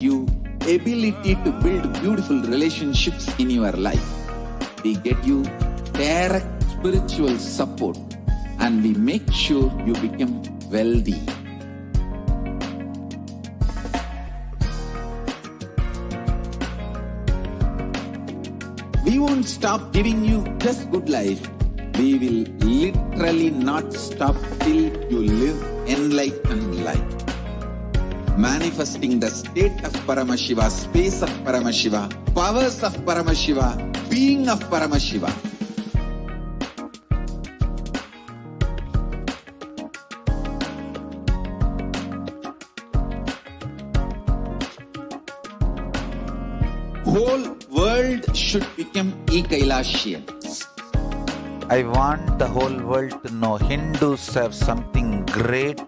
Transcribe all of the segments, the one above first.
you ability to build beautiful relationships in your life. We get you direct spiritual support and we make sure you become wealthy. We won't stop giving you just good life. We will literally not stop till you live enlightened life. Manifesting the state of Paramashiva, space of Paramashiva, powers of Paramashiva, being of Paramashiva. Whole world should become Kailashians. I want the whole world to know Hindus have something great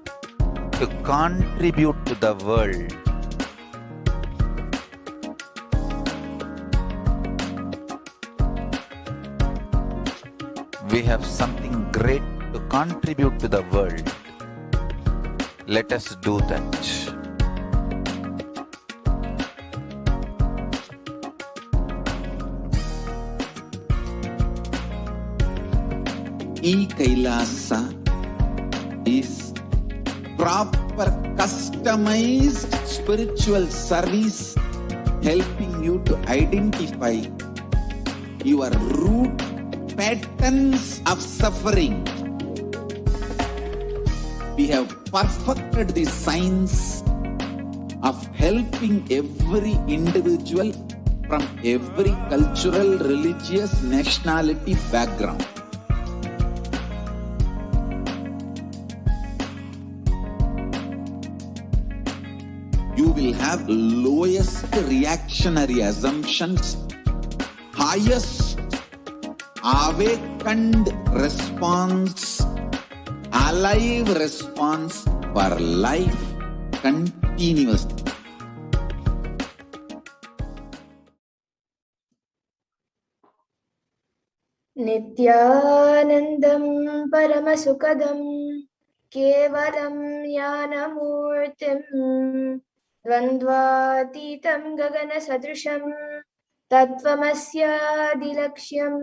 to contribute to the world. We have something great to contribute to the world. Let us do that. Kailasa is proper customized spiritual service helping you to identify your root patterns of suffering. We have perfected the science of helping every individual from every cultural, religious, nationality background. You will have lowest reactionary assumptions, highest awakened response, alive response for life continuously. Nithyanandam Paramasukadam Kevalam Yanamurtim Dvandvatitam Gagana Sadrisham Tattvamasya Dilaksham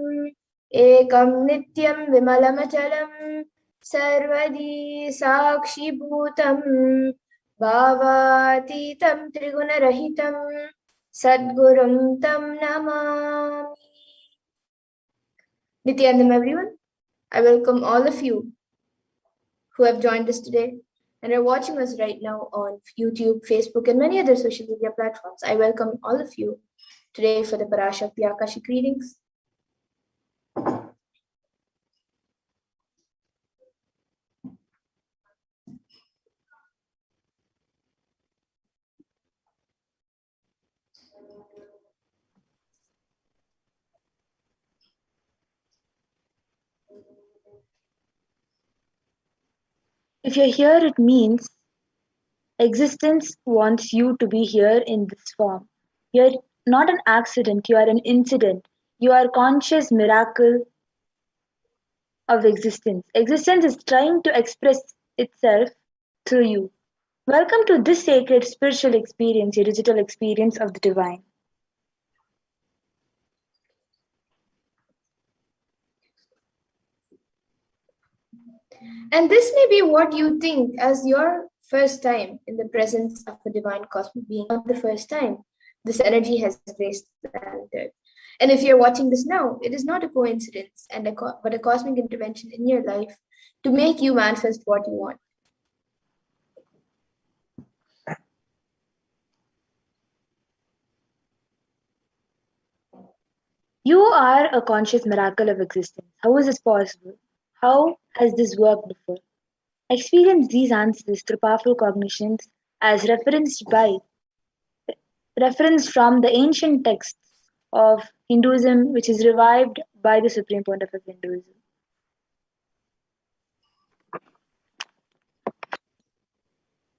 Ekam Nityam Vimalamachalam Sarvadi Sakshi Bhutam Bhavatitam Trigunarahitam Sadgurum Tam Namami. Nithyanandam, everyone. I welcome all of you who have joined us today and are watching us right now on YouTube, Facebook, and many other social media platforms. I welcome all of you today for the Parashakti Akashic readings. If you're here, it means existence wants you to be here in this form. You're not an accident, you are an incident. You are a conscious miracle of existence. Existence is trying to express itself through you. Welcome to this sacred spiritual experience, your digital experience of the divine. And this may be what you think as your first time in the presence of a divine cosmic being. Not the first time this energy has graced the planet Earth. And if you're watching this now, it is not a coincidence but a cosmic intervention in your life to make you manifest what you want. You are a conscious miracle of existence. How is this possible? How has this worked before? Experience these answers through powerful cognitions as referenced from the ancient texts of Hinduism, which is revived by the Supreme Pontiff of Hinduism.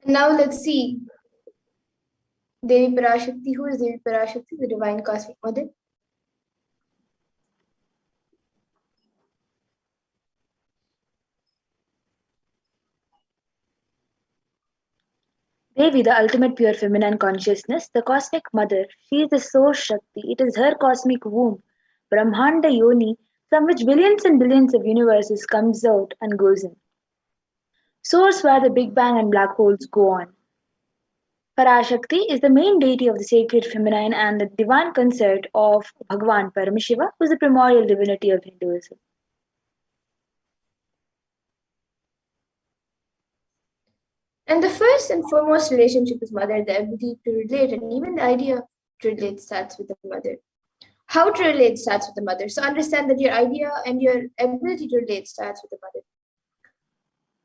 Now let's see Devi Parashakti. Who is Devi Parashakti? The Divine Cosmic Mother. Devi, the ultimate pure feminine consciousness, the cosmic mother, she is the source Shakti. It is her cosmic womb, Brahmanda Yoni, from which billions and billions of universes comes out and goes in. Source where the Big Bang and black holes go on. Parashakti is the main deity of the sacred feminine and the divine consort of Bhagwan Paramashiva, who is the primordial divinity of Hinduism. And the first and foremost relationship is mother, the ability to relate, and even the idea to relate starts with the mother. How to relate starts with the mother. So understand that your idea and your ability to relate starts with the mother.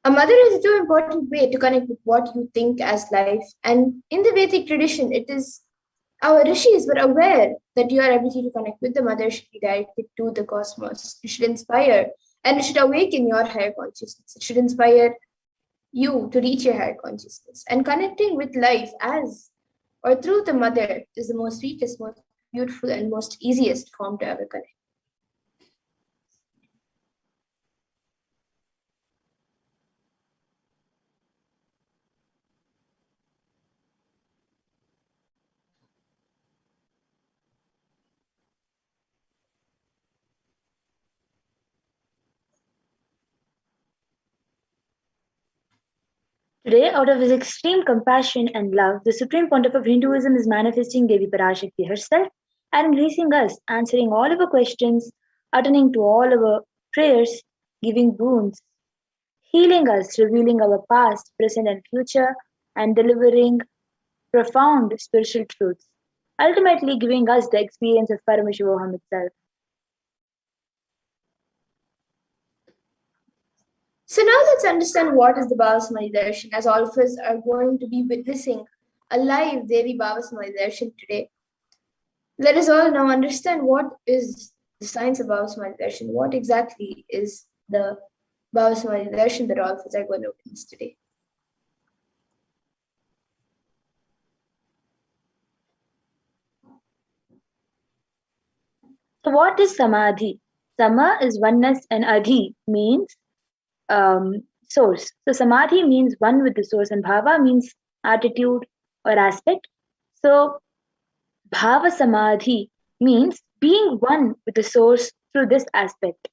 A mother is a too important way to connect with what you think as life. And in the Vedic tradition, it is our rishis were aware that your ability to connect with the mother should be directed to the cosmos. It should inspire and it should awaken your higher consciousness. It should inspire you to reach your higher consciousness. And connecting with life as or through the mother is the most sweetest, most beautiful, and most easiest form to ever connect. Today, out of his extreme compassion and love, the Supreme Pontiff of Hinduism is manifesting Devi Parashakti herself and releasing us, answering all of our questions, attending to all our prayers, giving boons, healing us, revealing our past, present, and future, and delivering profound spiritual truths, ultimately giving us the experience of Paramashivoham itself. So now let's understand what is the Bhavasamadhi Darshan, as all of us are going to be witnessing a live Devi Bhavasamadhi Darshan today. Let us all now understand what is the science of Bhavasamadhi Darshan, what exactly is the Bhavasamadhi Darshan that all of us are going to witness today. So, what is Samadhi? Sama is oneness, and Adhi means source. So samadhi means one with the source, and bhava means attitude or aspect. So bhava samadhi means being one with the source through this aspect.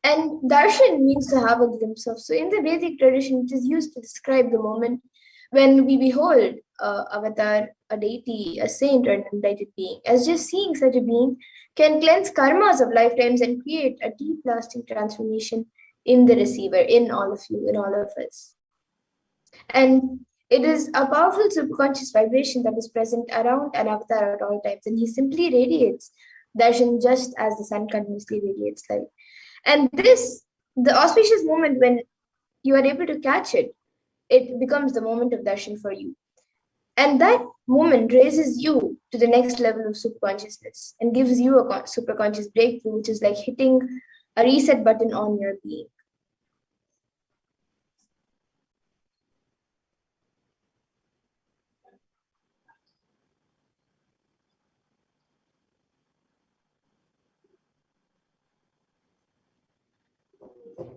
And darshan means to have a glimpse of. So in the Vedic tradition, it is used to describe the moment when we behold avatar, a deity, a saint, or an enlightened being. As just seeing such a being can cleanse karmas of lifetimes and create a deep lasting transformation in the receiver, in all of you, in all of us. And it is a powerful subconscious vibration that is present around an avatar at all times, and he simply radiates darshan just as the sun continuously radiates light. And this, the auspicious moment when you are able to catch it, it becomes the moment of darshan for you. And that moment raises you to the next level of subconsciousness and gives you a superconscious breakthrough, which is like hitting a reset button on your being.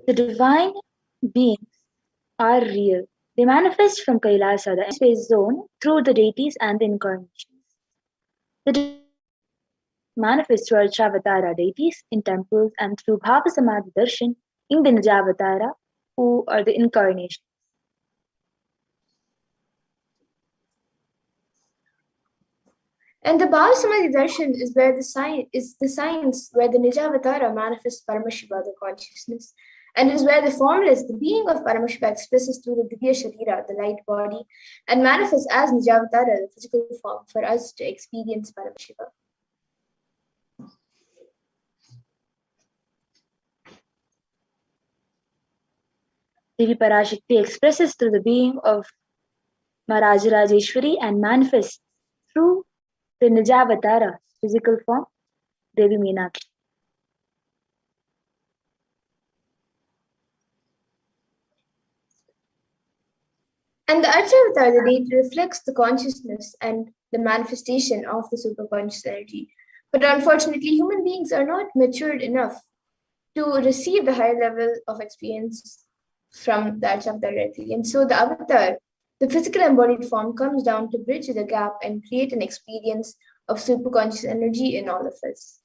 The divine beings are real. They manifest from Kailasa, the space zone, through the deities and the incarnations. The manifest through Archavatara deities in temples and through Bhava Samadhi Darshan in the Nijavatara, who are the incarnations. And the Bhavasamadhi Darshan is where the science where the Nijavatara manifests Paramashiva, the consciousness. And it is where the formless, the being of Paramashiva, expresses through the Divya Sharira, the light body, and manifests as Nijavatara, the physical form, for us to experience Paramashiva. Devi Parashakti expresses through the being of Maharajarajeshwari and manifests through the Nijavatara physical form, Devi Meenakshi. And the Archavatara, the deity, reflects the consciousness and the manifestation of the superconscious energy. But unfortunately, human beings are not matured enough to receive the higher level of experience from the Avatar directly. And so the Avatar, the physical embodied form, comes down to bridge the gap and create an experience of superconscious energy in all of us.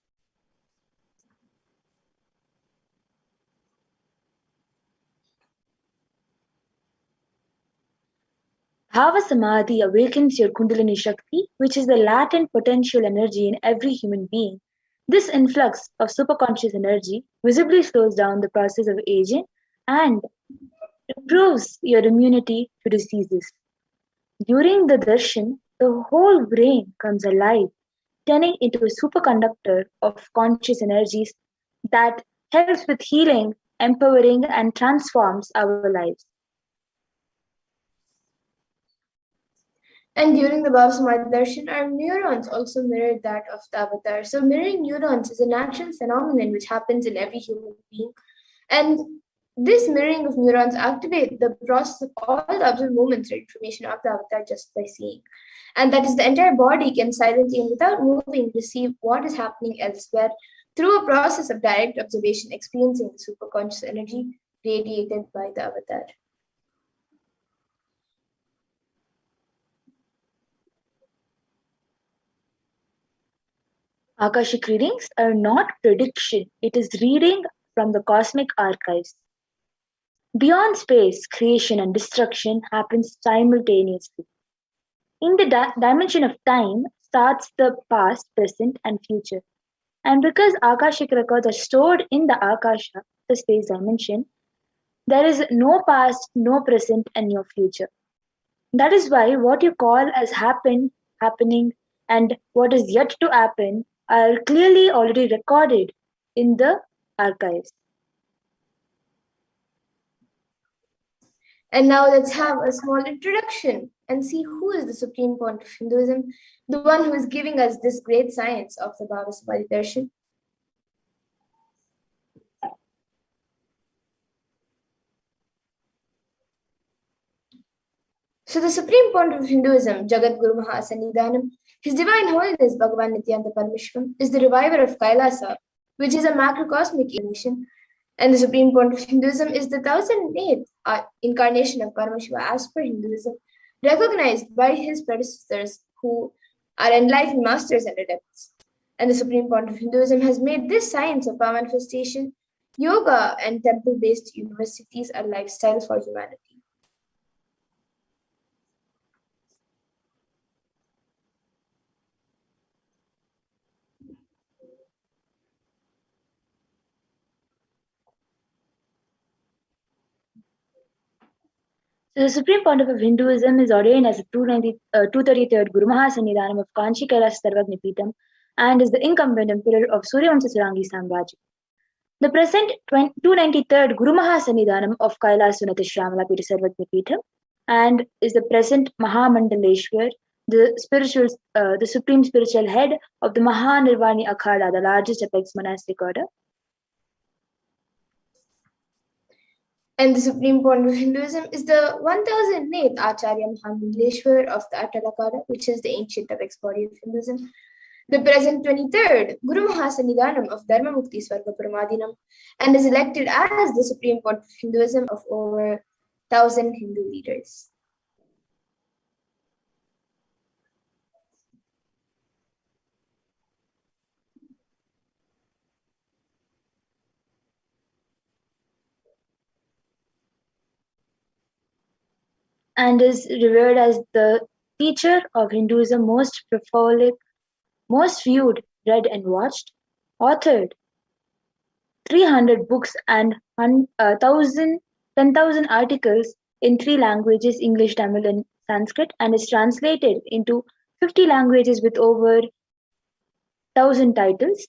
Bhava Samadhi awakens your Kundalini Shakti, which is the latent potential energy in every human being. This influx of superconscious energy visibly slows down the process of aging and improves your immunity to diseases. During the darshan, the whole brain comes alive, turning into a superconductor of conscious energies that helps with healing, empowering, and transforms our lives. And during the Bhava Darshan, our neurons also mirrored that of the Avatar. So mirroring neurons is a natural phenomenon which happens in every human being. And this mirroring of neurons activate the process of all the observed movements or information of the Avatar just by seeing. And that is, the entire body can silently and without moving receive what is happening elsewhere through a process of direct observation, experiencing the superconscious energy radiated by the Avatar. Akashic readings are not prediction, it is reading from the cosmic archives. Beyond space, creation and destruction happens simultaneously. In the dimension of time starts the past, present, and future. And because Akashic records are stored in the Akasha, the space dimension, there is no past, no present, and no future. That is why what you call as happened, happening, and what is yet to happen are clearly already recorded in the archives. And now let's have a small introduction and see who is the supreme point of Hinduism, the one who is giving us this great science of the Bhava Samadhi Darshan. So the supreme point of Hinduism, Jagat Guru Mahasannidhanam, His Divine Holiness Bhagavan Nithyananda Paramashivam, is the reviver of Kailasa, which is a macrocosmic incarnation. And the supreme point of Hinduism is the 1008th incarnation of Paramashiva as per Hinduism, recognized by his predecessors who are enlightened masters and adepts. And the supreme point of Hinduism has made this science of power manifestation, yoga, and temple-based universities a lifestyle for humanity. So the Supreme Pontiff of Hinduism is ordained as the 233rd Guru Mahasannidhanam of Kanchi Kailas Sarvagnipitam and is the incumbent emperor of Suryavamsa Sarangi Samrajya. The present 293rd Guru Mahasannidhanam of Kailas Sunata Shramala Pita Sarvagnipitam and is the present Mahamandaleshwar, the supreme spiritual head of the Mahanirvani Akhada, the largest apex monastic order. And the supreme point of Hinduism is the 1008th Acharya Mahamandaleshwar of the Attalakada, which is the ancient apex body of Hinduism. The present 23rd Guru Mahasannidhanam of Dharma Mukti Swarga Paramadinam and is elected as the supreme point of Hinduism of over 1,000 Hindu leaders. And is revered as the teacher of Hinduism, most prolific, most viewed, read and watched, authored 300 books and 10,000 articles in 3 languages, English, Tamil and Sanskrit, and is translated into 50 languages with over 1,000 titles.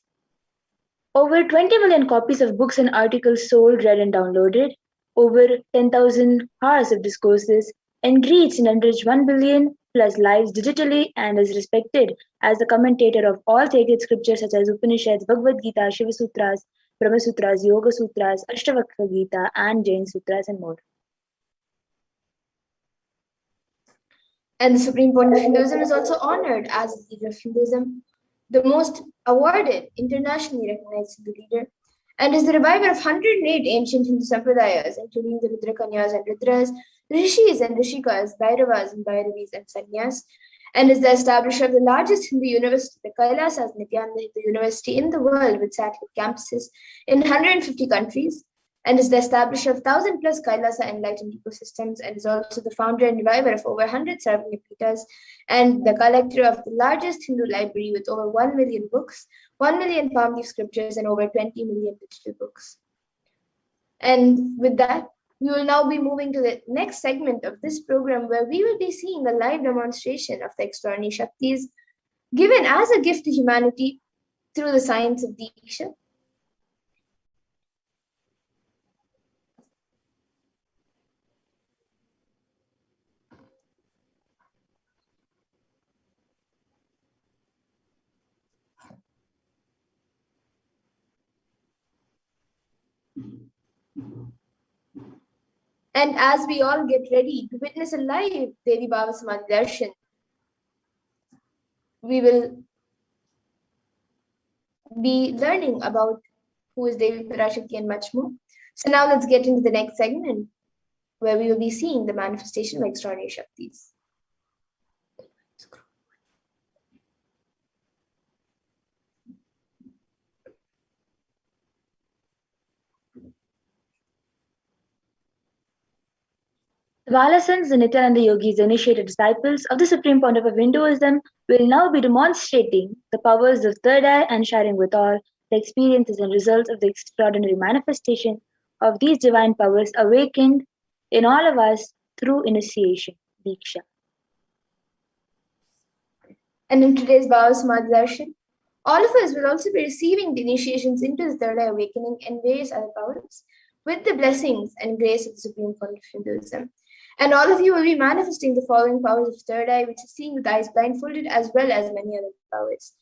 Over 20 million copies of books and articles sold, read and downloaded, over 10,000 hours of discourses, and reached and enriched 1 billion plus lives digitally, and is respected as the commentator of all sacred scriptures such as Upanishads, Bhagavad Gita, Shiva Sutras, Brahma Sutras, Yoga Sutras, Ashtavakra Gita, and Jain Sutras, and more. And the supreme point of Hinduism is also honored as the leader of Hinduism, the most awarded, internationally recognized Hindu leader. and is the reviver of 108 ancient Hindu sampradayas, including the Rudrakanyas and Rudras, Rishis and Rishikas, Bhairavas and Bhairavis and Sannyas, and is the establisher of the largest Hindu university, the Kailasas Nithyananda Hindu University in the world with satellite campuses in 150 countries, and is the establisher of 1,000 plus Kailasa enlightened ecosystems, and is also the founder and reviver of over 100 Sarvanya Pitas, and the collector of the largest Hindu library with over 1 million books, 1 million palm leaf scriptures, and over 20 million digital books. And with that, we will now be moving to the next segment of this program, where we will be seeing a live demonstration of the extraordinary Shaktis given as a gift to humanity through the science of Diksha. And as we all get ready to witness a live Devi Bhava Samadhi Darshan, we will be learning about who is Devi Parashakti and much more. So now let's get into the next segment, where we will be seeing the manifestation of extraordinary Shaktis. The Valasans, the Nithyananda yogis, the initiated disciples of the Supreme Pontiff of Hinduism, will now be demonstrating the powers of third eye and sharing with all the experiences and results of the extraordinary manifestation of these divine powers awakened in all of us through initiation, Diksha. And in today's Bhava Samadhi Darshan, all of us will also be receiving the initiations into the third eye awakening and various other powers with the blessings and grace of the Supreme Pontiff of Hinduism. And all of you will be manifesting the following powers of third eye, which is seeing with eyes blindfolded, as well as many other powers.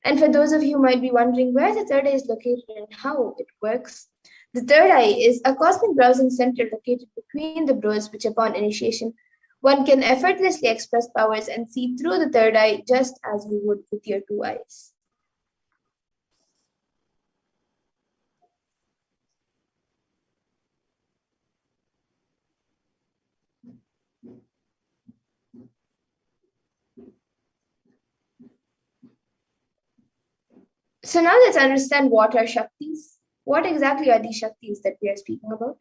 And for those of you who might be wondering where the third eye is located and how it works, the third eye is a cosmic browsing center located between the brows, which upon initiation, one can effortlessly express powers and see through the third eye just as we would with your two eyes. So now let's understand what are Shaktis. What exactly are these Shaktis that we are speaking about?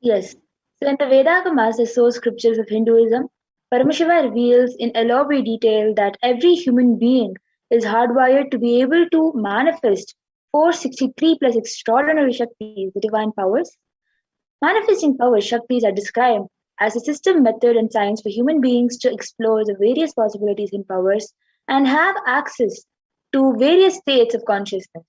Yes. So in the Vedagamas, the source scriptures of Hinduism, Paramashiva reveals in elaborate detail that every human being is hardwired to be able to manifest 463 plus extraordinary Shaktis, the divine powers. Manifesting powers, Shaktis, are described as a system, method, and science for human beings to explore the various possibilities in powers and have access to various states of consciousness.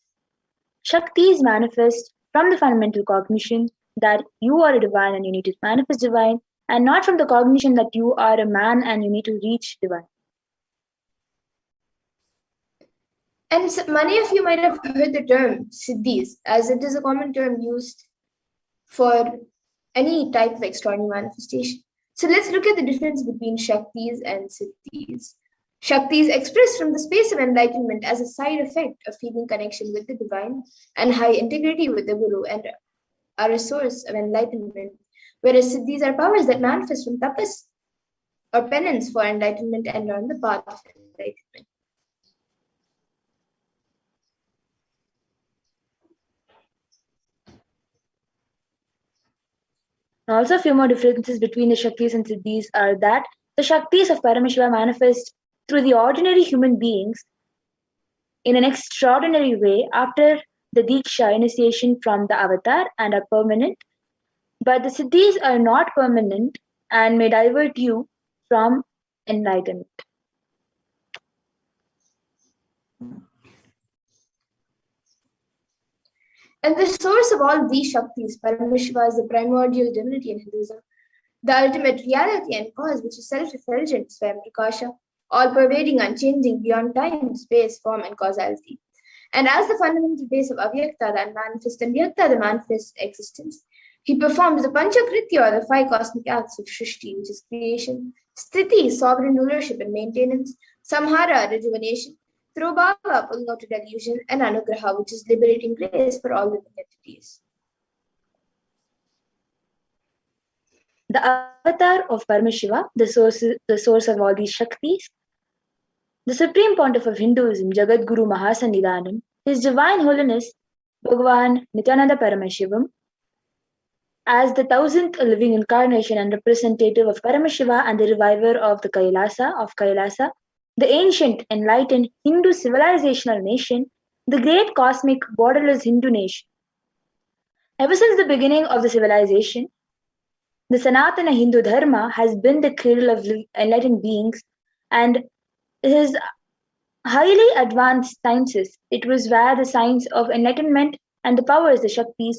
Shaktis manifest from the fundamental cognition that you are a divine and you need to manifest divine, and not from the cognition that you are a man and you need to reach divine. And so many of you might have heard the term Siddhis, as it is a common term used for any type of extraordinary manifestation. So let's look at the difference between Shaktis and Siddhis. Shaktis expressed from the space of enlightenment as a side effect of feeling connection with the divine and high integrity with the Guru and are a source of enlightenment, whereas Siddhis are powers that manifest from tapas or penance for enlightenment and are on the path of enlightenment. Also, a few more differences between the Shaktis and Siddhis are that the Shaktis of Paramashiva manifest through the ordinary human beings in an extraordinary way after the Diksha initiation from the avatar and are permanent, but the Siddhis are not permanent and may divert you from enlightenment. And the source of all these Shaktis, Paramashiva, is the primordial divinity in Hinduism, the ultimate reality and cause, which is self-effulgent, Swayam Prakasha, all-pervading, unchanging, beyond time, space, form, and causality. And as the fundamental base of Avyakta, the unmanifest, and Vyakta, the manifest existence, he performs the Panchakritya, or the 5 cosmic acts of Shrishti, which is creation, Sthiti, sovereign rulership and maintenance, Samhara, rejuvenation, through Bhava, pulling out a delusion, and Anugraha, which is liberating grace for all living entities. The avatar of Paramashiva, the source of all these Shaktis, the Supreme Pontiff of Hinduism, Jagadguru Mahasannidhanam, His Divine Holiness Bhagavan Nithyananda Paramashivam, as the 1000th living incarnation and representative of Paramashiva and the reviver of the Kailasa, the ancient enlightened Hindu civilizational nation, the great cosmic borderless Hindu nation. Ever since the beginning of the civilization, the Sanatana Hindu Dharma has been the cradle of enlightened beings, and his highly advanced sciences. It was where the science of enlightenment and the powers, the Shaktis,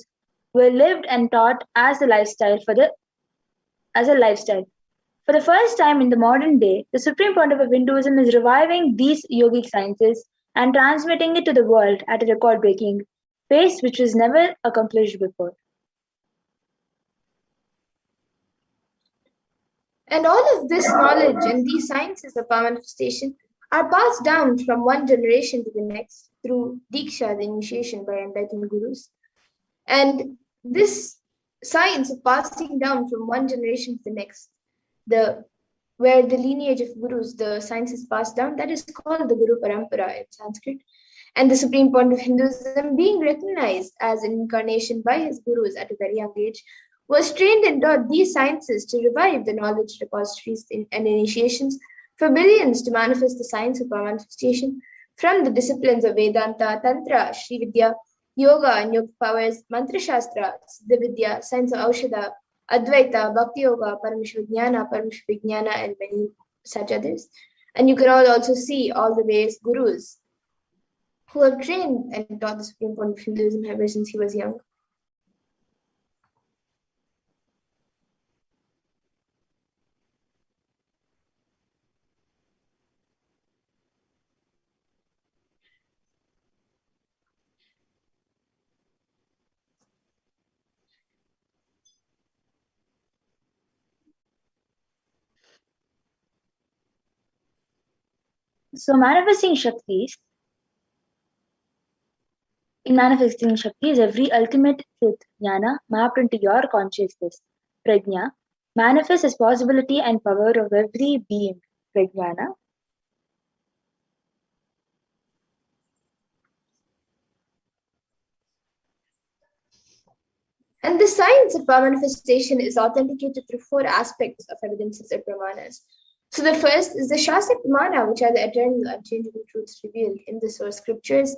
were lived and taught as a lifestyle. For the first time in the modern day, the Supreme Pontiff of Hinduism is reviving these yogic sciences and transmitting it to the world at a record-breaking pace which was never accomplished before. And all of this knowledge and these sciences of our manifestation are passed down from one generation to the next through Diksha, the initiation by enlightened gurus. And this science of passing down from one generation to the next, where the lineage of gurus, the science is passed down, that is called the Guru Parampara in Sanskrit. And the Supreme Pontiff of Hinduism, being recognized as an incarnation by his gurus at a very young age, was trained and taught these sciences to revive the knowledge repositories and initiations for billions to manifest the science of our manifestation from the disciplines of Vedanta, Tantra, Sri Vidya, Yoga and Yoga powers, Mantra Shastra, Siddha Vidya, science of Aushadha, Advaita, Bhakti Yoga, Paramashivoham, and many such others. And you can all also see all the various gurus who have trained and taught the Supreme Pontiff of Hinduism ever since he was young. So manifesting Shaktis, every ultimate truth, jnana, mapped into your consciousness, prajna, manifests as possibility and power of every being, prajnana. And the science of power manifestation is authenticated through four aspects of evidences or pramanas. So the first is the Shastra Pramana, which are the eternal, unchangeable truths revealed in the source scriptures.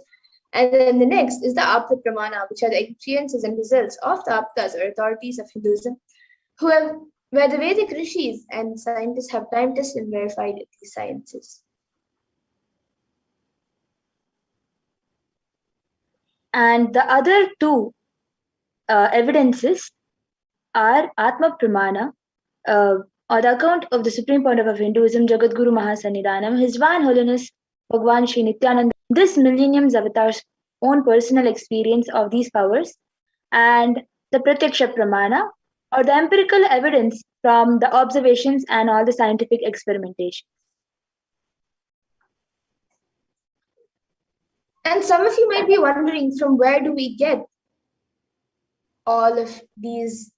And then the next is the Apta Pramana, which are the experiences and results of the Aptas or authorities of Hinduism, where the Vedic rishis and scientists have time tested and verified these sciences. And the other two evidences are Atma Pramana, or the account of the Supreme Pontiff of Hinduism, Jagadguru Mahasannidhanam, His Divine Holiness Bhagavan Sri Nithyananda, this millennium's avatar's own personal experience of these powers, and the Pratyaksha Pramana, or the empirical evidence from the observations and all the scientific experimentation. And some of you might be wondering, from where do we get all of these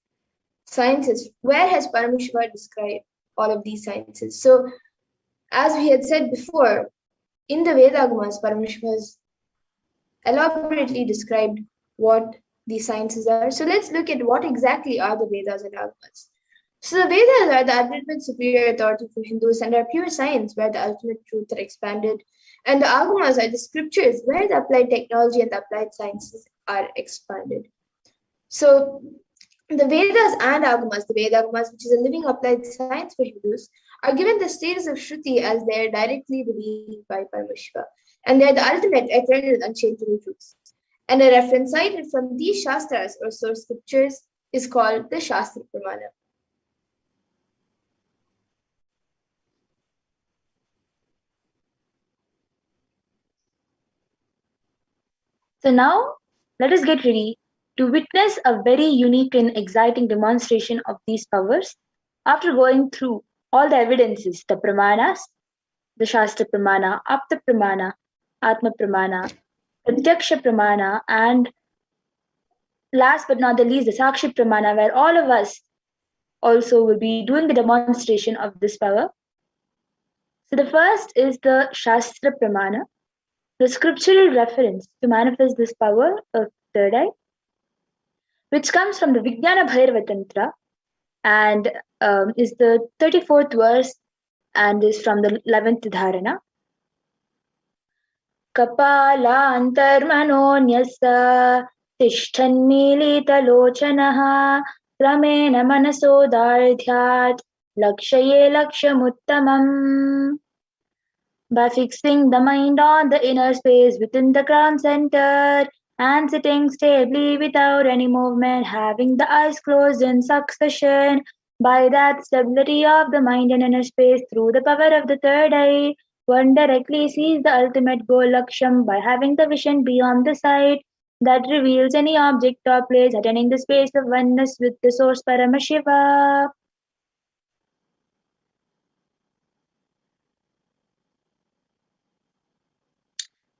sciences? Where has Paramashiva described all of these sciences? So, as we had said before, in the Vedagamas, Paramashiva has elaborately described what these sciences are. So let's look at what exactly are the Vedas and Agamas. So the Vedas are the ultimate superior authority for Hindus and are pure science where the ultimate truths are expanded. And the Agamas are the scriptures where the applied technology and the applied sciences are expanded. So the Vedas and Agamas, the Vedagamas, which is a living applied science for Hindus, are given the status of Shruti as they are directly revealed by Paramashiva. And they are the ultimate, eternal, unchangeable truths. And a reference cited from these Shastras or source scriptures is called the Shastra Pramana. So now, let us get ready to witness a very unique and exciting demonstration of these powers after going through all the evidences, the Pramanas, the Shastra Pramana, Apta Pramana, Atma Pramana, Pratyaksha Pramana, and last but not the least, the Sakshi Pramana, where all of us also will be doing the demonstration of this power. So the first is the Shastra Pramana, the scriptural reference to manifest this power of third eye, which comes from the Vijnana Bhairava Tantra and is the 34th verse and is from the 11th dharana. Kapalantarmanonyasa tishthanmilitalochanaha kramena manasodardhyat lakshaye lakshamuttamam. By fixing the mind on the inner space within the crown center and sitting stably without any movement, having the eyes closed in succession, by that stability of the mind and inner space through the power of the third eye, one directly sees the ultimate goal Laksham by having the vision beyond the sight that reveals any object or place attaining the space of oneness with the source Paramashiva.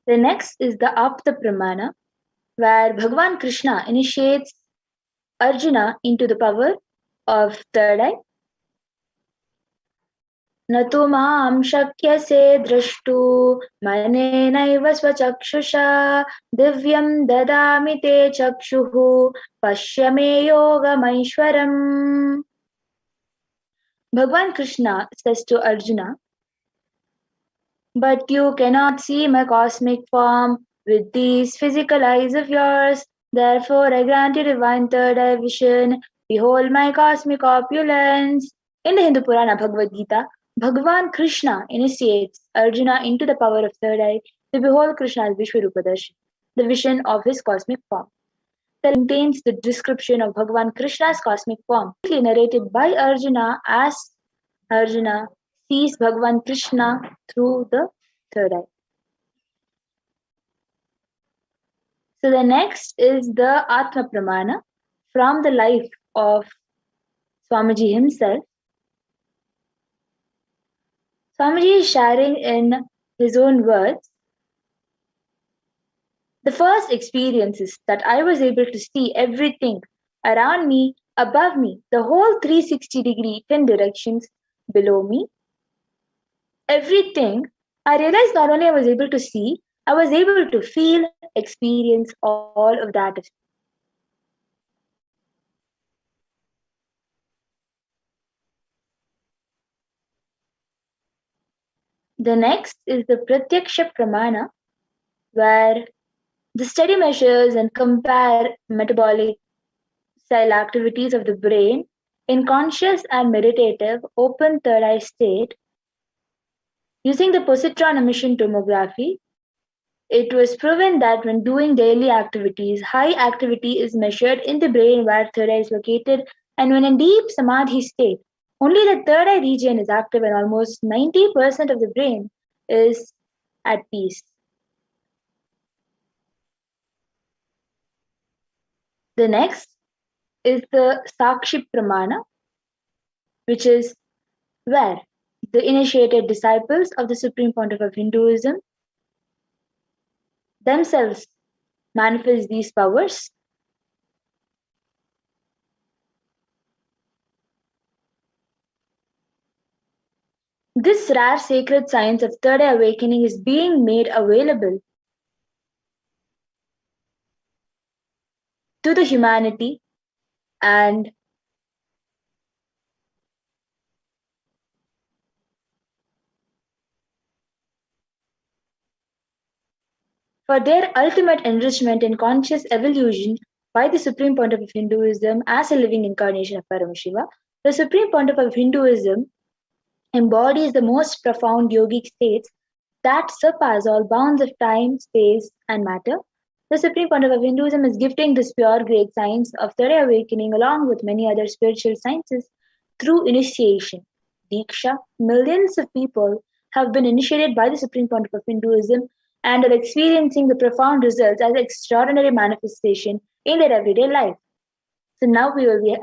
The next is the Apta Pramana, where Bhagavan Krishna initiates Arjuna into the power of third eye. न तु मां शक्यसे द्रष्टु मनेनैव स्वचक्षुषा दिव्यं ददामि ते चक्षुः पश्य मे योगमैश्वरम्. Bhagavan Krishna says to Arjuna, but you cannot see my cosmic form with these physical eyes of yours. Therefore, I grant you divine third eye vision. Behold my cosmic opulence. In the Hindu Purana Bhagavad Gita, Bhagavan Krishna initiates Arjuna into the power of third eye to behold Krishna's Vishwarupadarshi, the vision of his cosmic form. That contains the description of Bhagavan Krishna's cosmic form, narrated by Arjuna as Arjuna sees Bhagavan Krishna through the third eye. So the next is the Atma Pramana from the life of Swamiji himself. Swamiji is sharing in his own words, the first experience is that I was able to see everything around me, above me, the whole 360-degree 10 directions below me. Everything, I realized not only I was able to see, I was able to feel, experience all of that. The next is the Pratyaksha Pramana, where the study measures and compare metabolic cell activities of the brain in conscious and meditative open third eye state using the positron emission tomography. It was proven that when doing daily activities, high activity is measured in the brain where third eye is located, and when in deep samadhi state, only the third eye region is active and almost 90% of the brain is at peace. The next is the Sakshi Pramana, which is where the initiated disciples of the Supreme Pontiff of Hinduism themselves manifest these powers. This rare sacred science of third eye awakening is being made available to the humanity, and for their ultimate enrichment and conscious evolution by the Supreme Pontiff of Hinduism as a living incarnation of Paramashiva. The Supreme Pontiff of Hinduism embodies the most profound yogic states that surpass all bounds of time, space, and matter. The Supreme Pontiff of Hinduism is gifting this pure great science of third eye awakening along with many other spiritual sciences through initiation. Diksha, millions of people have been initiated by the Supreme Pontiff of Hinduism and are experiencing the profound results as extraordinary manifestation in their everyday life. So now we will be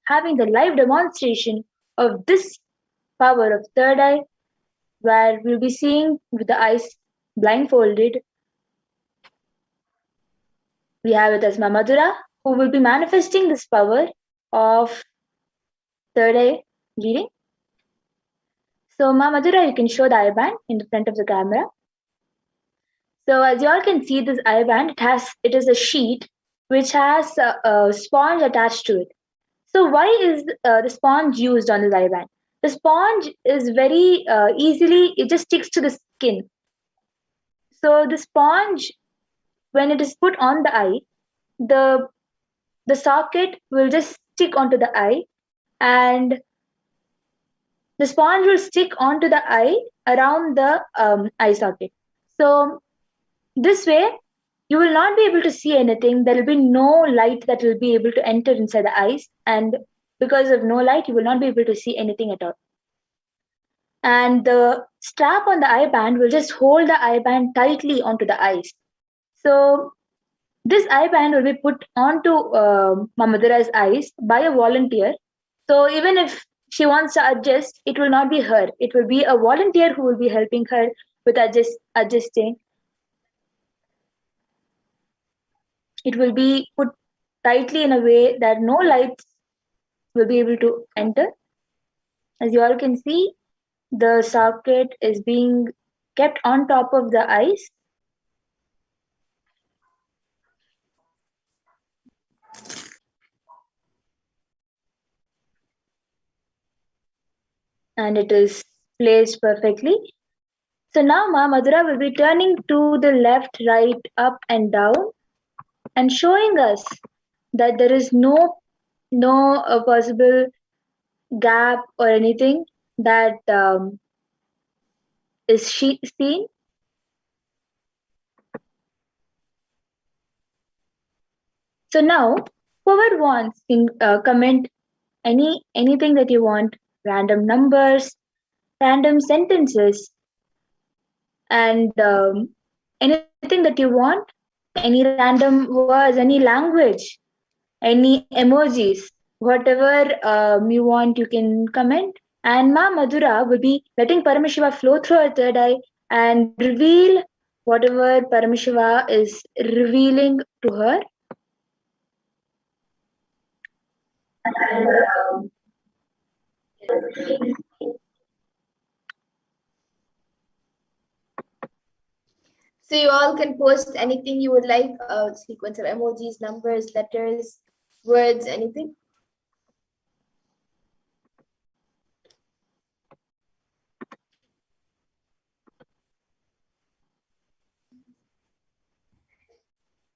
having the live demonstration of this power of third eye, where we'll be seeing with the eyes blindfolded, we have with us Ma Madhura, who will be manifesting this power of third eye reading. So Ma Madhura, you can show the eye band in the front of the camera. So as you all can see, this eye band, it is a sheet which has a sponge attached to it. So why is the sponge used on this eye band? The sponge is very easily, it just sticks to the skin. So the sponge, when it is put on the eye, the socket will just stick onto the eye, and the sponge will stick onto the eye around the eye socket. So this way, you will not be able to see anything. There will be no light that will be able to enter inside the eyes, and because of no light, you will not be able to see anything at all. And the strap on the eye band will just hold the eye band tightly onto the eyes. So this eye band will be put onto Mamadura's eyes by a volunteer. So even if she wants to adjust, it will not be her. It will be a volunteer who will be helping her with adjusting. It will be put tightly in a way that no lights will be able to enter. As you all can see, the socket is being kept on top of the eyes. And it is placed perfectly. So now Ma Madhura will be turning to the left, right, up and down, and showing us that there is no possible gap or anything that is seen. So now, whoever wants can comment anything that you want, random numbers, random sentences, and anything that you want, any random words, any language, any emojis, whatever you want, you can comment. And Ma Madhura will be letting Paramashiva flow through her third eye and reveal whatever Paramashiva is revealing to her. So you all can post anything you would like, a sequence of emojis, numbers, letters, words, anything.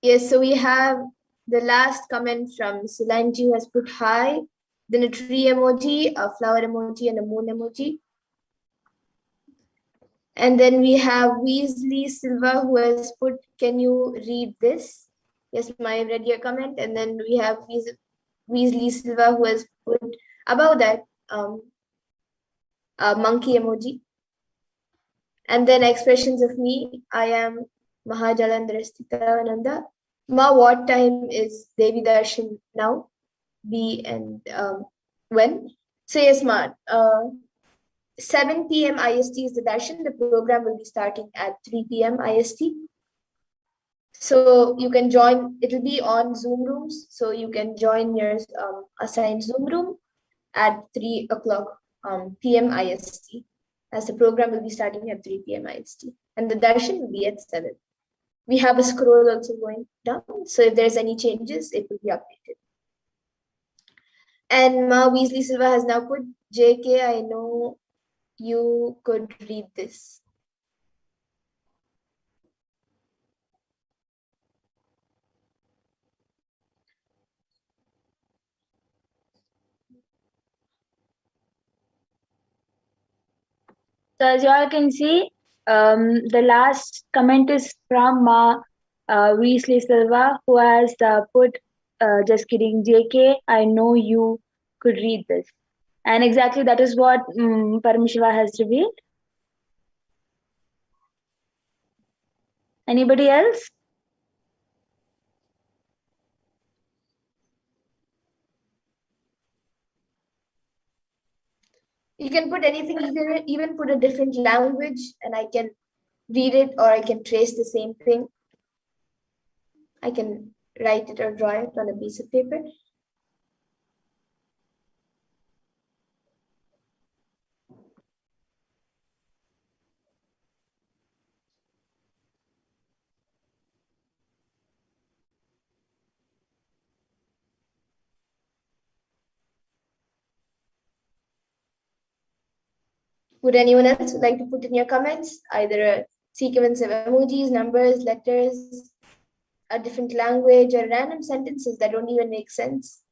Yes, so we have the last comment from Silanji, who has put hi, then a tree emoji, a flower emoji, and a moon emoji. And then we have Weasley Silva, who has put, can you read this? Yes, I read your comment. And then we have Weasley Silva, who has put above that a monkey emoji. And then expressions of me, I am Mahajalandrastita. Ma, what time is Devi Darshan now? B and when? So yes, Ma, 7 p.m. IST is the darshan. The program will be starting at 3 p.m. IST. So you can join, it will be on Zoom rooms. So you can join your assigned Zoom room at 3 o'clock p.m. IST, as the program will be starting at 3 p.m. IST. And the darshan will be at 7. We have a scroll also going down. So if there's any changes, it will be updated. And Ma Weasley Silva has now put, JK, I know you could read this. So as you all can see, the last comment is from Ma Weasley Silva, who has put, just kidding, JK, I know you could read this. And exactly that is what Paramashiva has revealed. Anybody else? You can put anything, even put a different language, and I can read it, or I can trace the same thing. I can write it or draw it on a piece of paper. Would anyone else like to put in your comments either a sequence of emojis, numbers, letters, a different language, or random sentences that don't even make sense?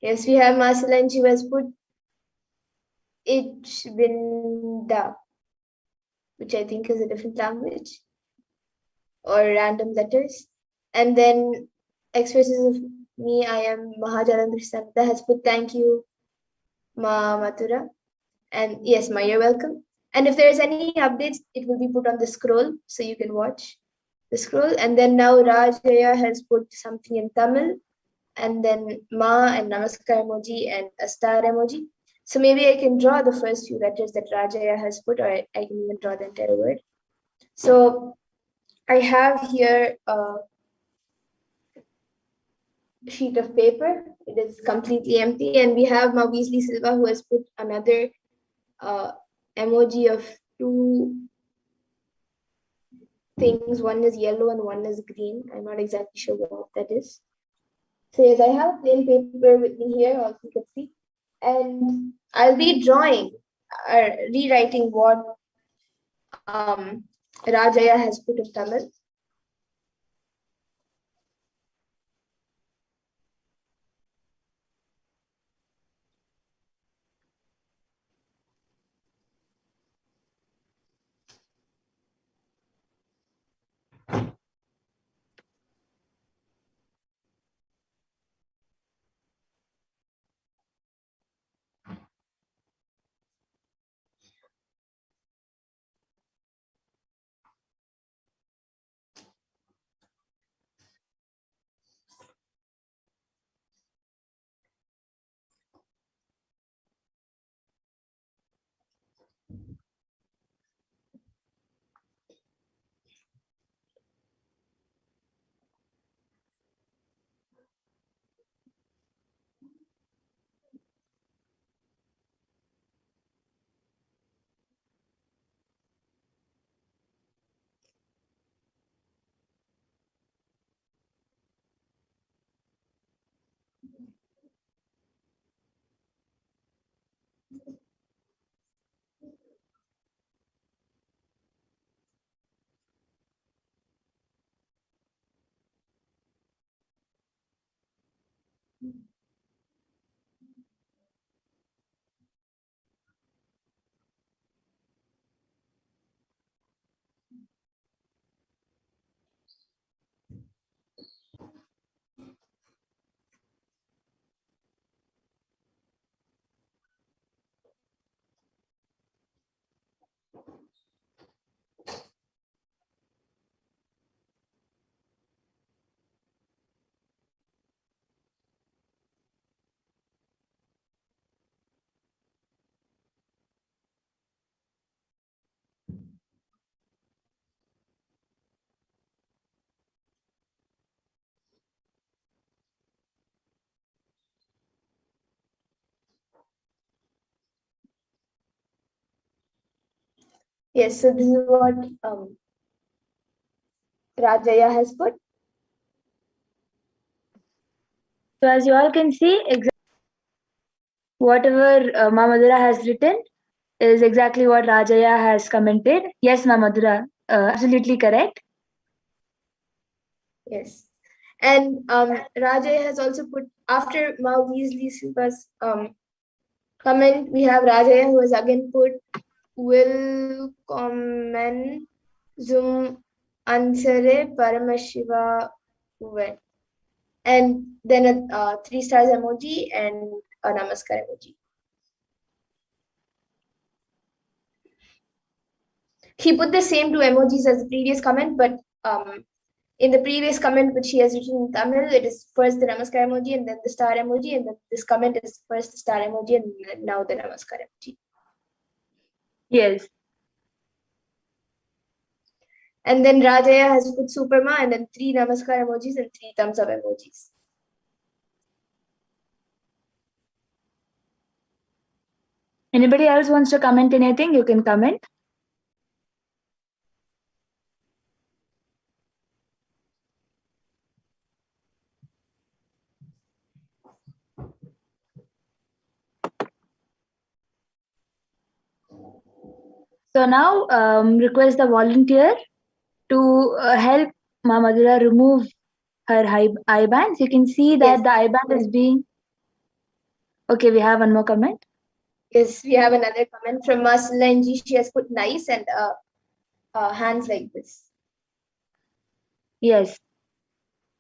Yes, we have Marcela, and she has put Ichbinda, which I think is a different language, or random letters. And then expresses of me, I am Mahajalandra Santa, has put thank you, Ma Mathura. And yes, Ma, you're welcome. And if there's any updates, it will be put on the scroll so you can watch the scroll. And then now Rajaya has put something in Tamil, and then Ma and Namaskar emoji and a star emoji. So maybe I can draw the first few letters that Rajaya has put, or I can even draw the entire word. So I have here a sheet of paper. It is completely empty. And we have Ma Weasley Silva, who has put another emoji of two things. One is yellow and one is green. I'm not exactly sure what that is. So yes, I have plain paper with me here, also you can see. And I'll be drawing or rewriting what Rajaya has put in Tamil. Yes, so this is what Rajaya has put. So as you all can see, whatever Mamadura has written is exactly what Rajaya has commented. Yes, Mamadura, absolutely correct. Yes. And Rajaya has also put, after Ma Weasley Silva's comment, we have Rajaya, who has again put willkommen zum ansare Paramashivoham. And then a 3 stars emoji and a namaskar emoji. He put the same 2 emojis as the previous comment, but In the previous comment which he has written in Tamil, it is first the Namaskar emoji and then the star emoji, and then this comment is first the star emoji and now the Namaskar emoji. Yes. And then Rajaya has put Superma and then 3 Namaskar emojis and 3 thumbs up emojis. Anybody else wants to comment anything? You can comment. So now request the volunteer to help Mamadura remove her eye bands. You can see that Yes. the eye band is being... Okay, we have one more comment. Yes, we have another comment from Maslanji. She has put nice and hands like this. Yes.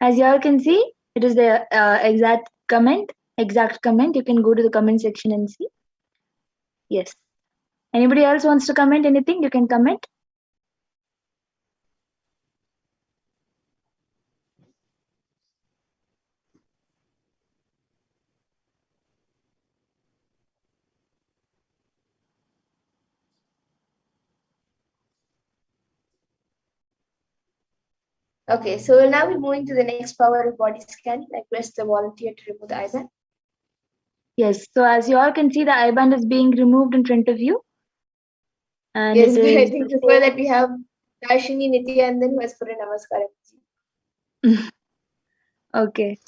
As you all can see, it is the exact comment. You can go to the comment section and see. Yes. Anybody else wants to comment anything? You can comment. Okay, so we'll now be moving to the next power of body scan. I request the volunteer to remove the eye band. Yes. So as you all can see, the eye band is being removed in front of you. And Yes, it but I is think before that we have Darshini Nithyananda who has put a Namaskar emoji. okay.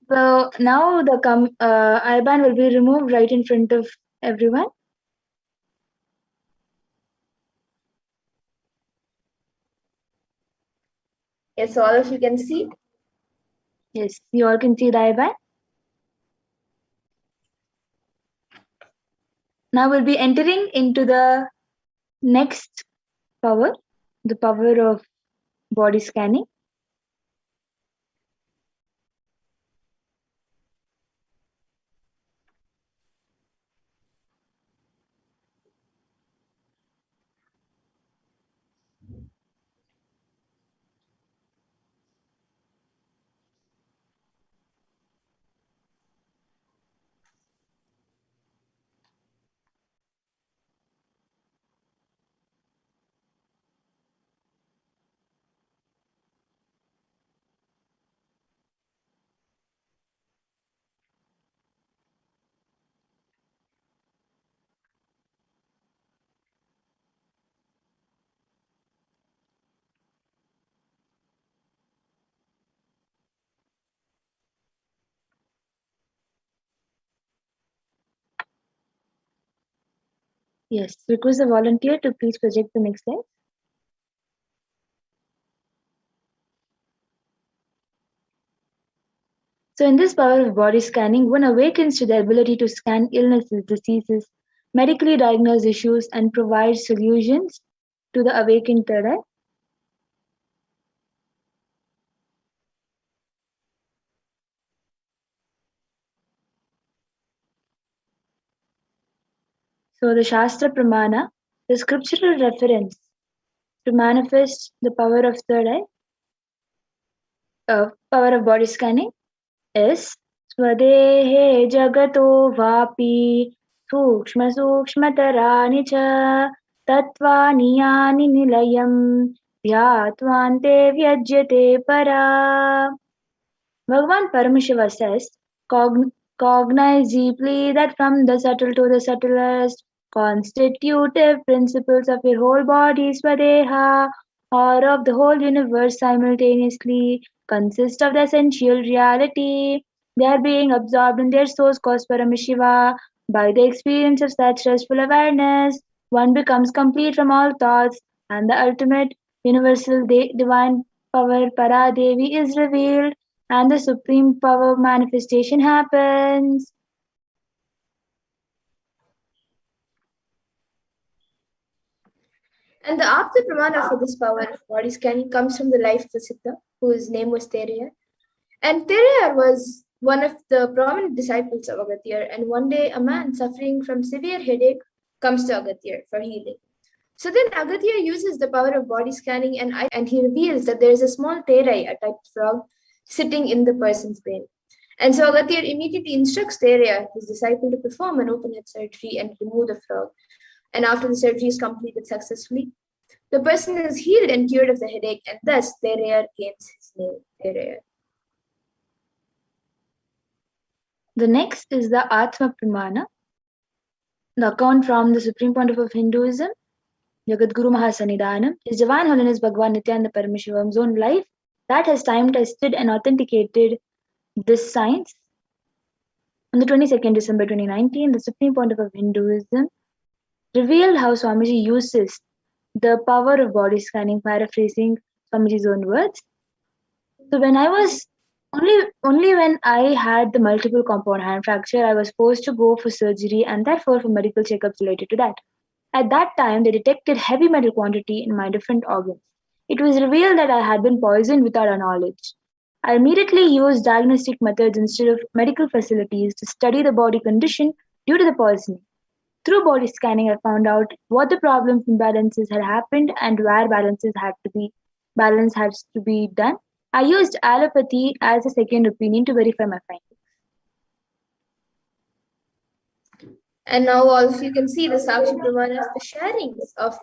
So now the eye band will be removed right in front of everyone. Yes, so all of you can see. Yes, you all can see the eye band. Now we'll be entering into the next power, the power of body scanning. Yes, request the volunteer to please project the next slide. So in this power of body scanning, one awakens to the ability to scan illnesses, diseases, medically diagnose issues, and provide solutions to the awakened third eye. So the Shastra Pramana, the scriptural reference to manifest the power of third eye, power of body scanning, is Swadehe Jagato Vapi Sukshma Sukshmatarani Cha Tatvani Yani Nilayam Dhyattvante Vyajyate Para. Bhagavan Paramashiva says, cognize deeply that from the subtle to the subtlest, constitutive principles of your whole body, Swadeha, or of the whole universe simultaneously, consist of the essential reality. They are being absorbed in their source cause Paramashiva. By the experience of such restful awareness, one becomes complete from all thoughts, and the ultimate universal divine power Paradevi is revealed, and the supreme power manifestation happens. And the Apta Pramana for this power of body scanning comes from the life of a Siddha, whose name was Teriyar. And Teriyar was one of the prominent disciples of Agatyar. And one day, a man suffering from severe headache comes to Agatyar for healing. So then Agatya uses the power of body scanning and he reveals that there is a small terai, a type of frog, sitting in the person's brain. And so Agatya immediately instructs Tereya, his disciple, to perform an open head surgery and remove the frog. And after the surgery is completed successfully, the person is healed and cured of the headache, and thus Tereya gains his name, Tereya. The next is the Atma Pramana, the account from the Supreme Pontiff of Hinduism, Jagadguru Mahasannidhanam, His Divine Holiness Bhagwan Nithyananda Paramashivam's own life that has time tested and authenticated this science. On the 22nd December 2019, the Supreme Pontiff of Hinduism revealed how Swamiji uses the power of body scanning, paraphrasing Swamiji's own words. So when I was only when I had the multiple compound hand fracture, I was forced to go for surgery and therefore for medical checkups related to that. At that time, they detected heavy metal quantity in my different organs. It was revealed that I had been poisoned without our knowledge. I immediately used diagnostic methods instead of medical facilities to study the body condition due to the poisoning. Through body scanning, I found out what the problems imbalances had happened and where balance has to be done. I used allopathy as a second opinion to verify my findings. And now all of you can see the Sakshi Pramanas, the sharings of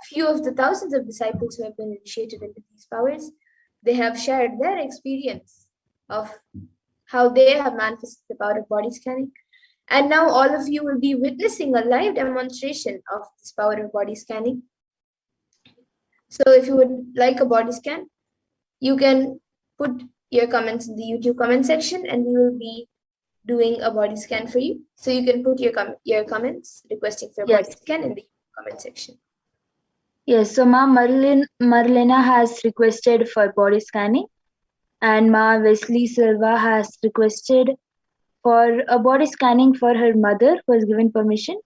few of the thousands of disciples who have been initiated into these powers. They have shared their experience of how they have manifested the power of body scanning. And now all of you will be witnessing a live demonstration of this power of body scanning. So if you would like a body scan, you can put your comments in the YouTube comment section and we will be doing a body scan for you. So you can put your comments requesting for a body scan in the comment section. Yes, so Ma Marlena has requested for body scanning and Ma Wesley Silva has requested for a body scanning for her mother who has given permission.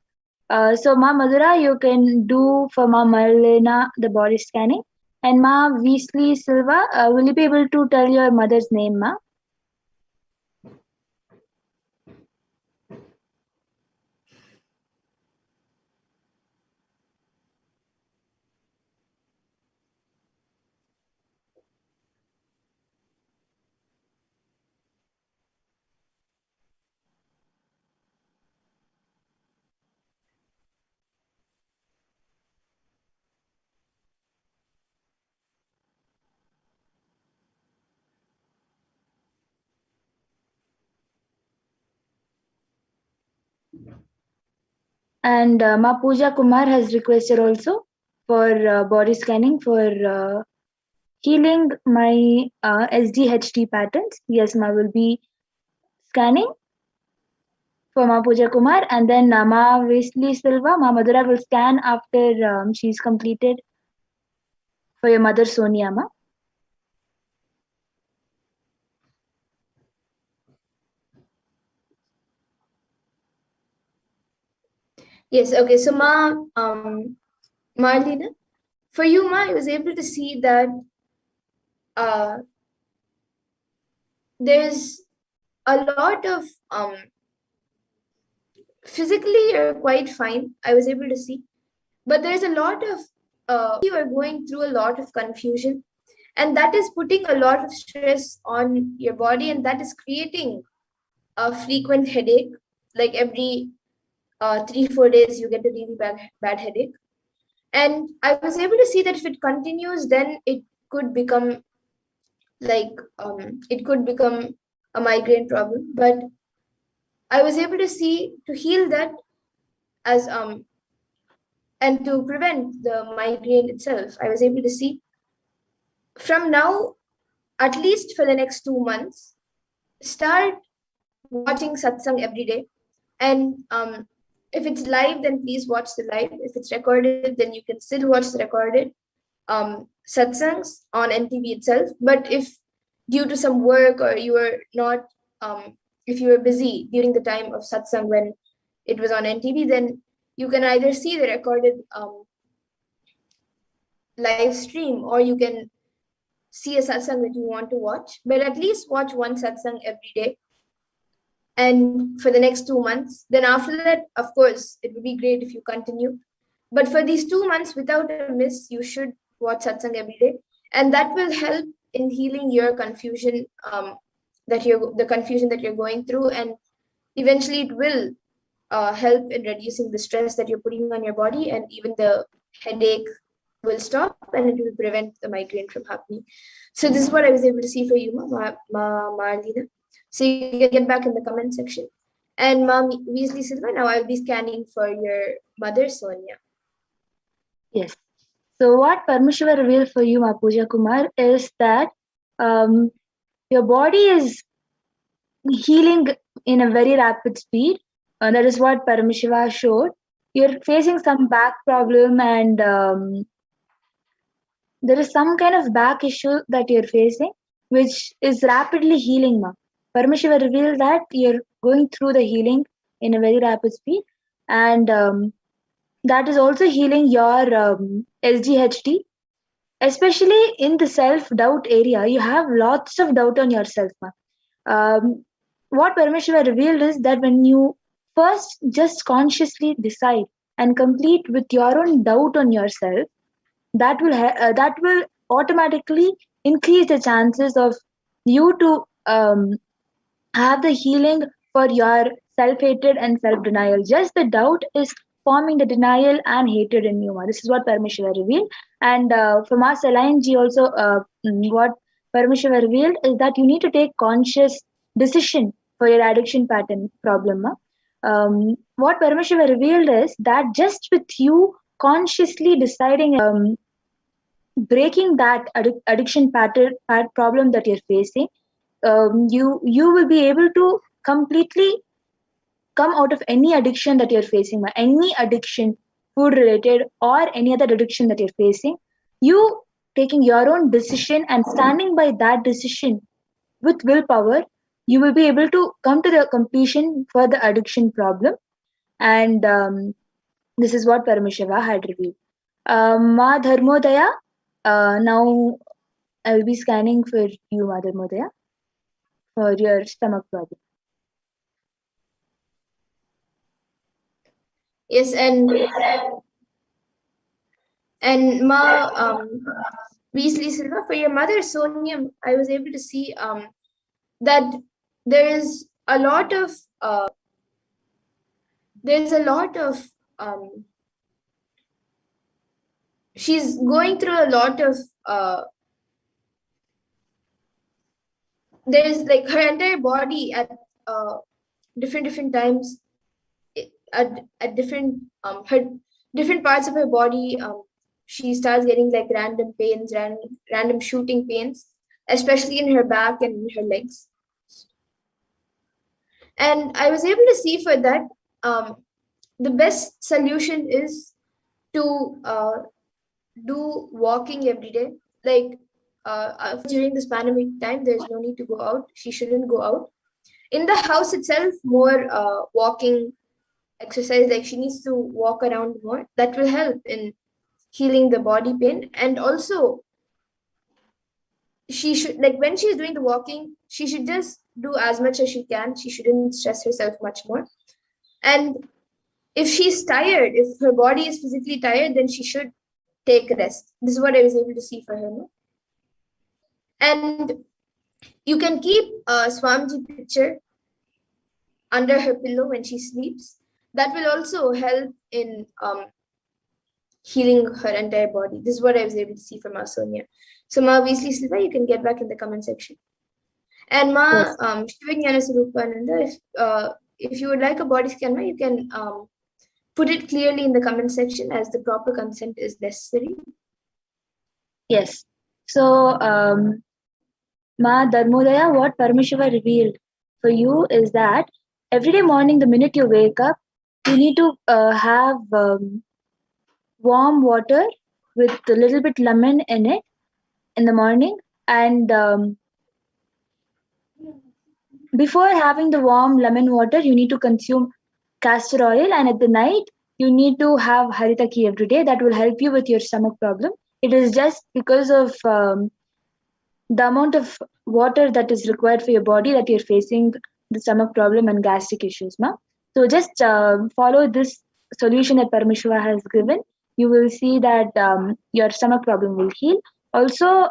So Ma Madhura, you can do for Ma Marlena the body scanning. And Ma Wesley Silva, will you be able to tell your mother's name, Ma? And Ma Pooja Kumar has requested also for body scanning for healing my SDHT patterns. Yes, Ma will be scanning for Ma Pooja Kumar, and then Ma Wesley Silva, Ma Madhura will scan after she's completed for your mother Sonia, Ma. Yes, okay. So Marlena, for you, Ma, I was able to see that there's a lot of physically you're quite fine. I was able to see, but there's a lot of you are going through a lot of confusion, and that is putting a lot of stress on your body, and that is creating a frequent headache. Like every 3-4 days, you get a really bad headache. And I was able to see that if it continues, then it could become like a migraine problem. But I was able to see to heal that as and to prevent the migraine itself. I was able to see from now, at least for the next 2 months, start watching satsang every day. And if it's live, then please watch the live. If it's recorded, then you can still watch the recorded satsangs on NTV itself. But if due to some work or you were not, if you were busy during the time of satsang when it was on NTV, then you can either see the recorded live stream or you can see a satsang that you want to watch. But at least watch one satsang every day. And for the next 2 months, then after that, of course, it would be great if you continue. But for these 2 months, without a miss, you should watch satsang every day, and that will help in healing your confusion, the confusion that you're going through, and eventually it will help in reducing the stress that you're putting on your body, and even the headache will stop, and it will prevent the migraine from happening. So this is what I was able to see for you, Marlena. So you can get back in the comment section. And Mom Weasley Silva, now I'll be scanning for your mother, Sonia. Yes. So what Paramashiva revealed for you, Pooja Kumar, is that your body is healing in a very rapid speed. That is what Paramashiva showed. You're facing some back problem, and there is some kind of back issue that you're facing, which is rapidly healing. Paramashiva revealed that you're going through the healing in a very rapid speed, and that is also healing your SGHT, especially in the self-doubt area. You have lots of doubt on yourself. What Paramashiva revealed is that when you first just consciously decide and complete with your own doubt on yourself, that will automatically increase the chances of you to have the healing for your self-hatred and self-denial. Just the doubt is forming the denial and hatred in you. This is what Paramashiva revealed. And from our Saline Ji also, what Paramashiva revealed is that you need to take conscious decision for your addiction pattern problem. What Paramashiva revealed is that just with you consciously deciding, breaking that addiction pattern problem that you're facing, you will be able to completely come out of any addiction that you're facing, any addiction, food related or any other addiction that you're facing. You taking your own decision and standing by that decision with willpower, you will be able to come to the completion for the addiction problem. And this is what Paramashiva had revealed. Ma Dharmodaya, now I will be scanning for you, Ma Dharmodaya, for your stomach problem. Yes, and Ma Weasley Silva, for your mother Sonia, I was able to see that there is a lot of she's going through a lot of there's like her entire body at different times, at different her different parts of her body, she starts getting like random pains, random shooting pains, especially in her back and in her legs. And I was able to see for that the best solution is to do walking every day. Like during this pandemic time, there's no need to go out. She shouldn't go out. In the house itself, more walking exercise, like she needs to walk around more. That will help in healing the body pain. And also she should, like when she's doing the walking, she should just do as much as she can. She shouldn't stress herself much more. And if she's tired, if her body is physically tired, then she should take rest. This is what I was able to see for her. No? And you can keep a Swamiji picture under her pillow when she sleeps. That will also help in healing her entire body. This is what I was able to see from Ma Sonia. So Ma Weasley Silva, you can get back in the comment section. And Ma Shivagnana Sarupananda, if you would like a body scan, you can put it clearly in the comment section, as the proper consent is necessary. Yes. So Ma Dharmodaya, what Paramashiva revealed for you is that every day morning, the minute you wake up, you need to have warm water with a little bit lemon in it in the morning. And before having the warm lemon water, you need to consume castor oil. And at the night, you need to have haritaki every day. That will help you with your stomach problem. It is just because of the amount of water that is required for your body that you're facing the stomach problem and gastric issues. So just follow this solution that Paramashiva has given. you will see that your stomach problem will heal. Also,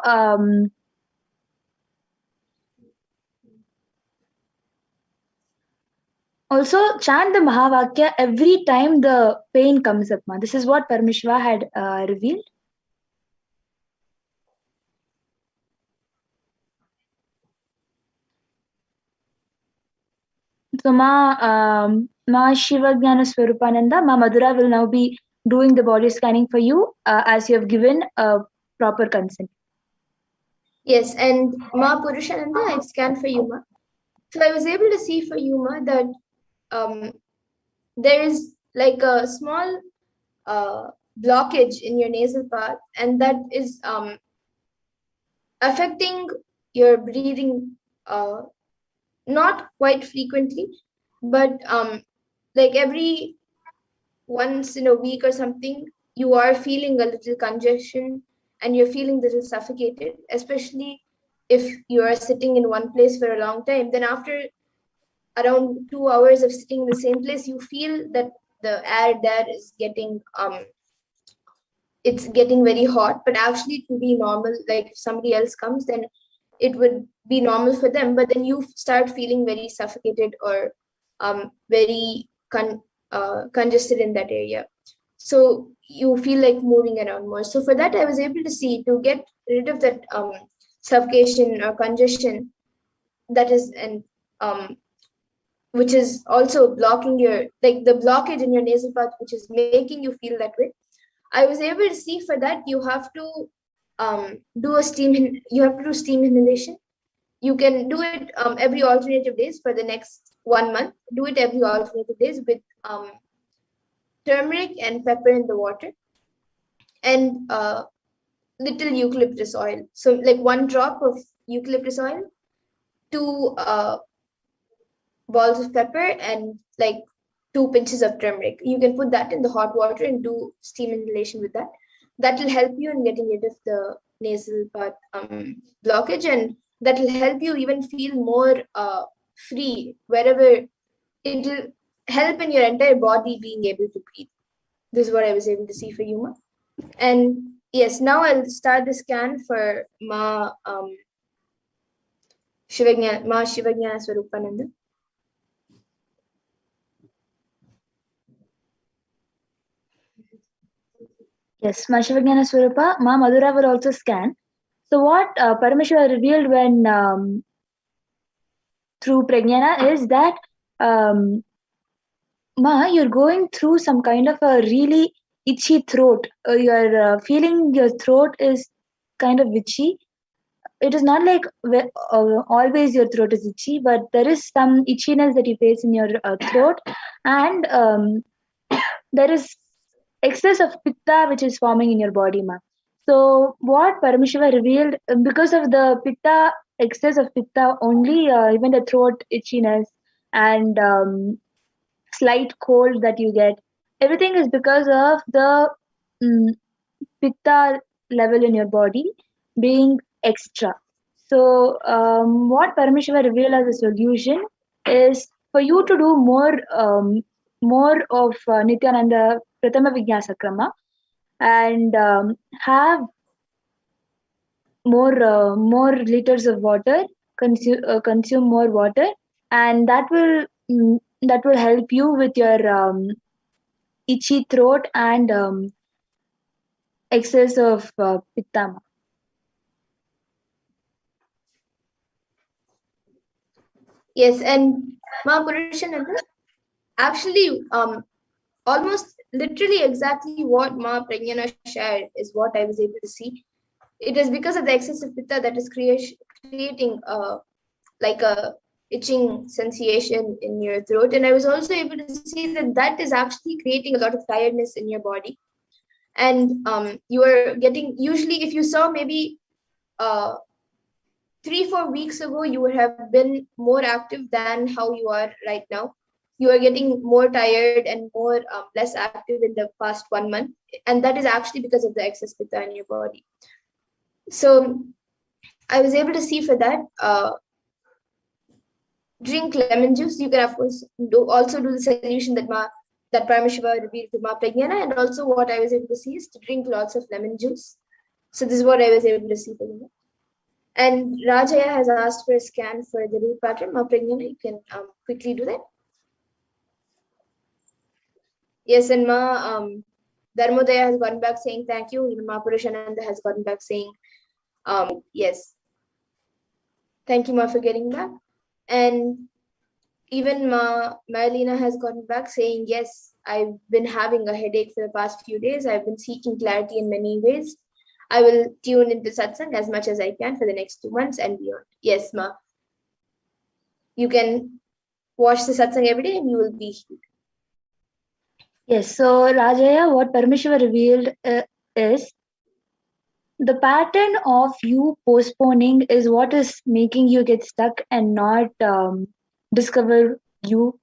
chant the Mahavakya every time the pain comes up. Ma. This is what Paramashiva had revealed. So Ma Shiva Jnana Swarupananda, Ma Madhura will now be doing the body scanning for you as you have given a proper consent. Yes, and Ma Purushananda, I've scanned for you, Ma. So I was able to see for you, Ma, that there is like a small blockage in your nasal path, and that is affecting your breathing not quite frequently, but like every once in a week or something, you are feeling a little congestion and you're feeling a little suffocated, especially if you are sitting in one place for a long time. Then after around 2 hours of sitting in the same place, you feel that the air there is getting it's getting very hot, but actually it will be normal. Like if somebody else comes, then it would be normal for them, but then you start feeling very suffocated or very congested in that area. So you feel like moving around more. So for that, I was able to see, to get rid of that suffocation or congestion that is, and which is also blocking your, like the blockage in your nasal path, which is making you feel that way. I was able to see for that you have to do steam inhalation. You can do it every alternative days for the next 1 month. Do it every alternative days with turmeric and pepper in the water and little eucalyptus oil. So like 1 drop of eucalyptus oil, 2 balls of pepper, and like 2 pinches of turmeric. You can put that in the hot water and do steam inhalation with that. That will help you in getting rid of the nasal path blockage, and that will help you even feel more free wherever. It will help in your entire body being able to breathe. This is what I was able to see for you, Ma. And yes, now I'll start the scan for Ma Shivajnana Swarupananda. Yes, Ma Shivajnana Swarupa, Ma Madhura will also scan. So what Paramashiva revealed when through Prajnana is that Ma, you're going through some kind of a really itchy throat. You're feeling your throat is kind of itchy. It is not like always your throat is itchy, but there is some itchiness that you face in your throat, and there is excess of pitta which is forming in your body, ma. So what Paramashiva revealed, because of the pitta, excess of pitta only, even the throat itchiness and slight cold that you get, everything is because of the pitta level in your body being extra. So what Paramashiva revealed as a solution is for you to do more of Nithyananda Pratama Vijnasakrama and have more liters of water, consume more water, and that will help you with your itchy throat and excess of pitta. Yes, and Ma Purushananda, actually, almost literally exactly what Ma Prajnana shared is what I was able to see. It is because of the excessive pitta that is creating like a itching sensation in your throat. And I was also able to see that that is actually creating a lot of tiredness in your body. And you are getting, usually if you saw maybe 3-4 weeks ago, you would have been more active than how you are right now. You are getting more tired and more less active in the past 1 month. And that is actually because of the excess pitta in your body. So I was able to see for that, drink lemon juice. You can of course also do the solution that Ma that Paramashiva revealed to Ma Pragyana, and also what I was able to see is to drink lots of lemon juice. So this is what I was able to see for the moment. And Rajaya has asked for a scan for the root pattern. Ma Pragyana, you can quickly do that. Yes, and Ma Dharmodaya has gotten back saying thank you. Even Ma Purushananda has gotten back saying yes. Thank you, Ma, for getting back. And even Ma Marilena has gotten back saying yes. I've been having a headache for the past few days. I've been seeking clarity in many ways. I will tune into satsang as much as I can for the next 2 months and beyond. Yes, Ma. You can watch the satsang every day and you will be healed. Yes, so Rajaya, what Paramashiva revealed is the pattern of you postponing is what is making you get stuck and not discover you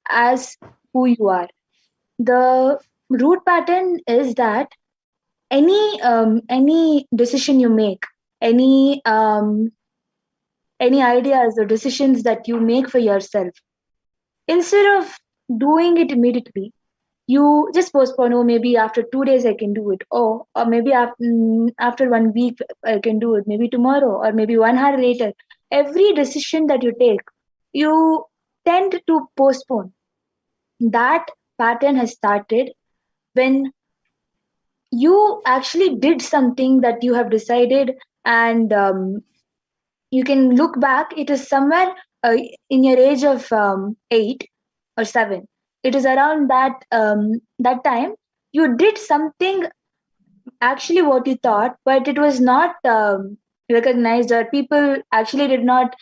as who you are. The root pattern is that any decision you make, any ideas or decisions that you make for yourself, instead of doing it immediately, you just postpone. Oh, maybe after 2 days I can do it. Or maybe after 1 week I can do it. Maybe tomorrow, or maybe 1 hour later. Every decision that you take, you tend to postpone. That pattern has started when you actually did something that you have decided, and you can look back. It is somewhere in your age of 8 or 7. It is around that time you did something actually what you thought, but it was not recognized, or people actually did not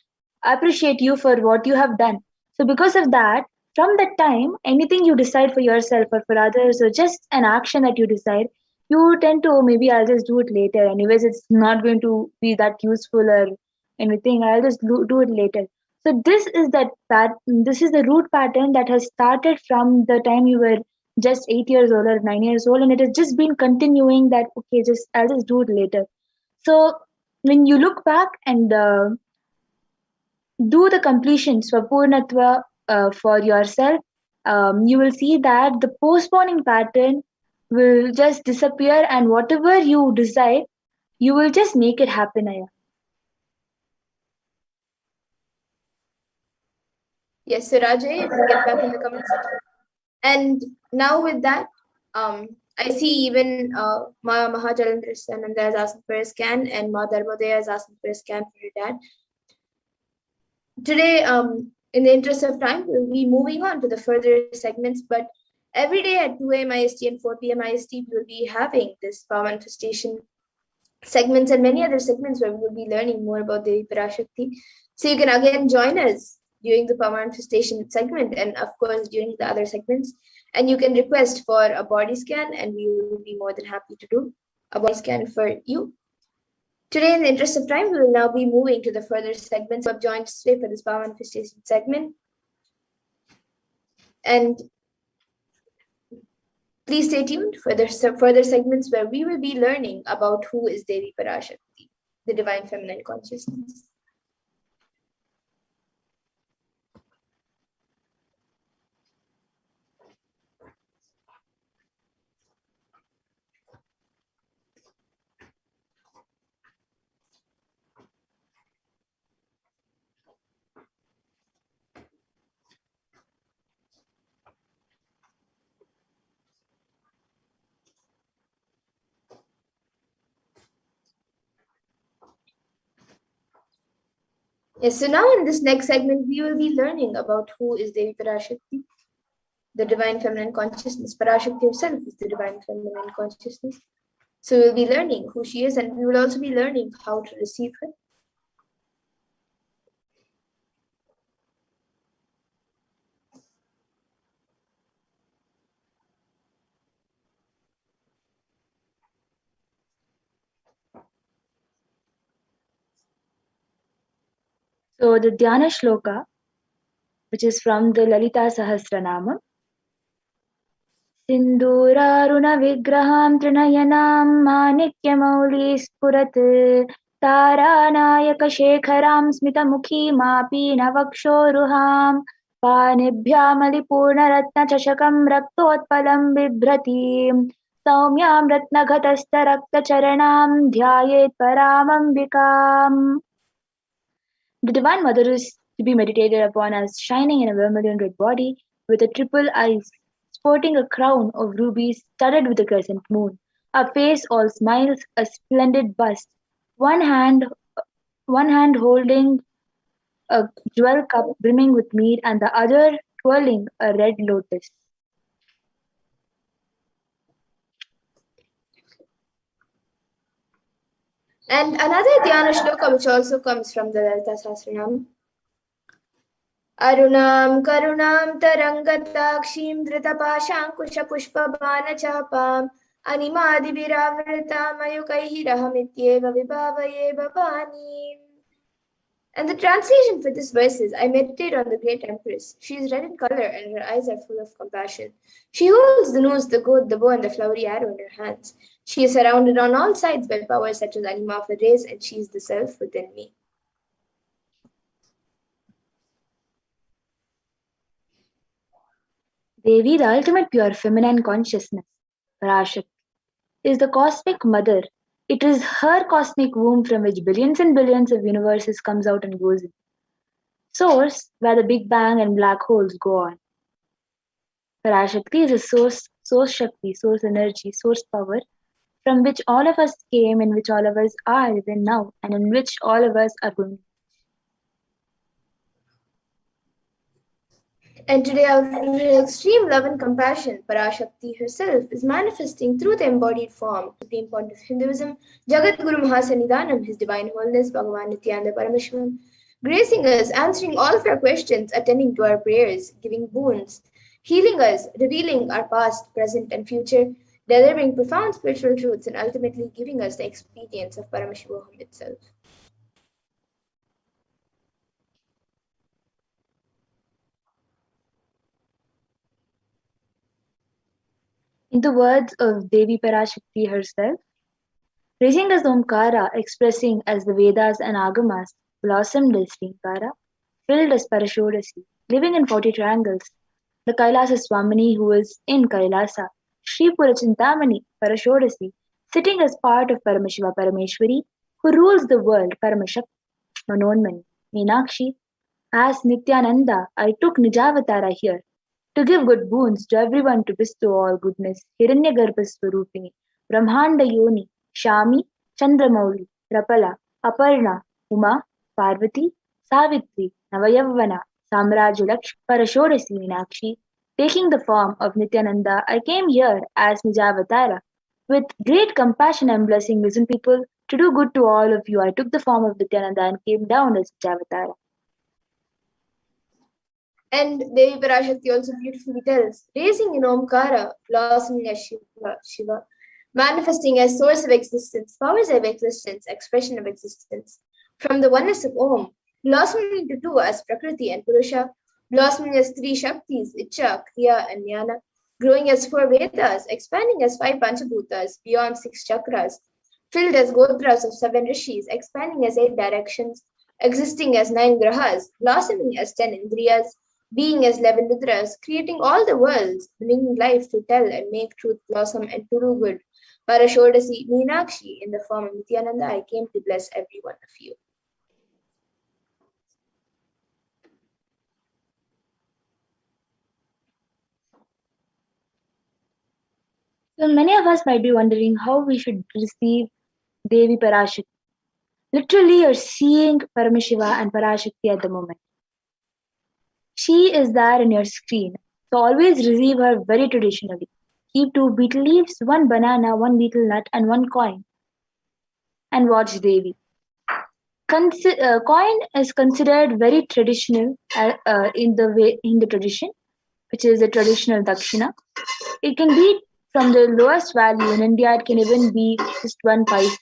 appreciate you for what you have done. So because of that, from that time, anything you decide for yourself or for others, or just an action that you decide, you tend to, oh, maybe I'll just do it later. Anyways, it's not going to be that useful or anything. I'll just do it later. So this is the root pattern that has started from the time you were just 8 years old or 9 years old, and it has just been continuing that, okay, just I'll just do it later. So when you look back and do the completion swapurnatva for yourself, you will see that the postponing pattern will just disappear, and whatever you decide, you will just make it happen, Aya. Yes, so Rajay, you can get back in the comments. And now with that, I see even Ma Mahajalandra is asking for a scan, and Ma Dharmodaya is asking for a scan for your dad. Today, in the interest of time, we'll be moving on to the further segments, but every day at 2 a.m. IST and 4 p.m. IST, we will be having this power manifestation segments and many other segments where we will be learning more about the Parashakti. So you can again join us during the power manifestation segment, and of course during the other segments. And you can request for a body scan, and we will be more than happy to do a body scan for you. Today, in the interest of time, we will now be moving to the further segments who have joined us today for this power manifestation segment. And please stay tuned for the further segments where we will be learning about who is Devi Parashakti, the divine feminine consciousness. Yes, so now in this next segment, we will be learning about who is Devi Parashakti, the divine feminine consciousness. Parashakti herself is the divine feminine consciousness. So we'll be learning who she is, and we will also be learning how to receive her. So the Dhyana Shloka, which is from the Lalita Sahasranama. Sindurarunavigraham trinayanam manikyamauli spurat taranayaka shekharam smitamukhim apinavakshoruham पाणिभ्यामलिपूर्णरत्नचषकं रक्तोत्पलं बिभ्रतीं सौम्यां रत्नघटस्थरक्तचरणां ध्यायेत् परामम्बिकाम्. The Divine Mother is to be meditated upon as shining in a vermilion red body with a triple eyes, sporting a crown of rubies studded with a crescent moon, a face all smiles, a splendid bust, one hand one hand holding a jewel cup brimming with mead and the other twirling a red lotus. And another Dhyana shloka which also comes from the Lalita Sahasranam. Arunam karunam tarangatakshim dhritapaşankuşapuşpabanachapam animadibhiravritam ayukaihirahamityeva vibhavaye bhavani. And the translation for this verse is, I meditate on the great empress. She is red in color and her eyes are full of compassion. She holds the noose, the goad, the bow, and the flowery arrow in her hands. She is surrounded on all sides by powers such as Anima of the rays, and she is the self within me. Devi, the ultimate pure feminine consciousness, Parashakti, is the cosmic mother. It is her cosmic womb from which billions and billions of universes comes out and goes in. Source where the Big Bang and black holes go on. Parashakti is a source Shakti, source energy, source power, from which all of us came, in which all of us are even now, and in which all of us are going. And today, out of her extreme love and compassion, Parashakti herself is manifesting through the embodied form, Supreme Point of Hinduism, Jagat Guru Mahasannidhanam, His Divine Holiness, Bhagavan Nithyananda Paramashivam, gracing us, answering all of our questions, attending to our prayers, giving boons, healing us, revealing our past, present, and future, delivering profound spiritual truths, and ultimately giving us the experience of Paramashivoham itself. In the words of Devi Parashakti herself, raising as Omkara, expressing as the Vedas and Agamas, blossomed as Srinkara, filled as Parashodasi, living in 40 triangles, the Kailasa Swamini who is in Kailasa, Sri Purachintamani, Parashodasi, sitting as part of Paramashiva Parameshwari, who rules the world, Paramashakti, Manonmani, Meenakshi, as Nithyananda, I took Nijavatara here, to give good boons to everyone to bestow all goodness, Hiranyagarbha Swarupini, Brahmanda Yoni, Shami, Chandramauli, Rapala, Aparna, Uma, Parvati, Savitri, Navayavana, Samrajulaksh, Parashodasi Meenakshi. Taking the form of Nithyananda, I came here as Nijavatara. With great compassion and blessing, listen people, to do good to all of you, I took the form of Nithyananda and came down as Nijavatara. And Devi Parashakti also beautifully tells, raising in Omkara, blossoming as Shiva, manifesting as source of existence, powers of existence, expression of existence. From the oneness of Om, blossoming into two as Prakriti and Purusha, blossoming as three Shaktis, Icha, Kriya, and Jnana, growing as four Vedas, expanding as five Panchabhutas, beyond six chakras, filled as Gotras of seven Rishis, expanding as 8 directions, existing as 9 Grahas, blossoming as 10 Indriyas, being as 11 Nidras, creating all the worlds, bringing life to tell and make truth blossom and to do good. Parashodasi Meenakshi, in the form of Nithyananda, I came to bless every one of you. So many of us might be wondering how we should receive Devi Parashakti. Literally, you're seeing Paramashiva and Parashakti at the moment. She is there in your screen, so always receive her very traditionally. Keep 2 betel leaves, 1 banana, 1 betel nut, and 1 coin, and watch Devi. Coin is considered very traditional in the tradition, which is the traditional dakshina. It can be from the lowest value. In India, it can even be just 1 paise,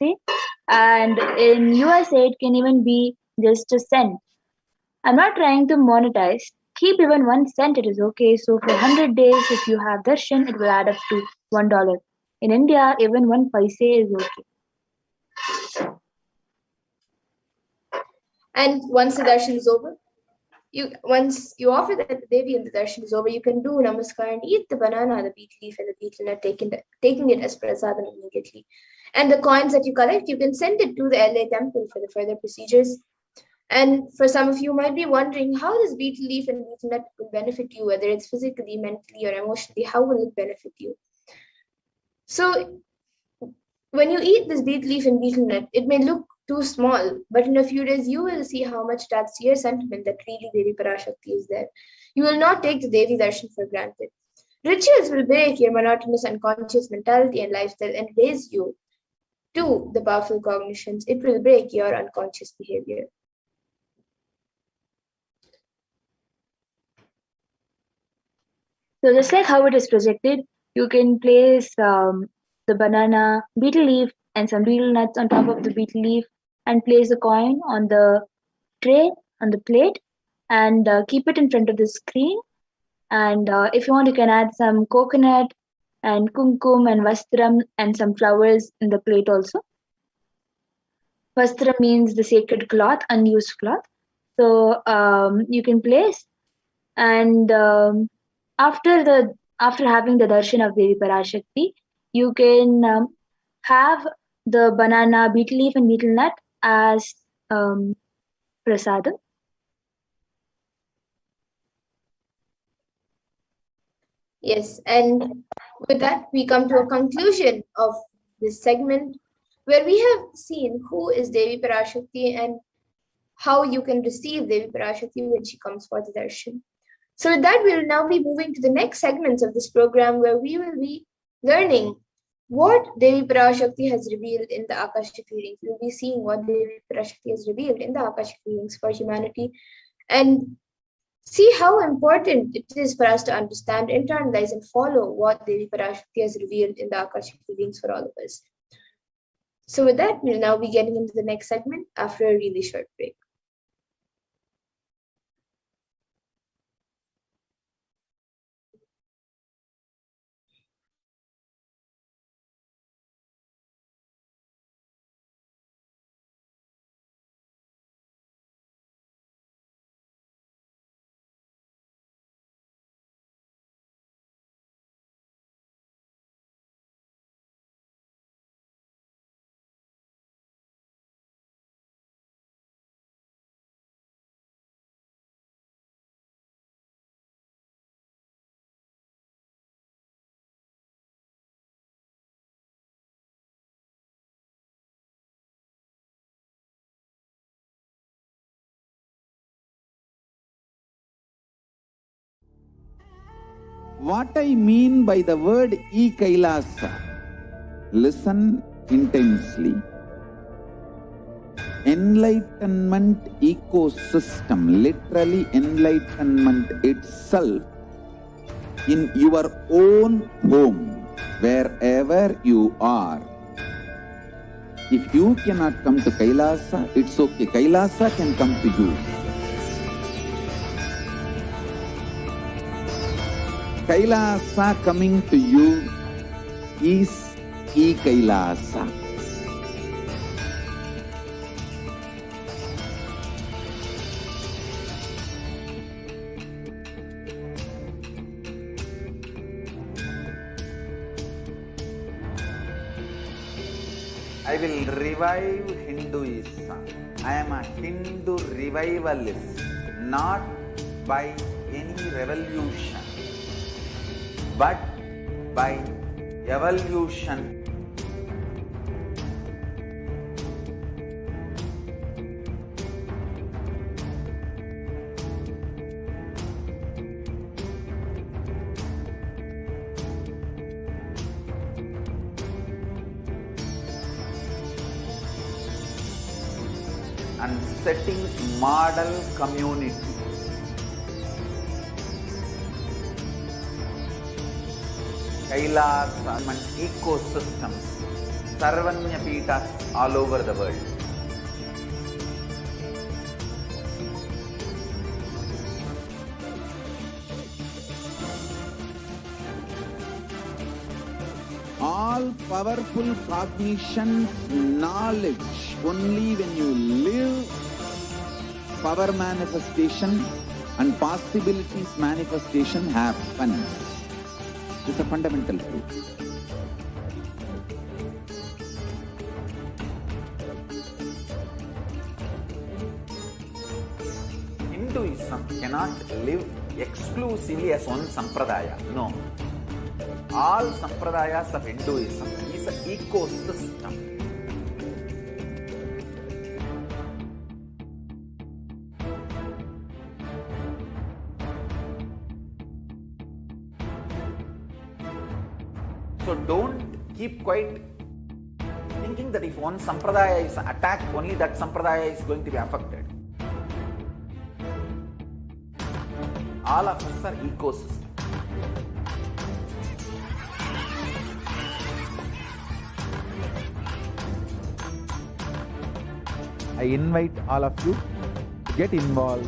and in USA, it can even be just a cent. I'm not trying to monetize. Keep even 1 cent, it is okay. So for 100 days, if you have darshan, it will add up to $1. In India, even 1 paise is okay. And once the darshan is over, once you offer that the Devi and the darshan is over, you can do namaskar and eat the banana, the betel leaf, and the betel nut, taking it as prasadam immediately. And the coins that you collect, you can send it to the LA temple for the further procedures. And for some of you might be wondering, how does betel leaf and betel nut will benefit you, whether it's physically, mentally, or emotionally? How will it benefit you? So when you eat this betel leaf and betel nut, it may look too small, but in a few days you will see how much that sincere sentiment that really Devi Parashakti is there. You will not take the Devi darshan for granted. Rituals will break your monotonous unconscious mentality and lifestyle and raise you to the powerful cognitions. It will break your unconscious behavior. So just like how it is projected, you can place the banana, betel leaf, and some betel nuts on top of the betel leaf, and place the coin on the tray, on the plate, and keep it in front of the screen. And if you want, you can add some coconut and kumkum and vastram and some flowers in the plate also. Vastra means the sacred cloth, unused cloth. So you can place, and after having the darshan of Devi Parashakti, you can have the banana, betel leaf, and betel nut as prasadam. Yes, and with that, we come to a conclusion of this segment where we have seen who is Devi Parashakti and how you can receive Devi Parashakti when she comes for the darshan. So with that, we will now be moving to the next segments of this program where we will be learning what Devi Parashakti has revealed in the Akashic readings. We will be seeing what Devi Parashakti has revealed in the Akashic readings for humanity and see how important it is for us to understand, internalize, and follow what Devi Parashakti has revealed in the Akashic readings for all of us. So with that, we'll now be getting into the next segment after a really short break. What I mean by the word e-Kailasa, listen intensely. Enlightenment ecosystem, literally enlightenment itself, in your own home, wherever you are. If you cannot come to Kailasa, it's okay. Kailasa can come to you. Kailasa coming to you is e-Kailasa. I will revive Hinduism. I am a Hindu revivalist, not by any revolution, but by evolution. And setting model community. Kailasa and ecosystems, Sarvanya Pitas all over the world. All powerful cognition, knowledge, only when you live power manifestation, and possibilities manifestation happens. It's a fundamental truth. Hinduism cannot live exclusively as one sampradaya. No. All sampradayas of Hinduism is an ecosystem. So don't keep quiet thinking that if one sampradaya is attacked, only that sampradaya is going to be affected. All of us are ecosystem. I invite all of you to get involved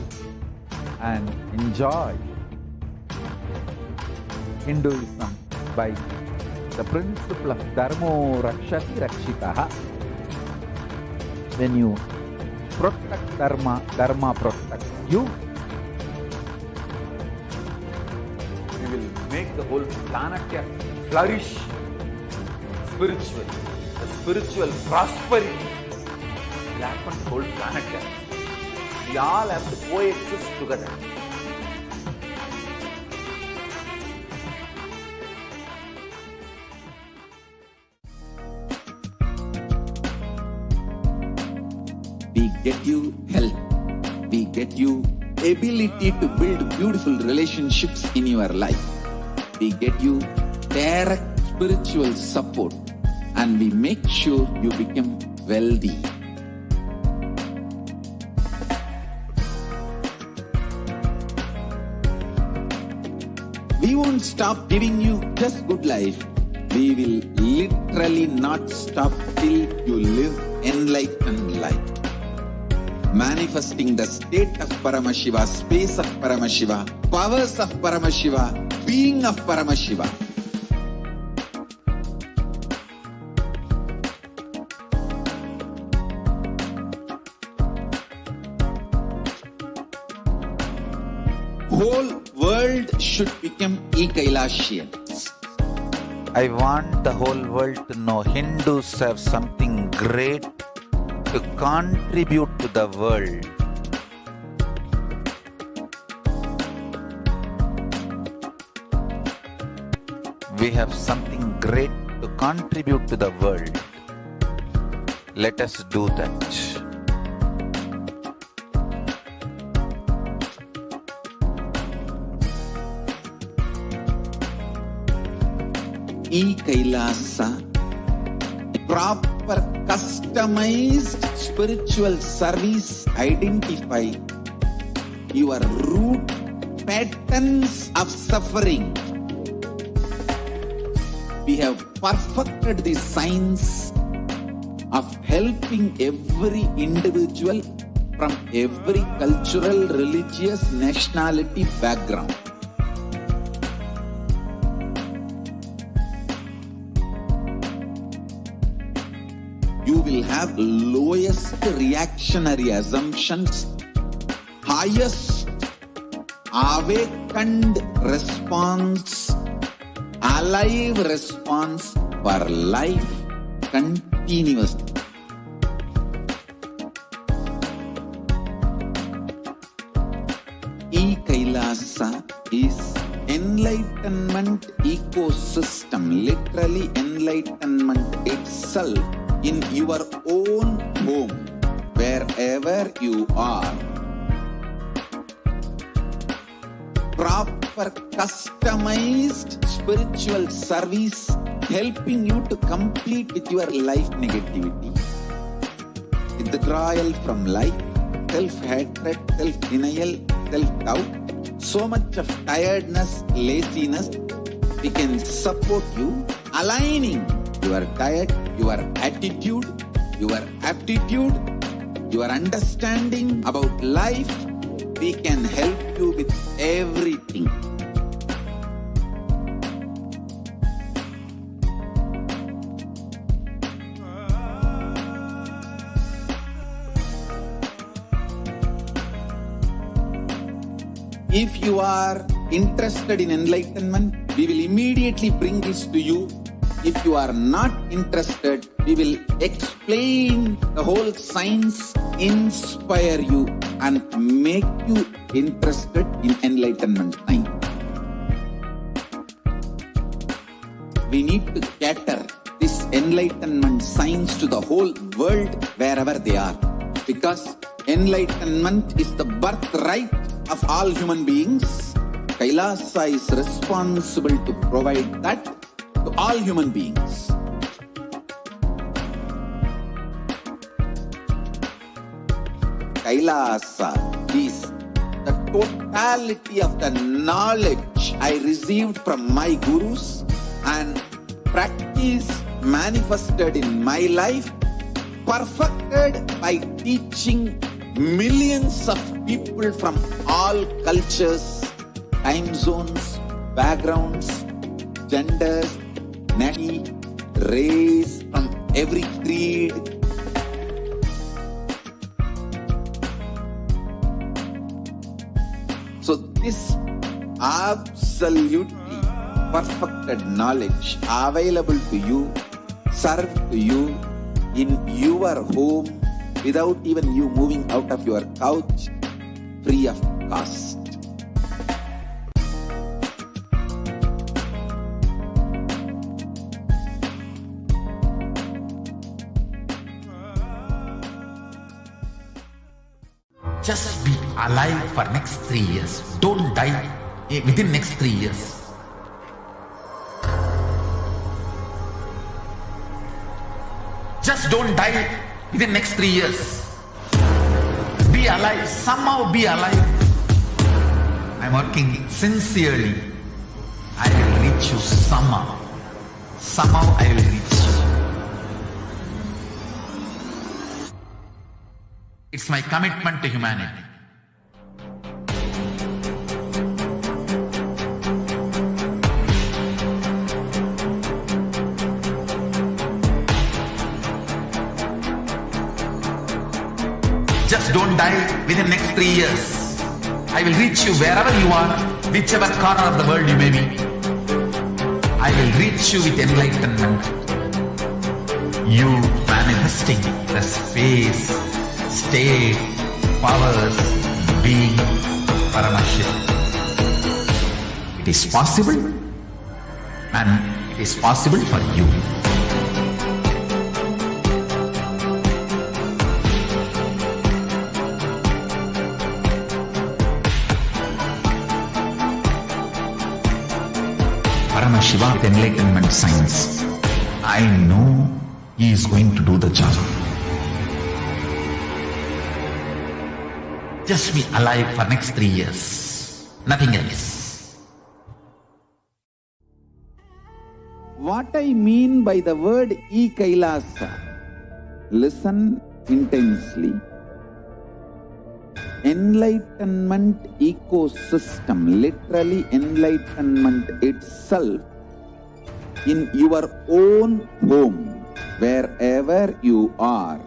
and enjoy Hinduism by the principle of Dharmo Rakshati Rakshitaha. When you protect Dharma, Dharma protects you. We will make the whole planet flourish spiritually. The spiritual prosperity will happen to the whole planet. We all have to coexist together. We get you health. We get you ability to build beautiful relationships in your life. We get you direct spiritual support, and we make sure you become wealthy. We won't stop giving you just good life. We will literally not stop till you live enlightened life. Manifesting the state of Paramashiva, space of Paramashiva, powers of Paramashiva, being of Paramashiva. Whole world should become Ekailashian. I want the whole world to know Hindus have something great to contribute to the world. We have something great to contribute to the world. Let us do that. E-Kailasa, proper customized spiritual service, identify your root patterns of suffering. We have perfected the science of helping every individual from every cultural, religious, nationality background. You will have lowest reactionary assumptions, highest awakened response, alive response for life continuously. E-Kailasa is enlightenment ecosystem, literally enlightenment itself in your own home, wherever you are. Proper customized spiritual service helping you to complete with your life negativity. Withdrawal from life, self-hatred, self-denial, self-doubt, so much of tiredness, laziness, we can support you aligning your diet, your attitude, your aptitude, your understanding about life. We can help you with everything. If you are interested in enlightenment, we will immediately bring this to you. If you are not interested, we will explain the whole science, inspire you and make you interested in enlightenment science. We need to cater this enlightenment science to the whole world wherever they are. Because enlightenment is the birthright of all human beings. Kailasa is responsible to provide that to all human beings. Kailasa is the totality of the knowledge I received from my gurus and practice manifested in my life, perfected by teaching millions of people from all cultures, time zones, backgrounds, genders, nationality, race, from every creed. So this absolutely perfected knowledge available to you, served to you in your home without even you moving out of your couch, free of cost. Just be alive for next 3 years. Don't die within next 3 years. Just don't die within next 3 years. Be alive. Somehow be alive. I'm working sincerely. I will reach you somehow. Somehow I will reach you. It's my commitment to humanity. Just don't die within next 3 years. I will reach you wherever you are, whichever corner of the world you may be. I will reach you with enlightenment. You manifesting the space, state, powers, being Paramashivoham. It is possible, and it is possible for you. Paramashivoham with enlightenment science. I know he is going to do the job. Just be alive for next 3 years. Nothing else. What I mean by the word e-Kailasa, listen intensely. Enlightenment ecosystem, literally enlightenment itself, in your own home, wherever you are.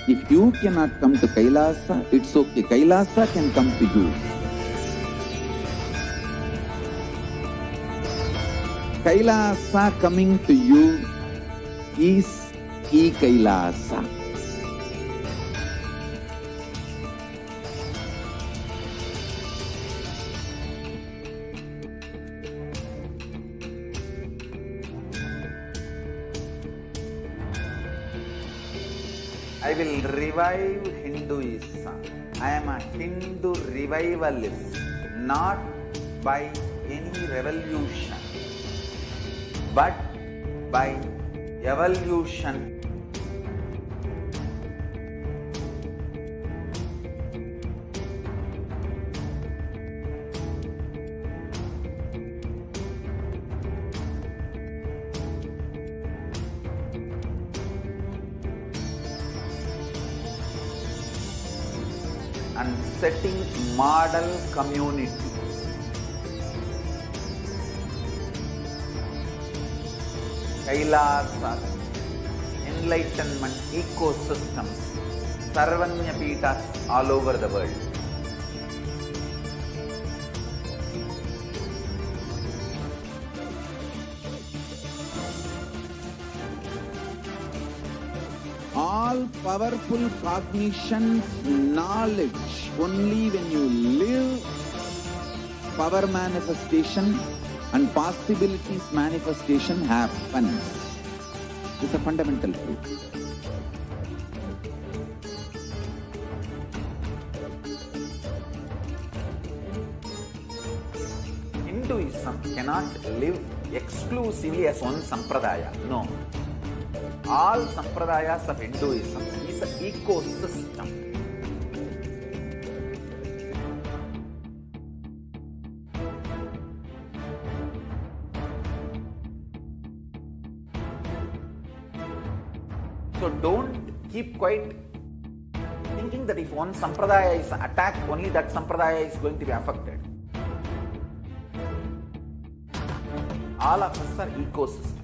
If you cannot come to Kailasa, it's okay. Kailasa can come to you. Kailasa coming to you is e-Kailasa. I will revive Hinduism. I am a Hindu revivalist, not by any revolution, but by evolution. And setting model communities. Kailasas, enlightenment ecosystems, Sarvanya Peethas all over the world. all powerful cognition, knowledge. Only when you live, power manifestation and possibilities manifestation happens. It's a fundamental truth. Hinduism cannot live exclusively as one sampradaya. No. All sampradayas of Hinduism is an ecosystem. So don't keep quiet thinking that if one sampradaya is attacked, only that sampradaya is going to be affected. All of us are ecosystem.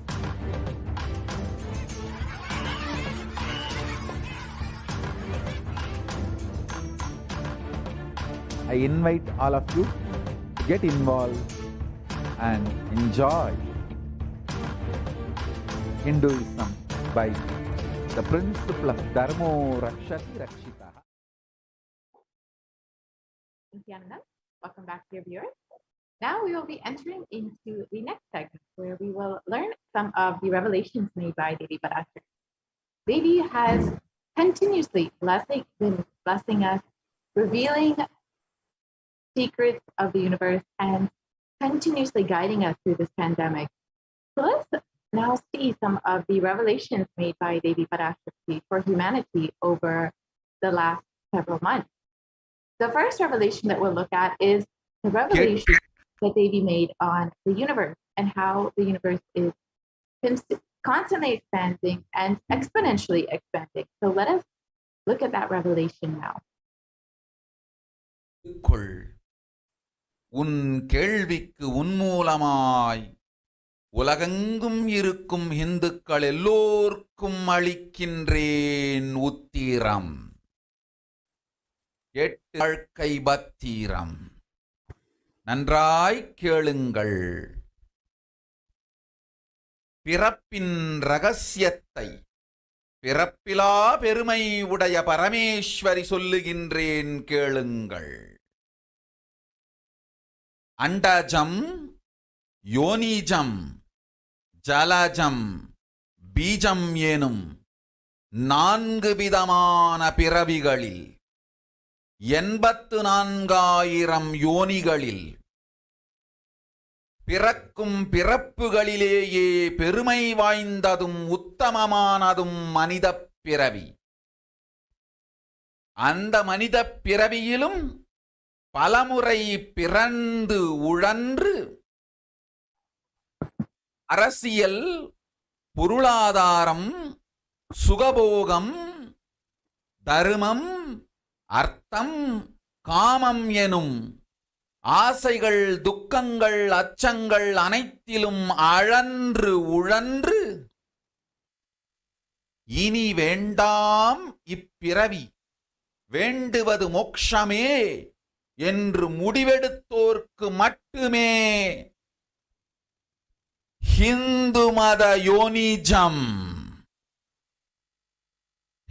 I invite all of you to get involved and enjoy Hinduism by the principle of Dharmo Rakshati Rakshitaha. Nithyananda, welcome back, dear viewers. Now we will be entering into the next segment where we will learn some of the revelations made by Devi Parashakti. Devi has continuously been blessing us, revealing secrets of the universe and continuously guiding us through this pandemic. So let's now see some of the revelations made by Devi Parashakti for humanity over the last several months. The first revelation that we'll look at is the revelation that Devi made on the universe and how the universe is constantly expanding and exponentially expanding. So let us look at that revelation now. உன் கேள்விக்கு உன்மூலமாய் உலகெங்கும் இருக்கும் இந்துக்கள் எல்லோர்க்கும் அளிக்கின்றேன் உத்தீரம். 8 வாழ்க்கை பத்தீரம். நன்றாய் கேளுங்கள். பிறப்பின் ரகசியத்தை பிறப்பிலா பெருமை உடைய பரமேஸ்வரி சொல்லுகின்றேன் கேளுங்கள். அண்டஜம், யோனிஜம், ஜலஜம், பீஜம் எனும் 4 விதமான பிறவிகளில் 84,000 யோனிகளில் பிறக்கும் பிறப்புகளிலேயே பெருமை வாய்ந்ததும் உத்தமமானதும் மனிதப் பிறவி. அந்த மனிதப் பிறவியிலும் பலமுறை பிறந்து உழன்று அரசியல், பொருளாதாரம், சுகபோகம், தர்மம், அர்த்தம், காமம் எனும் ஆசைகள், துக்கங்கள், அச்சங்கள் அனைத்திலும் அழன்று உழன்று இனி வேண்டாம் இப்பிறவி, வேண்டுவது மோட்சமே என்று முடிவெடுத்தோர்க்கு மட்டுமே ஹிந்து மத யோனிஜம்,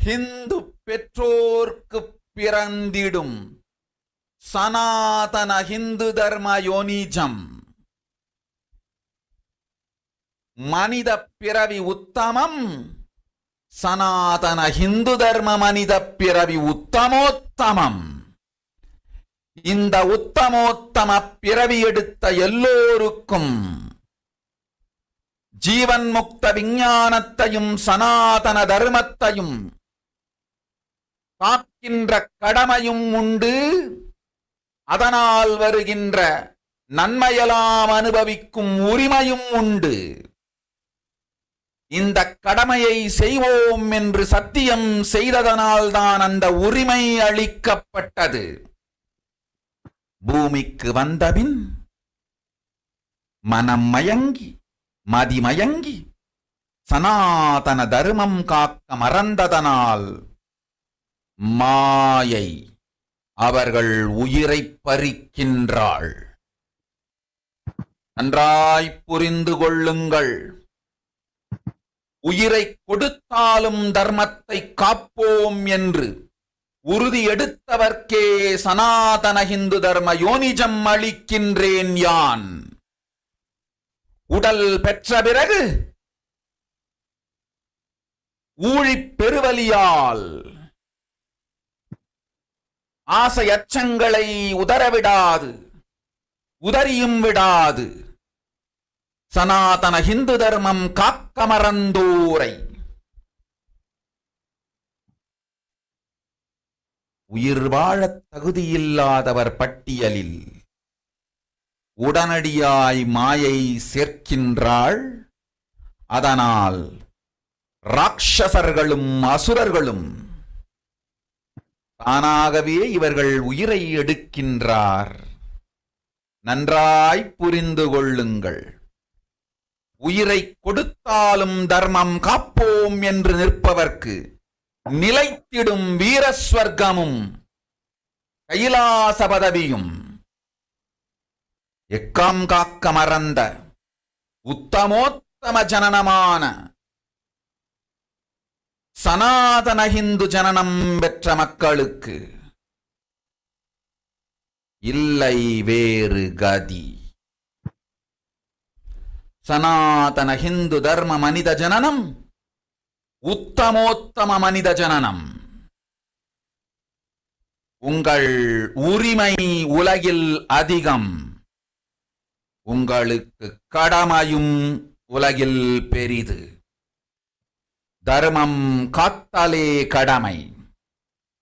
ஹிந்து பெற்றோர்க்கு பிறந்திடும் சனாதன ஹிந்து தர்ம யோனிஜம், மனித பிறவி உத்தமம், சனாதன ஹிந்து தர்ம மனித பிறவி உத்தமோத்தமம். இந்த உத்தமோத்தம பிறவி எடுத்த எல்லோருக்கும் ஜீவன் முக்த விஞ்ஞானத்தையும் சனாதன தர்மத்தையும் காக்கின்ற கடமையும் உண்டு. அதனால் வருகின்ற நன்மையெல்லாம் அனுபவிக்கும் உரிமையும் உண்டு. இந்த கடமையை செய்வோம் என்று சத்தியம் செய்ததனால்தான் அந்த உரிமை அளிக்கப்பட்டது. பூமிக்கு வந்தபின் மனம் மயங்கி மதிமயங்கி சனாதன தர்மம் காக்க மறந்ததனால் மாயை அவர்கள் உயிரை பறிக்கின்றாள். நன்றாய் புரிந்து கொள்ளுங்கள். உயிரை கொடுத்தாலும் தர்மத்தை காப்போம் என்று உறுதி எடுத்தவர்க்கே சனாதன ஹிந்து தர்ம யோனிஜம் அளிக்கின்றேன் யான். உடல் பெற்ற பிறகு ஊழிப் பெருவலியால் ஆசை அச்சங்களை உதறவிடாது, உதறியும் விடாது சனாதன ஹிந்து தர்மம் காக்க மறந்தோரை உயிர் வாழத் தகுதியில்லாதவர் பட்டியலில் உடனடியாய் மாயை சேர்க்கின்றாள். அதனால் ராட்சசர்களும் அசுரர்களும் தானாகவே இவர்கள் உயிரை எடுக்கின்றார். நன்றாய் புரிந்து கொள்ளுங்கள். உயிரை கொடுத்தாலும் தர்மம் காப்போம் என்று நிற்பவர்க்கு நிலைத்திடும் வீரஸ்வர்க்கமும் கைலாச பதவியும் எக்காம் காக்க மறந்த உத்தமோத்தம ஜனனமான சனாதன ஹிந்து ஜனனம் பெற்ற மக்களுக்கு இல்லை வேறு கதி. சனாதன ஹிந்து தர்ம மனித ஜனனம் உத்தமோத்தம மனித ஜனனம். உங்கள் உரிமை உலகில் அதிகம், உங்களுக்கு கடமையும் உலகில் பெரிது. தர்மம் காத்தாலே கடமை,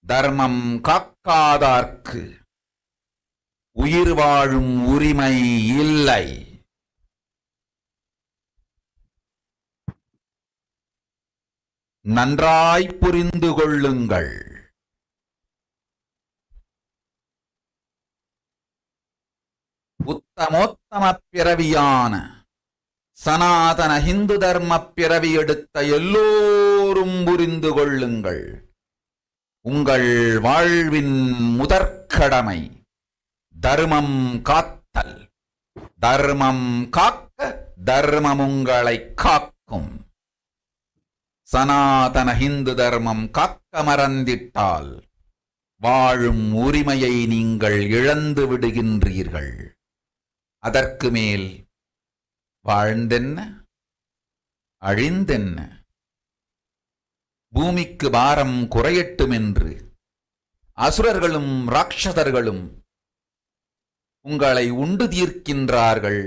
தர்மம் காக்காதார்க்கு உயிர் வாழும் உரிமை இல்லை. நன்றாய் புரிந்து கொள்ளுங்கள். உத்தமோத்தம பிறவியான சனாதன ஹிந்து தர்ம பிறவி எடுத்த எல்லோரும் புரிந்து கொள்ளுங்கள். உங்கள் வாழ்வின் முதற்கடமை தர்மம் காத்தல். தர்மம் காக்க தர்மம் உங்களை காக்கும். சனாதன ஹிந்து தர்மம் காக்க மறந்திட்டால் வாழும் உரிமையை நீங்கள் இழந்து விடுகின்றீர்கள். அதற்கு மேல் வாழ்ந்தென்ன அழிந்தென்ன? பூமிக்கு பாரம் குறையட்டும் என்று அசுரர்களும் ராட்சதர்களும் உங்களை உண்டு தீர்க்கின்றார்கள்.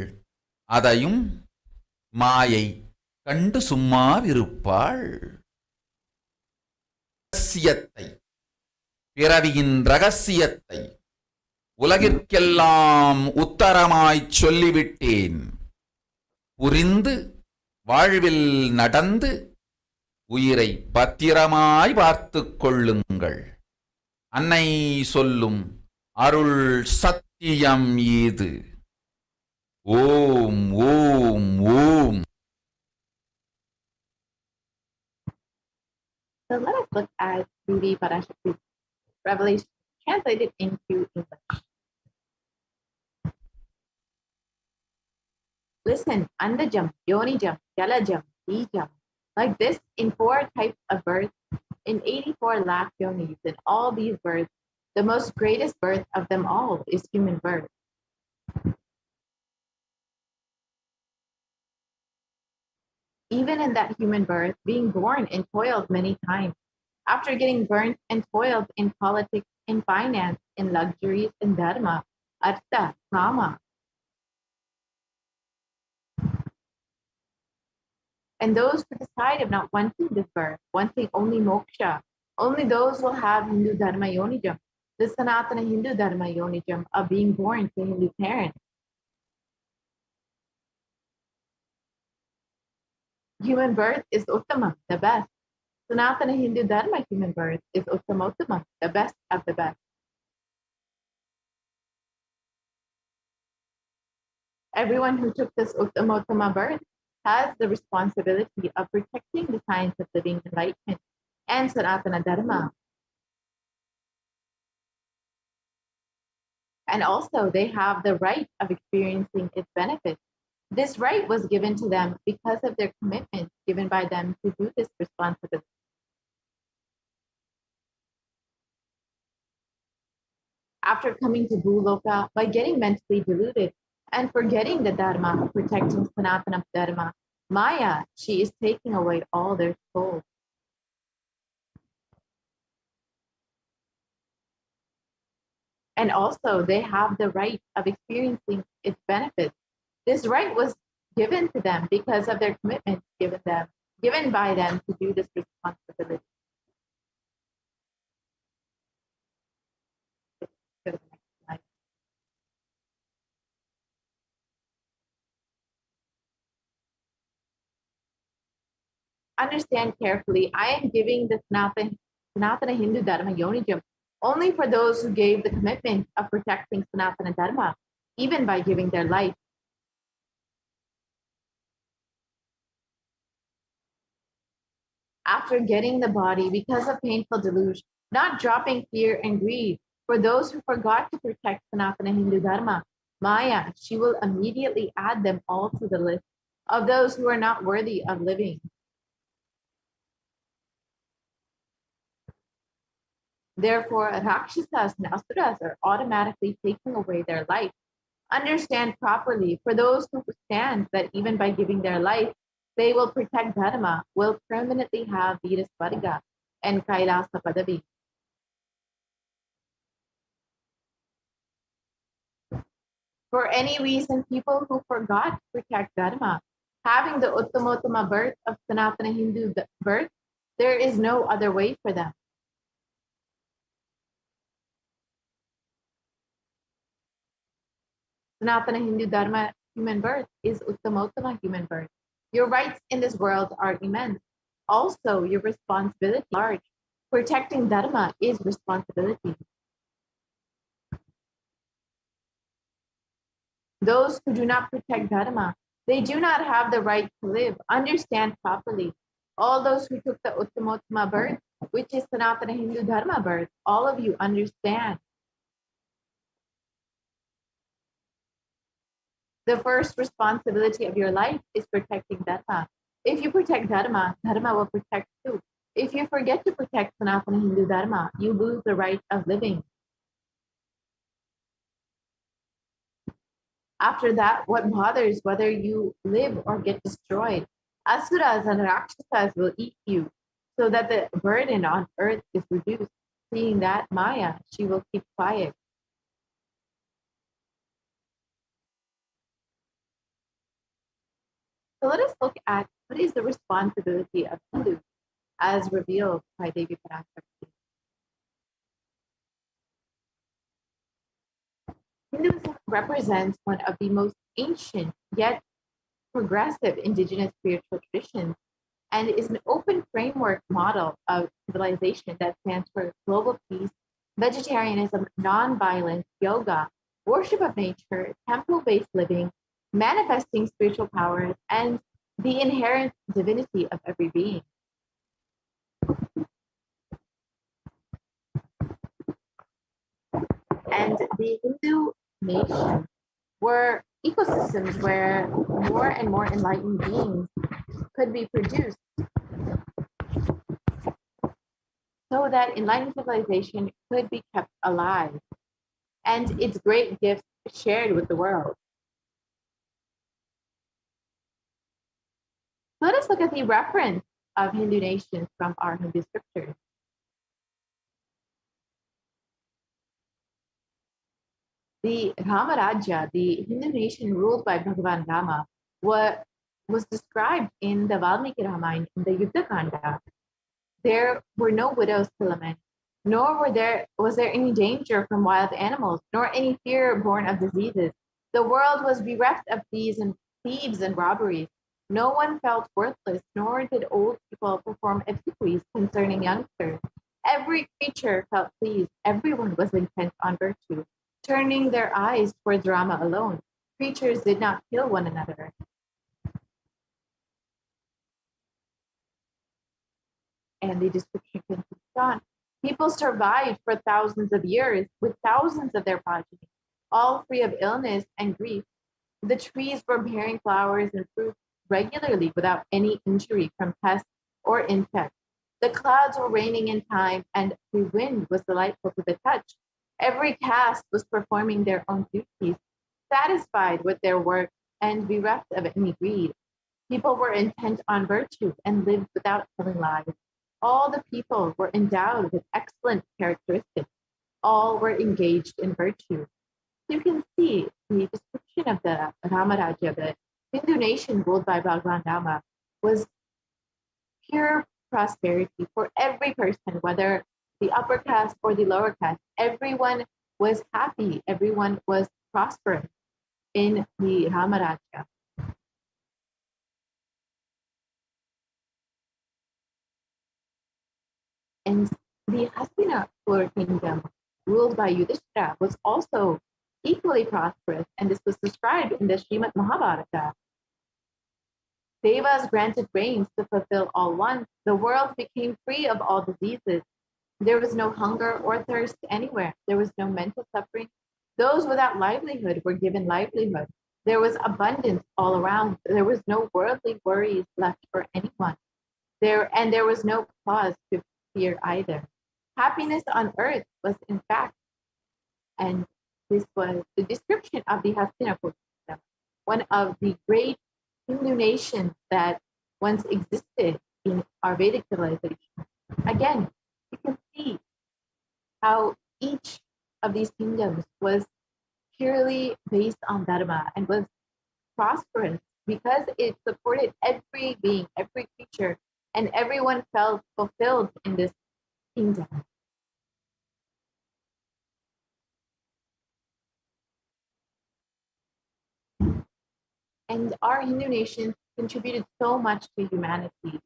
அதையும் மாயை கண்டு சும்மாவிருப்பாள். ரகசியத்தை, பிறவியின் ரகசியத்தை உலகிற்கெல்லாம் உத்தரமாய்ச் சொல்லிவிட்டேன். புரிந்து வாழ்வில் நடந்து உயிரை பத்திரமாய் பார்த்துக் கொள்ளுங்கள். அன்னை சொல்லும் அருள் சத்தியம் இது. ஓம் ஓம் ஓம். So let us look at the Parashakti revelation translated into English. Listen, Andajam, Yonijam, Jalajam, Bijam. Like this, in 4 types of birth, in 84 lakh yonis, in all these births, the most greatest birth of them all is human birth. Even in that human birth, being born and toiled many times, after getting burnt and toiled in politics, in finance, in luxuries, in dharma, artha, kama. And those who decide of not wanting this birth, wanting only moksha, only those will have Hindu dharma yonijam, the Sanatana Hindu dharma yonijam of being born to Hindu parents. Human birth is Uttamam, the best. Sanatana Hindu Dharma human birth is Uttamottamam, the best of the best. Everyone who took this Uttamottama birth has the responsibility of protecting the science of living enlightenment and Sanatana Dharma. And also they have the right of experiencing its benefits This right was given to them because of their commitment given by them to do this responsibility. After coming to Bhuloka, by getting mentally deluded and forgetting the Dharma, protecting Sanatana Dharma, Maya, she is taking away all their souls. And also, they have the right of experiencing its benefits. This right was given to them because of their commitment given by them to do this responsibility. Understand carefully, I am giving the Sanatana Hindu Dharma Yonijam only for those who gave the commitment of protecting Sanatana Dharma, even by giving their life. After getting the body because of painful delusion, not dropping fear and greed, for those who forgot to protect Sanatana Hindu Dharma, Maya, she will immediately add them all to the list of those who are not worthy of living. Therefore, Rakshasas and Asuras are automatically taking away their life. Understand properly, for those who understand that even by giving their life, they will protect Dharma, will permanently have Virasvarga and Kailasa Padavi. For any reason, people who forgot to protect Dharma, having the Uttamottama birth of Sanatana Hindu birth, there is no other way for them. Sanatana Hindu Dharma human birth is Uttamottama human birth. Your rights in this world are immense. Also, your responsibility is large. Protecting Dharma is responsibility. Those who do not protect Dharma, they do not have the right to live. Understand properly. All those who took the Uttamottama birth, which is Sanatana Hindu Dharma birth, all of you understand. The first responsibility of your life is protecting Dharma. If you protect Dharma, Dharma will protect you. If you forget to protect Sanatana Hindu Dharma, you lose the right of living. After that, what bothers whether you live or get destroyed? Asuras and Rakshasas will eat you, so that the burden on earth is reduced. Seeing that, Maya, she will keep quiet. So let us look at what is the responsibility of Hindus as revealed by Devi Parashakti. Hinduism represents one of the most ancient yet progressive indigenous spiritual traditions and is an open framework model of civilization that stands for global peace, vegetarianism, non-violence, yoga, worship of nature, temple-based living, manifesting spiritual powers, and the inherent divinity of every being. And the Hindu nations were ecosystems where more and more enlightened beings could be produced so that enlightened civilization could be kept alive and its great gifts shared with the world. Let us look at the reference of Hindu nations from our Hindu scriptures. The Ramarajya, the Hindu nation ruled by Bhagavan Rama, was described in the Valmiki Ramayana in the Yuddha Kanda. There were no widows to lament, nor was there any danger from wild animals, nor any fear born of diseases. The world was bereft of thieves and robberies. No one felt worthless, nor did old people perform obsequies concerning youngsters. Every creature felt pleased. Everyone was intent on virtue, turning their eyes towards Rama alone. Creatures did not kill one another. And the description continues on. People survived for thousands of years with thousands of their progeny, all free of illness and grief. The trees were bearing flowers and fruit regularly without any injury from pests or insects. The clouds were raining in time, and the wind was delightful to the touch. Every caste was performing their own duties, satisfied with their work and bereft of any greed. People were intent on virtue and lived without telling lies. All the people were endowed with excellent characteristics. All were engaged in virtue. You can see the description of the Ramarajya, the Hindu nation ruled by Bhagwan Rama, was pure prosperity for every person, whether the upper caste or the lower caste. Everyone was happy, everyone was prosperous in the Ramarajya. And the Hastinapur kingdom, ruled by Yudhishthira, was also equally prosperous, and this was described in the Srimad Mahabharata. Devas granted rains to fulfill all wants. The world became free of all diseases. There was no hunger or thirst anywhere. There was no mental suffering. Those without livelihood were given livelihood. There was abundance all around. There was no worldly worries left for anyone. There was no cause to fear either. Happiness on earth was in fact, and this was the description of the Hastinapur kingdom, one of the great Hindu nations that once existed in our Vedic civilization. Again, you can see how each of these kingdoms was purely based on dharma and was prosperous because it supported every being, every creature, and everyone felt fulfilled in this kingdom. And our Hindu nation contributed so much to humanity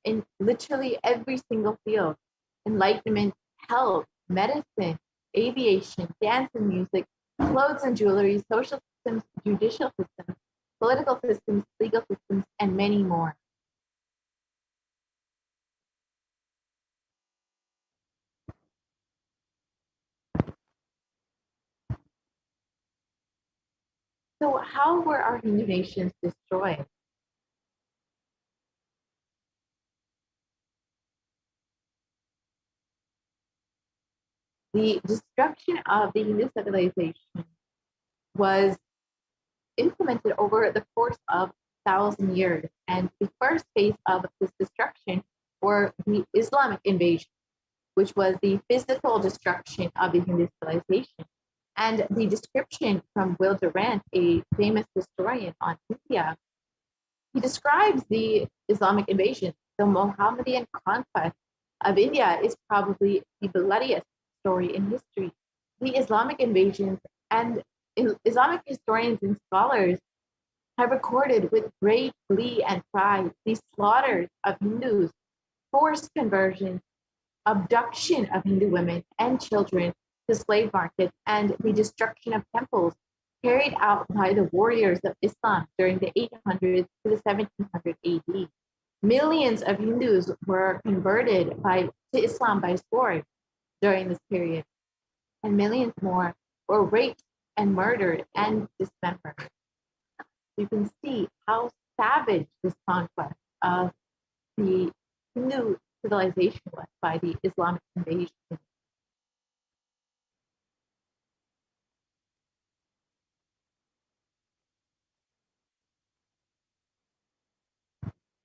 in literally every single field: enlightenment, health, medicine, aviation, dance and music, clothes and jewelry, social systems, judicial systems, political systems, legal systems, and many more. So how were our Hindu nations destroyed? The destruction of the Hindu civilization was implemented over the course of 1,000 years. And the first phase of this destruction were the Islamic invasion, which was the physical destruction of the Hindu civilization. And the description from Will Durant, a famous historian on India, he describes the Islamic invasion. The Mohammedan conquest of India is probably the bloodiest story in history. The Islamic invasions, and Islamic historians and scholars have recorded with great glee and pride the slaughters of Hindus, forced conversions, abduction of Hindu women and children to slave markets, and the destruction of temples carried out by the warriors of Islam during the 800s to the 1700 AD. Millions of Hindus were converted to Islam by sword during this period, and millions more were raped and murdered and dismembered. You can see how savage this conquest of the Hindu civilization was by the Islamic invasion.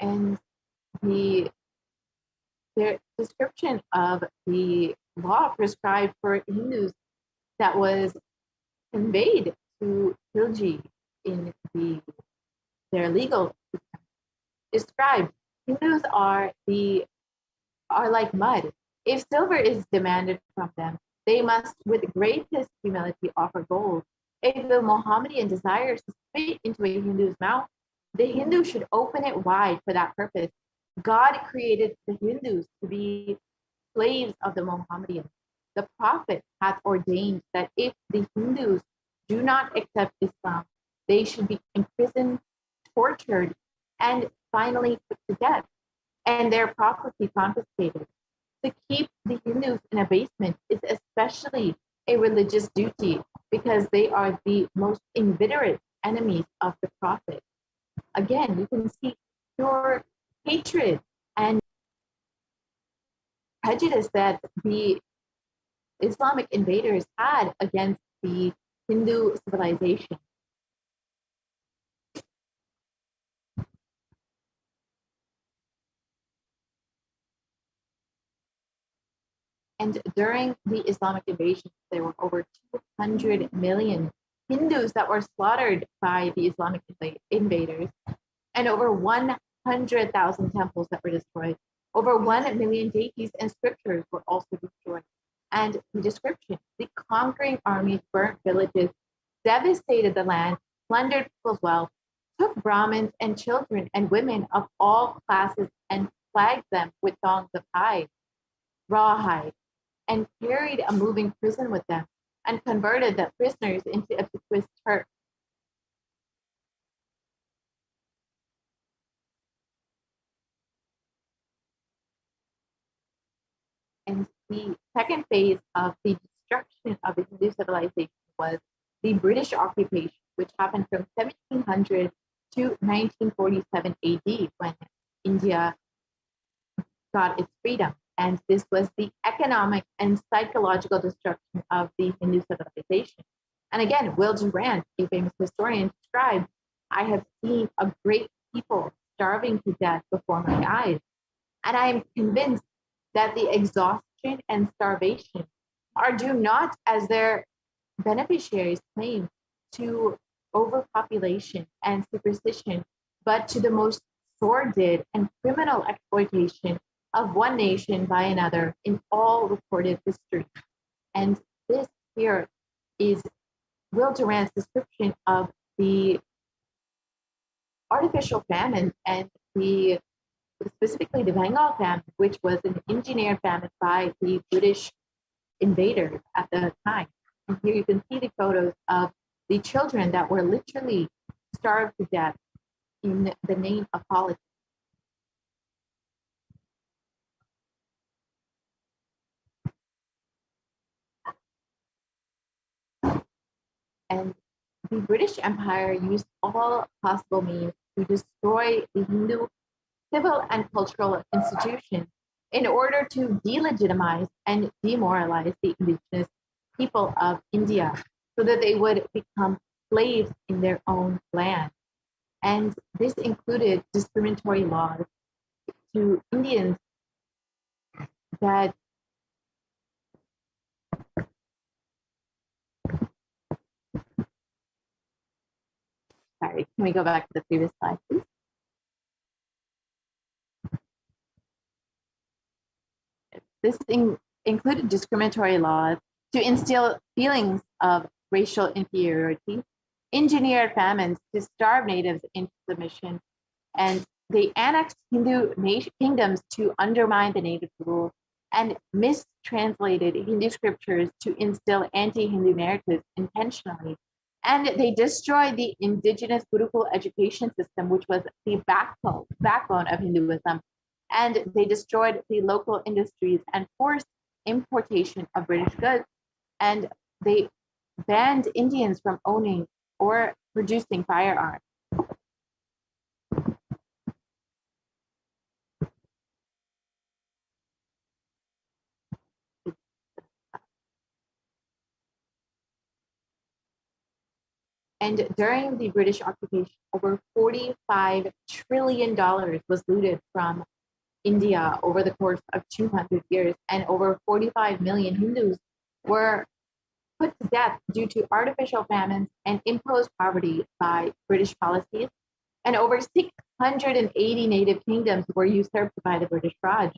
And their description of the law prescribed for Hindus that was conveyed to Khilji in their legal system described Hindus are like mud. If silver is demanded from them, they must with greatest humility offer gold. If the Mohammedan desires to spit into a Hindu's mouth, the Hindu should open it wide for that purpose. God created the Hindus to be slaves of the Mohammedans. The Prophet hath ordained that if the Hindus do not accept Islam, they should be imprisoned, tortured, and finally put to death, and their property confiscated. To keep the Hindus in abasement is especially a religious duty because they are the most inveterate enemies of the Prophet. Again, you can see pure hatred and prejudice that the Islamic invaders had against the Hindu civilization. And during the Islamic invasion, there were over 200 million Hindus that were slaughtered by the Islamic invaders, and over 100,000 temples that were destroyed. Over 1 million deities and scriptures were also destroyed. And the description, the conquering armies burnt villages, devastated the land, plundered people's wealth, took Brahmins and children and women of all classes and flagged them with thongs of hide, rawhide, and carried a moving prison with them, and converted the prisoners into obsequious Turks. And the second phase of the destruction of the Hindu civilization was the British occupation, which happened from 1700 to 1947 AD, when India got its freedom. And this was the economic and psychological destruction of the Hindu civilization. And again, Will Durant, a famous historian, described, "I have seen a great people starving to death before my eyes. And I am convinced that the exhaustion and starvation are due not, as their beneficiaries claim, to overpopulation and superstition, but to the most sordid and criminal exploitation of one nation by another in all recorded history." And this here is Will Durant's description of the artificial famine and specifically the Bengal famine, which was an engineered famine by the British invaders at the time. And here you can see the photos of the children that were literally starved to death in the name of politics. And the British Empire used all possible means to destroy the Hindu civil and cultural institutions in order to delegitimize and demoralize the indigenous people of India so that they would become slaves in their own land. And this included discriminatory laws to Indians that sorry, can we go back to the previous slide, please? This included discriminatory laws to instill feelings of racial inferiority, engineered famines to starve natives into submission, and they annexed Hindu kingdoms to undermine the native rule, and mistranslated Hindu scriptures to instill anti-Hindu narratives intentionally. And they destroyed the indigenous Gurukul education system, which was the backbone of Hinduism. And they destroyed the local industries and forced importation of British goods. And they banned Indians from owning or producing firearms. And during the British occupation, over $45 trillion was looted from India over the course of 200 years, and over 45 million Hindus were put to death due to artificial famines and imposed poverty by British policies. And over 680 native kingdoms were usurped by the British Raj.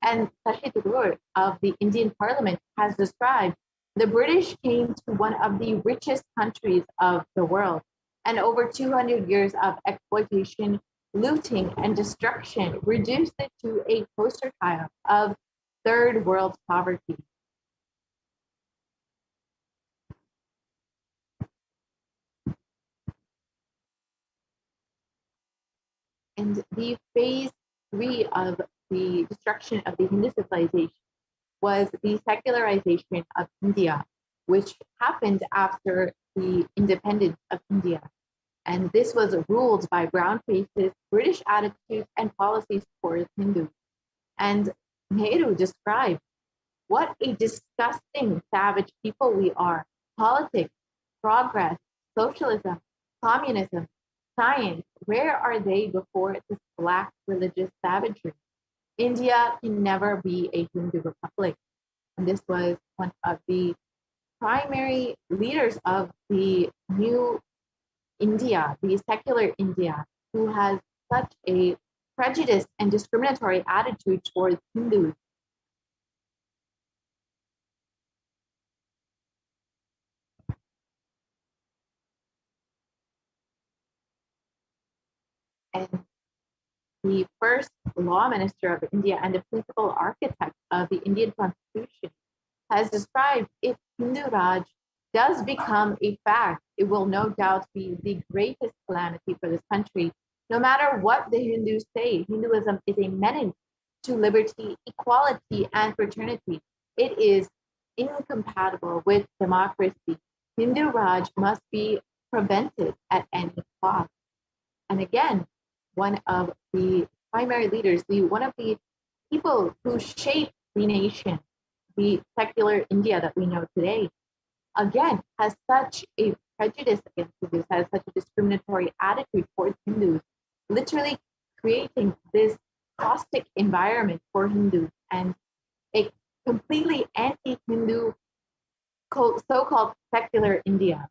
And Shashi Tharoor of the Indian Parliament has described the British came to one of the richest countries of the world, and over 200 years of exploitation, looting, and destruction reduced it to a poster child of third world poverty. And the phase 3 of the destruction of the Hindu civilization was the secularization of India, which happened after the independence of India. And this was ruled by brown faces, British attitudes and policies towards Hindus. And Nehru described, what a disgusting, savage people we are. Politics, progress, socialism, communism, science, where are they before this black religious savagery? India can never be a Hindu republic. And this was one of the primary leaders of the new India, the secular India, who has such a prejudiced and discriminatory attitude towards Hindus. And the first law minister of India and the principal architect of the Indian Constitution has described, if Hindu Raj does become a fact, it will no doubt be the greatest calamity for this country. No matter what the Hindus say, Hinduism is a menace to liberty, equality, and fraternity. It is incompatible with democracy. Hindu Raj must be prevented at any cost. And again, one of the primary leaders, one of the people who shaped the nation, the secular India that we know today, again, has such a prejudice against Hindus, has such a discriminatory attitude towards Hindus, literally creating this caustic environment for Hindus and a completely anti-Hindu so-called secular India.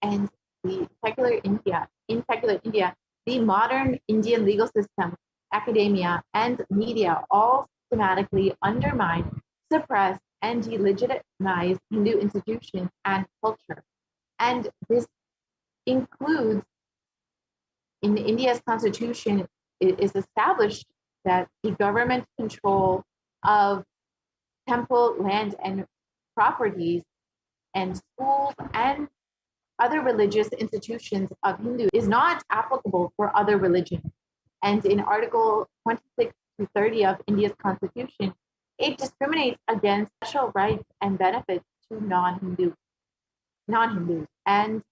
And the secular India, in secular India, the modern Indian legal system, academia, and media all systematically undermine, suppress, and delegitimize Hindu institutions and culture. And this includes, in India's constitution, it is established that the government control of temple land and properties and schools and other religious institutions of Hindu is not applicable for other religions. And in Article 26 to 30 of India's constitution, it discriminates against special rights and benefits to non-Hindus and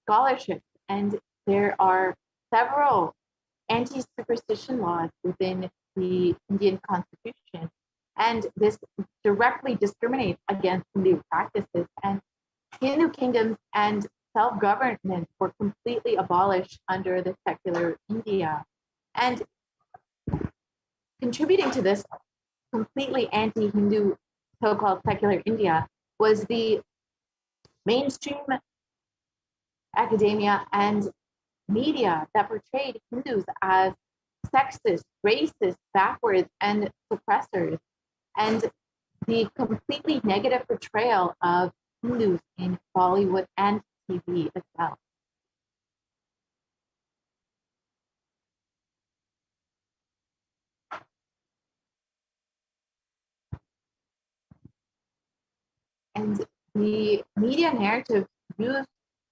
scholarship. And there are several anti-superstition laws within the Indian constitution. And this directly discriminates against Hindu practices. And Hindu kingdoms and self-government were completely abolished under the secular India. And contributing to this completely anti-Hindu so-called secular India was the mainstream academia and media that portrayed Hindus as sexist, racist, backwards, and suppressors, and the completely negative portrayal of Hindus in Bollywood and TV as well. And the media narrative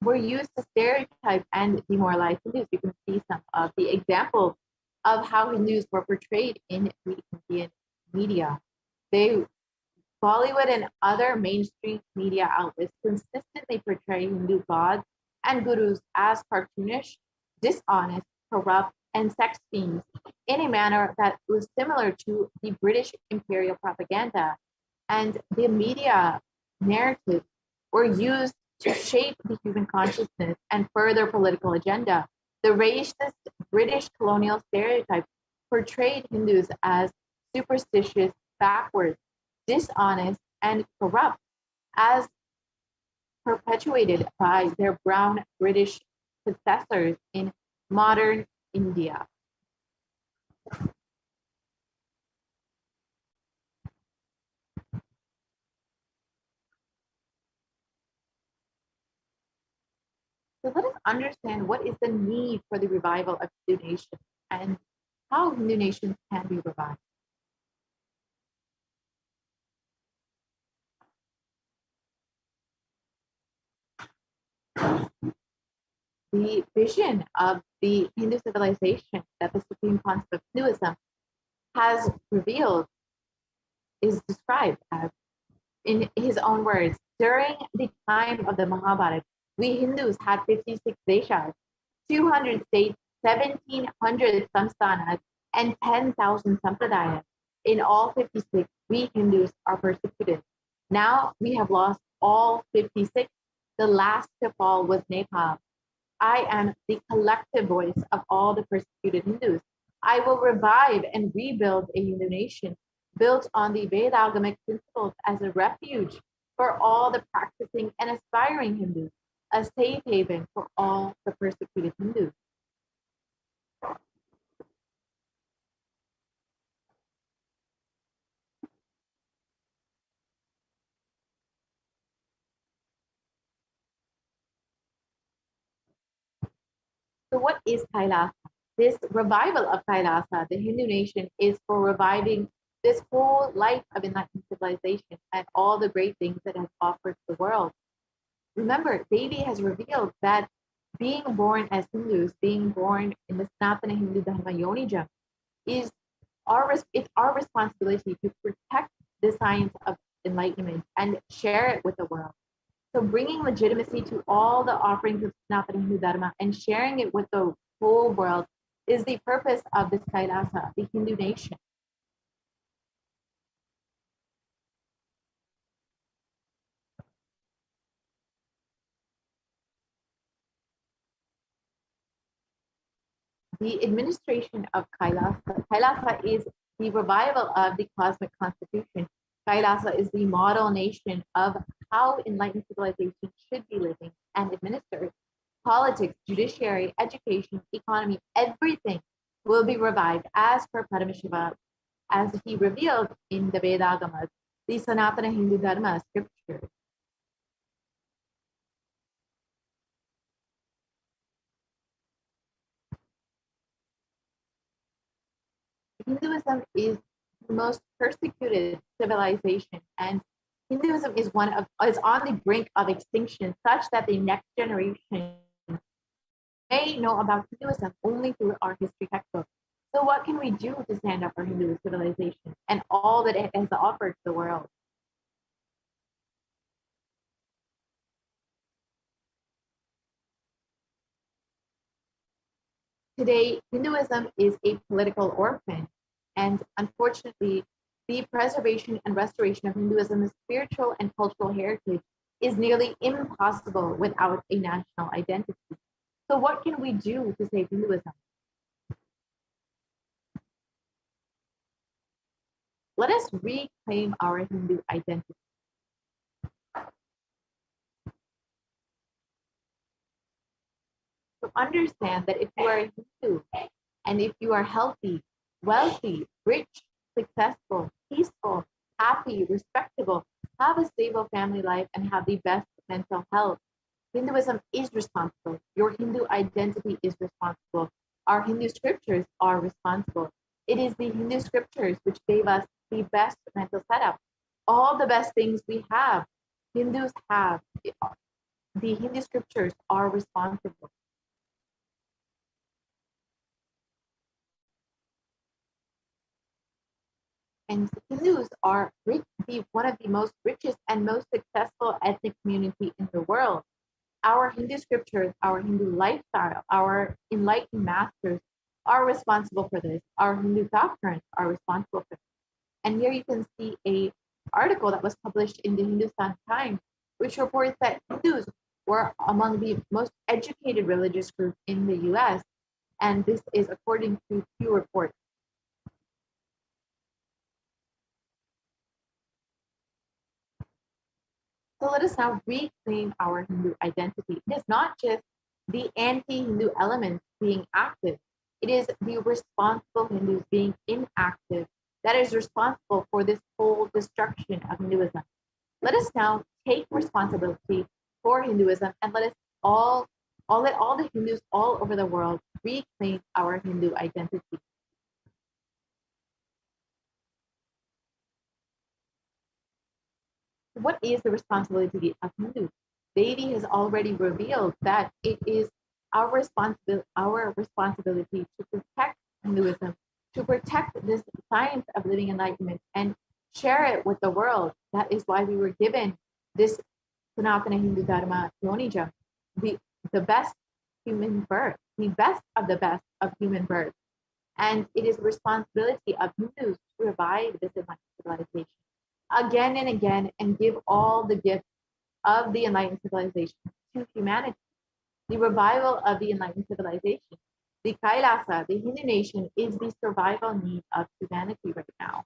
were used to stereotype and demoralize Hindus. You can see some of the examples of how Hindus were portrayed in the Indian media. Bollywood and other mainstream media outlets consistently portray Hindu gods and gurus as cartoonish, dishonest, corrupt, and sex fiends in a manner that was similar to the British imperial propaganda. And the media narratives were used to shape the human consciousness and further political agenda. The racist British colonial stereotype portrayed Hindus as superstitious, backwards, dishonest, and corrupt, as perpetuated by their brown British successors in modern India. So let us understand what is the need for the revival of Hindu nations and how Hindu nations can be revived. The vision of the Hindu civilization that the supreme concept of Hinduism has revealed is described as, in his own words, during the time of the Mahabharata, we Hindus had 56 deshas, 200 states, 1,700 samsthanas, and 10,000 sampradayas. In all 56, we Hindus are persecuted. Now we have lost all 56. The last to fall was Nepal. I am the collective voice of all the persecuted Hindus. I will revive and rebuild a Hindu nation built on the Vedagamic principles as a refuge for all the practicing and aspiring Hindus, a safe haven for all the persecuted Hindus. So what is Kailasa? This revival of Kailasa, the Hindu nation, is for reviving this whole life of enlightened civilization and all the great things that it has offered to the world. Remember, Devi has revealed that being born as Hindus, being born in the Sanatana Hindu Dharma Yonijam, is it's our responsibility to protect the science of enlightenment and share it with the world. So bringing legitimacy to all the offerings of Sanatana Hindu Dharma and sharing it with the whole world is the purpose of this Kailasa, the Hindu nation. The administration of Kailasa. Kailasa is the revival of the cosmic constitution. Kailasa is the model nation of how enlightened civilization should be living and administered. Politics, judiciary, education, economy, everything will be revived as per Paramashivoham, as he revealed in the Vedagamas, the Sanatana Hindu Dharma scriptures. Hinduism is the most persecuted civilization, and Hinduism is on the brink of extinction, such that the next generation may know about Hinduism only through our history textbooks. So what can we do to stand up for Hindu civilization and all that it has offered to the world? Today, Hinduism is a political orphan, and unfortunately, the preservation and restoration of Hinduism's spiritual and cultural heritage is nearly impossible without a national identity. So what can we do to save Hinduism? Let us reclaim our Hindu identity. So understand that if you are a Hindu and if you are healthy, wealthy, rich, successful, peaceful, happy, respectable, have a stable family life, and have the best mental health, Hinduism is responsible. Your Hindu identity is responsible. Our Hindu scriptures are responsible. It is the Hindu scriptures which gave us the best mental setup. All the best things we have, Hindus have. The Hindu scriptures are responsible. And Hindus are one of the most richest and most successful ethnic community in the world. Our Hindu scriptures, our Hindu lifestyle, our enlightened masters are responsible for this. Our Hindu thought currents are responsible for this. And here you can see an article that was published in the Hindustan Times, which reports that Hindus were among the most educated religious groups in the US. And this is according to Pew Reports. So let us now reclaim our Hindu identity. It is not just the anti-Hindu elements being active. It is the responsible Hindus being inactive that is responsible for this whole destruction of Hinduism. Let us now take responsibility for Hinduism and let all the Hindus all over the world reclaim our Hindu identity. What is the responsibility of Hindus? Devi has already revealed that it is our responsibility to protect Hinduism, to protect this science of living enlightenment, and share it with the world. That is why we were given this Sanatana Hindu Dharma Yonijam, the best human birth, the best of human birth. And it is the responsibility of Hindus to revive this enlightened civilization again and again and give all the gifts of the enlightened civilization to humanity. The revival of the enlightened civilization, the Kailasa, the Hindu nation, is the survival need of humanity right now.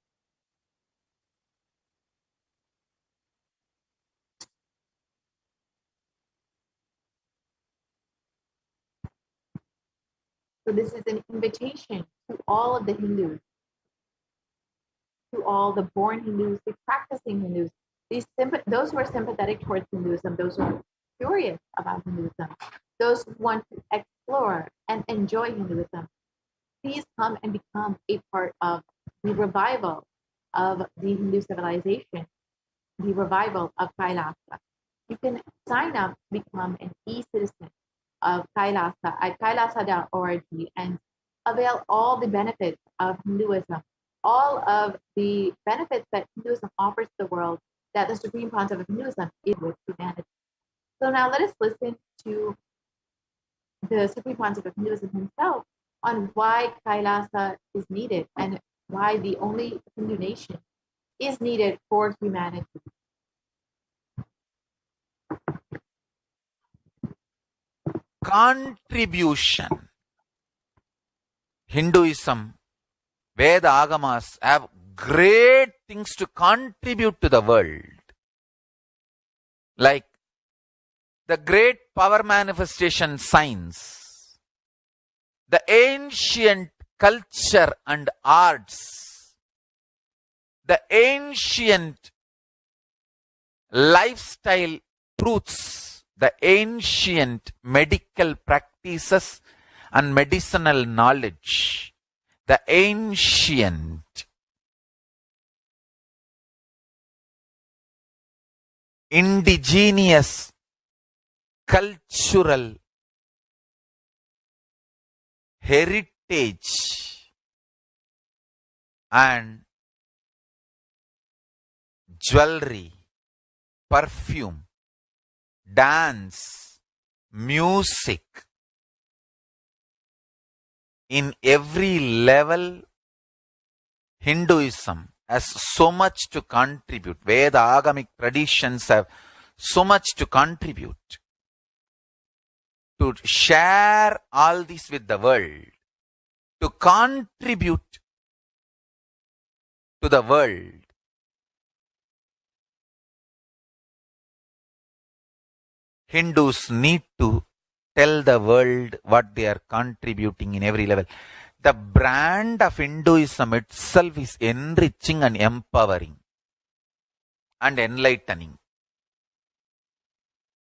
So this is an invitation to all of the Hindus, to all the born Hindus, the practicing Hindus, those who are sympathetic towards Hinduism, those who are curious about Hinduism, those who want to explore and enjoy Hinduism. Please come and become a part of the revival of the Hindu civilization, the revival of Kailasa. You can sign up to become an e-citizen of Kailasa at kailasa.org and avail all the benefits of Hinduism, all of the benefits that Hinduism offers to the world, that the Supreme Concept of Hinduism is with humanity. So now let us listen to the Supreme Concept of Hinduism himself on why Kailasa is needed and why the only Hindu nation is needed for humanity. Contribution. Hinduism, Veda Agamas have great things to contribute to the world. Like the great power manifestation science, the ancient culture and arts, the ancient lifestyle truths, the ancient medical practices and medicinal knowledge, the ancient indigenous cultural heritage and jewelry, perfume, dance, music. In every level, Hinduism has so much to contribute. Veda Agamic traditions have so much to contribute. To share all this with the world, to contribute to the world. Hindus need to tell the world what they are contributing in every level. The brand of Hinduism itself is enriching and empowering and enlightening.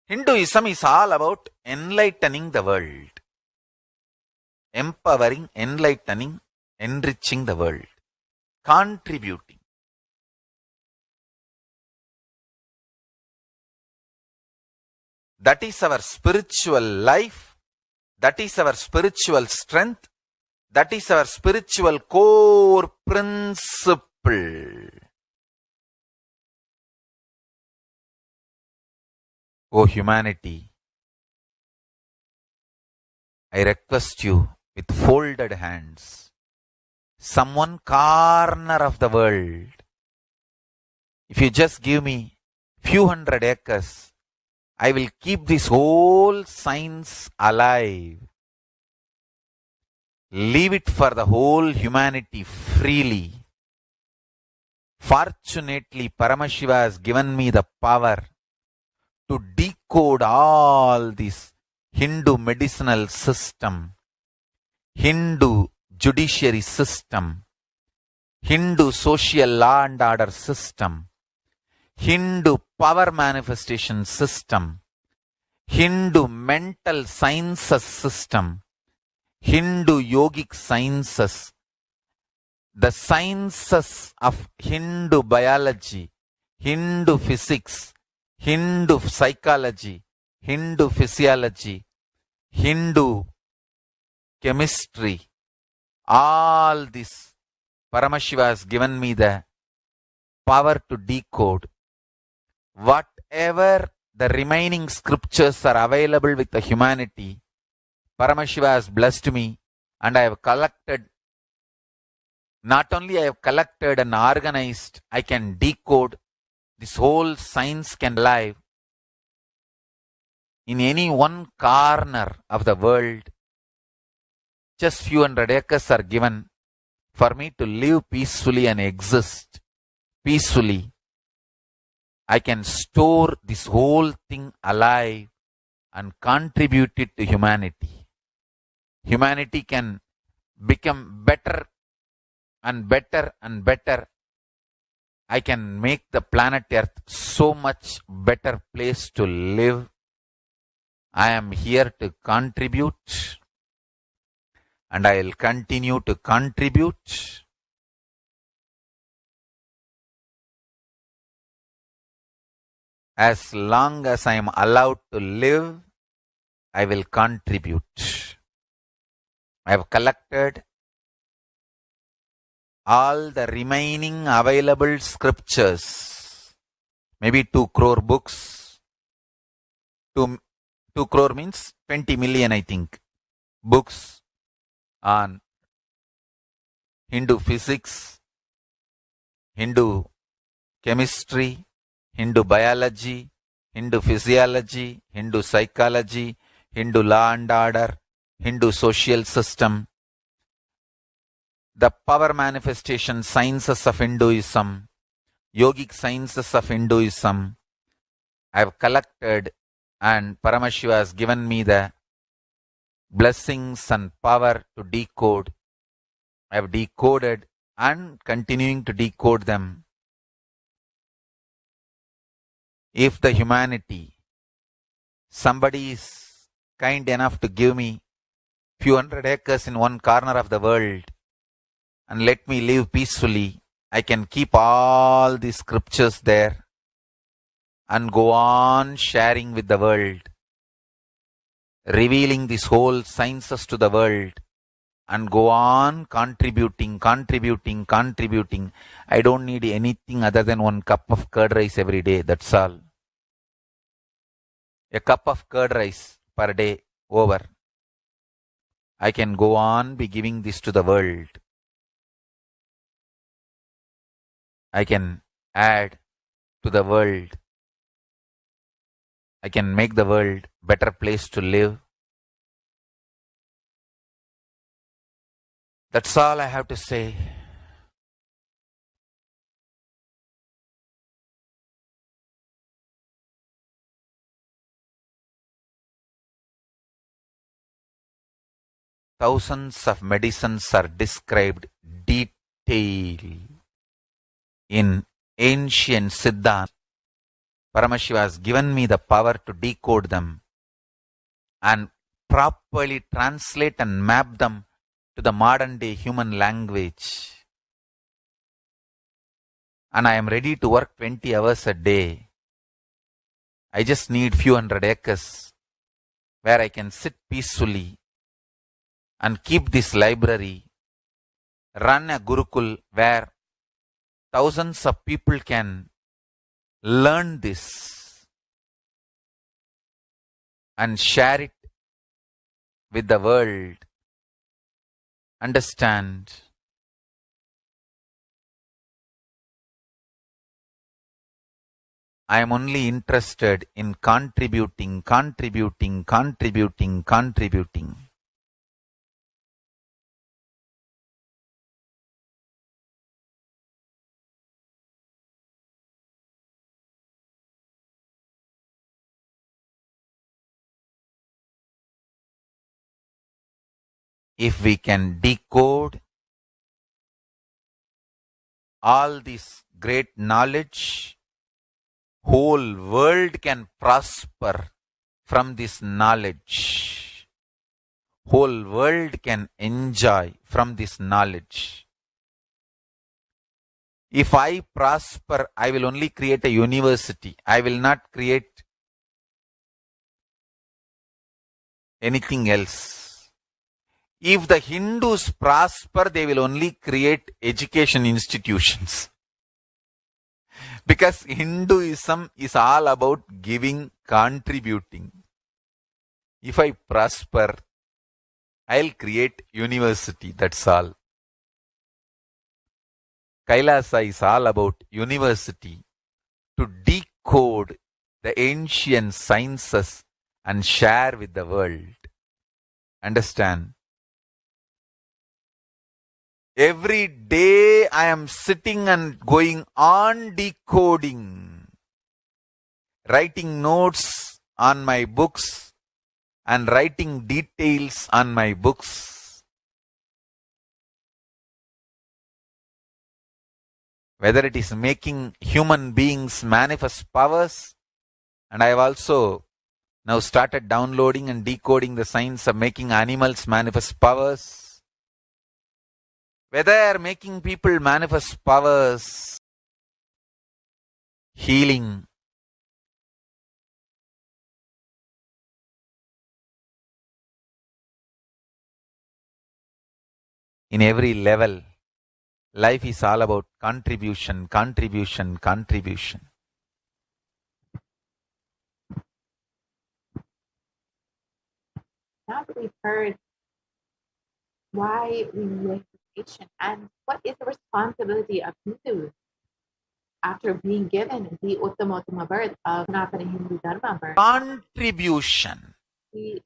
Hinduism is all about enlightening the world. Empowering, enlightening, enriching the world. Contributing. That is our spiritual life. That is our spiritual strength. That is our spiritual core principle. O humanity, I request you with folded hands, some one corner of the world, if you just give me few hundred acres, I will keep this whole science alive. Leave it for the whole humanity freely. Fortunately, Paramashiva has given me the power to decode all this Hindu medicinal system, Hindu judiciary system, Hindu social law and order system, Hindu power manifestation system, Hindu mental sciences system, Hindu yogic sciences, the sciences of Hindu biology, Hindu physics, Hindu psychology, Hindu physiology, Hindu chemistry, all this Paramashiva has given me the power to decode whatever the remaining scriptures are available with the humanity. Paramashiva has blessed me, and I have collected, not only I have collected and organized, I can decode. This whole science can live in any one corner of the world. Just few hundred acres are given for me to live peacefully and exist peacefully. I can store this whole thing alive and contribute it to humanity. Humanity can become better and better and better. I can make the planet Earth so much better place to live. I am here to contribute, and I will continue to contribute. As long as I am allowed to live, I will contribute. I have collected all the remaining available scriptures, maybe 2 crore books. 2 crore means 20 million, I think, books on Hindu physics, Hindu chemistry, Hindu biology, Hindu physiology, Hindu psychology, Hindu law and order, Hindu social system, the power manifestation sciences of Hinduism, yogic sciences of Hinduism. I have collected, and Paramashiva has given me the blessings and power to decode. I have decoded and continuing to decode them. If the humanity, somebody is kind enough to give me few hundred acres in one corner of the world and let me live peacefully, I can keep all the scriptures there and go on sharing with the world, revealing this whole sciences to the world, and go on contributing. I don't need anything other than 1 cup of curd rice every day. That's all. A cup of curd rice per day over. I can go on be giving this to the world. I can add to the world. I can make the world better place to live. That's all I have to say. Thousands of medicines are described detail in ancient Siddhanta. Paramashiva has given me the power to decode them and properly translate and map them to the modern day human language. And I am ready to work 20 hours a day. I just need few hundred acres where I can sit peacefully and keep this library, run a Gurukul where thousands of people can learn this and share it with the world. Understand? I am only interested in contributing. If we can decode all this great knowledge, whole world can prosper from this knowledge. Whole world can enjoy from this knowledge. If I prosper, I will only create a university. I will not create anything else. If the Hindus prosper, they will only create education institutions. Because Hinduism is all about giving, contributing. If I prosper, I'll create university, that's all. Kailasa is all about university, to decode the ancient sciences and share with the world. Understand? Every day I am sitting and going on decoding, writing notes on my books and writing details on my books. Whether it is making human beings manifest powers, and I have also now started downloading and decoding the science of making animals manifest powers. Whether making people manifest powers, healing, in every level, life is all about contribution, contribution, contribution. Now that we've heard why we make creation and what is the responsibility of Hindus after being given the Uttama birth of Sanatana Hindu Dharma birth, Contribution. the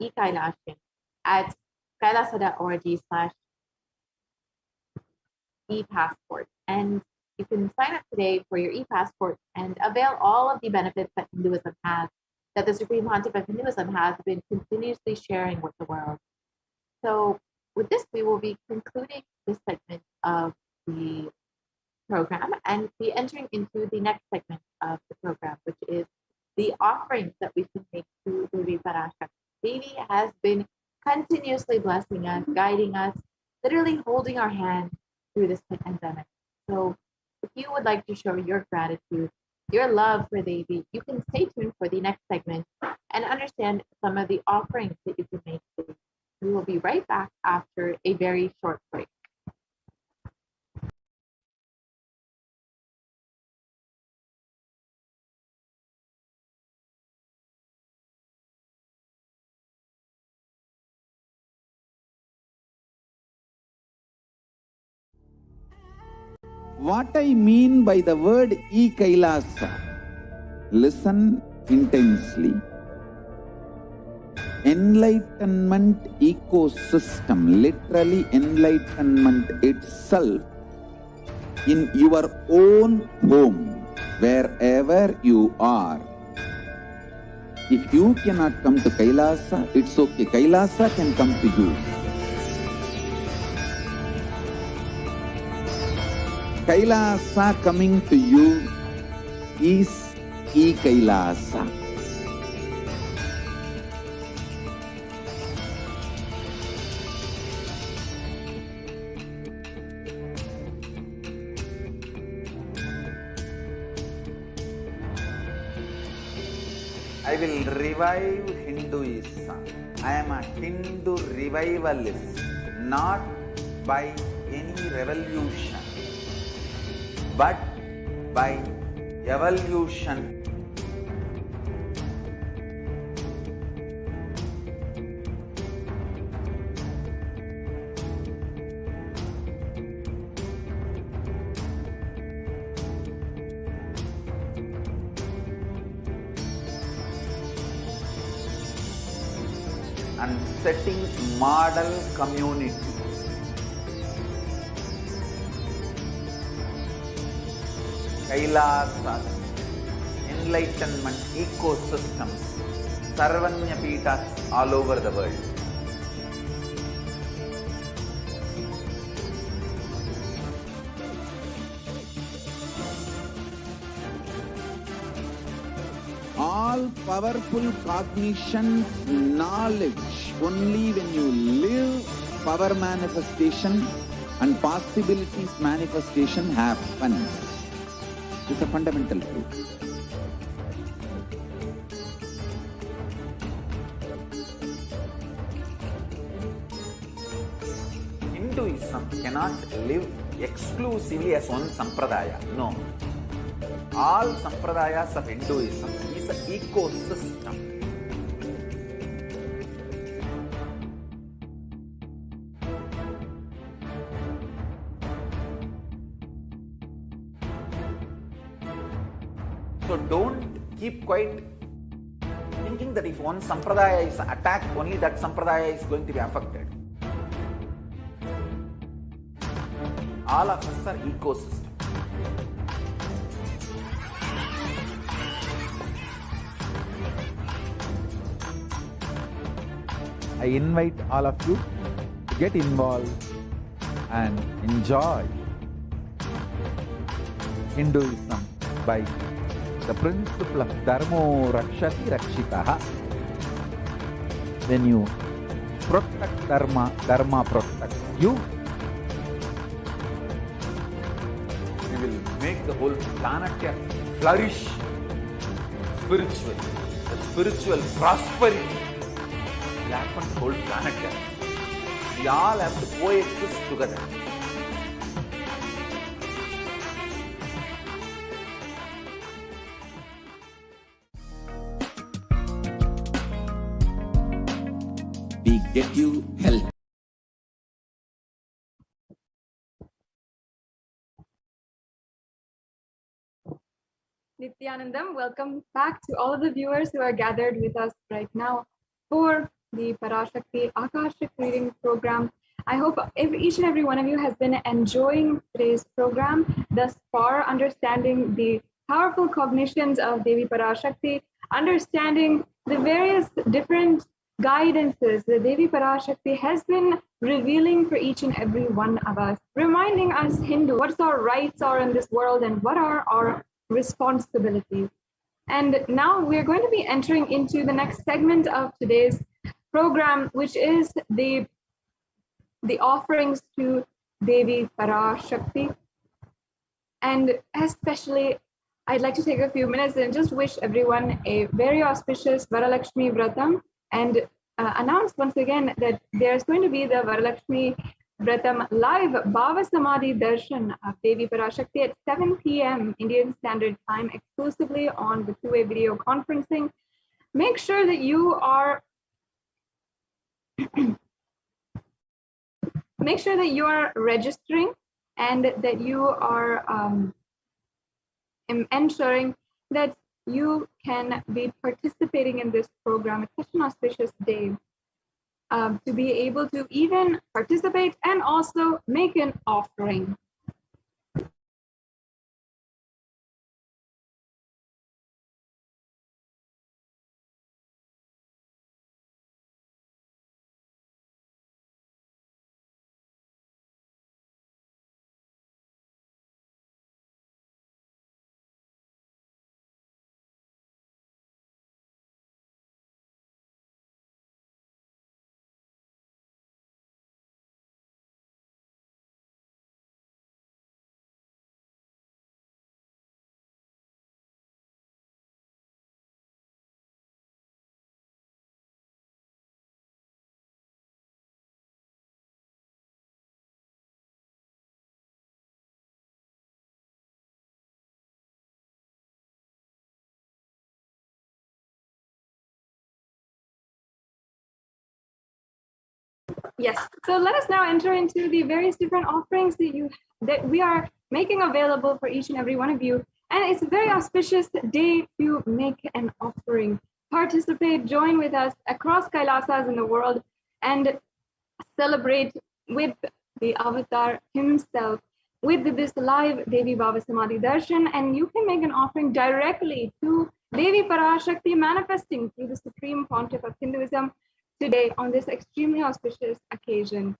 e-Kailashin at kailasa.org/e-passport. And you can sign up today for your e-passport and avail all of the benefits that Hinduism has, that the Supreme Pontiff of Hinduism has been continuously sharing with the world. So with this, we will be concluding this segment of the program and be entering into the next segment of the program, which is the offerings that we can make to Devi Parashakti. Devi has been continuously blessing us, guiding us, literally holding our hand through this pandemic. So if you would like to show your gratitude, your love for Devi, you can stay tuned for the next segment and understand some of the offerings that you can make to Devi. We will be right back after a very short break. What I mean by the word e-Kailasa, listen intensely. Enlightenment ecosystem, literally enlightenment itself, in your own home, wherever you are. If you cannot come to Kailasa, it's okay. Kailasa can come to you. Kailasa coming to you is e-Kailasa. I will revive Hinduism. I am a Hindu revivalist, not by any revolution, but by evolution. And setting model communities. Kailasas, enlightenment ecosystems, Sarvanya Pitas all over the world. All powerful cognition, knowledge, only when you live power manifestation and possibilities manifestation happens. It's a fundamental truth. Hinduism cannot live exclusively as one sampradaya. No. All sampradayas of Hinduism is an ecosystem. So don't keep quiet thinking that if one sampradaya is attacked, only that sampradaya is going to be affected. All of us are ecosystem. I invite all of you to get involved and enjoy Hinduism by the principle of Dharmo Rakshati Rakshitaha. When you protect Dharma, Dharma protects you. We will make the whole planet flourish spiritually. The spiritual prosperity will happen to the whole planet. We all have to coexist together. We get you help. Nithyanandam, welcome back to all of the viewers who are gathered with us right now for the Parashakti Akashic reading program. I hope each and every one of you has been enjoying today's program, thus far understanding the powerful cognitions of Devi Parashakti, understanding the various different guidances that Devi Parashakti has been revealing for each and every one of us, reminding us Hindu what our rights are in this world and what are our responsibilities. And now we're going to be entering into the next segment of today's program, which is the offerings to Devi Parashakti. And especially, I'd like to take a few minutes and just wish everyone a very auspicious Varalakshmi Vratam and announce once again that there's going to be the Varalakshmi Vratam live Bhava Samadhi Darshan of Devi Parashakti at 7 p.m. Indian Standard Time, exclusively on the two-way video conferencing. Make sure that you are registering and that you are ensuring that you can be participating in this program. It's such an auspicious day to be able to even participate and also make an offering. Yes, so let us now enter into the various different offerings that we are making available for each and every one of you. And it's a very auspicious day to make an offering. Participate, join with us across Kailasas in the world and celebrate with the avatar himself with this live Devi Bhava Samadhi Darshan. And you can make an offering directly to Devi Parashakti, manifesting through the Supreme Pontiff of Hinduism today on this extremely auspicious occasion.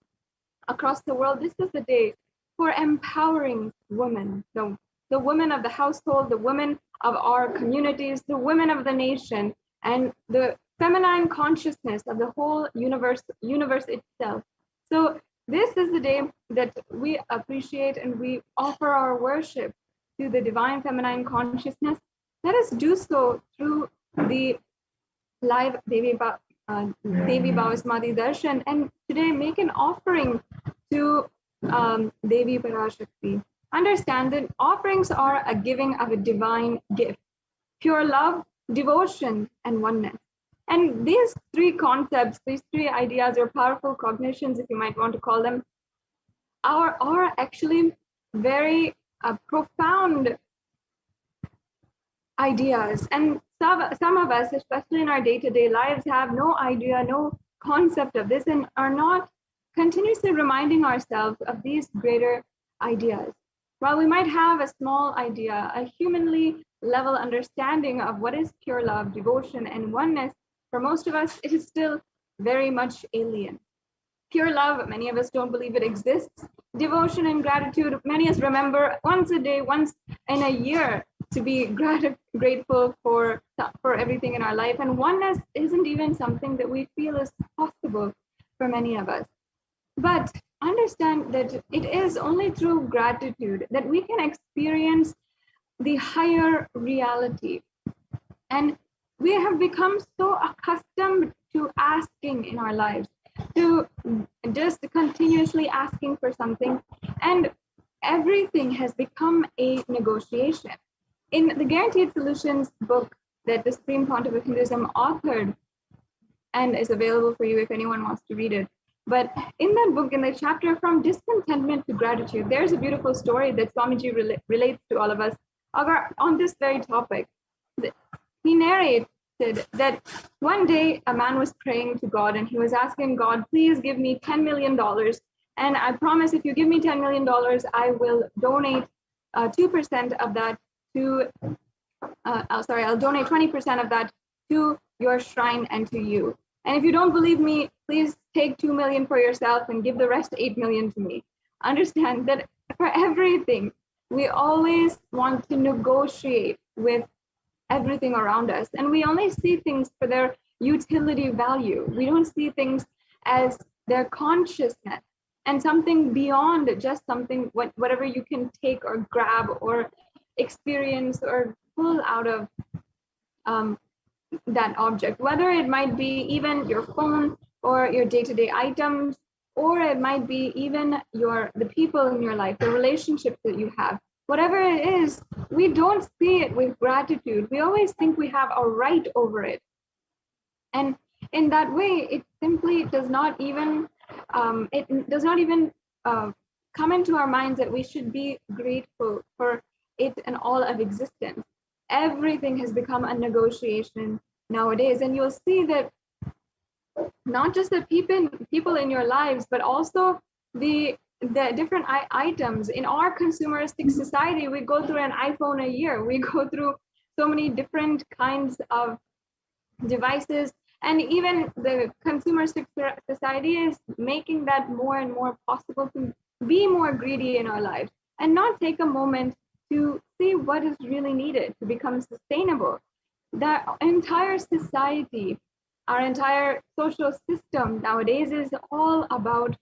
Across the world, this is the day for empowering women, the women of the household, the women of our communities, the women of the nation, and the feminine consciousness of the whole universe itself. So this is the day that we appreciate and we offer our worship to the divine feminine consciousness. Let us do so through the live Devi Bhava Samadhi Darshan, and today make an offering to Devi Parashakti. Understand that offerings are a giving of a divine gift, pure love, devotion, and oneness. And these three concepts, these three ideas or powerful cognitions, if you might want to call them, are actually very profound ideas. And some of us, especially in our day-to-day lives, have no idea, no concept of this, and are not continuously reminding ourselves of these greater ideas. While we might have a small idea, a humanly level understanding of what is pure love, devotion, and oneness, for most of us, it is still very much alien. Pure love, many of us don't believe it exists. Devotion and gratitude, many of us remember once a day, once in a year, to be grateful for everything in our life. And oneness isn't even something that we feel is possible for many of us. But understand that it is only through gratitude that we can experience the higher reality. And we have become so accustomed to asking in our lives, to just continuously asking for something, and everything has become a negotiation. In the Guaranteed Solutions book that the Supreme Pontiff of Hinduism authored, and is available for you if anyone wants to read it, but in that book, in the chapter From Discontentment to Gratitude, there's a beautiful story that Swamiji relates to all of us on this very topic. He narrated that one day a man was praying to God, and he was asking God, please give me $10 million. And I promise if you give me $10 million, I will donate 2% of that to, I'll donate 20% of that to your shrine and to you. And if you don't believe me, please take 2 million for yourself and give the rest 8 million to me. Understand that for everything, we always want to negotiate with everything around us. And we only see things for their utility value. We don't see things as their consciousness and something beyond just something, whatever you can take or grab or experience or pull out of that object, whether it might be even your phone or your day-to-day items, or it might be even the people in your life, the relationships that you have. Whatever it is, we don't see it with gratitude. We always think we have a right over it. And in that way, it simply does not even, come into our minds that we should be grateful for it and all of existence. Everything has become a negotiation nowadays. And you'll see that not just the people in your lives, but also the different items. In our consumeristic society, we go through an iPhone a year. We go through so many different kinds of devices. And even the consumeristic society is making that more and more possible to be more greedy in our lives and not take a moment to see what is really needed to become sustainable. The entire society, our entire social system nowadays is all about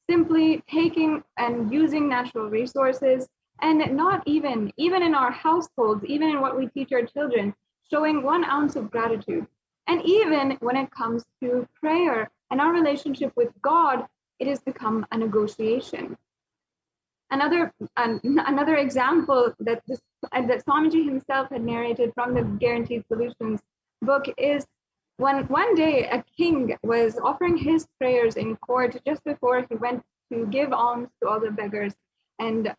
simply taking and using natural resources, and not even in our households, even in what we teach our children, showing 1 ounce of gratitude. And even when it comes to prayer and our relationship with God, it has become a negotiation. Another example that Swamiji himself had narrated from the Guaranteed Solutions book is one day a king was offering his prayers in court just before he went to give alms to all the beggars and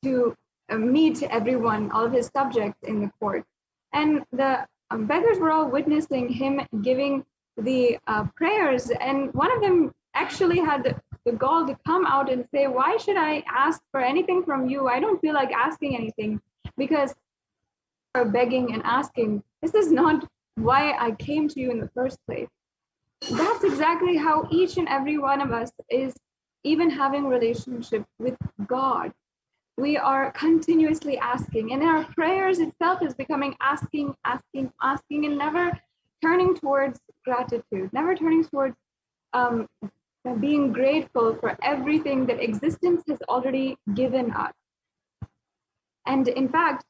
to meet everyone, all of his subjects in the court. And the beggars were all witnessing him giving the prayers, and one of them actually had the gall to come out and say, why should I ask for anything from you? I don't feel like asking anything, because you're begging and asking. This is not why I came to you in the first place. That's exactly how each and every one of us is even having relationship with God. We are continuously asking, and our prayers itself is becoming asking, and never turning towards gratitude, never turning towards being grateful for everything that existence has already given us. And in fact,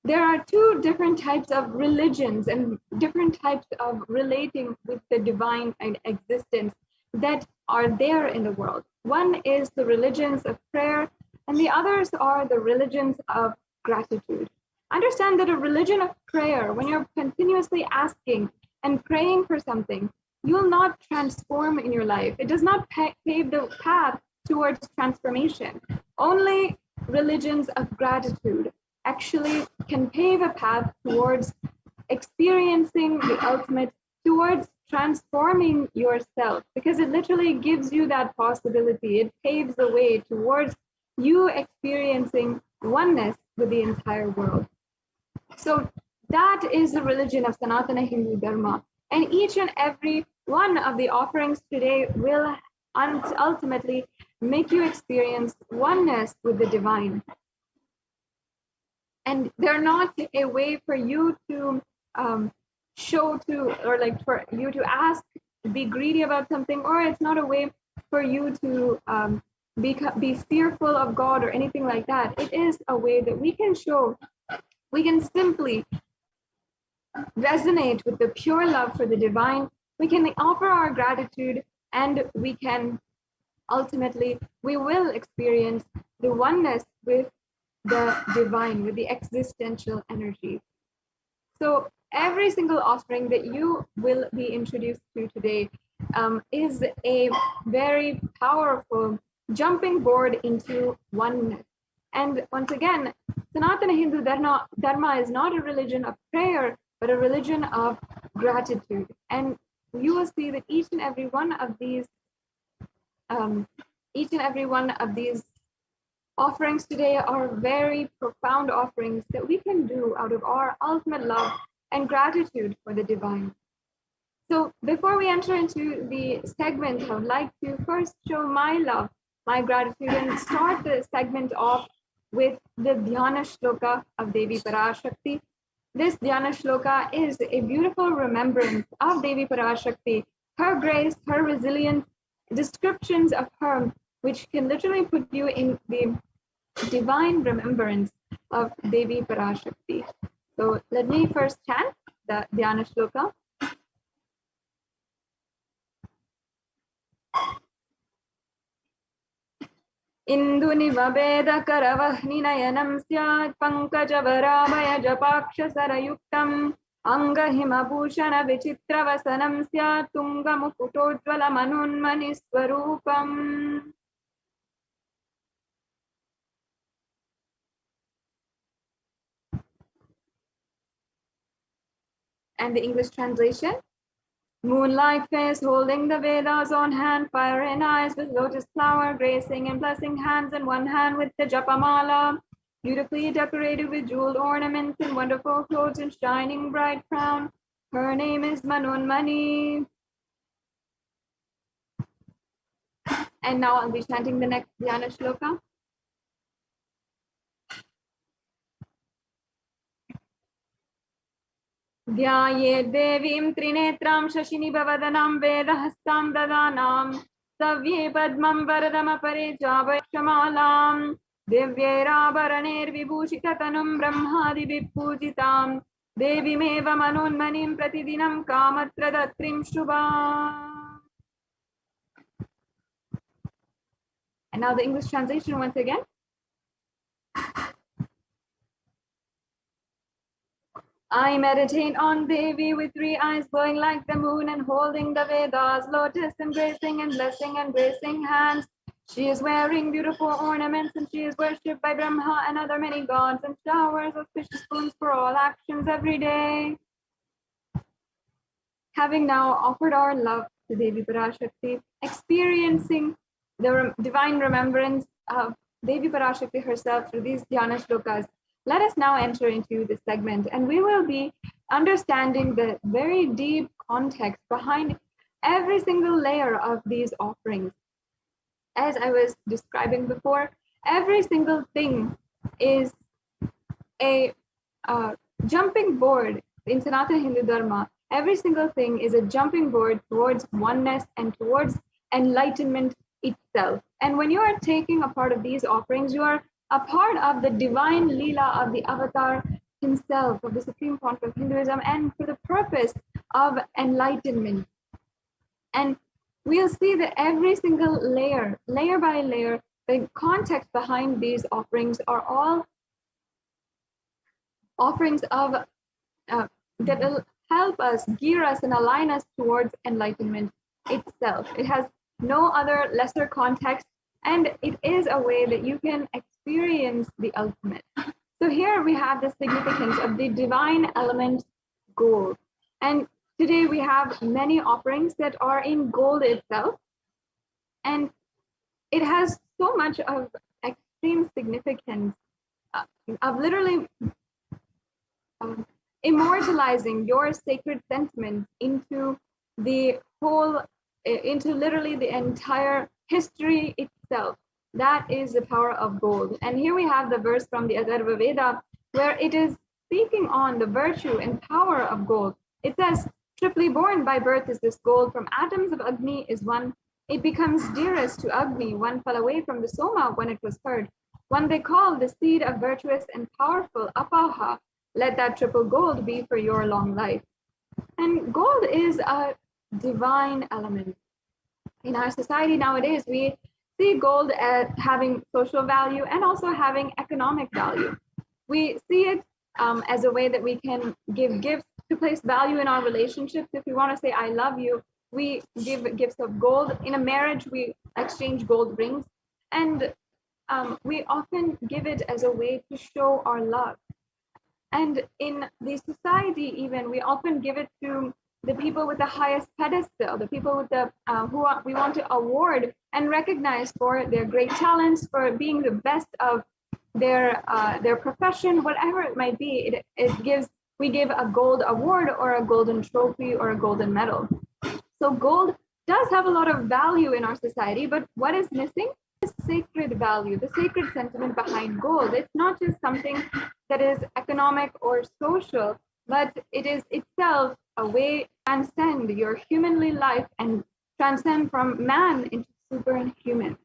there are 2 different types of religions and different types of relating with the divine and existence that are there in the world. One is the religions of prayer, and the others are the religions of gratitude. Understand that a religion of prayer, when you're continuously asking and praying for something, you will not transform in your life. It does not pave the path towards transformation. Only religions of gratitude actually can pave a path towards experiencing the ultimate, towards transforming yourself, because it literally gives you that possibility. It paves the way towards you experiencing oneness with the entire world. So that is the religion of Sanatana Hindu Dharma. And each and every one of the offerings today will ultimately make you experience oneness with the divine. And they're not a way for you to show to, or like for you to ask, be greedy about something, or it's not a way for you to be fearful of God or anything like that. It is a way that we can show, we can simply resonate with the pure love for the divine. We can offer our gratitude, and we can ultimately, we will experience the oneness with the divine, with the existential energy. So every single offering that you will be introduced to today is a very powerful jumping board into oneness. And once again, Sanatana Hindu Dharma is not a religion of prayer, but a religion of gratitude. And you will see that each and every one of these offerings today are very profound offerings that we can do out of our ultimate love and gratitude for the divine. So before we enter into the segment, I would like to first show my love, my gratitude, and start the segment off with the Dhyana Shloka of Devi Parashakti. This Dhyana Shloka is a beautiful remembrance of Devi Parashakti, her grace, her resilience, descriptions of her, which can literally put you in the divine remembrance of Devi Parashakti. So let me first chant the Dhyana Shloka. Indunivabeda karavahninayam syat pankajavaraabhaya japakshasarayuktam angahimabhushana vichitravasanam syat tungamukutojvala manunmaniswarupam. And the English translation. Moonlight face holding the Vedas on hand, fire in eyes with lotus flower, gracing and blessing hands in one hand with the Japamala, beautifully decorated with jeweled ornaments and wonderful clothes and shining bright crown. Her name is Manunmani. And now I'll be chanting the next Dhyana Shloka. ध्याये देवीं त्रिनेत्रां शशिनिभवदनां वेदहस्तां ददानां सव्ये पद्मं वरदमपरे चावक्षमालां दिव्यैराभरणैर्विभूषिततनुं ब्रह्मादिभिः पूजितां देवीमेव मनोन्मनिं प्रतिदिनं कामत्रदत्रीं शुभाम्. And now the English translation once again. I meditate on Devi with three eyes glowing like the moon and holding the Vedas, lotus embracing and blessing and gracing hands. She is wearing beautiful ornaments and she is worshipped by Brahma and other many gods and showers auspicious boons for all actions every day. Having now offered our love to Devi Parashakti, experiencing the divine remembrance of Devi Parashakti herself through these Dhyana Shlokas, let us now enter into this segment, and we will be understanding the very deep context behind every single layer of these offerings. As I was describing before, every single thing is a jumping board in Sanatana Hindu Dharma. Every single thing is a jumping board towards oneness and towards enlightenment itself. And when you are taking a part of these offerings, you are a part of the divine Leela of the Avatar himself, of the Supreme Pontiff of Hinduism, and for the purpose of enlightenment. And we'll see that every single layer by layer, the context behind these offerings are all offerings of that will help us, gear us, and align us towards enlightenment itself. It has no other lesser context, and it is a way that you can experience the ultimate. So here we have the significance of the divine element gold. And today we have many offerings that are in gold itself, and it has so much of extreme significance of literally immortalizing your sacred sentiments into the whole, into literally the entire history itself. That is the power of gold. And here we have the verse from the Atharva Veda, where it is speaking on the virtue and power of gold. It says, triply born by birth is this gold, from atoms of Agni is one. It becomes dearest to Agni, one fell away from the Soma when it was heard. One they call the seed of virtuous and powerful Apaha. Let that triple gold be for your long life. And gold is a divine element. In our society nowadays, we see gold as having social value and also having economic value. We see it as a way that we can give gifts to place value in our relationships. If we want to say, I love you, we give gifts of gold. In a marriage, we exchange gold rings. And we often give it as a way to show our love. And in the society, even, we often give it to the people with the highest pedestal, the people with the we want to award and recognize for their great talents, for being the best of their profession, whatever it might be. We give a gold award or a golden trophy or a golden medal. So gold does have a lot of value in our society, but what is missing is sacred value, the sacred sentiment behind gold. It's not just something that is economic or social, but it is itself a way to transcend your humanly life and transcend from man into superhuman.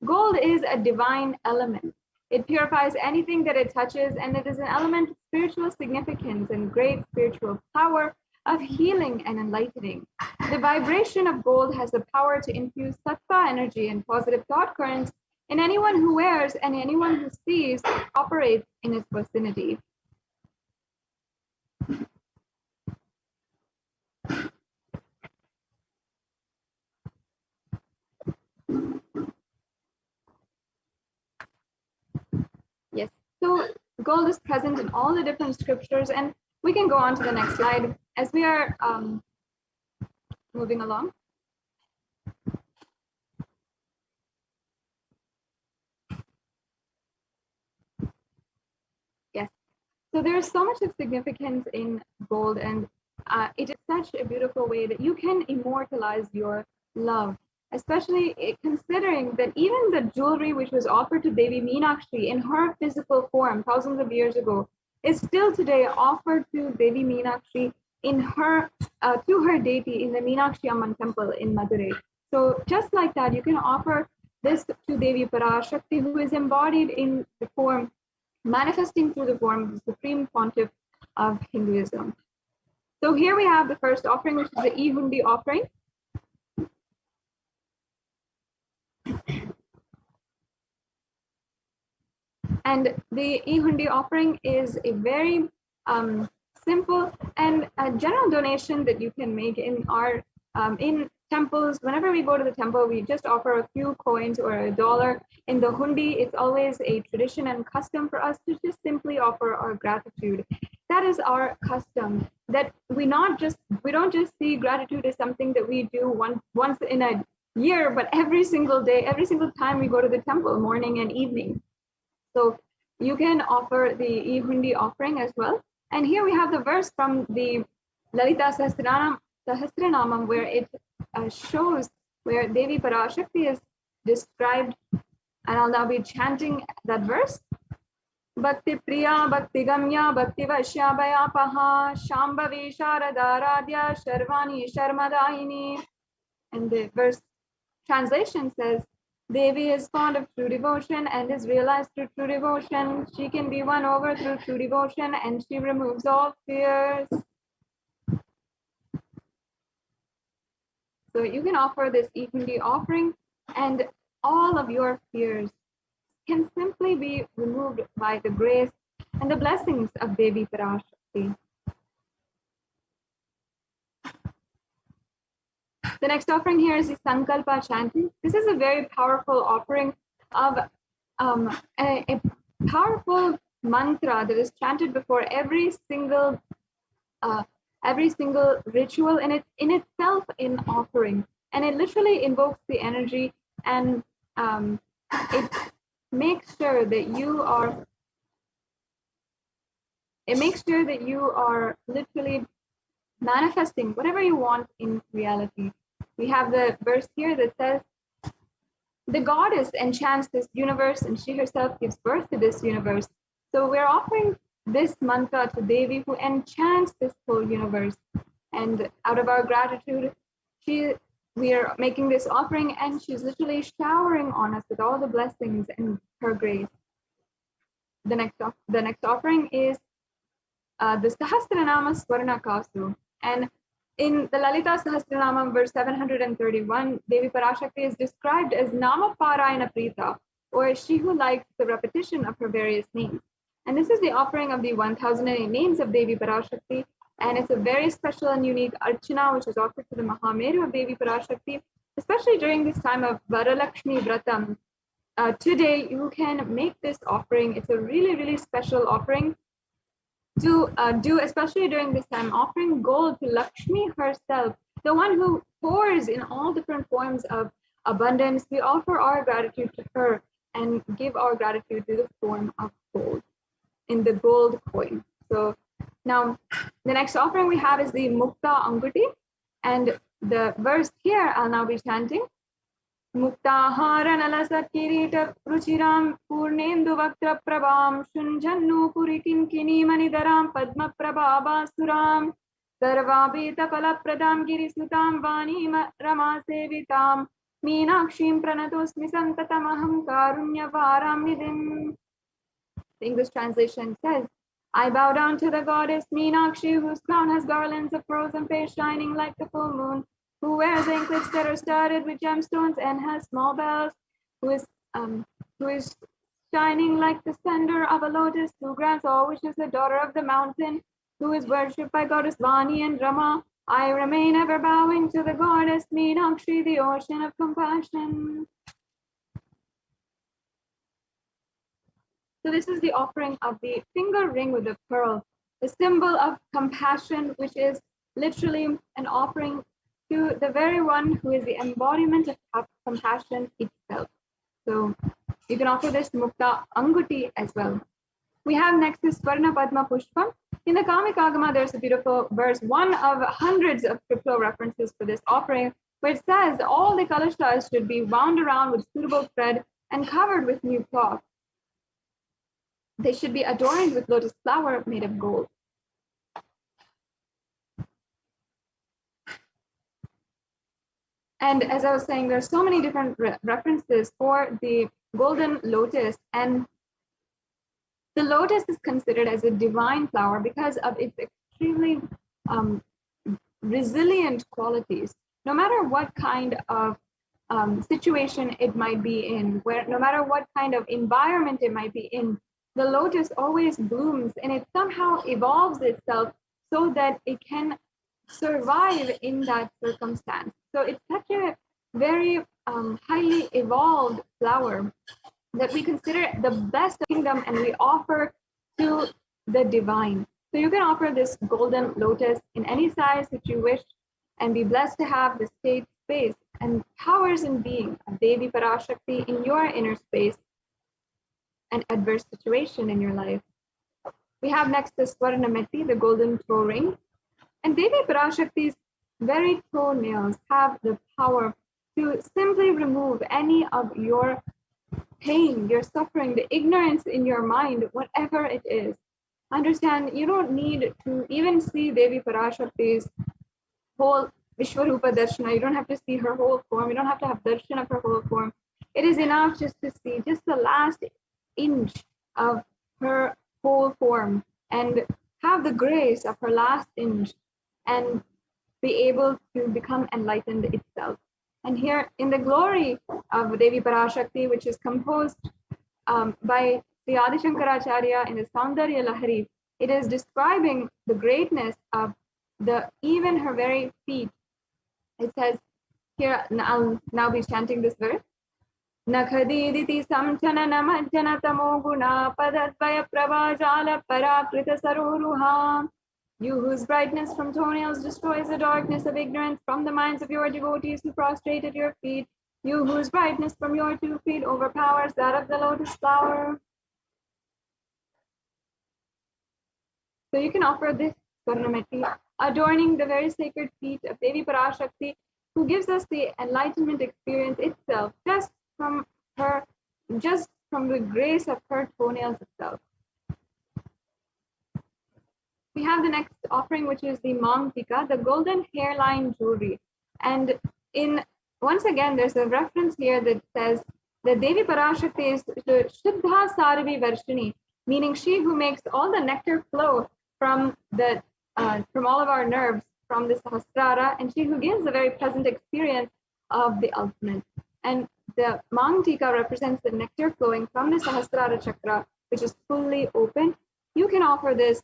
Gold is a divine element. It purifies anything that it touches, and it is an element of spiritual significance and great spiritual power of healing and enlightening. The vibration of gold has the power to infuse sattva energy and positive thought currents in anyone who wears and anyone who sees operates in its vicinity. Yes, so gold is present in all the different scriptures, and we can go on to the next slide as we are moving along. Yes, so there is so much of significance in gold, and it is such a beautiful way that you can immortalize your love, especially considering that even the jewelry which was offered to Devi Meenakshi in her physical form thousands of years ago is still today offered to Devi Meenakshi in her to her deity in the Meenakshi Amman temple in Madurai. So just like that, you can offer this to Devi Parashakti, who is embodied in the form, manifesting through the form of the supreme pontiff of Hinduism. So here we have the first offering, which is the E-Hundi offering. And the E-Hundi offering is a very simple and a general donation that you can make in our in temples. Whenever we go to the temple, we just offer a few coins or $1. In the hundi, it's always a tradition and custom for us to just simply offer our gratitude. That is our custom. That we don't just see gratitude as something that we do once in a year, but every single day, every single time we go to the temple, morning and evening. So you can offer the E-Hundi offering as well. And here we have the verse from the Lalita Sahasranamam, where it shows where Devi Parashakti is described. And I'll now be chanting that verse. Bhakti Priya, Bhakti Gamya, Bhakti Vashyabhaya Paha, Shambhavi Sharadaradya, Sharvani Sharmadayini. And the verse translation says, Devi is fond of true devotion and is realized through true devotion. She can be won over through true devotion, and she removes all fears. So you can offer this equanimity offering, and all of your fears can simply be removed by the grace and the blessings of Devi Parashakti. The next offering here is the Sankalpa chanting. This is a very powerful offering of a powerful mantra that is chanted before every single ritual, and it's in itself an offering, and it literally invokes the energy, and it makes sure that you are literally manifesting whatever you want in reality. We have the verse here that says, the goddess enchants this universe and she herself gives birth to this universe. So we're offering this mantra to Devi, who enchants this whole universe. And out of our gratitude, we are making this offering, and she's literally showering on us with all the blessings and her grace. The next offering is the Sahasranama Swarna Kasu. And in the Lalita Sahasranama, verse 731, Devi Parashakti is described as Nama Parayana Prita, or she who likes the repetition of her various names. And this is the offering of the 1008 names of Devi Parashakti. And it's a very special and unique archana which is offered to the Mahameru of Devi Parashakti, especially during this time of Varalakshmi Vratam. Today, you can make this offering. It's a really, really special offering to do, especially during this time, offering gold to Lakshmi herself, the one who pours in all different forms of abundance. We offer our gratitude to her and give our gratitude to the form of gold, in the gold coin. So now the next offering we have is the Mukta Anguti, and the verse here I'll now be chanting. Muktahara nalasa kirita ruchiram purnendu vaktra prabham shunjannu purikin kini manidaram padma prabhava suram sarvabhita palapradam girisutam vani rama sevitam meenakshim pranatosmi santatamaham karunyavaram nidhim. The English translation says, I bow down to the goddess Meenakshi, whose crown has garlands of frozen face shining like the full moon, who wears anklets that are studded with gemstones and has small bells, who is shining like the splendor of a lotus, who grants all wishes, the daughter of the mountain, who is worshipped by goddess Vani and Rama. I remain ever bowing to the goddess Meenakshi, the ocean of compassion. So this is the offering of the finger ring with the pearl, the symbol of compassion, which is literally an offering to the very one who is the embodiment of compassion itself. So you can offer this Mukta Anguti as well. We have next is Swarna Padma Pushpam. In the Kamikagama, there's a beautiful verse, one of hundreds of crypto references for this offering, where it says all the kalashas should be wound around with suitable thread and covered with new cloth. They should be adorned with lotus flower made of gold. And as I was saying, there's so many different references for the golden lotus, and the lotus is considered as a divine flower because of its extremely resilient qualities. No matter what kind of situation it might be in, no matter what kind of environment it might be in, the lotus always blooms, and it somehow evolves itself so that it can survive in that circumstance. So it's such a very highly evolved flower that we consider the best of the kingdom, and we offer to the divine. So you can offer this golden lotus in any size that you wish and be blessed to have the state, space, and powers and being of Devi Parashakti in your inner space and adverse situation in your life. We have next the Swarnameti, the golden toe ring. And Devi Parashakti's very toenails have the power to simply remove any of your pain, your suffering, the ignorance in your mind, whatever it is. Understand, you don't need to even see Devi Parashakti's whole Vishwarupa Darshana. You don't have to see her whole form. You don't have to have darshan of her whole form. It is enough just to see just the last inch of her whole form and have the grace of her last inch and be able to become enlightened itself. And here in the glory of Devi Parashakti, which is composed by Sri Adi Shankaracharya in the Saundarya Lahari, it is describing the greatness of even her very feet. It says here, I'll now be chanting this verse. Nakhadiditi samchana namajjana tamo guna padadvaya pravajala parakrita saroruha. You whose brightness from toenails destroys the darkness of ignorance from the minds of your devotees who prostrate at your feet. You whose brightness from your 2 feet overpowers that of the lotus flower. So you can offer this Swarnamati, adorning the very sacred feet of Devi Parashakti, who gives us the enlightenment experience itself, just from the grace of her toenails itself. We have the next offering, which is the Mang Tika, the golden hairline jewelry. And once again, there's a reference here that says that Devi Parashakti is Shuddha Saravi Varshini, meaning she who makes all the nectar flow from all of our nerves, from the Sahasrara, and she who gives a very pleasant experience of the ultimate. And the Mang Tika represents the nectar flowing from the Sahasrara Chakra, which is fully open. You can offer this,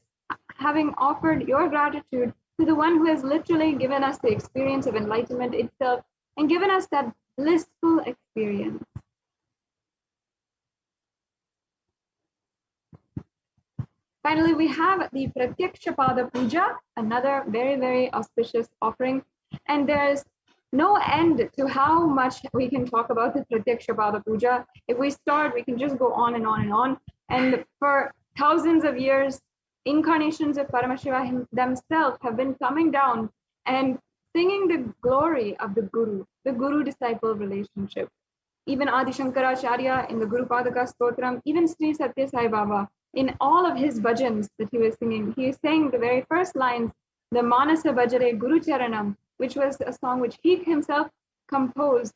having offered your gratitude to the one who has literally given us the experience of enlightenment itself and given us that blissful experience. Finally, we have the Pratyaksha Pada Puja, another very, very auspicious offering. And there's no end to how much we can talk about the Pratyaksha Pada Puja. If we start, we can just go on and on and on. And for thousands of years, incarnations of Paramashivoham themselves have been coming down and singing the glory of the Guru-disciple relationship. Even Adi Shankaracharya in the Guru Padaka Stotram, even Sri Satya Sai Baba, in all of his bhajans that he was singing, he sang the very first lines, the Manasa Bhajare Guru Charanam, which was a song which he himself composed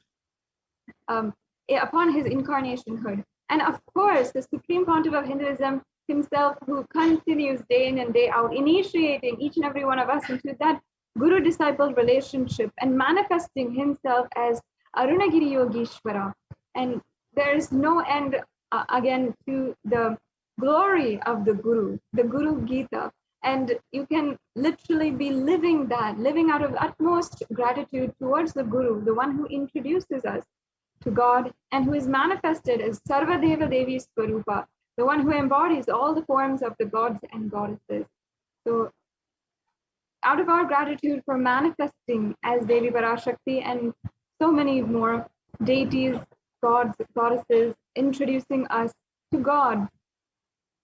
upon his incarnationhood. And of course, the Supreme Pontiff of Hinduism himself, who continues day in and day out, initiating each and every one of us into that Guru-disciple relationship and manifesting himself as Arunagiri Yogishwara. And there is no end, again, to the glory of the Guru Gita. And you can literally be living out of utmost gratitude towards the Guru, the one who introduces us to God and who is manifested as Sarvadeva Devi Swarupa, the one who embodies all the forms of the gods and goddesses. So out of our gratitude for manifesting as Devi Parashakti and so many more deities, gods, goddesses, introducing us to God,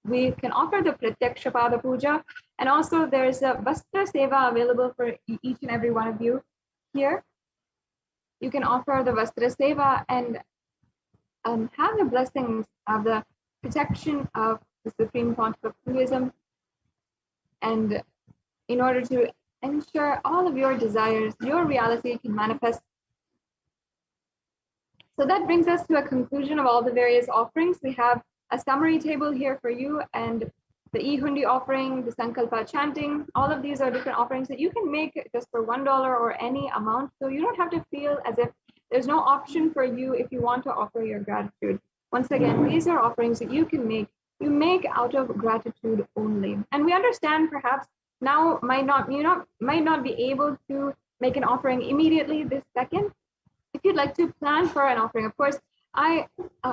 we can offer the Pratyaksha Pada Puja. And also there's a Vastra Seva available for each and every one of you here. You can offer the Vastra Seva and have the blessings of the protection of the Supreme Pontiff of Hinduism, and in order to ensure all of your desires, your reality can manifest. So that brings us to a conclusion of all the various offerings. We have a summary table here for you, and the E-Hundi offering, the Sankalpa chanting, all of these are different offerings that you can make just for $1 or any amount. So you don't have to feel as if there's no option for you if you want to offer your gratitude. Once again, these are offerings that you can make. You make out of gratitude only. And we understand perhaps now might not be able to make an offering immediately this second. If you'd like to plan for an offering, of course, I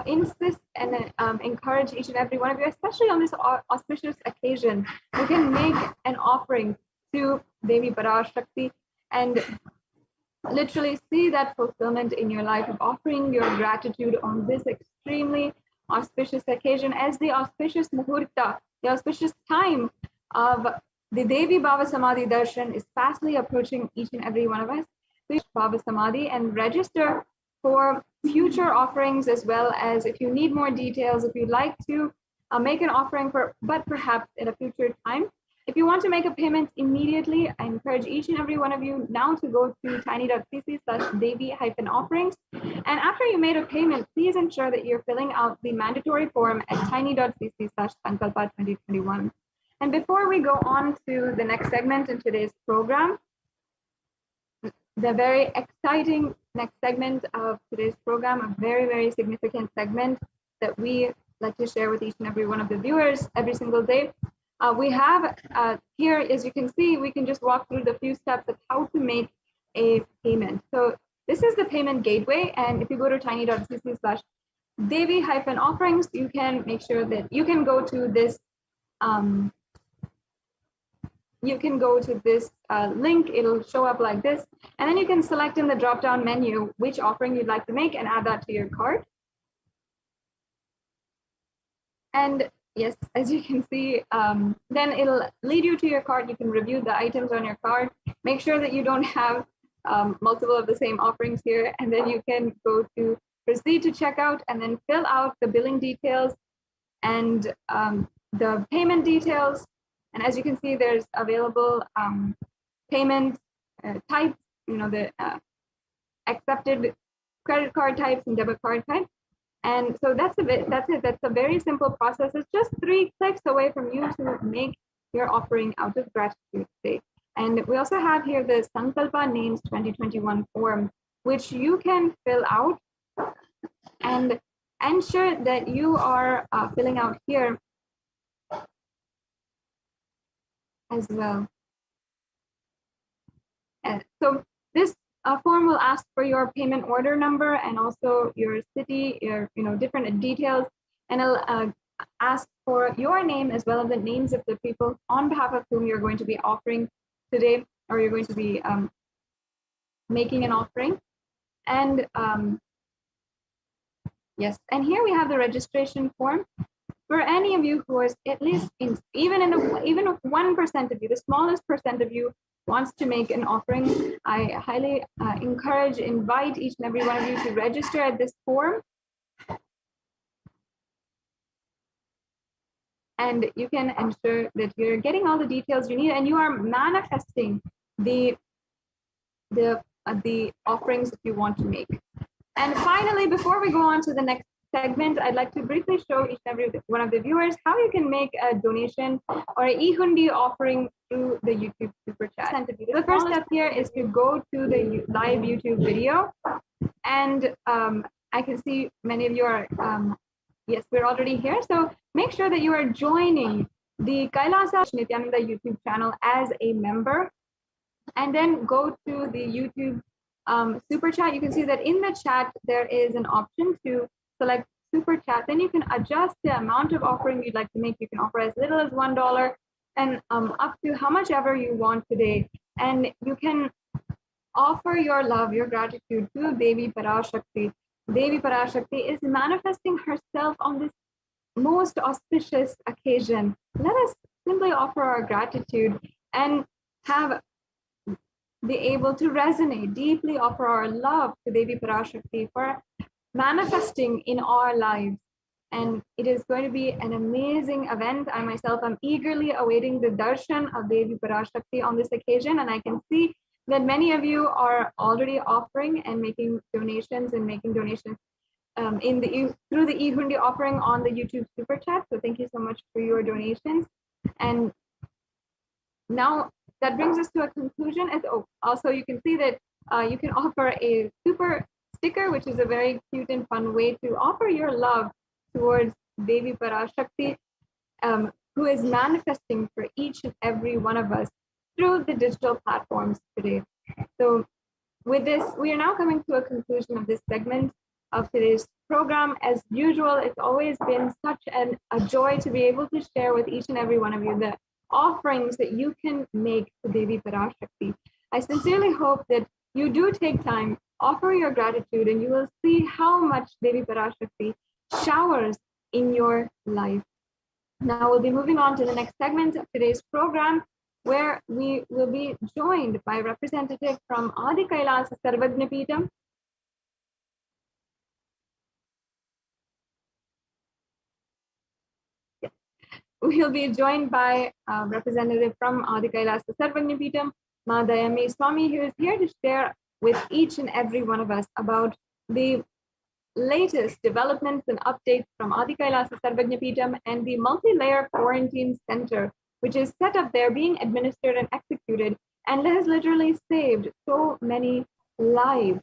insist and encourage each and every one of you, especially on this auspicious occasion, you can make an offering to Devi Parashakti and literally see that fulfillment in your life of offering your gratitude on this extremely auspicious occasion as the auspicious muhurta, the auspicious time of the Devi Bhava Samadhi Darshan is fastly approaching each and every one of us. Please Bhava Samadhi and register for future offerings, as well as if you need more details, if you'd like to make an offering but perhaps at a future time. If you want to make a payment immediately, I encourage each and every one of you now to go to tiny.cc/Devi-offerings. And after you made a payment, please ensure that you're filling out the mandatory form at tiny.cc/Sankalpa 2021. And before we go on to the next segment in today's program, the very exciting next segment of today's program, a very, very significant segment that we like to share with each and every one of the viewers every single day. We have here, as you can see, we can just walk through the few steps of how to make a payment. So this is the payment gateway. And if you go to tiny.cc/Devi-offerings, you can make sure that you can go to this link. It'll show up like this, and then you can select in the drop-down menu which offering you'd like to make and add that to your cart. And yes, as you can see, then it'll lead you to your cart. You can review the items on your cart, make sure that you don't have multiple of the same offerings here, and then you can go to proceed to checkout and then fill out the billing details and the payment details. And as you can see, there's available payment types, the accepted credit card types and debit card types. And so that's it. That's a very simple process. It's just 3 clicks away from you to make your offering out of gratitude today. And we also have here the Sankalpa Names 2021 form, which you can fill out and ensure that you are filling out here as well. And so this form will ask for your payment order number and also your city, your different details, and it'll ask for your name as well as the names of the people on behalf of whom you're going to be offering today, or you're going to be making an offering. And yes, and here we have the registration form. For any of you who is at least even if 1% of you, the smallest percent of you wants to make an offering, I highly invite each and every one of you to register at this form. And you can ensure that you're getting all the details you need and you are manifesting the offerings that you want to make. And finally, before we go on to the next segment, I'd like to briefly show each and every one of the viewers how you can make a donation or an e-hundi offering through the YouTube Super Chat. The first step here is to go to the live YouTube video. And I can see many of you are, yes, we're already here. So make sure that you are joining the HDH Nithyananda YouTube channel as a member. And then go to the YouTube Super Chat. You can see that in the chat, there is an option to select Super Chat. Then you can adjust the amount of offering you'd like to make. You can offer as little as $1 and up to how much ever you want today. And you can offer your love, your gratitude to Devi Parashakti. Devi Parashakti is manifesting herself on this most auspicious occasion. Let us simply offer our gratitude and be able to resonate, deeply offer our love to Devi Parashakti for manifesting in our lives. And it is going to be an amazing event. I myself am eagerly awaiting the darshan of Devi Parashakti on this occasion. And I can see that many of you are already offering and making donations through the e-hundi offering on the YouTube Super Chat. So thank you so much for your donations. And now that brings us to a conclusion. Also, you can see that you can offer a super sticker, which is a very cute and fun way to offer your love towards Devi Parashakti, who is manifesting for each and every one of us through the digital platforms today. So with this, we are now coming to a conclusion of this segment of today's program. As usual, it's always been such a joy to be able to share with each and every one of you the offerings that you can make to Devi Parashakti. I sincerely hope that you do take time, offer your gratitude, and you will see how much Devi Parashakti showers in your life. Now we'll be moving on to the next segment of today's program, where we will be joined by a representative from Adi Kailasa Sarvajnapeetham. We'll be joined by a representative from Adi Kailasa Sarvajnapeetham, Ma Dayami Swami, who is here to share with each and every one of us about the latest developments and updates from Adi Kailasa Sarvajnapeetham and the multi-layer quarantine center, which is set up there, being administered and executed and has literally saved so many lives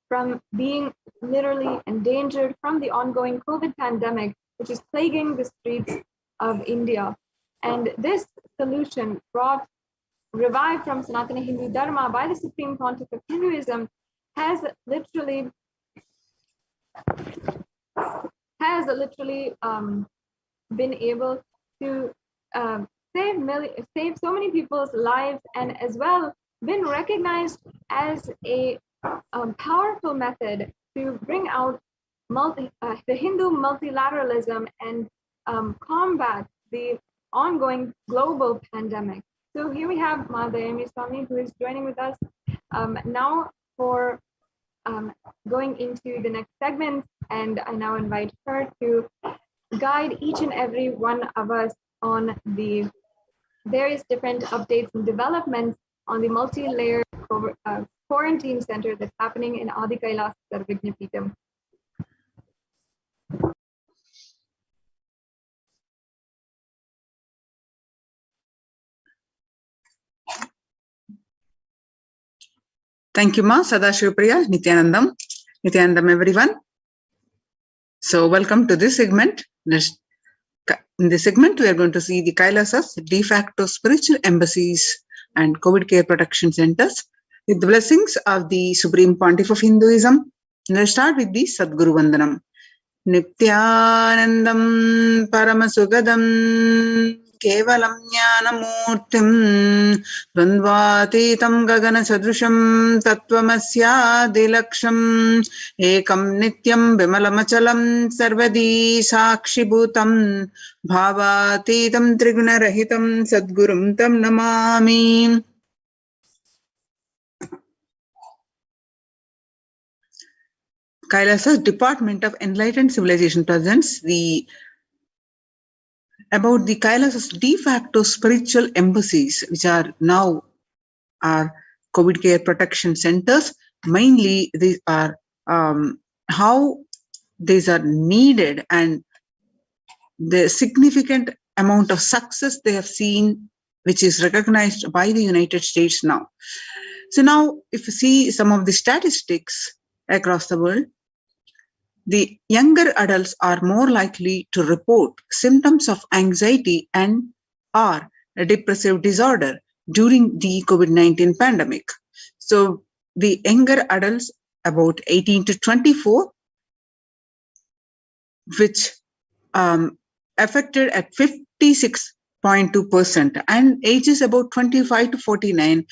from being literally endangered from the ongoing COVID pandemic, which is plaguing the streets of India. And this solution brought revived from Sanatana Hindu Dharma by the Supreme Pontiff of Hinduism has literally been able to save so many people's lives, and as well been recognized as a powerful method to bring out the Hindu multilateralism and combat the ongoing global pandemic. So here we have Madhayami Swami, who is joining with us now for going into the next segment, and I now invite her to guide each and every one of us on the various different updates and developments on the multi-layered quarantine center that's happening in Adi Kailas Sarvigna Peetham. Thank you, Ma. Sadashivapriya, Nithyanandam, everyone. So welcome to this segment. In this segment, we are going to see the Kailasas, de facto spiritual embassies and COVID care protection centers with the blessings of the Supreme Pontiff of Hinduism. Let's start with the Sadguru Vandanam. Nithyanandam Paramashivoham Kevalam Jnanamurtim Dvandvatitam Gagana Sadrusham Tattvamasya Dilaksham Ekam Nityam Vimalamachalam Sarvadi Sakshibhutam Bhavatitam Trigunarahitam Sadgurum Tam Namami. Kailasa's Department of Enlightened Civilization presents about the Kailasa's de facto spiritual embassies, which are now our COVID care protection centers. Mainly, these are how these are needed and the significant amount of success they have seen, which is recognized by the United States now. So now, if you see some of the statistics across the world, the younger adults are more likely to report symptoms of anxiety and or a depressive disorder during the COVID-19 pandemic. So the younger adults about 18 to 24, which affected at 56.2%, and ages about 25 to 49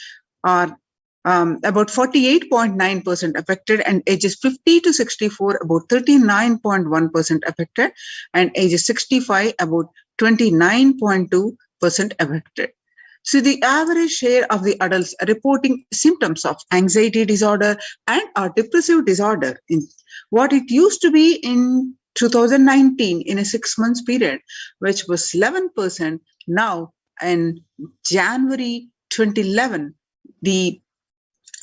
are about 48.9% affected, and ages 50 to 64 about 39.1% affected, and ages 65 about 29.2% affected. So the average share of the adults reporting symptoms of anxiety disorder and or depressive disorder in what it used to be in 2019 in a 6 months period, which was 11%. Now in January 2011,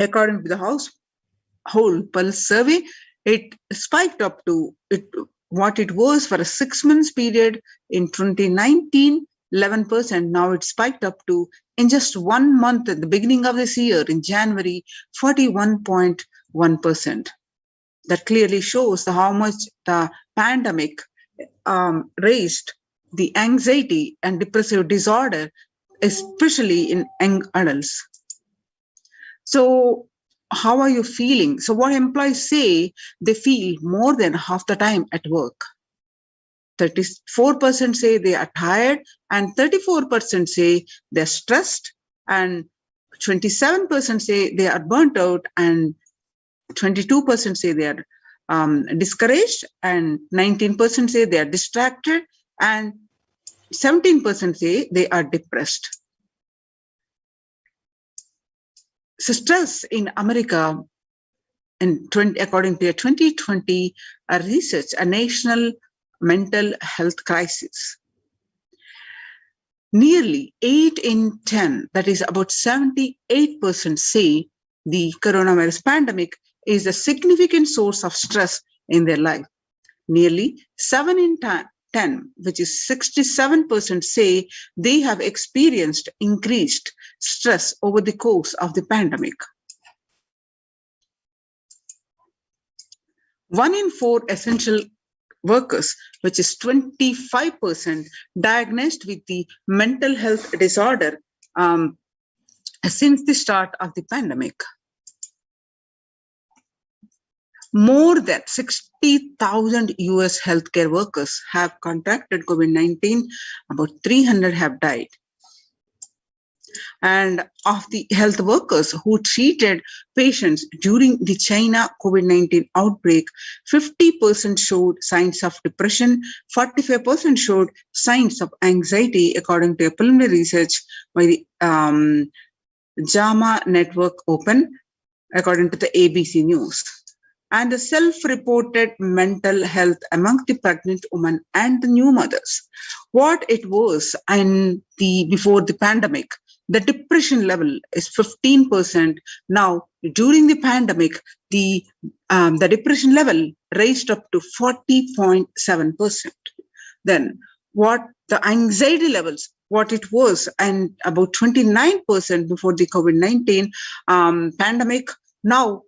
according to the Household Pulse Survey, it spiked up to what it was for a 6 months period in 2019, 11%. Now it spiked up to, in just 1 month at the beginning of this year, in January, 41.1%. That clearly shows how much the pandemic raised the anxiety and depressive disorder, especially in young adults. So how are you feeling? So what employees say, they feel more than half the time at work. 34% say they are tired, and 34% say they're stressed, and 27% say they are burnt out, and 22% say they are discouraged, and 19% say they are distracted, and 17% say they are depressed. So stress in America, according to a 2020 research, a national mental health crisis. Nearly 8 in 10, that is about 78%, say the coronavirus pandemic is a significant source of stress in their life. Nearly 7 in 10, which is 67%, say they have experienced increased stress over the course of the pandemic. 1 in 4 essential workers, which is 25%, diagnosed with the mental health disorder since the start of the pandemic. More than 60,000 US healthcare workers have contracted COVID-19. About 300 have died. And of the health workers who treated patients during the China COVID-19 outbreak, 50% showed signs of depression, 45% showed signs of anxiety, according to a preliminary research by the JAMA Network Open, according to the ABC News. And the self-reported mental health among the pregnant women and the new mothers. What it was before the pandemic, the depression level is 15%. Now, during the pandemic, the depression level raised up to 40.7%. Then, what the anxiety levels, what it was, and about 29% before the COVID-19 pandemic. Now,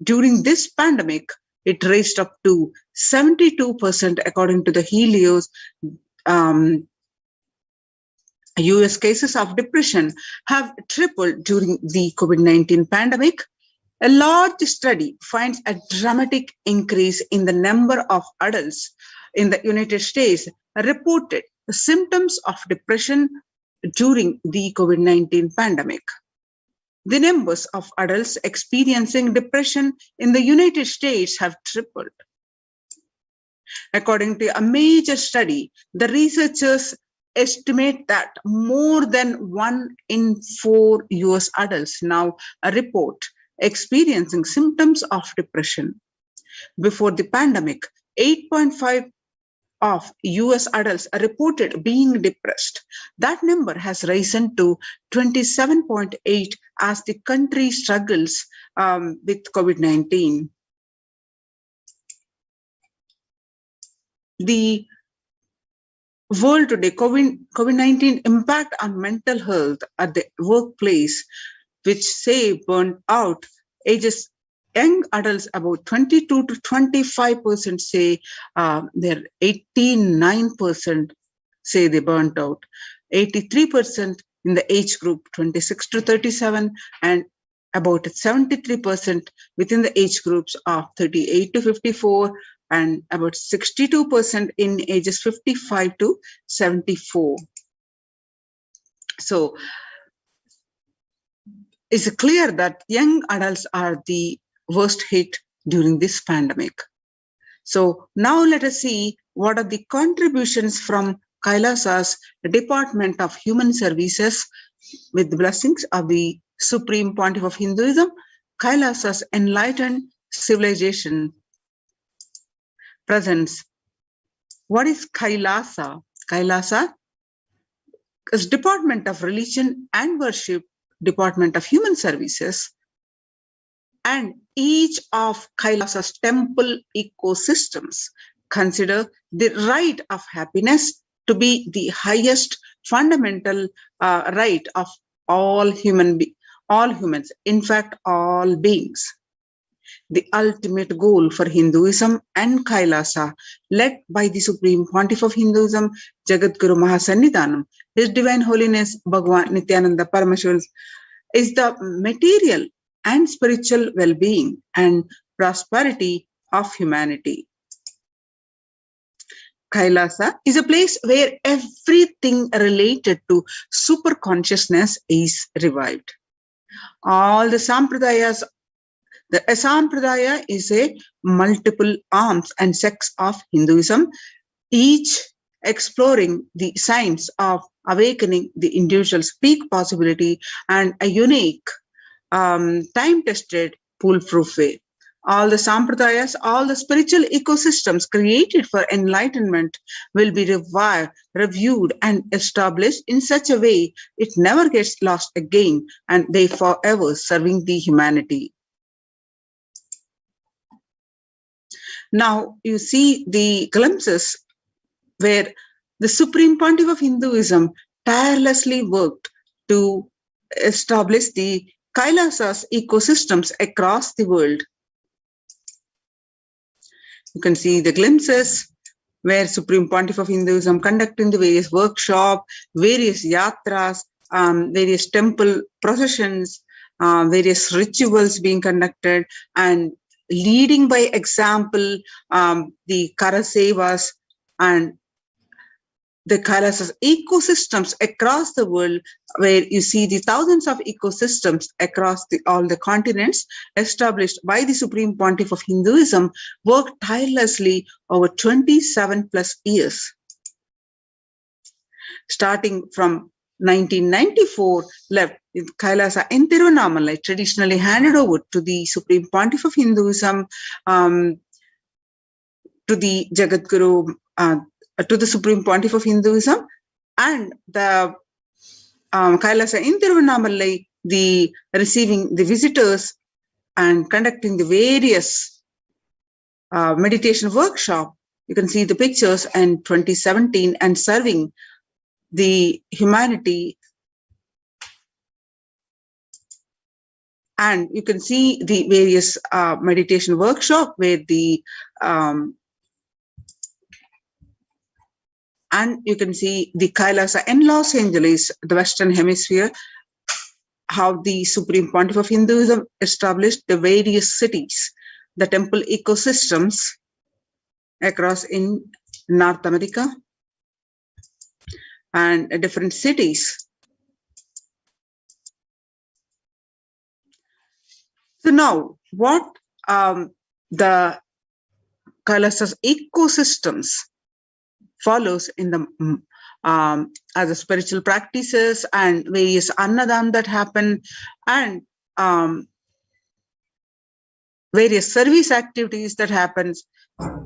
during this pandemic, it raised up to 72%, according to the Helios. US cases of depression have tripled during the COVID-19 pandemic. A large study finds a dramatic increase in the number of adults in the United States reported symptoms of depression during the COVID-19 pandemic. The numbers of adults experiencing depression in the United States have tripled. According to a major study, the researchers estimate that more than 1 in 4 US adults now report experiencing symptoms of depression. Before the pandemic, 8.5 of US adults reported being depressed. That number has risen to 27.8 as the country struggles with COVID-19. The world today, COVID-19 impact on mental health at the workplace, which say burnt out ages. Young adults, about 22 to 25% say they're 89% say they burnt out. 83% in the age group 26 to 37, and about 73% within the age groups of 38 to 54, and about 62% in ages 55 to 74. So it's clear that young adults are the worst hit during this pandemic. So now let us see what are the contributions from Kailasa's Department of Human Services with the blessings of the Supreme Pontiff of Hinduism, Kailasa's enlightened civilization presents. What is Kailasa? Kailasa is Department of Religion and Worship, Department of Human Services, and each of Kailasa's temple ecosystems consider the right of happiness to be the highest fundamental right of all humans, in fact, all beings. The ultimate goal for Hinduism and Kailasa, led by the Supreme Pontiff of Hinduism, Jagadguru Mahasannidhanam, His Divine Holiness Bhagavan Nithyananda Paramashivam, is the material and spiritual well-being and prosperity of humanity. Kailasa is a place where everything related to super consciousness is revived. All the sampradayas, the sampradaya is a multiple arms and sects of Hinduism, each exploring the science of awakening the individual's peak possibility and a unique, time-tested, foolproof way. All the sampradayas, all the spiritual ecosystems created for enlightenment will be revived, reviewed, and established in such a way it never gets lost again, and they forever serving the humanity. Now you see the glimpses where the Supreme Pontiff of Hinduism tirelessly worked to establish the Kailasas ecosystems across the world. You can see the glimpses where Supreme Pontiff of Hinduism conducting the various workshops, various yatras, various temple processions, various rituals being conducted, and leading by example the Karasevas and the Kailasas ecosystems across the world, where you see the thousands of ecosystems across all the continents established by the Supreme Pontiff of Hinduism, worked tirelessly over 27 plus years. Starting from 1994, left Kailasa in Tiruvannamalai, traditionally handed over to the Supreme Pontiff of Hinduism, to the Jagadguru, to the Supreme Pontiff of Hinduism, and the Kailasa in Tiruvannamalai, the receiving the visitors and conducting the various meditation workshop. You can see the pictures in 2017, and serving the humanity. And you can see the various meditation workshop where the and you can see the Kailasa in Los Angeles, the Western Hemisphere, how the Supreme Pontiff of Hinduism established the various cities, the temple ecosystems across in North America and different cities. So now, what the Kailasas ecosystems follows in the as a spiritual practices and various annadam that happen, and various service activities that happens.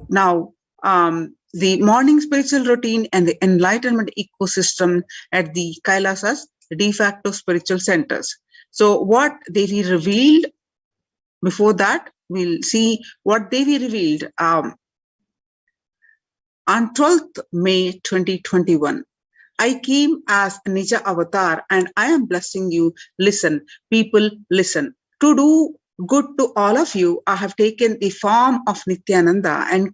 Now, the morning spiritual routine and the enlightenment ecosystem at the Kailasas de facto spiritual centers. So what Devi revealed before that, we'll see what Devi revealed on 12th May 2021. I came as Nija Avatar and I am blessing you. Listen, people, listen. To do good to all of you, I have taken the form of Nithyananda and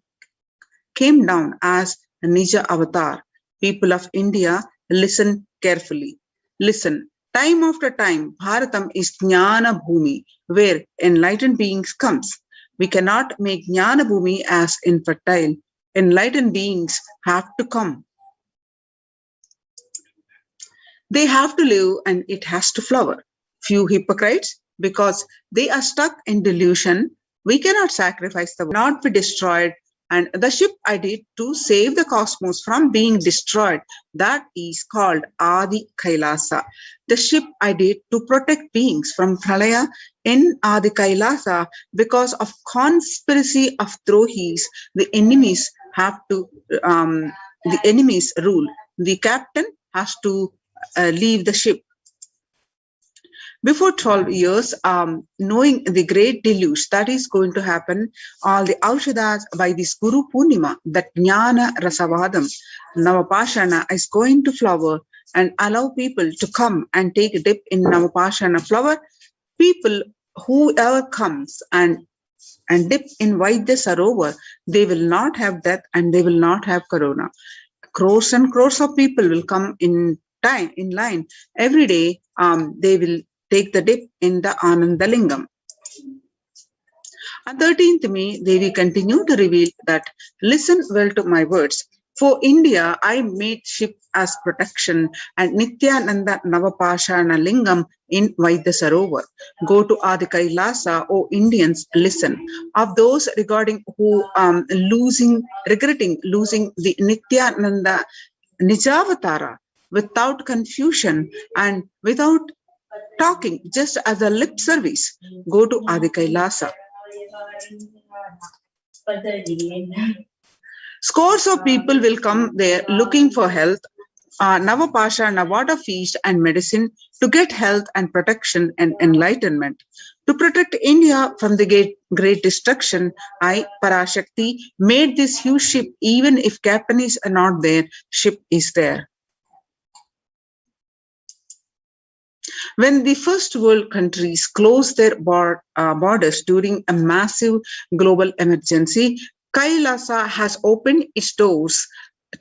came down as a Nija Avatar. People of India, listen carefully. Listen, time after time, Bharatam is Jnana Bhumi, where enlightened beings comes. We cannot make Jnana Bhumi as infertile. Enlightened beings have to come. They have to live and it has to flower. Few hypocrites, because they are stuck in delusion, we cannot sacrifice the world, not be destroyed. And the ship I did to save the cosmos from being destroyed, that is called Adi Kailasa. The ship I did to protect beings from Pralaya in Adi Kailasa, because of conspiracy of Drohis, the enemies have to, the enemies rule. The captain has to leave the ship. Before 12 years, knowing the great deluge that is going to happen, all the Aushadas by this Guru Purnima, that Jnana Rasavadam, Navapashana is going to flower and allow people to come and take a dip in Navapashana flower. People, whoever comes and dip in Vaidya Sarovar, they will not have death and they will not have corona. Crores and crores of people will come in time, in line. Every day, they will take the dip in the Anandalingam. On 13th May, they will continue to reveal that, listen well to my words. For India, I made ship as protection and Nithyananda Navapashana Lingam in Vaidya Sarovar. Go to Adi Kailasa, O Indians, listen. Of those regarding who regretting losing the Nithyananda Nijavatara without confusion and without talking, just as a lip service, go to Adi Kailasa. Scores of people will come there looking for health, Navapasha, Navada feast and medicine to get health and protection and enlightenment. To protect India from the great destruction, I, Parashakti, made this huge ship. Even if captains are not there, ship is there. When the first world countries closed their borders during a massive global emergency, Kailasa has opened its doors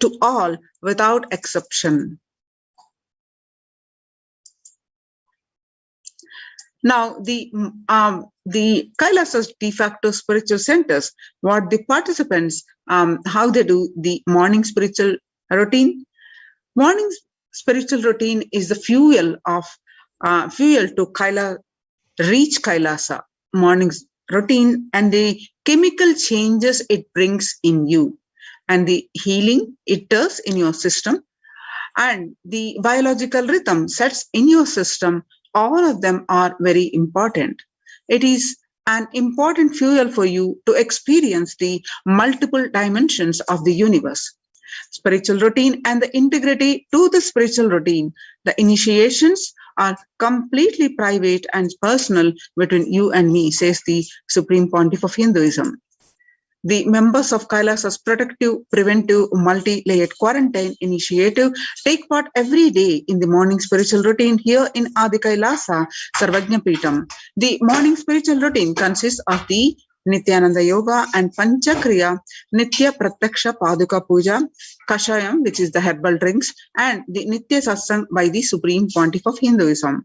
to all without exception. Now, the Kailasa's de facto spiritual centers, what the participants, how they do the morning spiritual routine. Morning spiritual routine is the fuel to reach Kailasa. Morning routine and the chemical changes it brings in you, and the healing it does in your system, and the biological rhythm sets in your system. All of them are very important. It is an important fuel for you to experience the multiple dimensions of the universe. Spiritual routine and the integrity to the spiritual routine. The initiations are completely private and personal between you and me, says the Supreme Pontiff of Hinduism. The members of Kailasa's protective, preventive, multi-layered quarantine initiative take part every day in the morning spiritual routine here in Adi Kailasa, Sarvajnapeetham. The morning spiritual routine consists of the Nithyananda Yoga and Panchakriya, Nitya Pratyaksha Paduka Puja, Kashayam, which is the herbal drinks, and the Nitya Satsang by the Supreme Pontiff of Hinduism.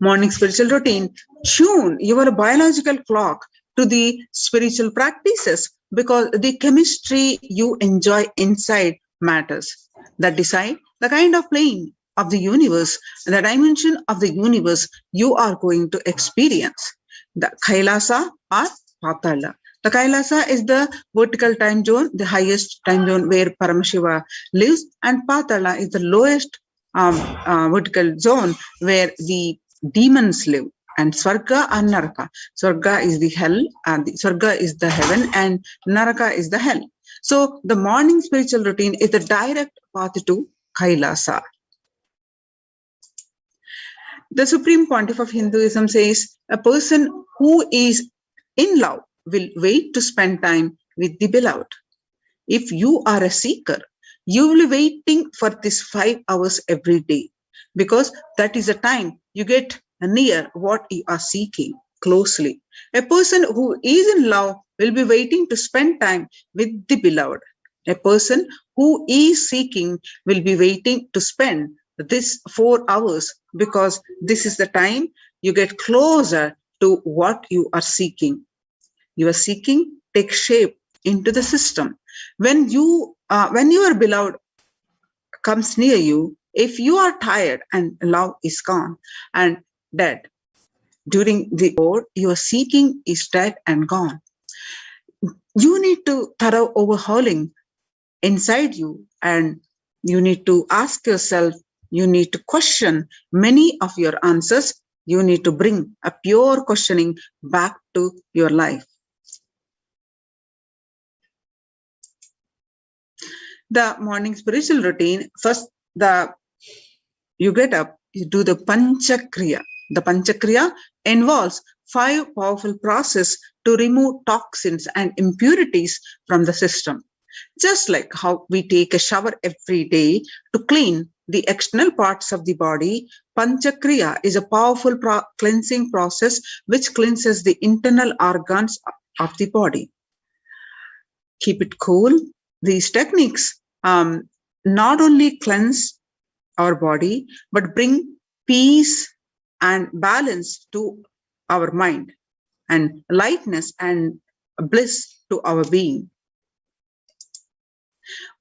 Morning spiritual routine. Tune your biological clock to the spiritual practices, because the chemistry you enjoy inside matters. That decide the kind of plane of the universe, the dimension of the universe you are going to experience. The Kailasa or Patala. The Kailasa is the vertical time zone, the highest time zone where Paramashiva lives, and Patala is the lowest vertical zone where the demons live. And Swarga and Naraka. Swarga is the hell, and Swarga is the heaven, and Naraka is the hell. So the morning spiritual routine is the direct path to Kailasa. The Supreme Pontiff of Hinduism says a person who is in love will wait to spend time with the beloved. If you are a seeker, you will be waiting for this 5 hours every day, because that is the time you get near what you are seeking closely. A person who is in love will be waiting to spend time with the beloved. A person who is seeking will be waiting to spend this 4 hours, because this is the time you get closer to what you are seeking. Your seeking takes shape into the system. When your beloved comes near you, if you are tired and love is gone and dead, during the war, your seeking is dead and gone. You need to thorough overhauling inside you, and you need to ask yourself, you need to question many of your answers. You need to bring a pure questioning back to your life. The morning spiritual routine, first you get up, you do the Panchakriya. The Panchakriya involves 5 powerful processes to remove toxins and impurities from the system. Just like how we take a shower every day to clean the external parts of the body, Panchakriya is a powerful cleansing process which cleanses the internal organs of the body. Keep it cool. These techniques not only cleanse our body, but bring peace and balance to our mind, and lightness and bliss to our being.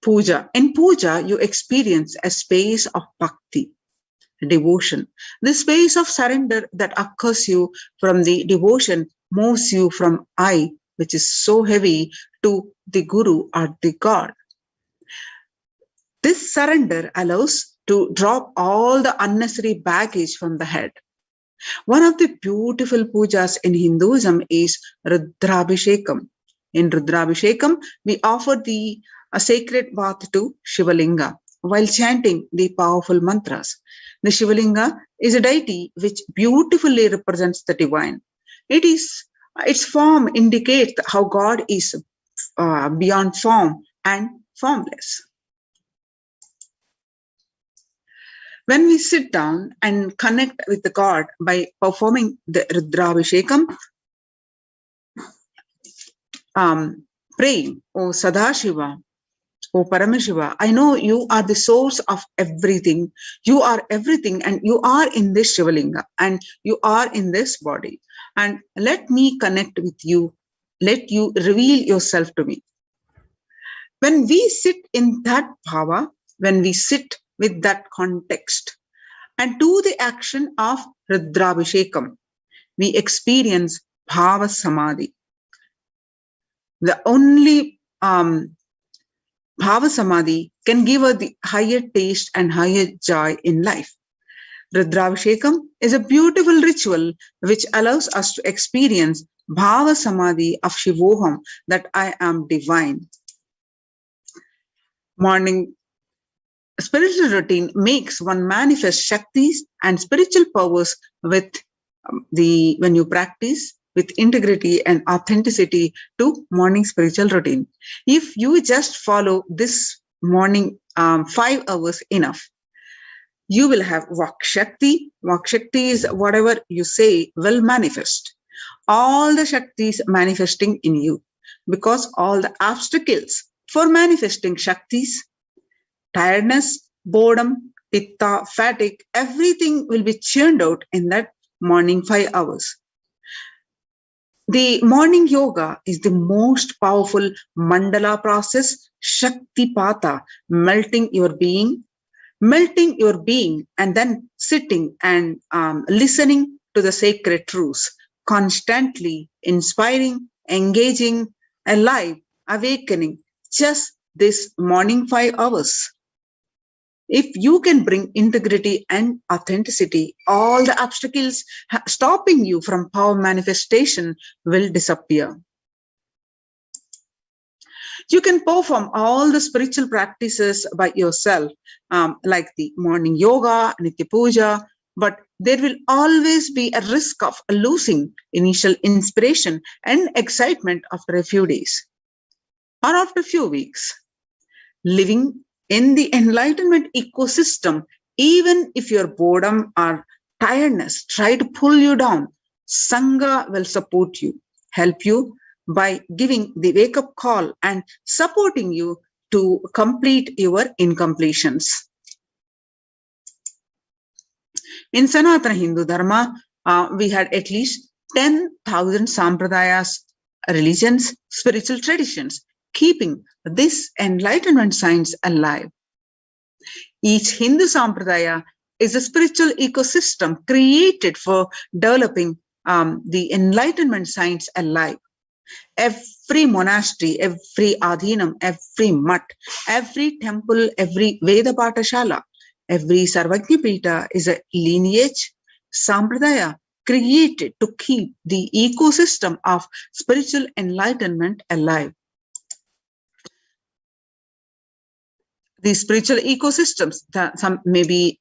Puja. In puja, you experience a space of bhakti, devotion. The space of surrender that occurs you from the devotion moves you from I, which is so heavy, to the Guru or the God. This surrender allows to drop all the unnecessary baggage from the head. One of the beautiful pujas in Hinduism is Rudrabhishekam. In Rudrabhishekam, we offer the a sacred bath to Shivalinga while chanting the powerful mantras. The Shivalinga is a deity which beautifully represents the divine. Its form indicates how God is beyond form and formless. When we sit down and connect with the God by performing the Rudrabhishekam, praying, O Sadashiva, O Paramashiva, I know you are the source of everything. You are everything, and you are in this Shivalinga, and you are in this body. And let me connect with you. Let you reveal yourself to me. When we sit in that bhava, when we sit with that context and do the action of Rudrabhishekam, we experience bhava samadhi. The only Bhava Samadhi can give us the higher taste and higher joy in life. Rudrabhishekam is a beautiful ritual which allows us to experience Bhava Samadhi of Shivoham, that I am divine. Morning spiritual routine makes one manifest Shaktis and spiritual powers with when you practice with integrity and authenticity to morning spiritual routine. If you just follow this morning 5 hours enough, you will have Vak Shakti. Vak Shakti is whatever you say will manifest. All the Shaktis manifesting in you, because all the obstacles for manifesting Shaktis, tiredness, boredom, pitta, fatigue, everything will be churned out in that morning 5 hours. The morning yoga is the most powerful mandala process, Shaktipata, melting your being, and then sitting and listening to the sacred truths, constantly inspiring, engaging, alive, awakening, just this morning 5 hours. If you can bring integrity and authenticity, all the obstacles stopping you from power manifestation will disappear. You can perform all the spiritual practices by yourself, like the morning yoga, Nitya Puja, but there will always be a risk of losing initial inspiration and excitement after a few days or after a few weeks. Living in the enlightenment ecosystem, even if your boredom or tiredness try to pull you down, Sangha will support you, help you by giving the wake-up call and supporting you to complete your incompletions. In Sanatana Hindu Dharma, we had at least 10,000 sampradayas, religions, spiritual traditions, keeping this enlightenment science alive. Each Hindu sampradaya is a spiritual ecosystem created for developing the enlightenment science alive. Every monastery, every adhinam, every mutt, every temple, every Veda Patashala, every Sarvajna Pita is a lineage, sampradaya, created to keep the ecosystem of spiritual enlightenment alive. These spiritual ecosystems, some may be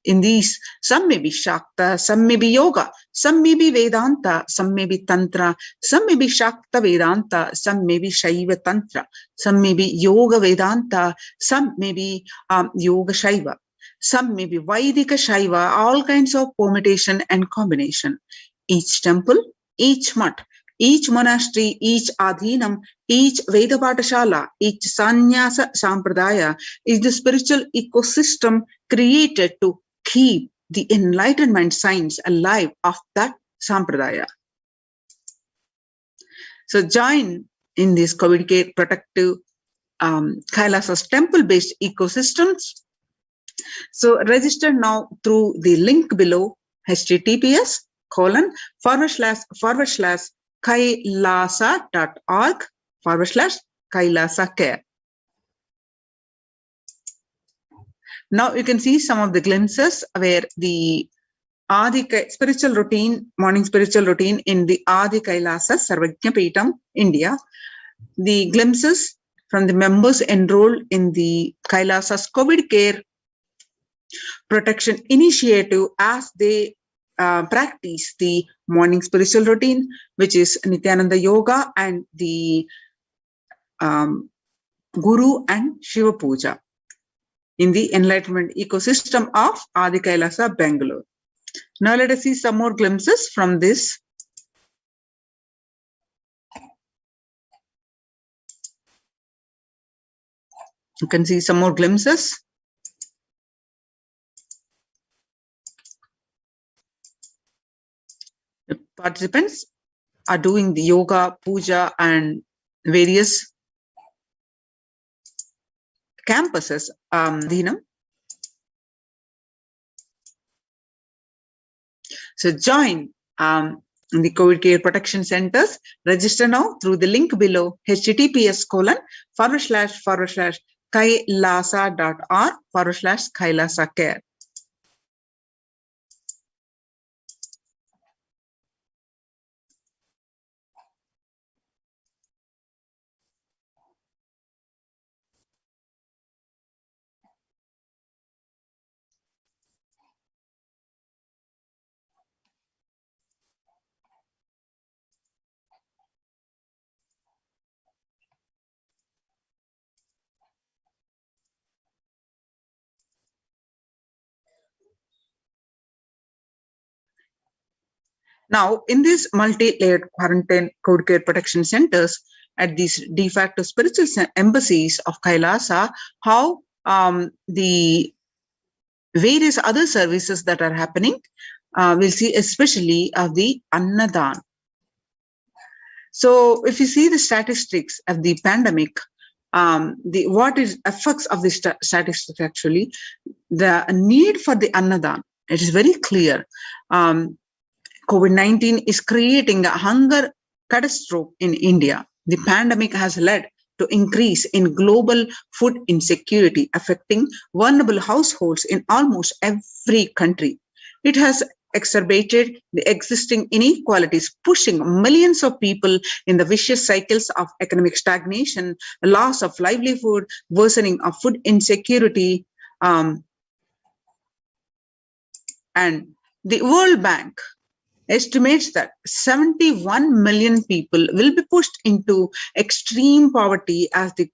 in these, some may be Shakta, some may be Yoga, some may be Vedanta, some may be Tantra, some may be Shakta Vedanta, some may be Shaiva Tantra, some may be Yoga Vedanta, some may be Yoga Shaiva, some may be Vaidika Shaiva, all kinds of permutation and combination. Each temple, each mutt, each monastery, each adhinam, each Veda Patashala, each Sannyasa Sampradaya is the spiritual ecosystem created to keep the enlightenment science alive of that Sampradaya. So join in these COVID care protective Kailasa's temple-based ecosystems. So register now through the link below, https://kailasa.org/Kailasa Now you can see some of the glimpses where the spiritual routine, morning spiritual routine in the Adi Kailasa, Sarvajna Peetam, India. The glimpses from the members enrolled in the Kailasa's COVID care protection initiative as they practice the morning spiritual routine, which is Nithyananda Yoga and the Guru and Shiva Puja in the enlightenment ecosystem of Adi Kailasa, Bangalore. Now let us see some more glimpses from this. You can see some more glimpses. The participants are doing the yoga, puja, and various campuses. So join the COVID care protection centers. Register now through the link below, https://kailasa.org/Kailasa care. Now, in these multi-layered quarantine COVID care protection centers at these de facto spiritual embassies of Kailasa, how the various other services that are happening, we'll see especially the Annadan. So, if you see the statistics of the pandemic, what is effects of the statistics actually, the need for the Annadan, it is very clear. COVID-19 is creating a hunger catastrophe in India. The pandemic has led to increase in global food insecurity, affecting vulnerable households in almost every country. It has exacerbated the existing inequalities, pushing millions of people in the vicious cycles of economic stagnation, loss of livelihood, worsening of food insecurity, and the World Bank estimates that 71 million people will be pushed into extreme poverty as the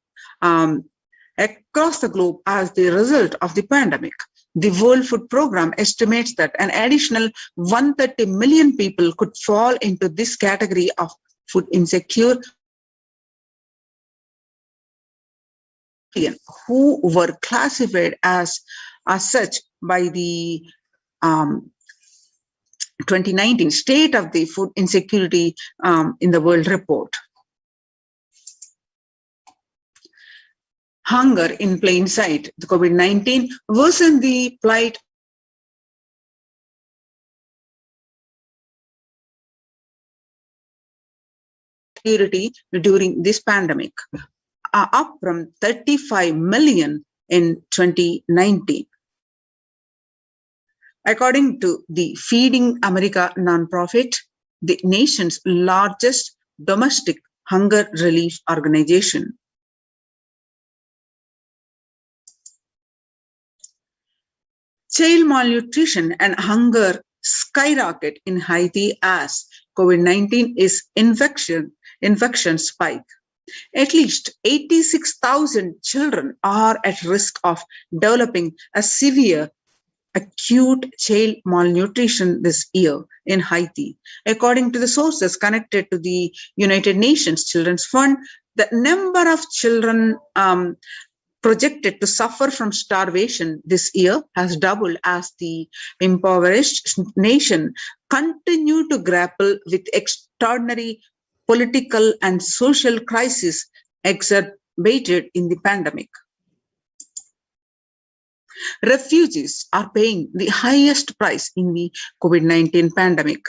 across the globe as the result of the pandemic. The World Food Programme estimates that an additional 130 million people could fall into this category of food insecure, who were classified as such by the 2019 State of the Food Insecurity in the World report. Hunger in plain sight. The COVID-19 worsened the plight during this pandemic, up from 35 million in 2019. According to the Feeding America nonprofit, the nation's largest domestic hunger relief organization. Child malnutrition and hunger skyrocket in Haiti as COVID-19 is infection spike. At least 86,000 children are at risk of developing a severe acute child malnutrition this year in Haiti. According to the sources connected to the United Nations Children's Fund, the number of children projected to suffer from starvation this year has doubled as the impoverished nation continue to grapple with extraordinary political and social crisis exacerbated in the pandemic. Refugees are paying the highest price in the COVID-19 pandemic.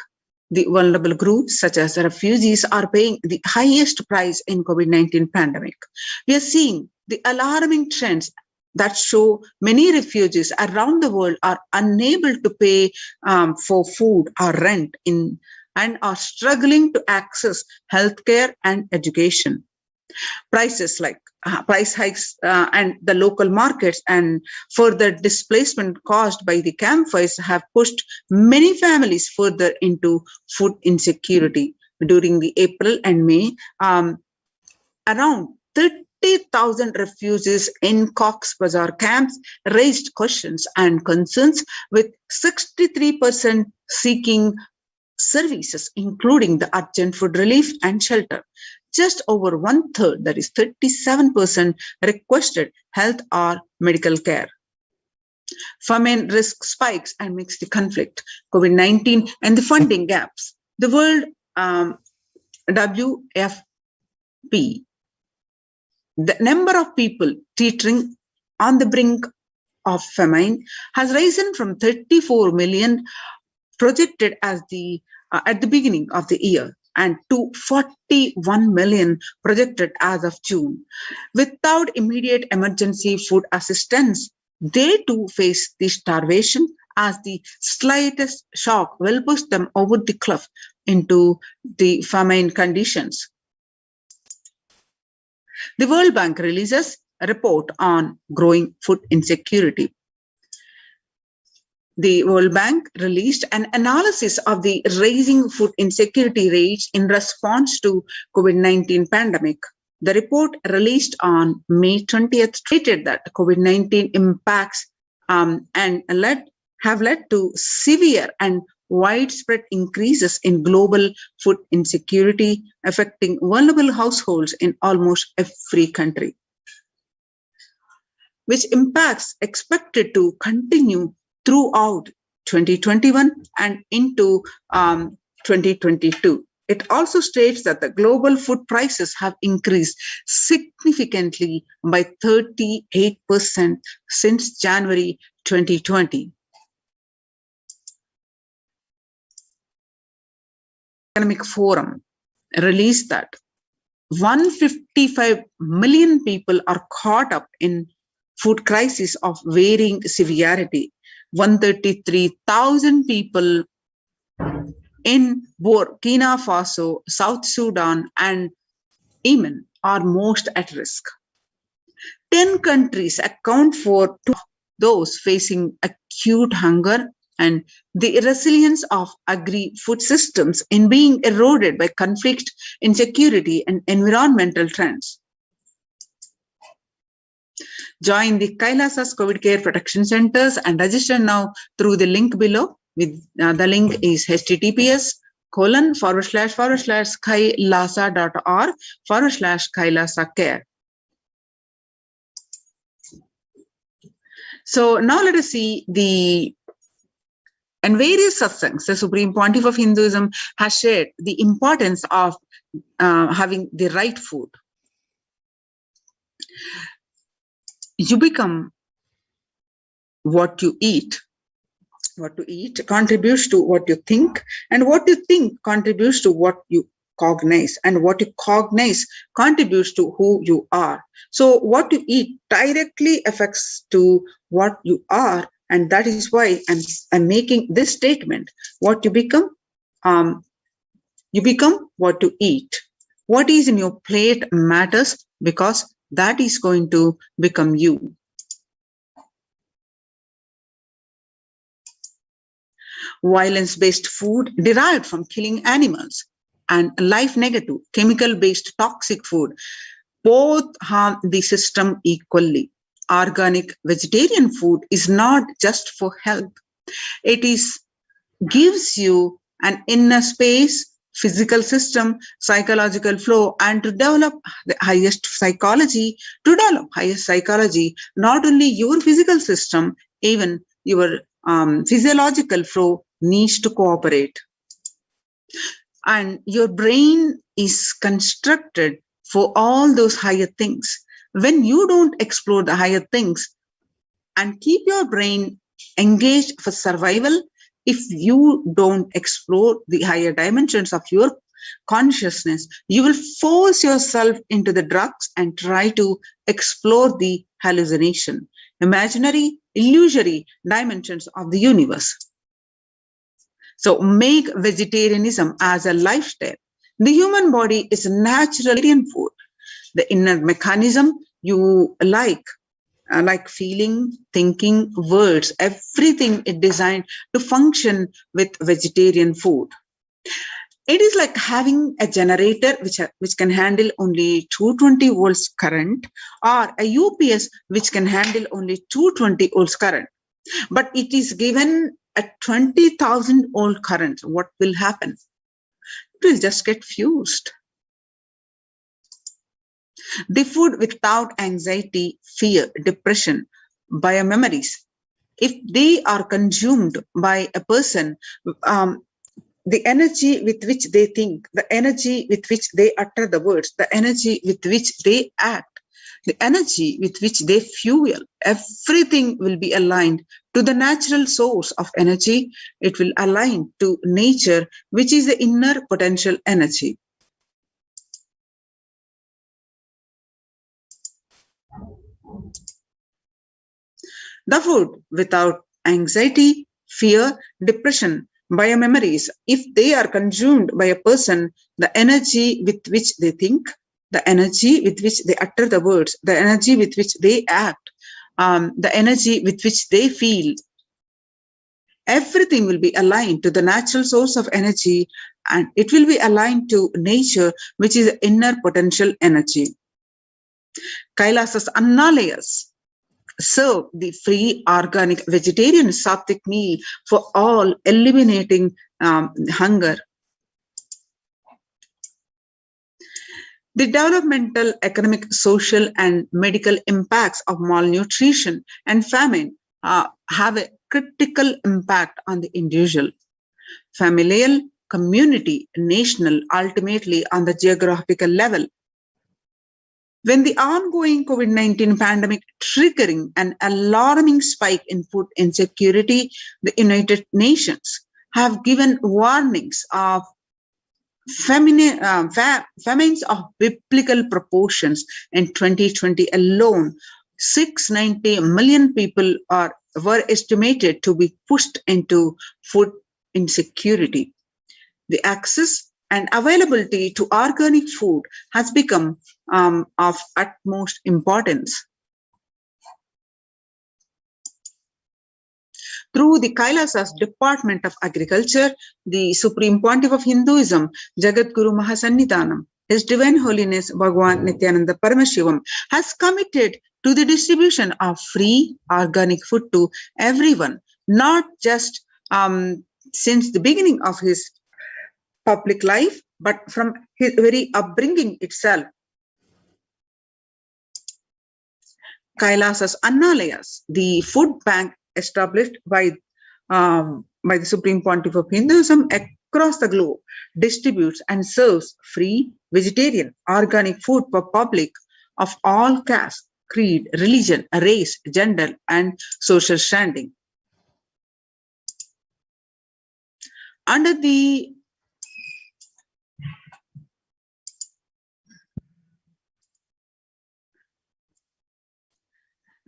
The vulnerable groups such as refugees are paying the highest price in COVID-19 pandemic. We are seeing the alarming trends that show many refugees around the world are unable to pay for food or rent and are struggling to access healthcare and education. Prices like price hikes and the local markets and further displacement caused by the campfires have pushed many families further into food insecurity. During the April and May, around 30,000 refugees in Cox's Bazar camps raised questions and concerns, with 63% seeking services, including the urgent food relief and shelter. Just over one third, that is 37%, requested health or medical care. Famine risk spikes amidst the conflict, COVID-19 and the funding gaps. The World WFP, the number of people teetering on the brink of famine has risen from 34 million projected as at the beginning of the year and to 41 million projected as of June. Without immediate emergency food assistance, they too face the starvation, as the slightest shock will push them over the cliff into the famine conditions. The World Bank releases a report on growing food insecurity. The World Bank released an analysis of the rising food insecurity rates in response to COVID-19 pandemic. The report released on May 20th stated that COVID-19 impacts have led to severe and widespread increases in global food insecurity, affecting vulnerable households in almost every country, which impacts expected to continue throughout 2021 and into 2022. It also states that the global food prices have increased significantly by 38% since January 2020. Economic Forum released that 155 million people are caught up in food crisis of varying severity. 133,000 people in Burkina Faso, South Sudan, and Yemen are most at risk. 10 countries account for those facing acute hunger, and the resilience of agri-food systems in being eroded by conflict, insecurity, and environmental trends. Join the Kailasa's COVID Care Protection Centers and register now through the link below. The link is https://kailasa.org/Kailasa Care. So now let us see and various satsangs. The Supreme Pontiff of Hinduism has shared the importance of having the right food. You become what you eat. What you eat contributes to what you think, and what you think contributes to what you cognize, and what you cognize contributes to who you are. So what you eat directly affects to what you are, and that is why I'm making this statement. What you become what you eat. What is in your plate matters, because that is going to become you. Violence-based food derived from killing animals and life-negative, chemical-based toxic food both harm the system equally. Organic vegetarian food is not just for health. It gives you an inner space, physical system, psychological flow, and to develop the highest psychology, not only your physical system, even your physiological flow needs to cooperate. And your brain is constructed for all those higher things. When you don't explore the higher things and keep your brain engaged for survival, if you don't explore the higher dimensions of your consciousness, you will force yourself into the drugs and try to explore the hallucination, imaginary, illusory dimensions of the universe. So make vegetarianism as a lifestyle. The human body is naturally Indian food. the inner mechanism you like feeling, thinking, words, everything is designed to function with vegetarian food. It is like having a generator which can handle only 220 volts current, or a UPS which can handle only 220 volts current. But it is given a 20,000 volt current. What will happen? It will just get fused. The food without anxiety, fear, depression, biomemories, if they are consumed by a person, the energy with which they think, the energy with which they utter the words, the energy with which they act, the energy with which they fuel, everything will be aligned to the natural source of energy. It will align to nature, which is the inner potential energy. The food without anxiety, fear, depression, biomemories, if they are consumed by a person, the energy with which they think, the energy with which they utter the words, the energy with which they act, the energy with which they feel, everything will be aligned to the natural source of energy, and it will be aligned to nature, which is the inner potential energy. Kailasa's Annalayas serve the free, organic, vegetarian sattvic meal for all, eliminating hunger. The developmental, economic, social, and medical impacts of malnutrition and famine have a critical impact on the individual, familial, community, national, ultimately on the geographical level. When the ongoing COVID-19 pandemic triggering an alarming spike in food insecurity, the United Nations have given warnings of famines of biblical proportions. In 2020 alone, 690 million people were estimated to be pushed into food insecurity. The access and availability to organic food has become of utmost importance. Through the Kailasa's Department of Agriculture, the Supreme Pontiff of Hinduism, Jagadguru Mahasannidhanam, His Divine Holiness Bhagwan Nithyananda Paramashivam, has committed to the distribution of free organic food to everyone, not just since the beginning of his public life, but from his very upbringing itself. Kailasa's Annalayas, the food bank established by the Supreme Pontiff of Hinduism across the globe, distributes and serves free, vegetarian, organic food for public of all caste, creed, religion, race, gender, and social standing. Under the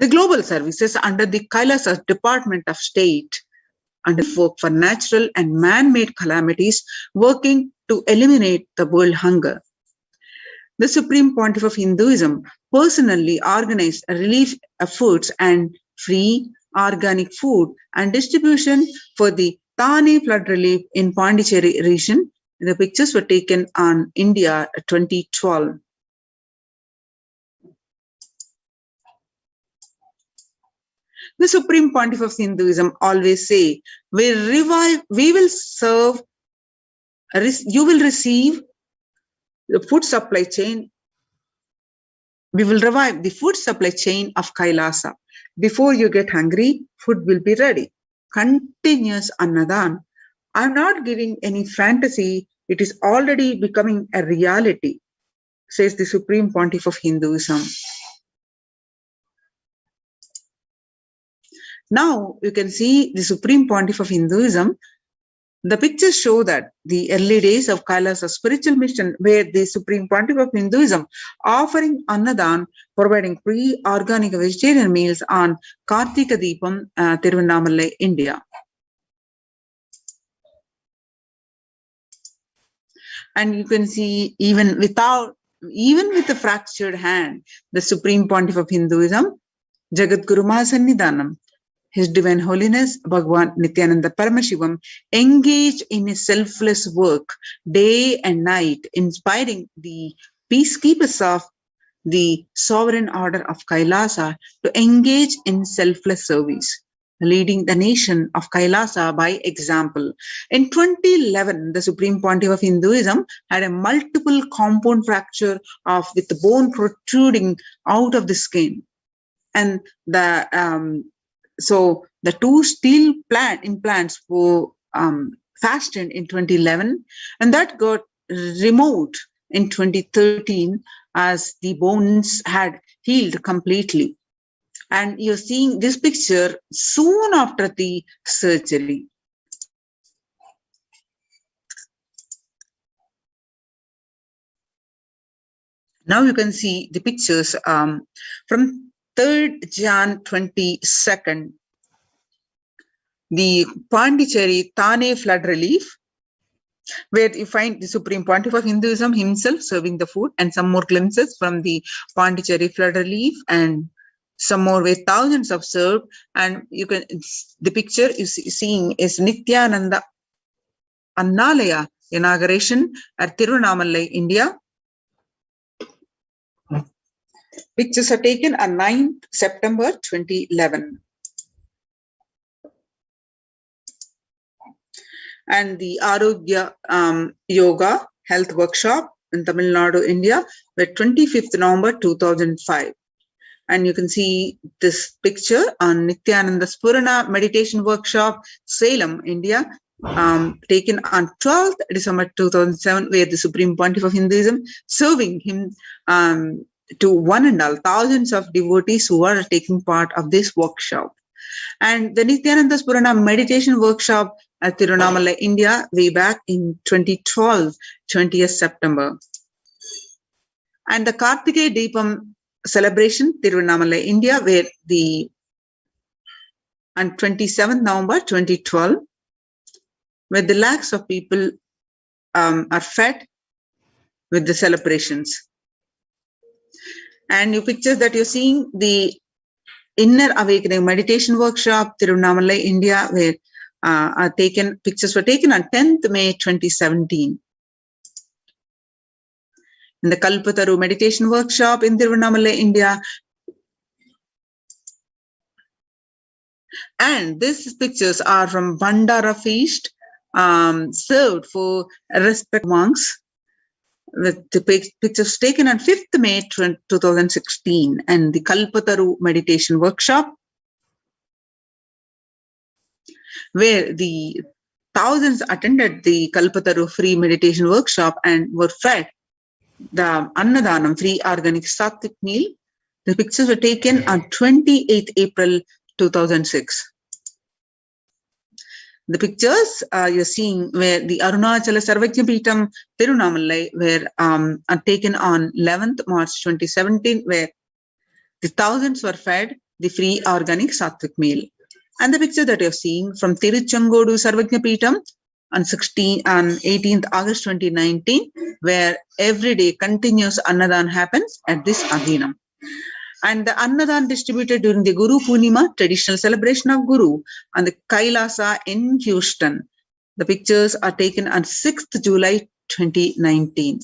global services under the Kailasa's Department of State, under work for natural and man-made calamities, working to eliminate the world hunger. The Supreme Pontiff of Hinduism personally organized relief efforts and free organic food and distribution for the Thane flood relief in Pondicherry region. The pictures were taken on India 2012. The Supreme Pontiff of Hinduism always say, you will receive the food supply chain. We will revive the food supply chain of Kailasa. Before you get hungry, food will be ready. Continuous Annadan. I'm not giving any fantasy. It is already becoming a reality, says the Supreme Pontiff of Hinduism. Now you can see the Supreme Pontiff of Hinduism. The pictures show that the early days of Kailasa's spiritual mission, where the Supreme Pontiff of Hinduism offering Annadan, providing free organic vegetarian meals on Kartika Deepam, Tiruvannamalai, India. And you can see even without even with a fractured hand, the Supreme Pontiff of Hinduism, Jagadguru Mahasannidhanam, His Divine Holiness Bhagwan Nithyananda Paramashivam, engaged in his selfless work day and night, inspiring the peacekeepers of the sovereign order of Kailasa to engage in selfless service, leading the nation of Kailasa by example. In 2011, the Supreme Pontiff of Hinduism had a multiple compound fracture with the bone protruding out of the skin. And so the two steel implants were fastened in 2011, and that got removed in 2013 as the bones had healed completely. And you're seeing this picture soon after the surgery. Now you can see the pictures from 3rd Jan 22nd, the Pondicherry Thane flood relief, where you find the Supreme Pontiff of Hinduism himself serving the food, and some more glimpses from the Pondicherry flood relief, and some more where thousands have served. And you can, the picture is seeing is Nithyananda Annalaya inauguration at Tiruvannamalai, India. Pictures are taken on 9th September 2011. And the Arogya Yoga Health Workshop in Tamil Nadu, India, were 25th November 2005. And you can see this picture on Nithyananda Spurana Meditation Workshop, Salem, India, taken on 12th December 2007, where the Supreme Pontiff of Hinduism serving him to one and all thousands of devotees who are taking part of this workshop. And the Nithyananda Spurana Meditation Workshop at Tiruvannamalai, India, way back in 2012, 20th September. And the Kartikeya Deepam celebration, Tiruvannamalai, India, where on 27th November 2012, where the lakhs of people are fed with the celebrations. And you pictures that you're seeing the Inner Awakening Meditation Workshop, Tiruvannamalai, India, where pictures were taken on 10th May 2017. In the Kalpataru Meditation Workshop in Tiruvannamalai, India. And these pictures are from Bandara Feast, served for respect monks, with the pictures taken on 5th May 2016, and the Kalpataru Meditation Workshop, where the thousands attended the Kalpataru free meditation workshop and were fed the Annadanam free organic sattvic meal. The pictures were taken on 28th April 2006. The pictures you're seeing where the Arunachala Sarvajna Peetham Tiruvannamalai were are taken on 11th March 2017, where the thousands were fed the free organic sattvic meal. And the picture that you're seeing from Tiruchengodu Sarvajna Peetham on 18th August 2019, where every day continuous Annadan happens at this Adhinam. And the Annadan distributed during the Guru Purnima, traditional celebration of Guru, on the Kailasa in Houston. The pictures are taken on 6th July 2019.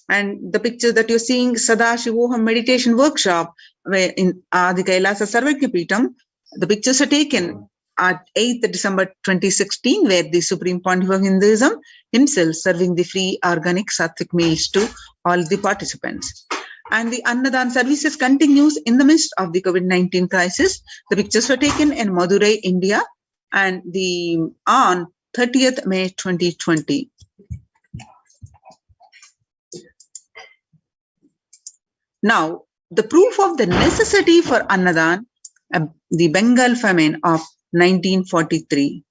And the picture that you're seeing, Sadashivoham meditation workshop, where in the Kailasa Sarvajna Peetham, the pictures are taken at 8th December 2016, where the Supreme Pontiff of Hinduism himself serving the free organic sattvic meals to all the participants. And the Annadan services continues in the midst of the COVID-19 crisis. The pictures were taken in Madurai, India, and on 30th May 2020. Now, the proof of the necessity for Annadan, the Bengal famine of 1943.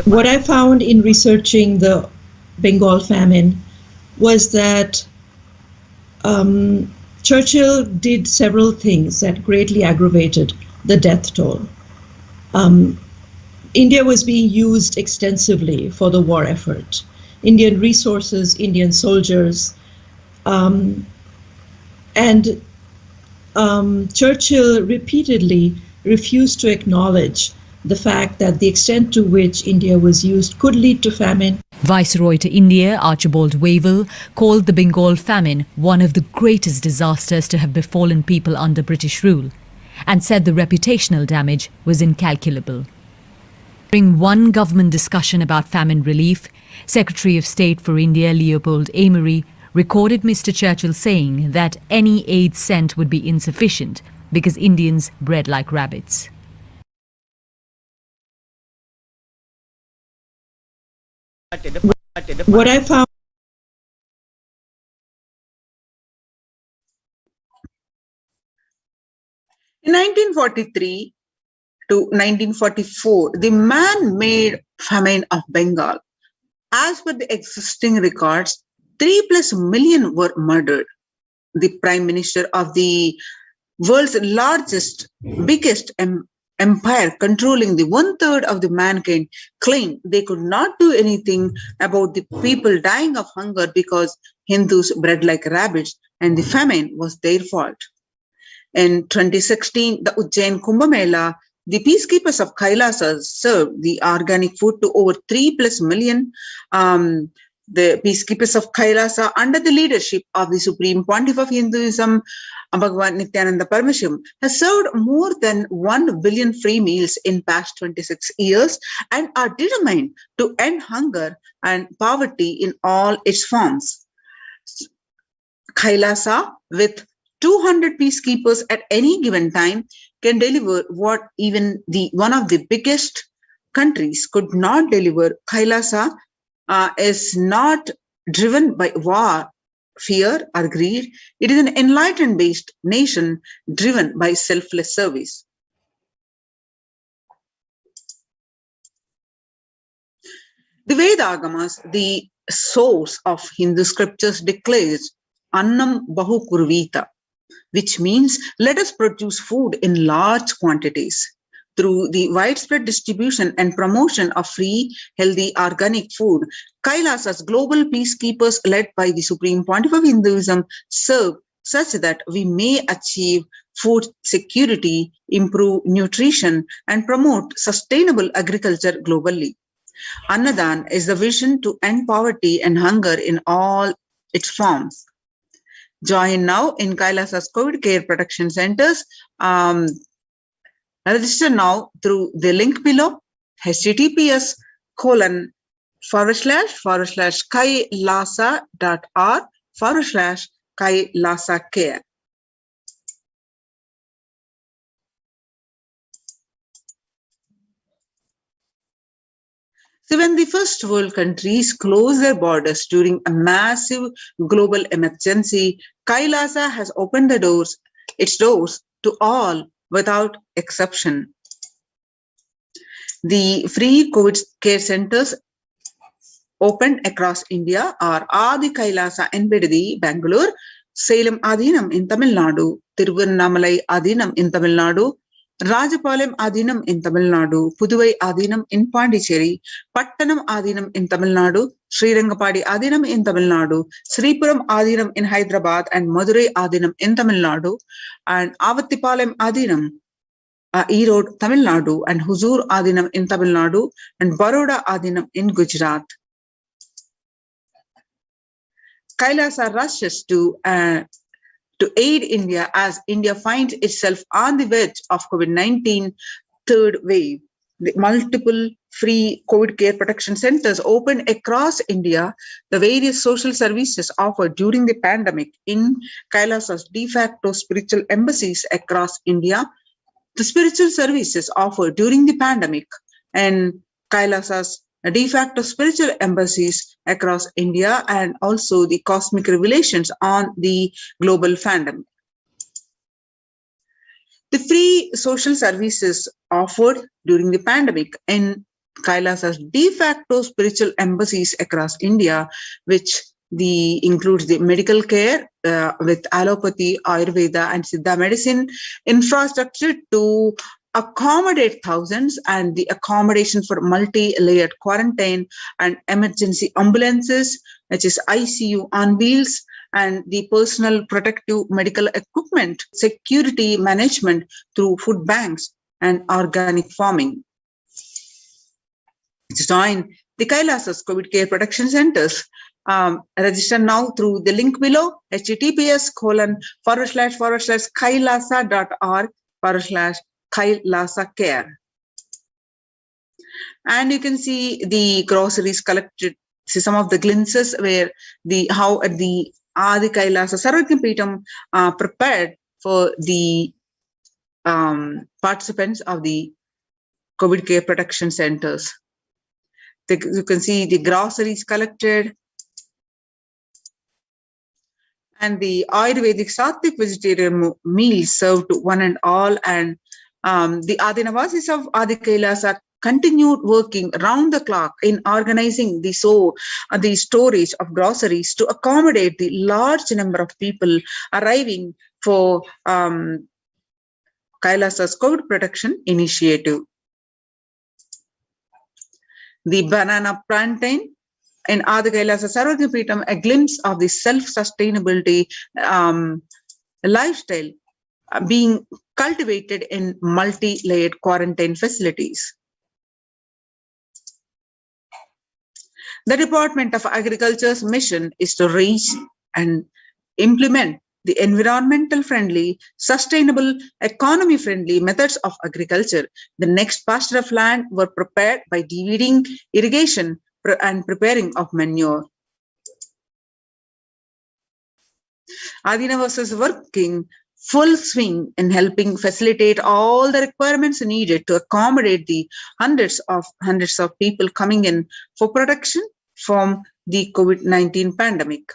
What I found in researching the Bengal famine was that Churchill did several things that greatly aggravated the death toll. India was being used extensively for the war effort. Indian resources, Indian soldiers, and Churchill repeatedly refused to acknowledge the fact that the extent to which India was used could lead to famine. Viceroy to India, Archibald Wavell, called the Bengal famine one of the greatest disasters to have befallen people under British rule, and said the reputational damage was incalculable. During one government discussion about famine relief, Secretary of State for India Leopold Amery recorded Mr. Churchill saying that any aid sent would be insufficient because Indians bred like rabbits. What I found in 1943 to 1944, the man-made famine of Bengal, as per the existing records, 3+ million were murdered. The Prime Minister of the world's biggest empire, controlling the 1/3 of the mankind, claimed they could not do anything about the people dying of hunger because Hindus bred like rabbits and the famine was their fault. In 2016, the Ujjain Kumbh Mela, the peacekeepers of Kailasa served the organic food to over 3+ million. The peacekeepers of Kailasa, under the leadership of the Supreme Pontiff of Hinduism, Bhagavan Nithyananda Paramashivam, has served more than 1 billion free meals in past 26 years and are determined to end hunger and poverty in all its forms. Kailasa, with 200 peacekeepers at any given time, can deliver what even one of the biggest countries could not deliver. Kailasa is not driven by war, fear, or greed. It is an enlightenment-based nation driven by selfless service. The Vedagamas, the source of Hindu scriptures, declares Annam Bahu Kurvita, which means let us produce food in large quantities. Through the widespread distribution and promotion of free, healthy, organic food, Kailasa's global peacekeepers, led by the Supreme Pontiff of Hinduism, serve such that we may achieve food security, improve nutrition, and promote sustainable agriculture globally. Annadan is the vision to end poverty and hunger in all its forms. Join now in Kailasa's COVID care protection centers. Register now through the link below, https://kailasa.org/Kailasa-care. So when the first world countries closed their borders during a massive global emergency, Kailasa has opened its doors to all without exception. The free COVID care centers opened across India are Adi Kailasa in Bidadi, Bangalore, Salem Adhinam in Tamil Nadu, Tiruvannamalai Adhinam in Tamil Nadu, Rajapalayam Adhinam in Tamil Nadu, Puduvai Adhinam in Pondicherry, Pattanam Adhinam in Tamil Nadu, Srirangapadi Adhinam in Tamil Nadu, Sripuram Adhinam in Hyderabad and Madurai Adhinam in Tamil Nadu, and Avattipalayam Adhinam, Erode, Tamil Nadu, and Huzur Adhinam in Tamil Nadu, and Baroda Adhinam in Gujarat. Kailasa rushes to aid India as India finds itself on the verge of COVID-19 third wave. The multiple free COVID care protection centers opened across India. The various social services offered during the pandemic in Kailasa's de facto spiritual embassies across India. The spiritual services offered during the pandemic and Kailasa's de facto spiritual embassies across India, and also the cosmic revelations on the global pandemic. The free social services offered during the pandemic in Kailasa's de facto spiritual embassies across India, which includes the medical care with allopathy, Ayurveda, and Siddha medicine, infrastructure to accommodate thousands, and the accommodation for multi-layered quarantine and emergency ambulances, which is ICU on wheels, and the personal protective medical equipment, security management through food banks and organic farming. Join the Kailasas COVID Care Protection Centers. Register now through the link below, https://kailasa.org/Kailasa and you can see the groceries collected. See some of the glimpses where how at the Adi Kailasa Sarvagyapeetham prepared for the participants of the COVID care protection centers. You can see the groceries collected and the Ayurvedic Sattvic vegetarian meals served to one and all, and the Adinavasis of Adi Kailasa continued working round the clock in organizing the storage of groceries to accommodate the large number of people arriving for Kailasa's COVID protection initiative. The banana plantain in Adi Kailasa Sarvagyapeetham, a glimpse of the self-sustainability lifestyle being cultivated in multi-layered quarantine facilities. The Department of Agriculture's mission is to reach and implement the environmental friendly, sustainable, economy friendly methods of agriculture. The next pasture of land were prepared by de-weeding, irrigation, and preparing of manure. Adinavas is working full swing in helping facilitate all the requirements needed to accommodate the hundreds of people coming in for protection from the COVID-19 pandemic.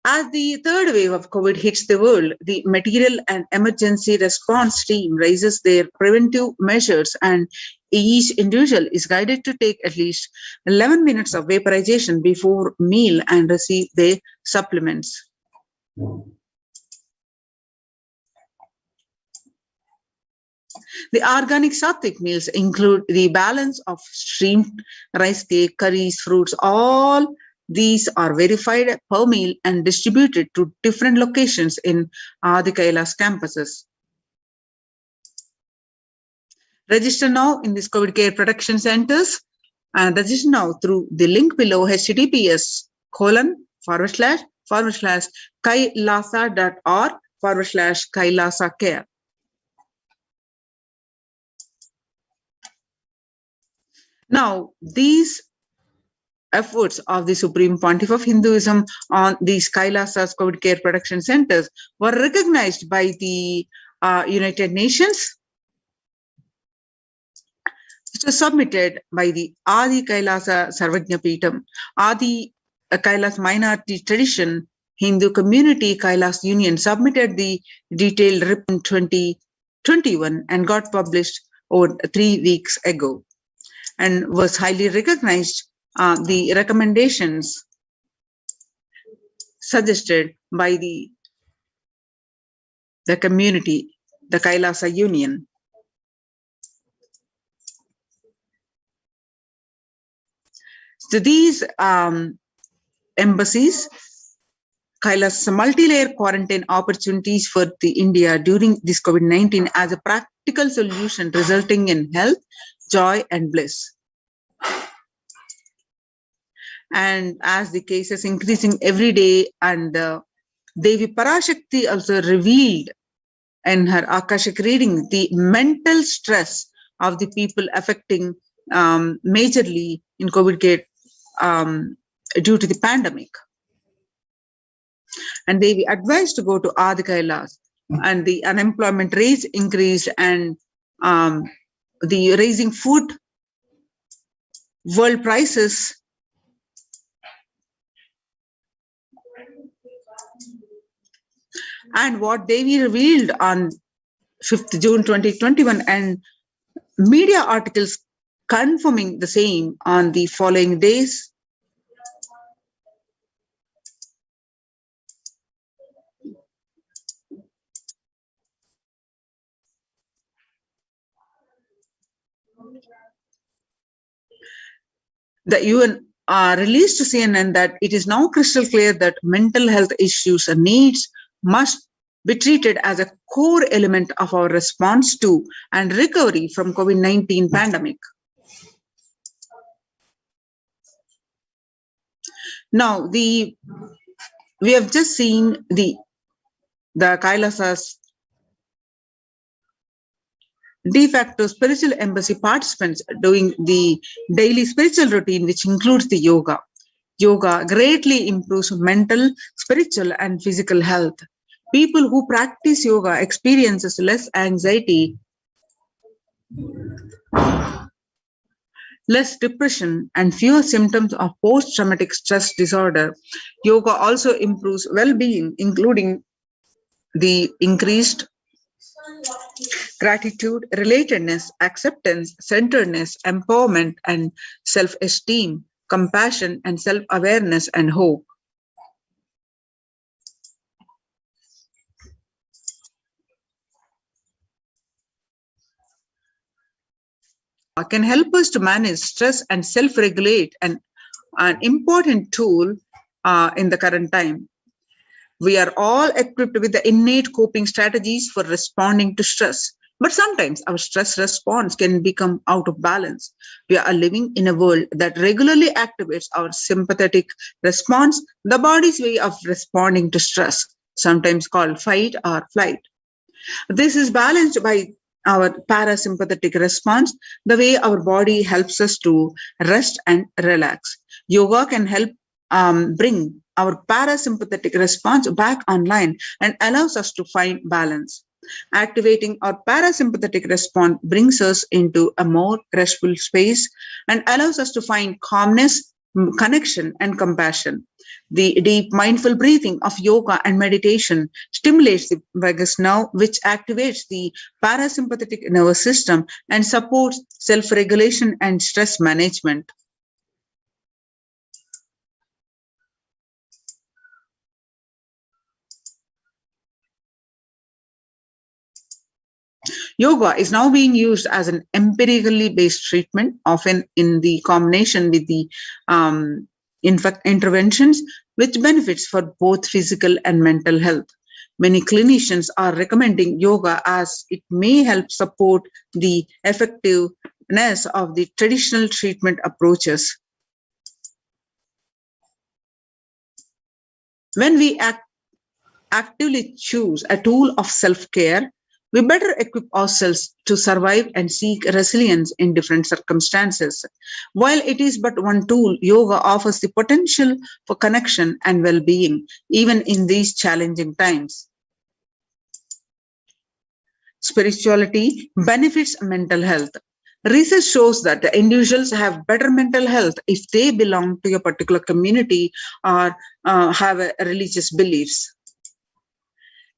As the third wave of COVID hits the world, the material and emergency response team raises their preventive measures, and each individual is guided to take at least 11 minutes of vaporization before meal and receive their supplements. The organic Sattvic meals include the balance of steamed rice cake, curries, fruits. All these are verified per meal and distributed to different locations in Adi Kailas campuses. Register now in these COVID care protection centers and register now through the link below, https://kailasa.org/Kailasa care. Now, these efforts of the Supreme Pontiff of Hinduism on these Kailasas COVID care protection centers were recognized by the United Nations. It was submitted by the Adi Kailasa Sarvagyapeetham, Adi Kailas Minority Tradition Hindu Community Kailas Union submitted the detailed report in 2021 and got published over 3 weeks ago, and was highly recognized. The recommendations suggested by the community, the Kailasa Union. So these embassies, Kailas multi-layer quarantine opportunities for the India during this COVID-19 as a practical solution resulting in health, joy, and bliss. And as the cases increasing every day, and Devi Parashakti also revealed in her Akashic reading the mental stress of the people affecting majorly in COVID care due to the pandemic. And they were advised to go to Adi Kailas, and the unemployment rates increased, and the raising food, world prices, and what Devi revealed on 5th June 2021, and media articles confirming the same on the following days. The UN released to CNN that it is now crystal clear that mental health issues and needs must be treated as a core element of our response to and recovery from COVID-19 pandemic. Now, we have just seen the Kailasa's de facto spiritual embassy participants doing the daily spiritual routine, which includes the yoga. Yoga greatly improves mental, spiritual, and physical health. People who practice yoga experiences less anxiety, less depression, and fewer symptoms of post-traumatic stress disorder. Yoga also improves well-being, including the increased gratitude, relatedness, acceptance, centeredness, empowerment, and self-esteem, compassion, and self-awareness, and hope. Can help us to manage stress and self-regulate, and an important tool in the current time. We are all equipped with the innate coping strategies for responding to stress. But sometimes our stress response can become out of balance. We are living in a world that regularly activates our sympathetic response, the body's way of responding to stress, sometimes called fight or flight. This is balanced by our parasympathetic response, the way our body helps us to rest and relax. Yoga can help bring our parasympathetic response back online and allows us to find balance. Activating our parasympathetic response brings us into a more restful space and allows us to find calmness, connection, and compassion. The deep mindful breathing of yoga and meditation stimulates the vagus nerve, which activates the parasympathetic nervous system and supports self-regulation and stress management. Yoga is now being used as an empirically based treatment, often in the combination with the interventions, which benefits for both physical and mental health. Many clinicians are recommending yoga as it may help support the effectiveness of the traditional treatment approaches. When we actively choose a tool of self-care, we better equip ourselves to survive and seek resilience in different circumstances. While it is but one tool, yoga offers the potential for connection and well-being, even in these challenging times. Spirituality benefits mental health. Research shows that the individuals have better mental health if they belong to a particular community or have religious beliefs.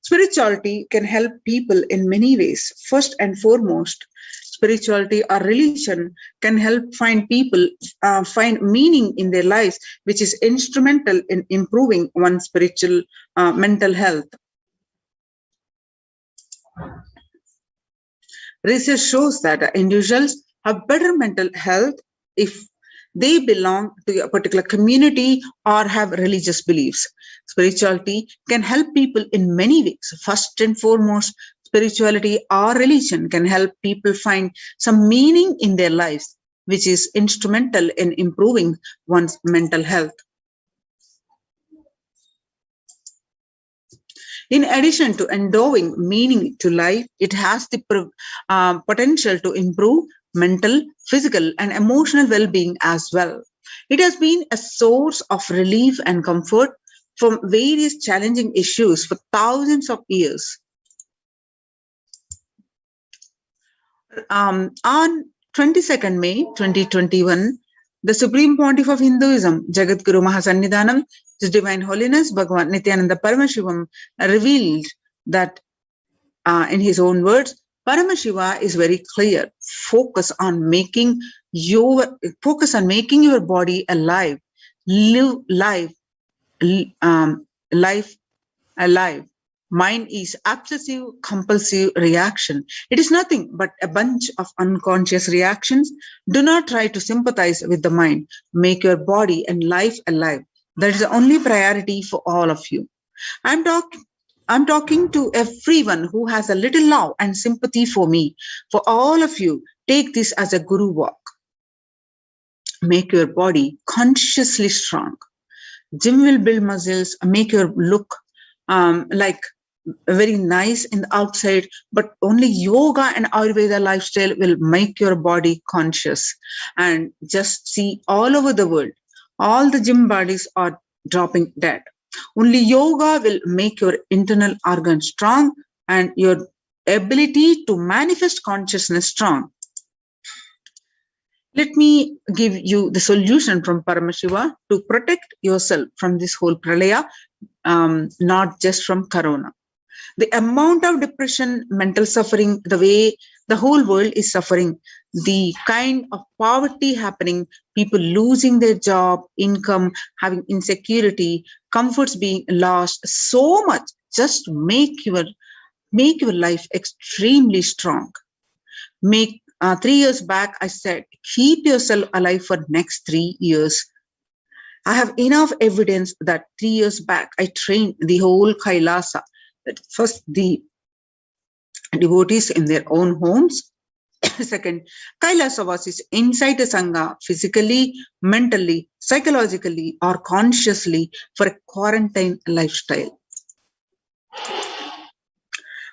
Spirituality can help people in many ways. First and foremost, spirituality or religion can help find people find meaning in their lives, which is instrumental in improving one's spiritual mental health. Research shows that individuals have better mental health if they belong to a particular community or have religious beliefs. Spirituality can help people in many ways. First and foremost, spirituality or religion can help people find some meaning in their lives, which is instrumental in improving one's mental health. In addition to endowing meaning to life, it has the potential to improve mental, physical, and emotional well-being as well. It has been a source of relief and comfort from various challenging issues for thousands of years. On 22nd May 2021, the Supreme Pontiff of Hinduism, Jagadguru Mahasannidhanam, His Divine Holiness Bhagavan Nithyananda Paramashivam, revealed that in his own words, Paramashiva is very clear. Focus on making your body alive. Live life alive. Mind is obsessive compulsive reaction. It is nothing but a bunch of unconscious reactions. Do not try to sympathize with the mind. Make your body and life alive. That is the only priority for all of you. I'm talking to everyone who has a little love and sympathy for me. For all of you, take this as a guru walk. Make your body consciously strong. Gym will build muscles, make your look like very nice in the outside, but only yoga and Ayurveda lifestyle will make your body conscious. And just see all over the world, all the gym bodies are dropping dead. Only yoga will make your internal organs strong and your ability to manifest consciousness strong. Let me give you the solution from Paramashiva to protect yourself from this whole pralaya, not just from corona. The amount of depression, mental suffering, the way the whole world is suffering, the kind of poverty happening, people losing their job, income, having insecurity, comforts being lost, so much. Just make your life extremely strong. 3 years back, I said, keep yourself alive for next 3 years. I have enough evidence that 3 years back, I trained the whole Kailasa. That first, the devotees in their own homes. Second, Kailasa inside the Sangha, physically, mentally, psychologically, or consciously for a quarantine lifestyle.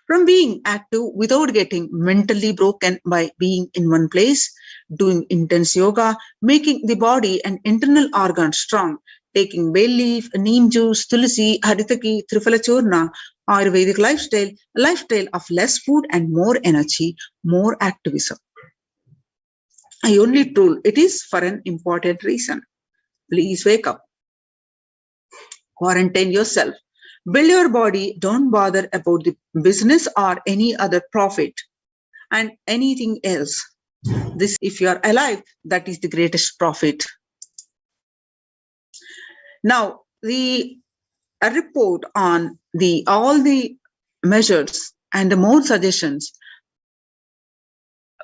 From being active without getting mentally broken by being in one place, doing intense yoga, making the body and internal organs strong, taking bay leaf, neem juice, tulsi, haritaki, triphala churna, Ayurvedic lifestyle, a lifestyle of less food and more energy, more activism. I only told it is for an important reason. Please wake up. Quarantine yourself. Build your body. Don't bother about the business or any other profit and anything else. This, if you are alive, that is the greatest profit. Now, a report on all the measures and the more suggestions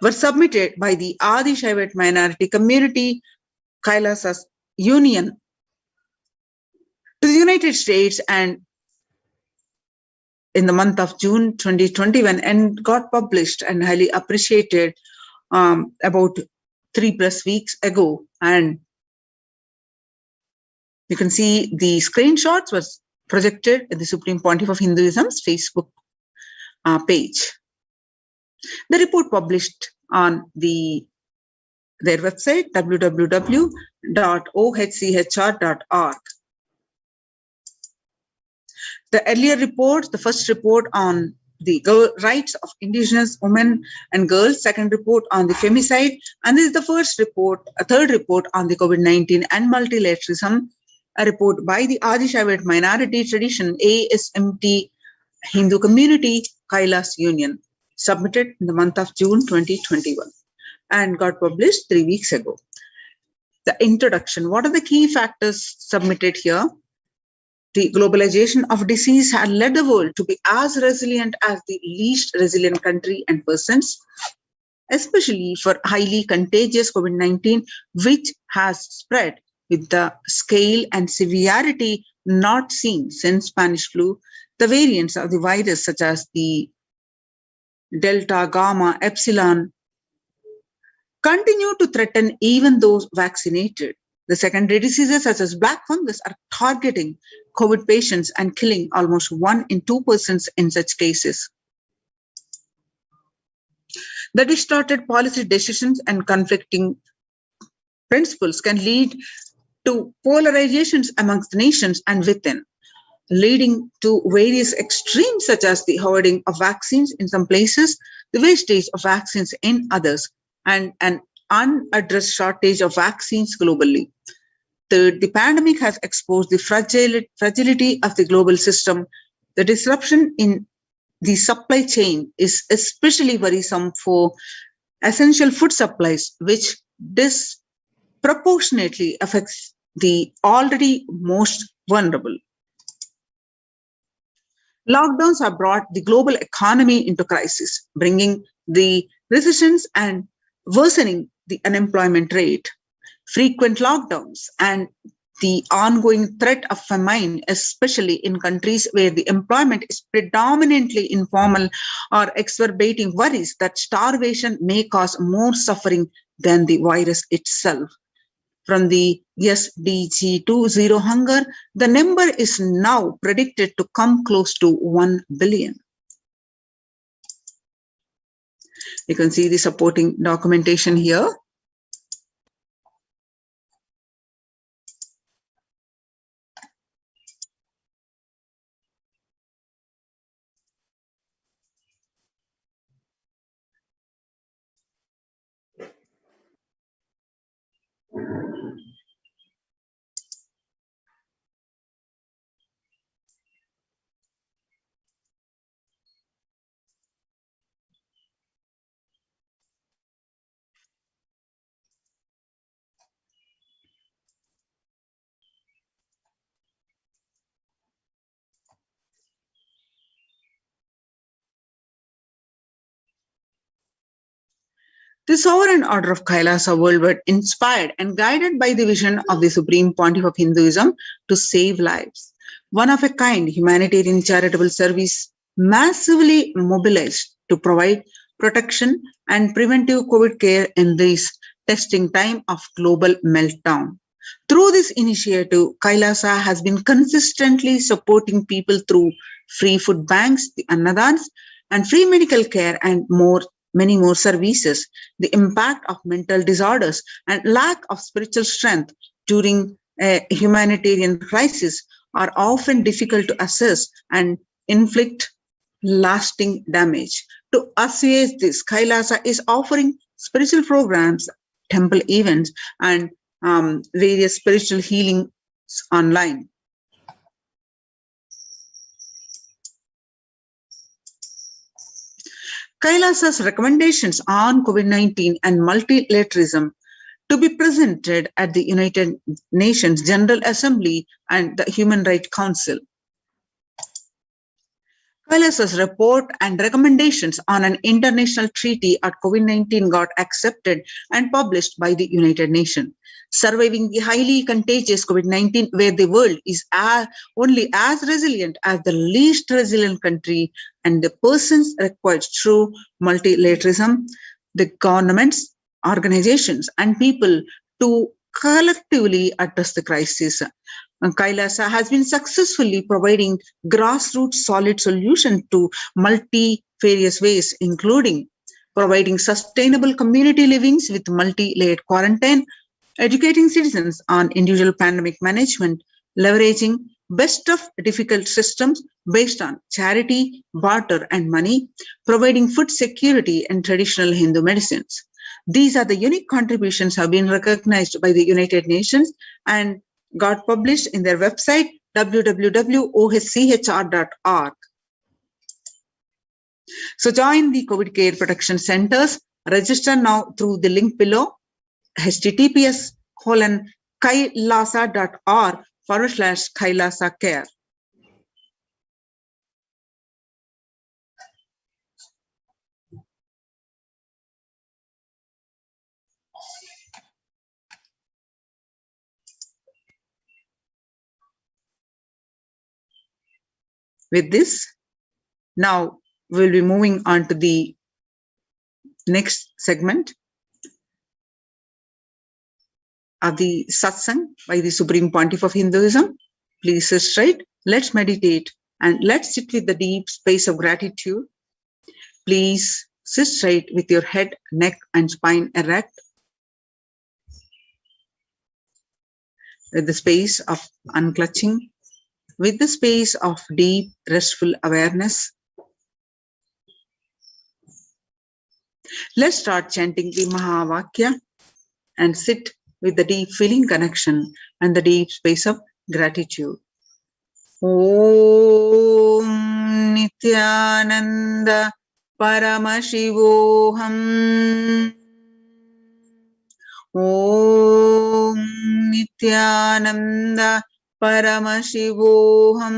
were submitted by the Adi Shaivat minority community, Kailasas Union, to the United States and in the month of June 2021 and got published and highly appreciated about 3+ weeks ago. And you can see the screenshots was projected in the Supreme Pontiff of Hinduism's Facebook page. The report published on their website www.ohchr.org. The earlier report, the first report on the rights of indigenous women and girls, second report on the femicide, and this is the third report on the COVID-19 and multilateralism, a report by the Adi Shaivat minority tradition ASMT Hindu community Kailas Union, submitted in the month of June 2021 and got published 3 weeks ago. The introduction. What are the key factors submitted here? The globalization of disease had led the world to be as resilient as the least resilient country and persons, especially for highly contagious COVID-19, which has spread with the scale and severity not seen since Spanish flu. The variants of the virus, such as the Delta, Gamma, Epsilon, continue to threaten even those vaccinated. The secondary diseases such as black fungus are targeting COVID patients and killing almost 1 in 2 persons in such cases. The distorted policy decisions and conflicting principles can lead to polarizations amongst the nations and within, leading to various extremes such as the hoarding of vaccines in some places, the wastage of vaccines in others, and an unaddressed shortage of vaccines globally. Third, the pandemic has exposed the fragility of the global system. The disruption in the supply chain is especially worrisome for essential food supplies, which disproportionately affects the already most vulnerable. Lockdowns have brought the global economy into crisis, bringing the recessions and worsening the unemployment rate. Frequent lockdowns and the ongoing threat of famine, especially in countries where the employment is predominantly informal, are exacerbating worries that starvation may cause more suffering than the virus itself. From the SDG 2.0 hunger, the number is now predicted to come close to 1 billion. You can see the supporting documentation here. The sovereign order of Kailasa worldwide, inspired and guided by the vision of the Supreme Pontiff of Hinduism to save lives. One of a kind humanitarian charitable service massively mobilized to provide protection and preventive COVID care in this testing time of global meltdown. Through this initiative, Kailasa has been consistently supporting people through free food banks, the annadans, and free medical care and many more services. The impact of mental disorders and lack of spiritual strength during a humanitarian crisis are often difficult to assess and inflict lasting damage. To assuage this, Kailasa is offering spiritual programs, temple events, and various spiritual healings online. Kailasa's recommendations on COVID-19 and multilateralism to be presented at the United Nations General Assembly and the Human Rights Council. Kailasa's report and recommendations on an international treaty on COVID-19 got accepted and published by the United Nations. Surviving the highly contagious COVID-19, where the world is only as resilient as the least resilient country, and the persons required through multilateralism, the governments, organizations, and people to collectively address the crisis. Kailasa has been successfully providing grassroots solid solutions to multifarious ways, including providing sustainable community livings with multi-layered quarantine, educating citizens on individual pandemic management, leveraging best of difficult systems based on charity, barter, and money, providing food security and traditional Hindu medicines. These are the unique contributions have been recognized by the United Nations and got published in their website www.oschr.org. So join the COVID Care Protection Centers. Register now through the link below, https://kailasa.org/Kailasa Care. With this, now we'll be moving on to the next segment of the satsang by the Supreme Pontiff of Hinduism. Please sit straight, let's meditate, and let's sit with the deep space of gratitude. Please sit straight with your head, neck, and spine erect, with the space of unclutching, with the space of deep, restful awareness. Let's start chanting the Mahavakya and sit with the deep feeling connection and the deep space of gratitude. Om Nithyananda Paramashivoham. Om Nithyananda Paramashivoham.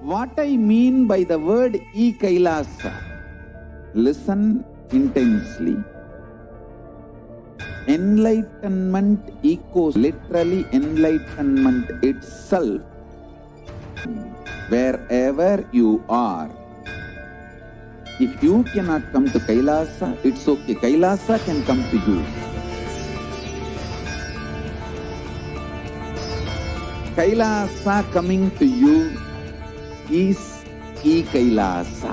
What I mean by the word e-Kailasa, listen intensely. Enlightenment echoes literally enlightenment itself. Wherever you are, if you cannot come to Kailasa, it's okay. Kailasa can come to you. Kailasa coming to you is e-Kailasa.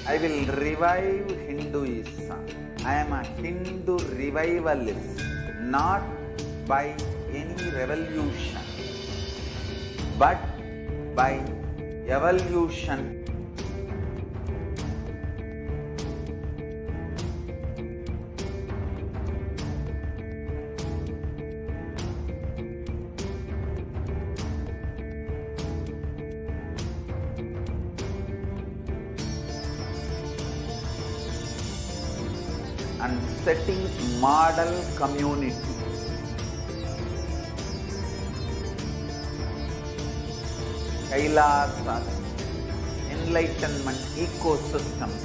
I will revive Hinduism. I am a Hindu revivalist, not by any revolution, but by evolution. And setting model community. Kailasas, enlightenment ecosystems,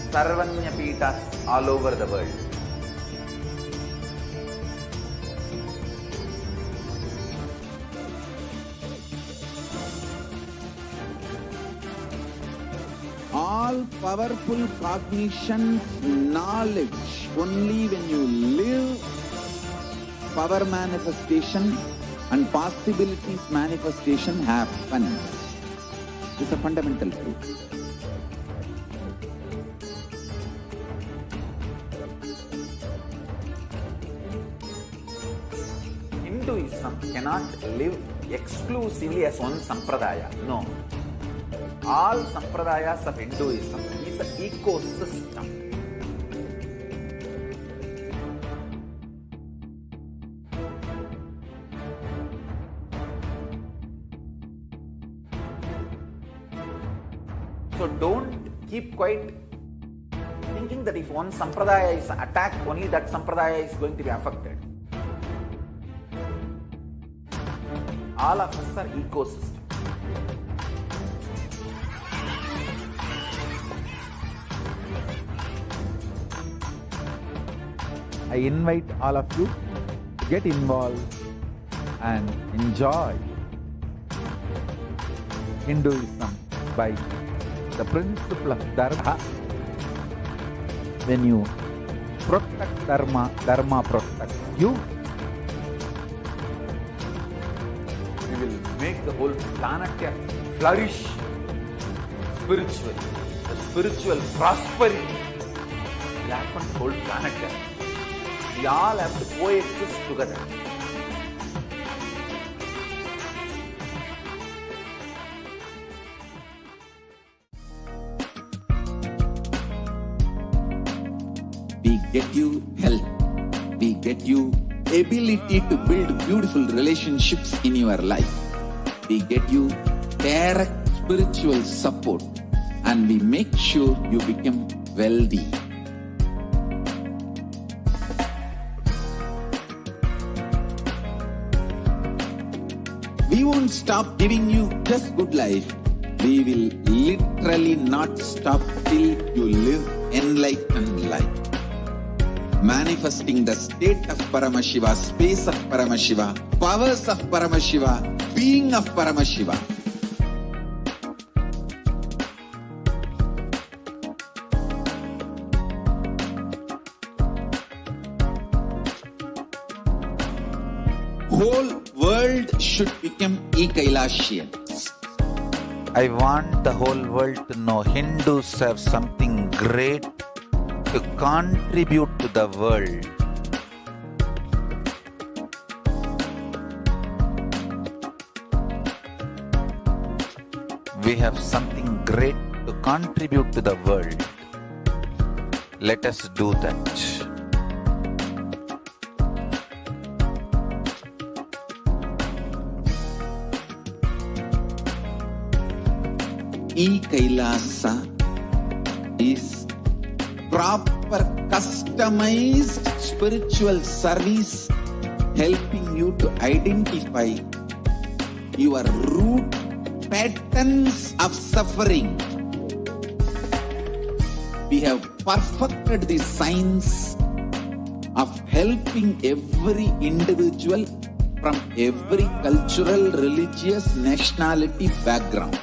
Sarvanya Pitas all over the world. All powerful cognition, knowledge, only when you live, power manifestation and possibilities manifestation happens. It's a fundamental truth. Hinduism cannot live exclusively as one sampradaya. No. All sampradayas of Hinduism is an ecosystem. So don't keep quiet thinking that if one sampradaya is attacked, only that sampradaya is going to be affected. All of us are ecosystem. I invite all of you to get involved and enjoy Hinduism by the principle of Dharma. When you protect Dharma, Dharma protects you. We will make the whole planet flourish spiritually. The spiritual prosperity will happen to the whole planet. We all have to coexist together. We get you health. We get you ability to build beautiful relationships in your life. We get you direct spiritual support, and we make sure you become wealthy. We won't stop giving you just good life. We will literally not stop till you live enlightened life. Manifesting the state of Paramashiva, space of Paramashiva, powers of Paramashiva, being of Paramashiva. Whole world should become e-Kailashian. I want the whole world to know Hindus have something great to contribute to the world. We have something great to contribute to the world. Let us do that. E-Kailasa is proper customized spiritual service helping you to identify your root patterns of suffering. We have perfected the science of helping every individual from every cultural, religious, nationality background.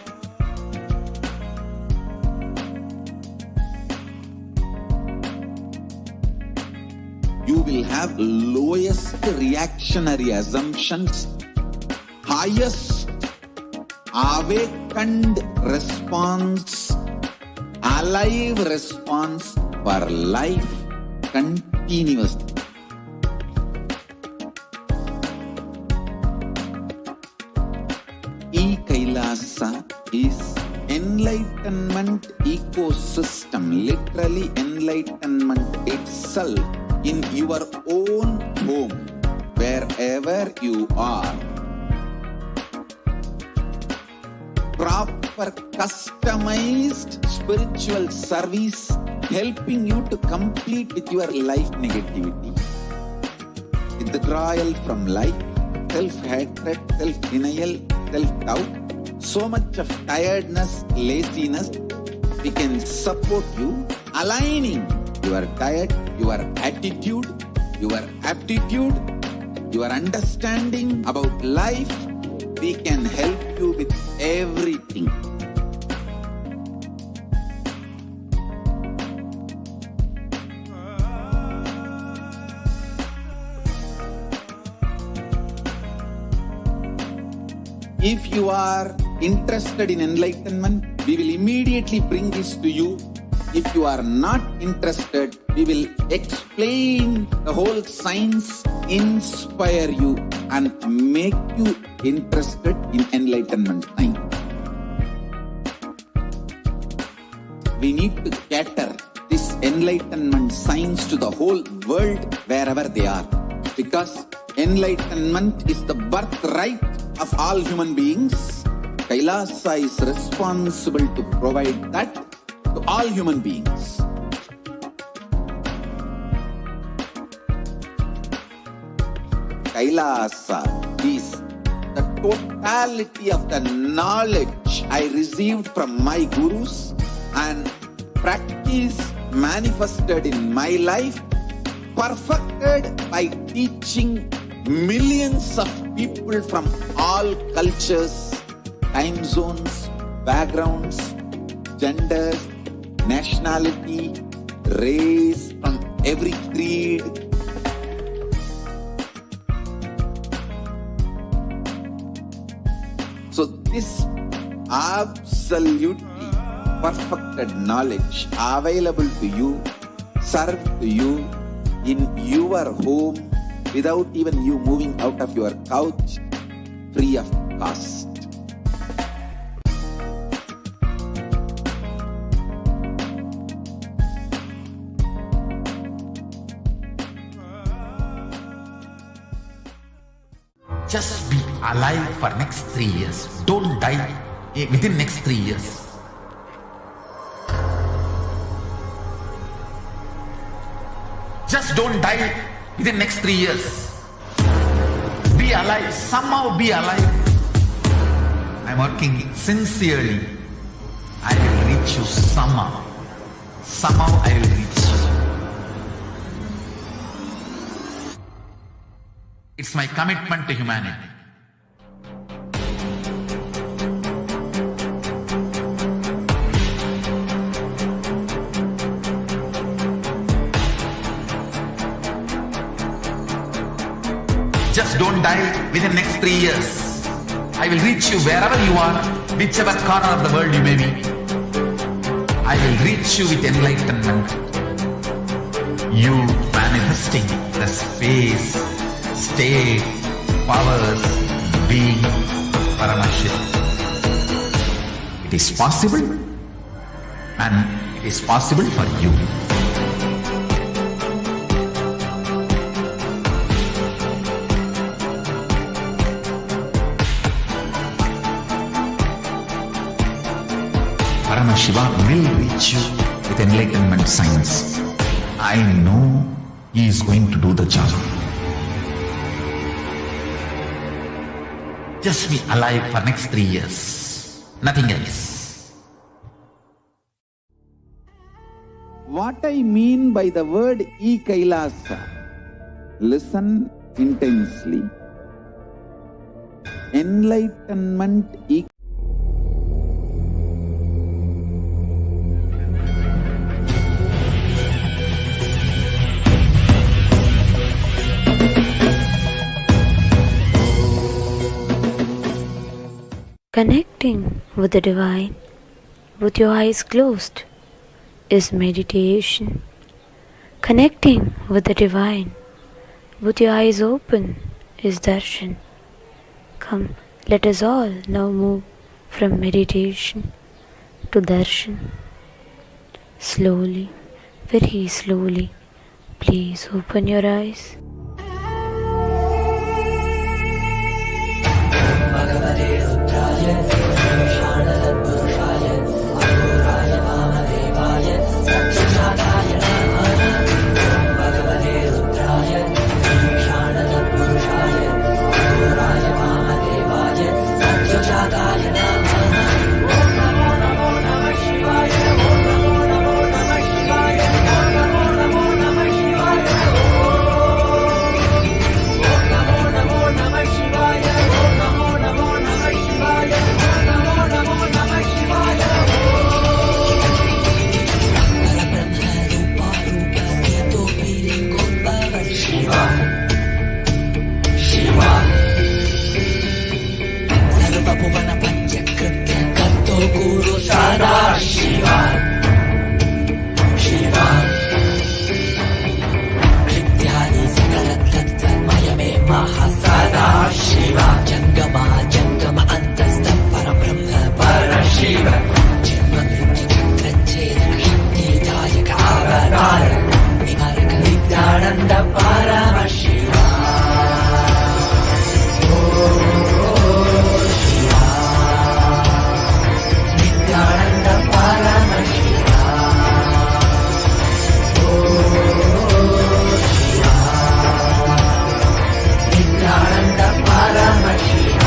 You will have lowest reactionary assumptions, highest awakened response, alive response for life continuously. E-Kailasa is enlightenment ecosystem, literally enlightenment itself in your own home, wherever you are. Proper customized spiritual service helping you to complete with your life negativity. Withdrawal from life, self-hatred, self-denial, self-doubt, so much of tiredness, laziness, we can support you aligning your diet, your attitude, your aptitude, your understanding about life. We can help you with everything. If you are interested in enlightenment, we will immediately bring this to you. If you are not interested, we will explain the whole science, inspire you and make you interested in enlightenment science. We need to cater this enlightenment science to the whole world wherever they are, because enlightenment is the birthright of all human beings. Kailasa is responsible to provide that to all human beings. Kailasa is the totality of the knowledge I received from my gurus and practice manifested in my life, perfected by teaching millions of people from all cultures, time zones, backgrounds, genders, nationality, race, from every creed. So this absolutely perfected knowledge available to you, served to you in your home without even you moving out of your couch, free of cost. Just be alive for next 3 years. Don't die within next 3 years. Just don't die within next 3 years. Be alive. Somehow be alive. I'm working sincerely. I will reach you somehow. Somehow I will reach you. It's my commitment to humanity. Just don't die within next 3 years. I will reach you wherever you are, whichever corner of the world you may be. I will reach you with enlightenment. You manifesting the space, state, powers, being Paramashivoham. It is possible, and it is possible for you. Paramashiva will reach you with enlightenment science. I know he is going to do the job. Just be alive for next 3 years. Nothing else. What I mean by the word e-Kailasa, listen intensely. Enlightenment Connecting with the divine with your eyes closed is meditation. Connecting with the divine with your eyes open is darshan. Come, let us all now move from meditation to darshan. Slowly, very slowly, please open your eyes. Nithyananda Paramashivam. Nithyananda Paramashivam. Nithyananda Paramashivam.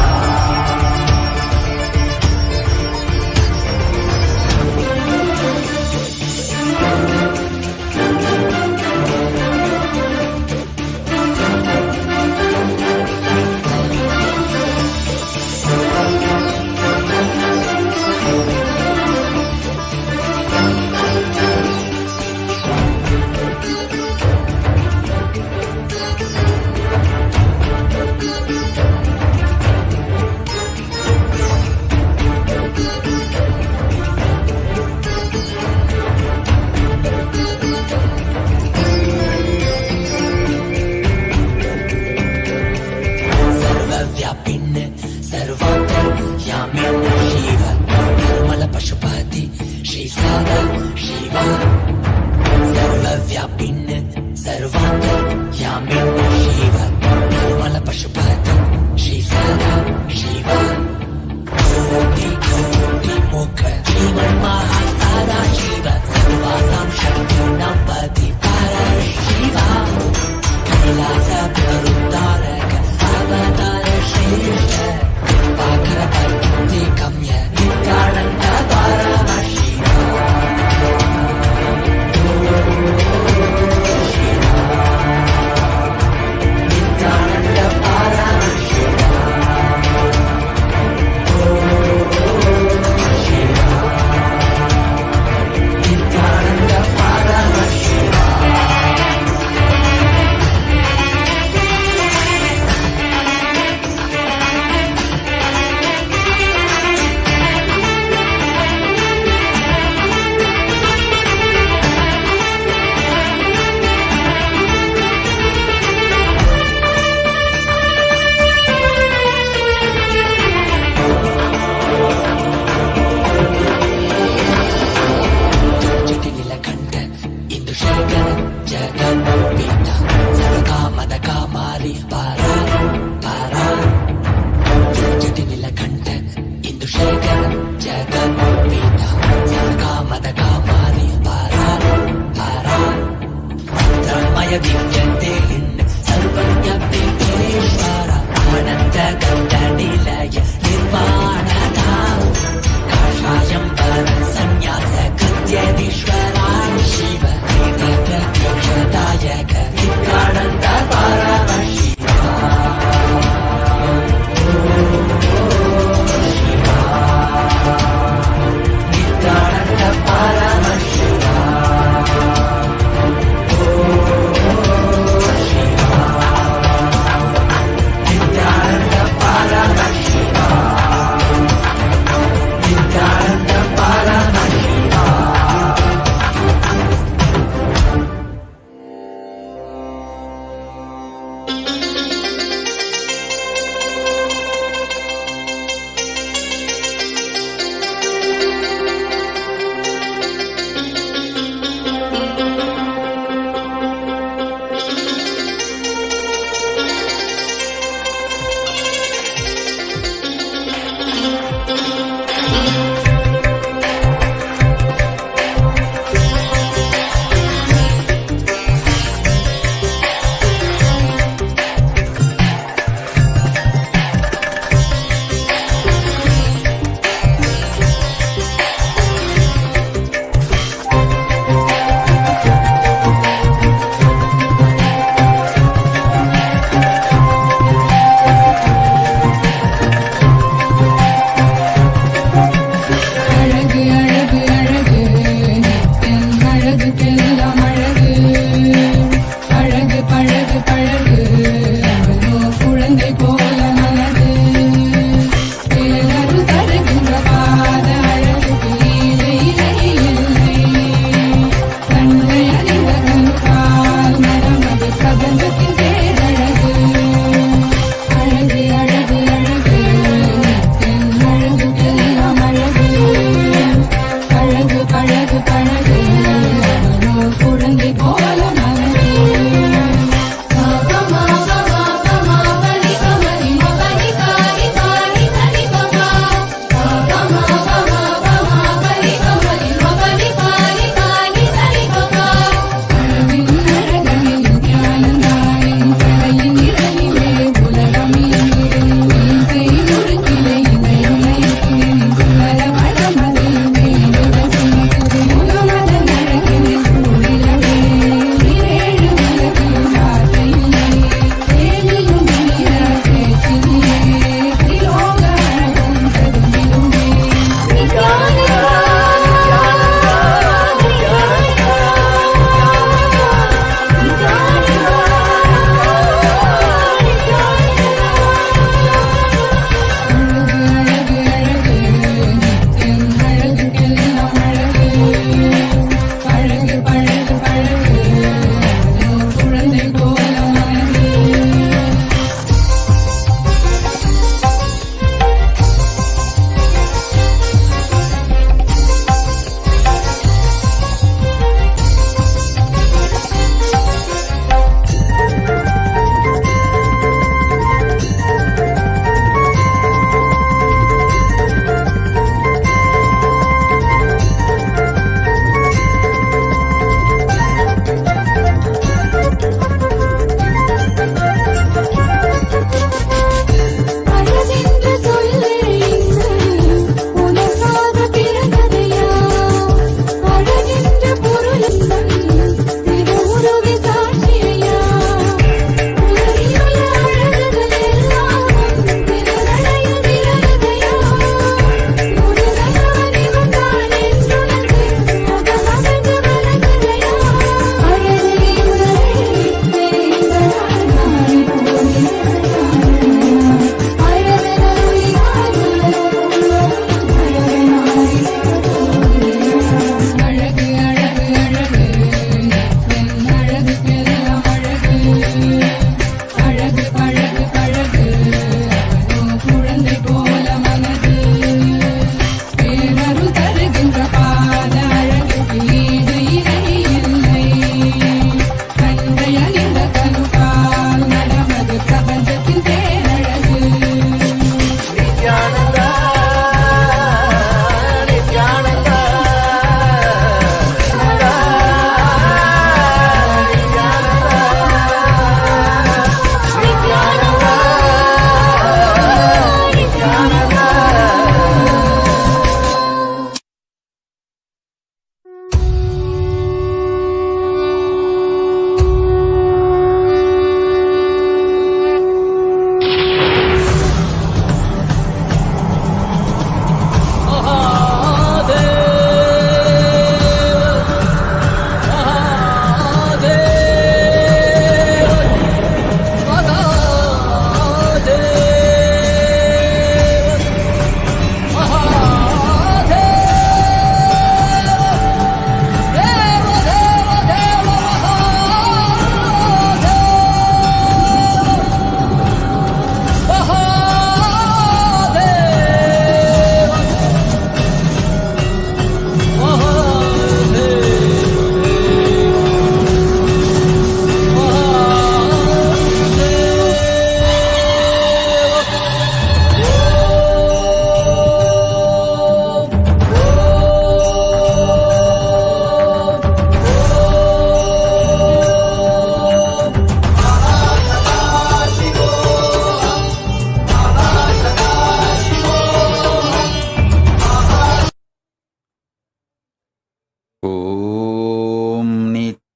सर्वज्ञविघ्नेश्वर आनन्दगण्डनिलय निर्वाणदा काषायम्बर सन्न्यास कृत्यधीश्वरा Shiv प्रत्यक्षदायक Nityanand Paramashiva Nityanand Paramashiva Nityanand Paramashiva Nityanand Paramashiva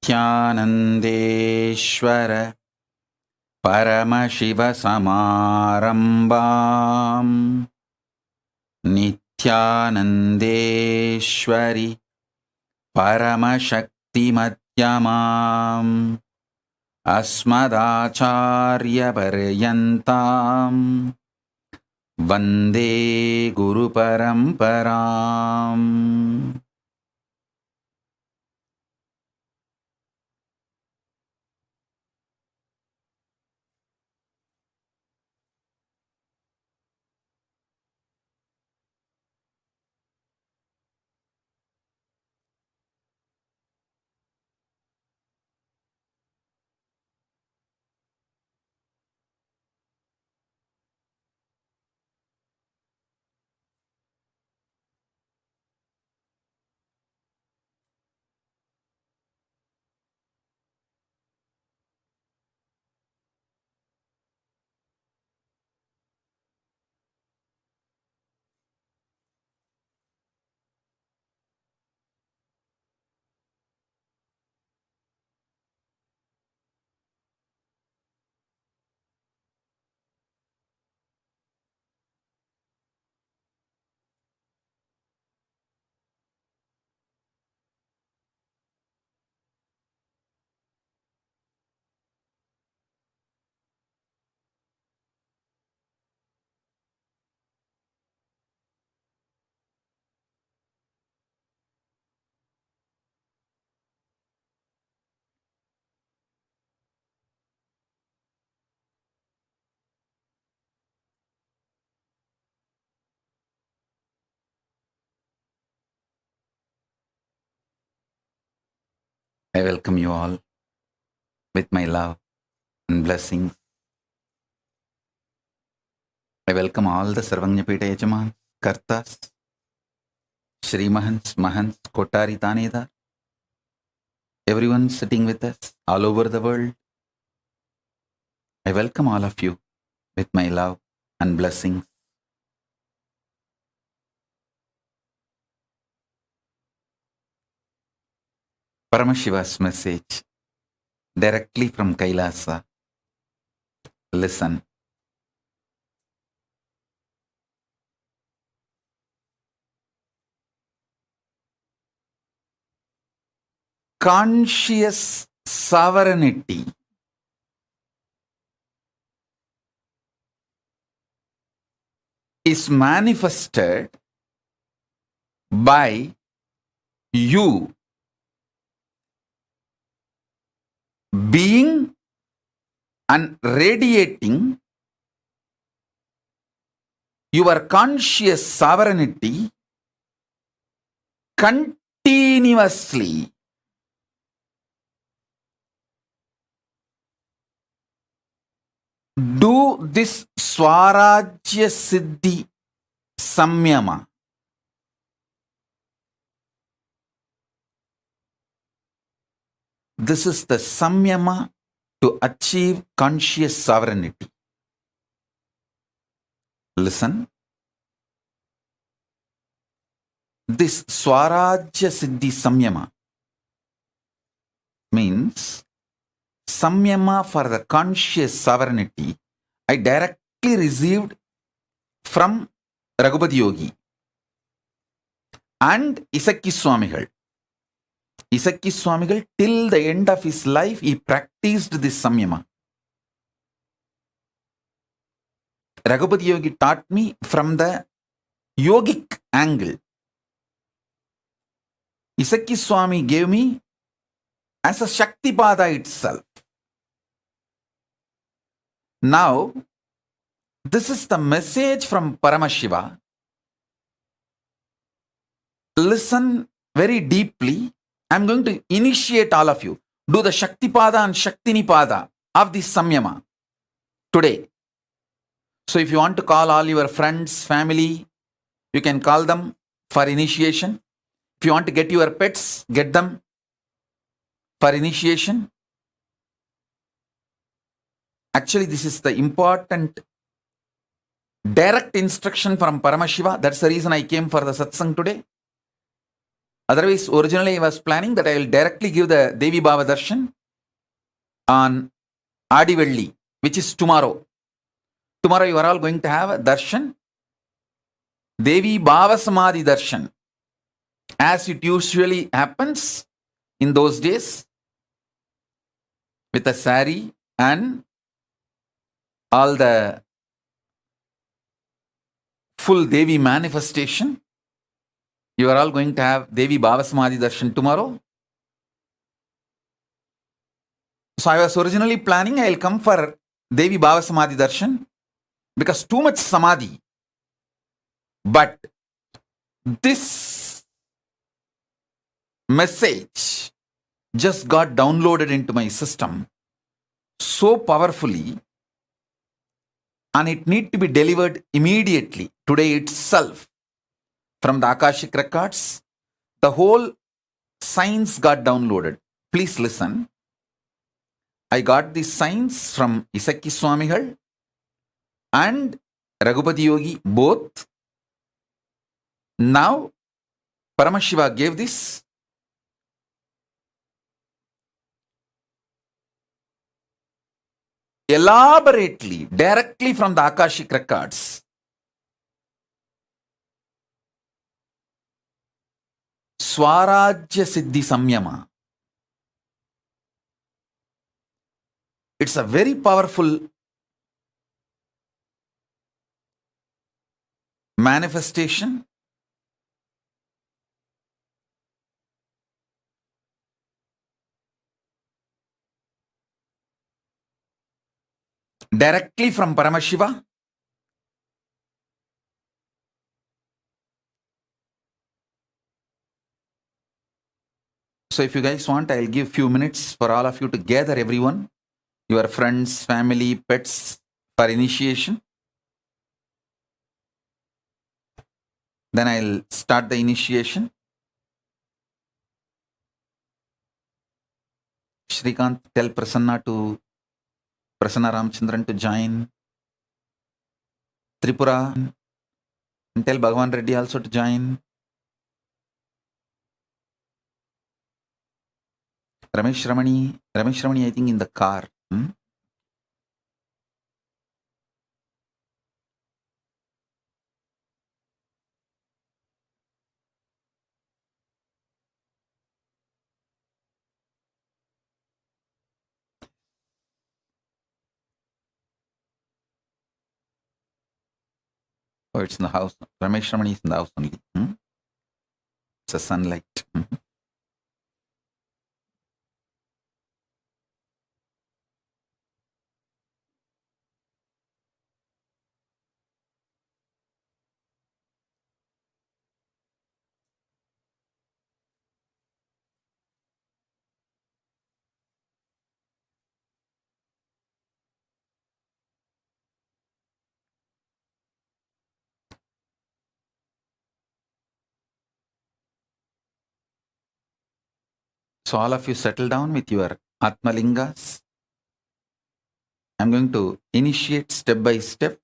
Nithyanandeshwara Paramashivoham Nithyanandeshwari Paramashakti Madhyamam Asmadacharya Paryantam Vande Guru Paramparam. I welcome you all with my love and blessings. I welcome all the Sarvajñapita Yajamans, Kartas, Shri Mahants, Mahants, Kotari Tanedar, everyone sitting with us all over the world. I welcome all of you with my love and blessings. Paramashiva's message directly from Kailasa. Listen. Conscious sovereignty is manifested by you being and radiating your conscious sovereignty continuously. Do this Swarajya Siddhi Samyama. This is the Samyama to achieve conscious sovereignty. Listen. This Swarajya Siddhi Samyama means Samyama for the conscious sovereignty I directly received from Raghupati Yogi and Isakki Swamigal. Isakki Swamigal, till the end of his life, he practiced this Samyama. Raghupati Yogi taught me from the yogic angle. Isakki Swami gave me as a Shaktipada itself. Now, this is the message from Paramashiva. Listen very deeply. I am going to initiate all of you. Do the Shaktipada and Shaktinipada of this Samyama today. So if you want to call all your friends, family, you can call them for initiation. If you want to get your pets, get them for initiation. Actually, this is the important direct instruction from Paramashiva. That's the reason I came for the satsang today. Otherwise, originally I was planning that I will directly give the Devi Bhava Darshan on Adivelli, which is tomorrow. Tomorrow you are all going to have a darshan, Devi Bhava Samadhi Darshan, as it usually happens in those days, with a sari and all the full Devi manifestation. You are all going to have Devi Bhava Samadhi Darshan tomorrow. So I was originally planning I will come for Devi Bhava Samadhi Darshan because too much Samadhi. But this message just got downloaded into my system so powerfully, and it need to be delivered immediately, today itself, from the Akashic records. The whole science got downloaded. Please listen. I got these signs from Isaki Swamigal and Raghupati Yogi both. Now, Paramashiva gave this. Elaborately, directly from the Akashic records. Swarajya Siddhi Samyama. It's a very powerful manifestation. Directly from Paramashiva. So if you guys want, I'll give few minutes for all of you to gather everyone, your friends, family, pets, for initiation. Then I'll start the initiation. Shrikant, tell Prasanna Ramchandran to join. Tripura, and tell Bhagavan Reddy also to join. Ramesh Ramani, I think in the car. Oh, it's in the house. Ramesh Ramani is in the house only. It's a sunlight. So all of you settle down with your Atmalingas. I'm going to initiate step by step.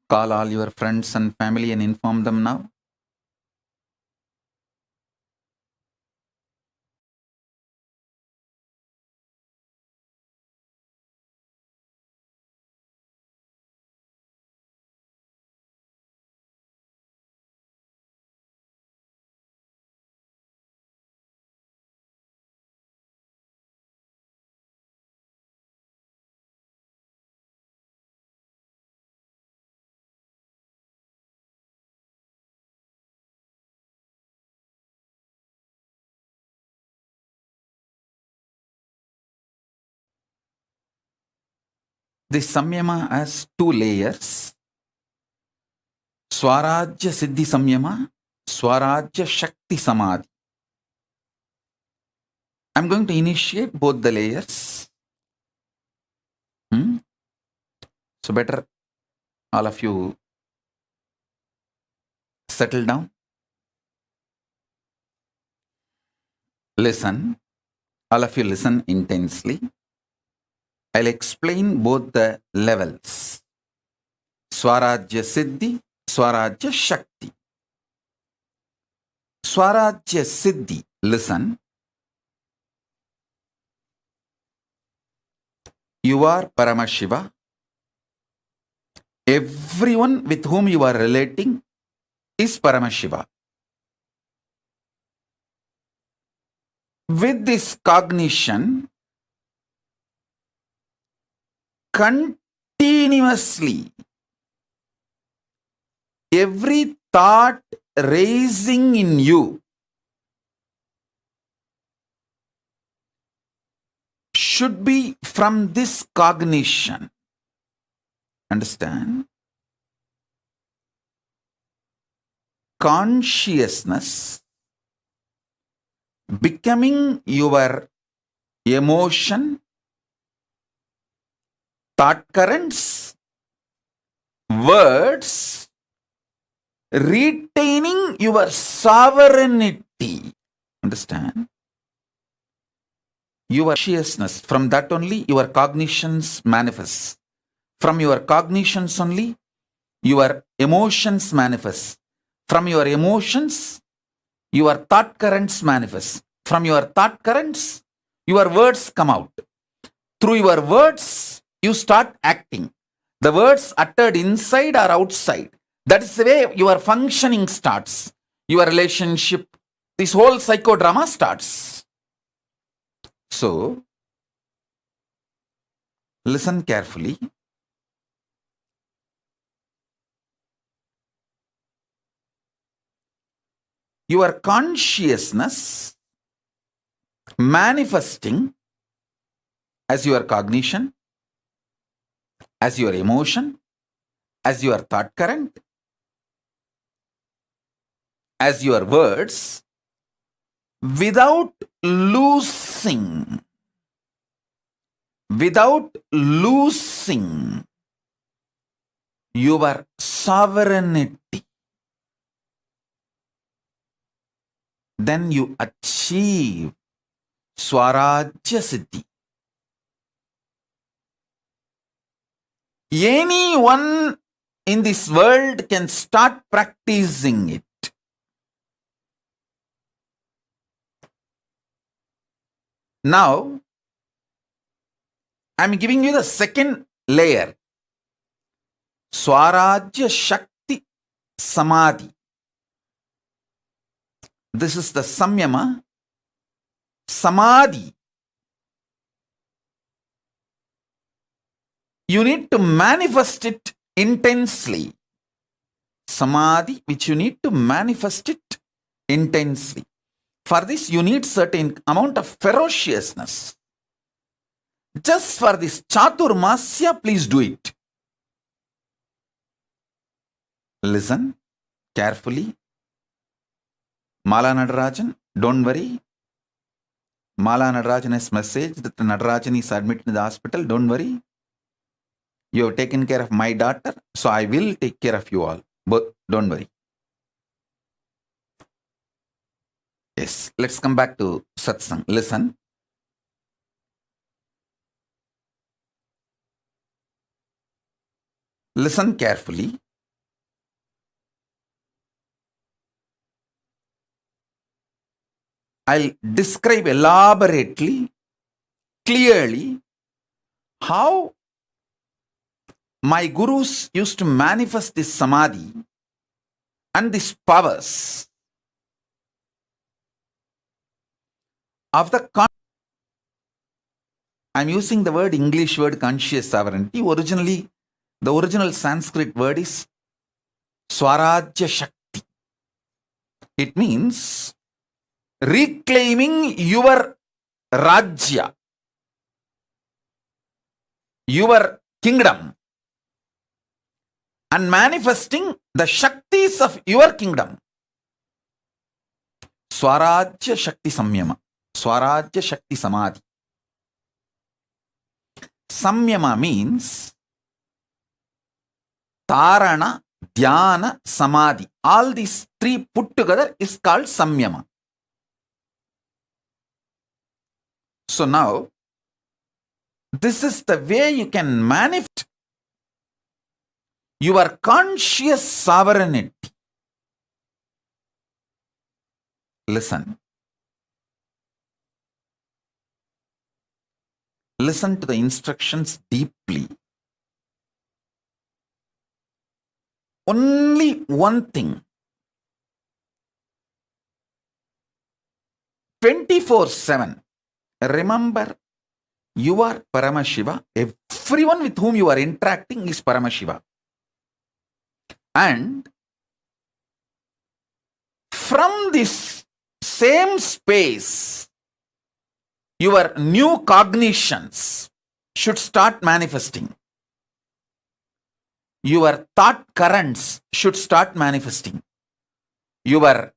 Call all your friends and family and inform them now. This Samyama has two layers. Swarajya Siddhi Samyama, Swarajya Shakti Samadhi. I'm going to initiate both the layers. So better all of you settle down. Listen. All of you listen intensely. I'll explain both the levels. Swarajya Siddhi Swarajya Shakti. Swarajya Siddhi. Listen. You are Paramashiva. Everyone with whom you are relating is Paramashiva. With this cognition, continuously, every thought raising in you should be from this cognition. Understand? Consciousness becoming your emotion, thought currents, words, retaining your sovereignty. Understand? Your consciousness, from that only your cognitions manifest. From your cognitions only your emotions manifest. From your emotions, your thought currents manifest. From your thought currents, your words come out. Through your words, you start acting. The words uttered inside or outside. That is the way your functioning starts. Your relationship, this whole psychodrama starts. So, listen carefully. Your consciousness manifesting as your cognition, as your emotion, as your thought current, as your words, without losing your sovereignty. Then you achieve Swarajya Siddhi. Anyone in this world can start practicing it. Now, I am giving you the second layer. Swarajya Shakti Samadhi. This is the Samyama. Samadhi. You need to manifest it intensely. Samadhi, which you need to manifest it intensely. For this, you need certain amount of ferociousness. Just for this Chaturmasya, please do it. Listen carefully. Mala Nadarajan, don't worry. Mala Nadarajan has messaged that Nadarajan is admitted in the hospital. Don't worry. You have taken care of my daughter, so I will take care of you all. But don't worry. Yes, let's come back to satsang. Listen. Listen carefully. I'll describe elaborately, clearly, how my gurus used to manifest this samadhi and these powers of the I'm using the word English word conscious sovereignty. Originally, the original Sanskrit word is Swarajya Shakti. It means reclaiming your Rajya, your kingdom, and manifesting the Shaktis of your kingdom. Swarajya Shakti Samyama. Swarajya Shakti Samadhi. Samyama means Tarana, Dhyana, Samadhi. All these three put together is called Samyama. So now, this is the way you can manifest your conscious sovereignty. Listen. Listen to the instructions deeply. Only one thing. 24/7. Remember, you are Paramashiva. Everyone with whom you are interacting is Paramashiva. And from this same space, your new cognitions should start manifesting. Your thought currents should start manifesting. Your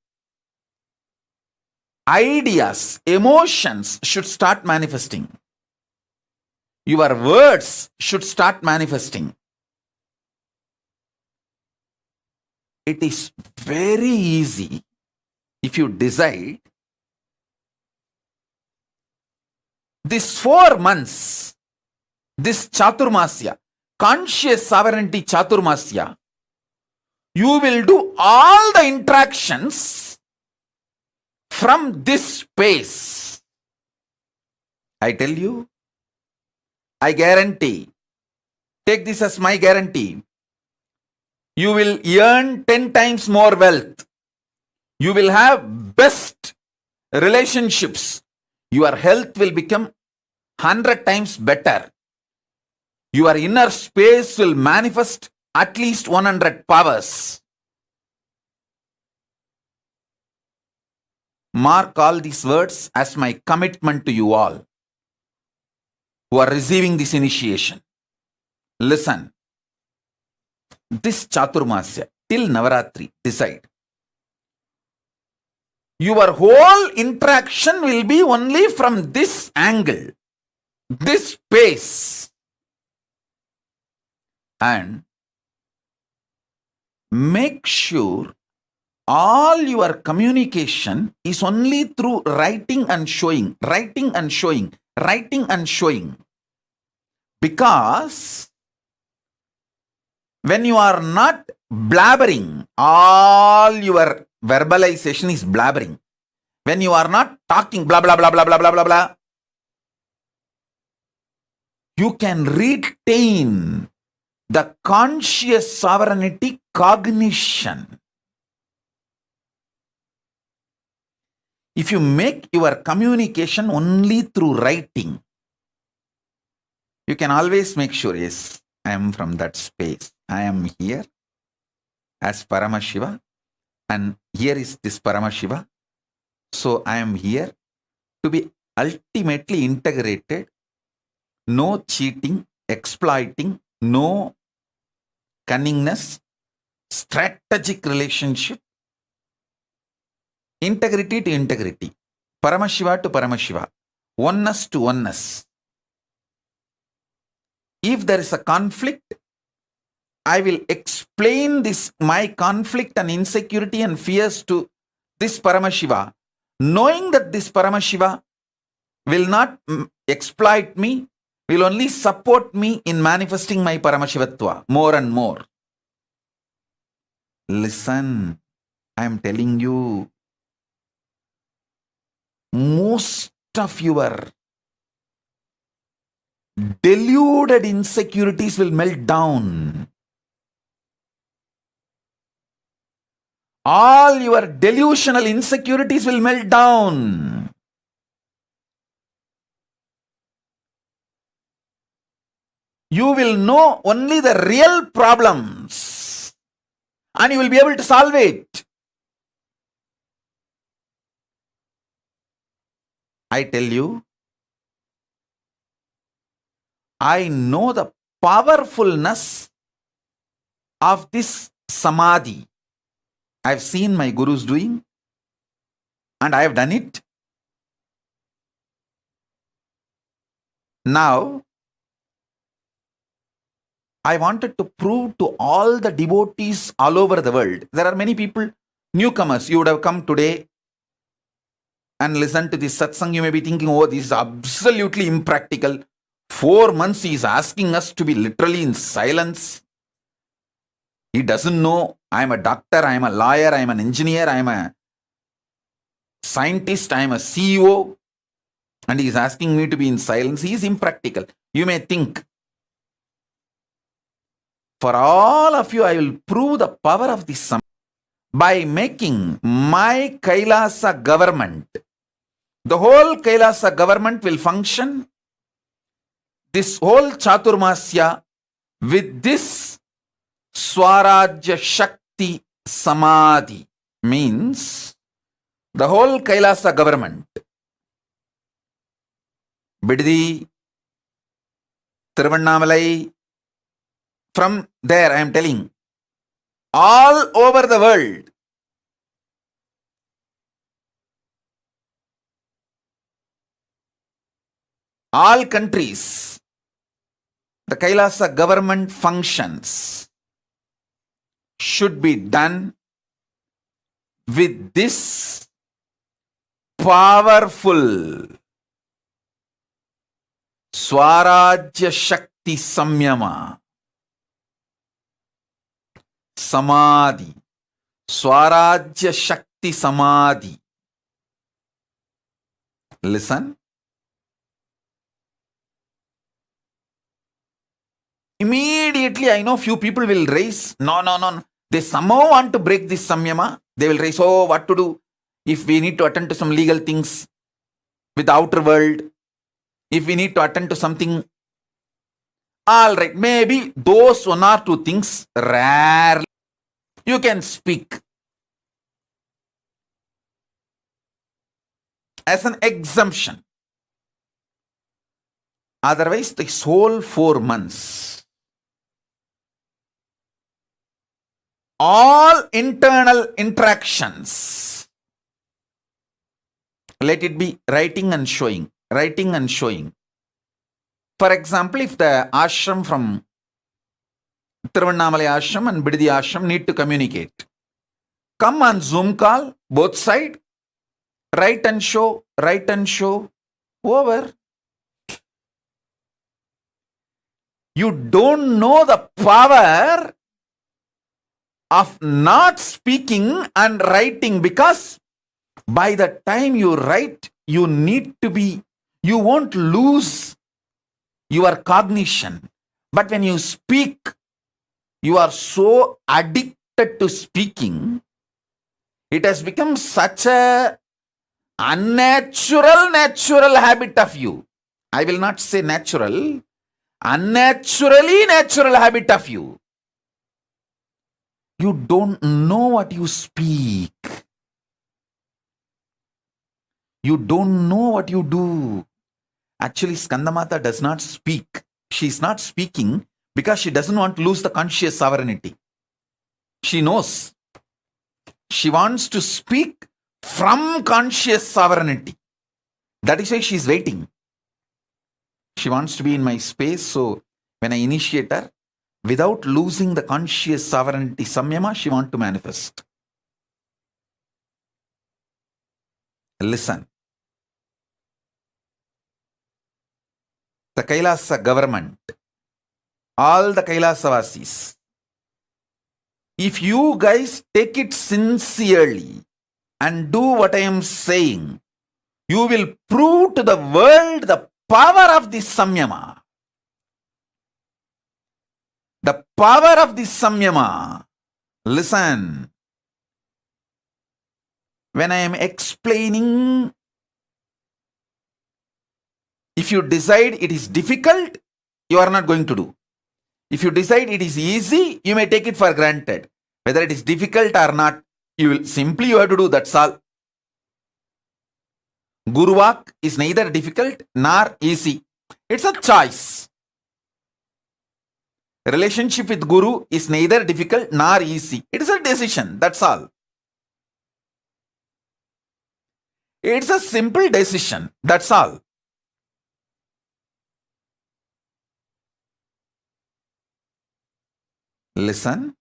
ideas, emotions should start manifesting. Your words should start manifesting. It is very easy if you decide these 4 months, this Chaturmasya, conscious sovereignty Chaturmasya, you will do all the interactions from this space. I tell you, I guarantee, take this as my guarantee, you will earn 10 times more wealth. You will have best relationships. Your health will become 100 times better. Your inner space will manifest at least 100 powers. Mark all these words as my commitment to you all who are receiving this initiation. Listen. This Chaturmasya till Navaratri, decide. Your whole interaction will be only from this angle, this space. And make sure all your communication is only through writing and showing, writing and showing, writing and showing. Because when you are not blabbering, all your verbalization is blabbering. When you are not talking blah blah blah blah blah blah blah blah, you can retain the conscious sovereignty cognition. If you make your communication only through writing, you can always make sure, yes, I am from that space. I am here as Paramashiva, and here is this Paramashiva. So I am here to be ultimately integrated. No cheating, exploiting, no cunningness, strategic relationship, integrity to integrity, Paramashiva to Paramashiva, oneness to oneness. If there is a conflict, I will explain this, my conflict and insecurity and fears to this Paramashiva, knowing that this Paramashiva will not exploit me, will only support me in manifesting my Paramashivatva more and more. Listen, I am telling you, most of your deluded insecurities will melt down. All your delusional insecurities will melt down. You will know only the real problems and you will be able to solve it. I tell you, I know the powerfulness of this samadhi. I have seen my gurus doing and I have done it. Now, I wanted to prove to all the devotees all over the world. There are many people, newcomers, you would have come today and listened to this satsang. You may be thinking, oh, this is absolutely impractical. 4 months he is asking us to be literally in silence. He doesn't know I'm a doctor, I'm a lawyer, I'm an engineer, I'm a scientist, I'm a CEO, and he is asking me to be in silence. He is impractical. You may think, for all of you, I will prove the power of this by making my Kailasa government. The whole Kailasa government will function, this whole Chaturmasya, with this Swarajya Shakti Samadhi. Means the whole Kailasa government, Biddi, Tiruvannamalai, from there I am telling, all over the world, all countries, the Kailasa government functions should be done with this powerful Swarajya Shakti Samyama. Samadhi. Swarajya Shakti Samadhi. Listen. Immediately I know few people will raise, no. They somehow want to break this samyama. They will raise, oh, what to do if we need to attend to some legal things with the outer world, if we need to attend to something. All right, maybe those one or two things rarely you can speak as an exemption. Otherwise, this whole 4 months, all internal interactions, let it be writing and showing, writing and showing. For example, if the ashram from Tiruvannamalai ashram and Biddi ashram need to communicate, come on Zoom call, both side, write and show, over. You don't know the power of not speaking and writing, because by the time you write, you won't lose your cognition. But when you speak, you are so addicted to speaking, it has become such a natural habit of you. I will not say natural, unnaturally natural habit of you. You don't know what you speak. You don't know what you do. Actually, Skandamata does not speak. She is not speaking because she doesn't want to lose the conscious sovereignty. She knows. She wants to speak from conscious sovereignty. That is why she is waiting. She wants to be in my space, so when I initiate her, without losing the conscious sovereignty samyama, she wants to manifest. Listen. The Kailasa government, all the Kailasavasis, if you guys take it sincerely and do what I am saying, you will prove to the world the power of this samyama. The power of this samyama. Listen. When I am explaining, if you decide it is difficult, you are not going to do. If you decide it is easy, you may take it for granted. Whether it is difficult or not, you have to do, that's all. Guruvak is neither difficult nor easy. It's a choice. Relationship with Guru is neither difficult nor easy. It is a decision, that's all. It's a simple decision, that's all. Listen.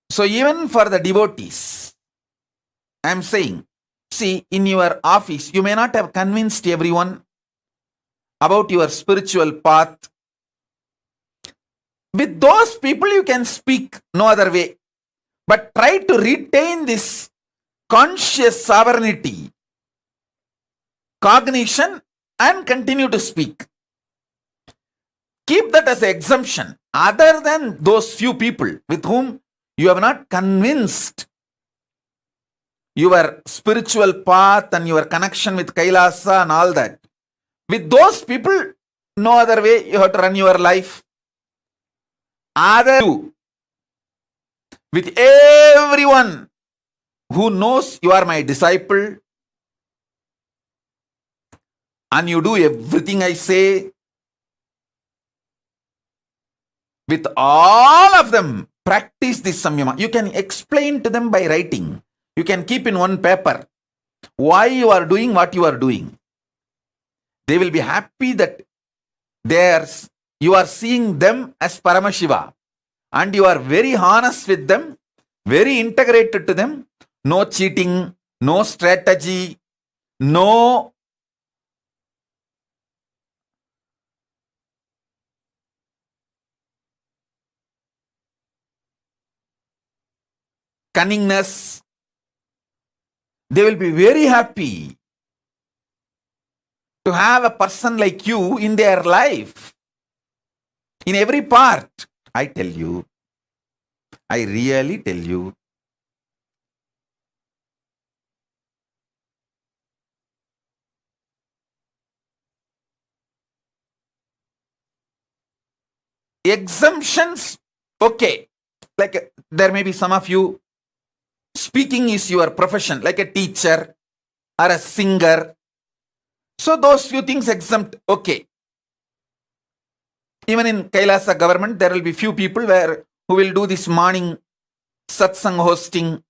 So even for the devotees, I am saying, see, in your office, you may not have convinced everyone, about your spiritual path. With those people you can speak, no other way. But try to retain this conscious sovereignty, cognition, and continue to speak. Keep that as an exemption. Other than those few people with whom you have not convinced your spiritual path and your connection with Kailasa and all that. With those people, no other way you have to run your life. Other two, with everyone who knows you are my disciple and you do everything I say, with all of them, practice this samyama. You can explain to them by writing. You can keep in one paper why you are doing what you are doing. They will be happy that you are seeing them as Paramashiva and you are very honest with them, very integrated to them. No cheating, no strategy, no cunningness. They will be very happy to have a person like you in their life, in every part. I tell you, I really tell you. Exemptions, okay. Like there may be some of you, speaking is your profession, like a teacher or a singer. So those few things exempt, okay. Even in Kailasa government, there will be few people who will do this morning satsang hosting.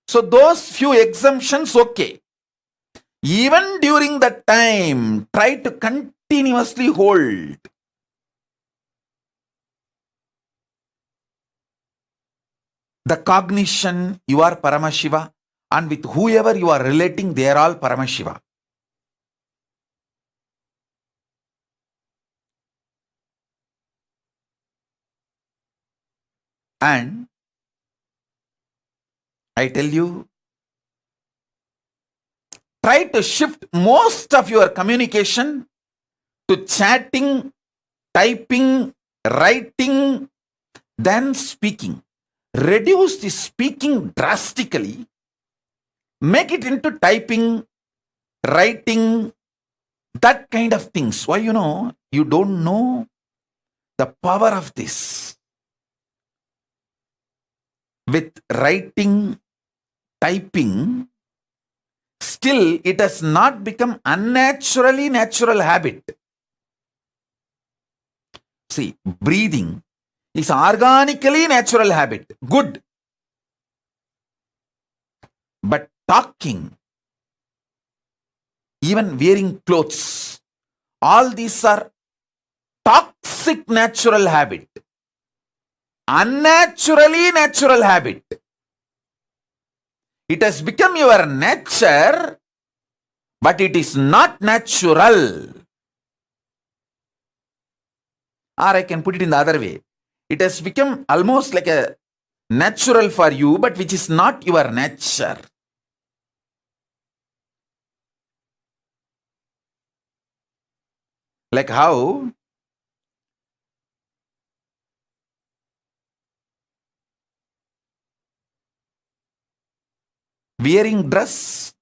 So those few exemptions, okay. Even during that time, try to continuously hold the cognition you are Paramashiva, and with whoever you are relating, they are all Paramashiva. And I tell you, try to shift most of your communication to chatting, typing, writing, than speaking. Reduce the speaking drastically. Make it into typing, writing, that kind of things. Why? You don't know the power of this. With writing, typing, still it has not become unnaturally natural habit. See, breathing is organically natural habit. Good. But talking, even wearing clothes, all these are toxic natural habit. Unnaturally natural habit. It has become your nature, but it is not natural. Or I can put it in the other way. It has become almost like a natural for you, but which is not your nature. Like how wearing dress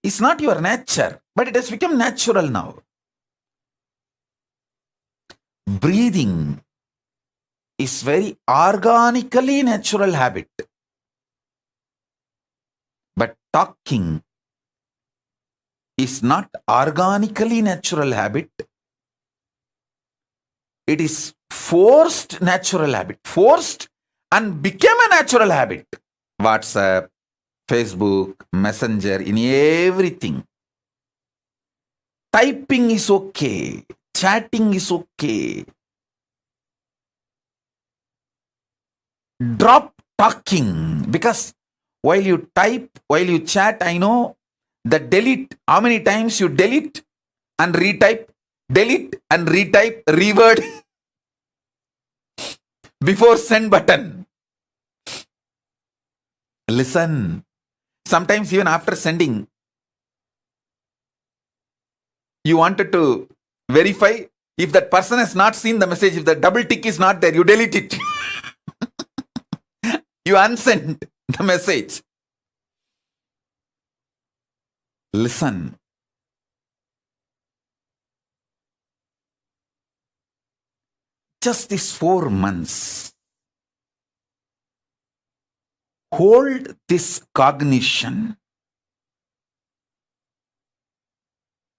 is not your nature, but it has become natural now. Breathing is very organically natural habit. But talking is not organically natural habit. It is forced natural habit. Forced and became a natural habit. WhatsApp, Facebook, Messenger, in everything. Typing is okay. Chatting is okay. Drop talking, because while you type, while you chat, I know the delete, how many times you delete and retype, delete and retype, reword before send button. Listen. Sometimes even after sending, you wanted to verify if that person has not seen the message, if the double tick is not there, you delete it. You unsend the message. Listen. Just these 4 months, hold this cognition.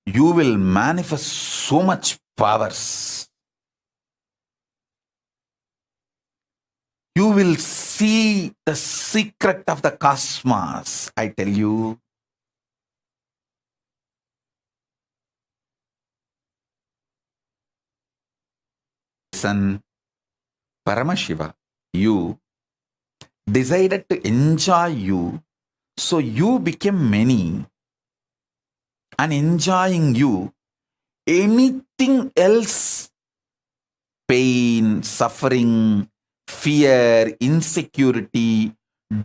You will manifest so much powers. You will see the secret of the cosmos, I tell you. Son, Paramashiva, you decided to enjoy you, so you became many. And enjoying you, anything else, pain, suffering, fear, insecurity,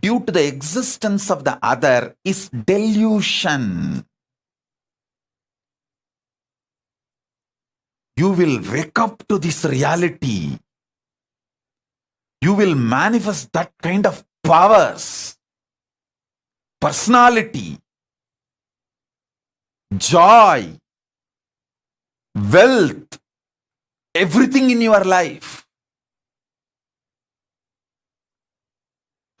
due to the existence of the other, is delusion. You will wake up to this reality. You will manifest that kind of powers, personality, joy, wealth, everything in your life.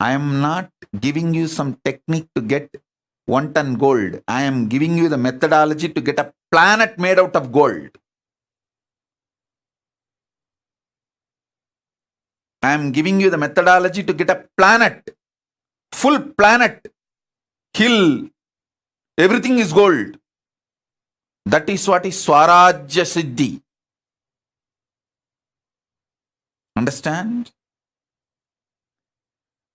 I am not giving you some technique to get 1 ton gold. I am giving you the methodology to get a planet made out of gold. I am giving you the methodology to get a planet, full planet, hill, everything is gold. That is what is Swarajya Siddhi. Understand?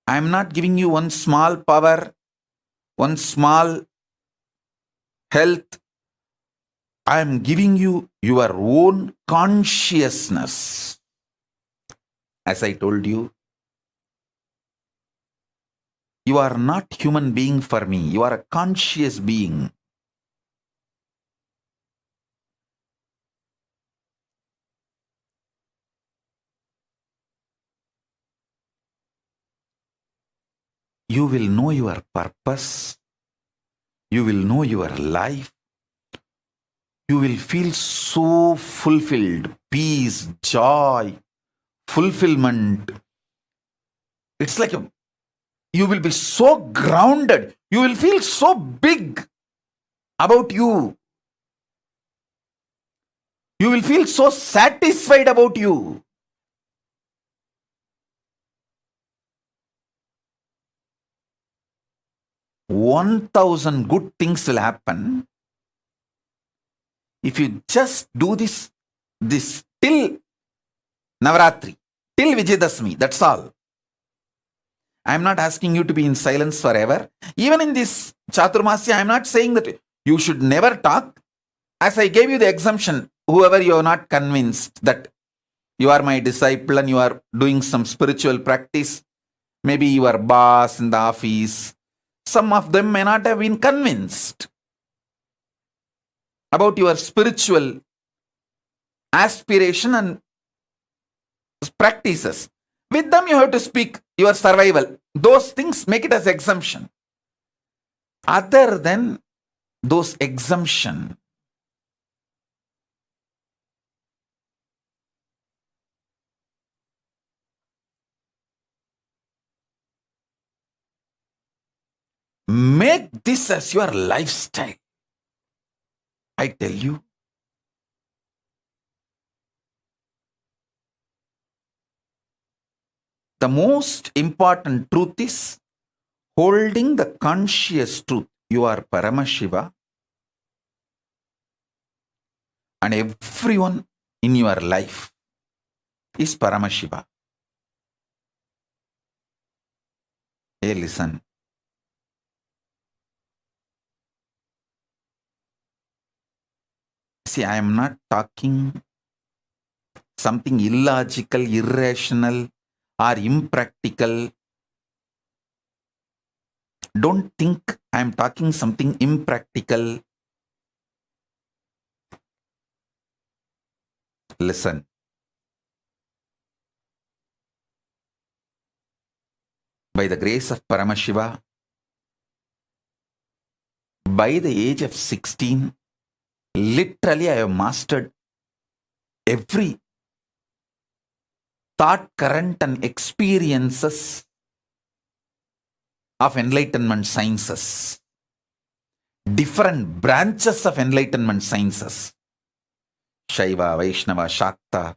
I am not giving you one small power, one small health. I am giving you your own consciousness. As I told you, you are not human being for me. You are a conscious being. You will know your purpose. You will know your life. You will feel so fulfilled, peace, joy, fulfillment. It's like you will be so grounded. You will feel so big about you. You will feel so satisfied about you. $1,000 good things will happen if you just do this till Navaratri, till Vijayadashmi. That's all. I am not asking you to be in silence forever. Even in this Chaturmasya, I am not saying that you should never talk. As I gave you the exemption, whoever you are not convinced that you are my disciple and you are doing some spiritual practice, maybe your boss in the office, some of them may not have been convinced about your spiritual aspiration and practices. With them, you have to speak your survival. Those things, make it as exemption. Other than those exemption, make this as your lifestyle. I tell you. The most important truth is holding the conscious truth. You are Paramashiva, and everyone in your life is Paramashiva. Hey, listen. See, I am not talking something illogical, irrational, or impractical. Don't think I am talking something impractical. Listen. By the grace of Paramashiva, by the age of 16, literally I have mastered every thought current and experiences of enlightenment sciences. Different branches of enlightenment sciences. Shaiva, Vaishnava, Shakta,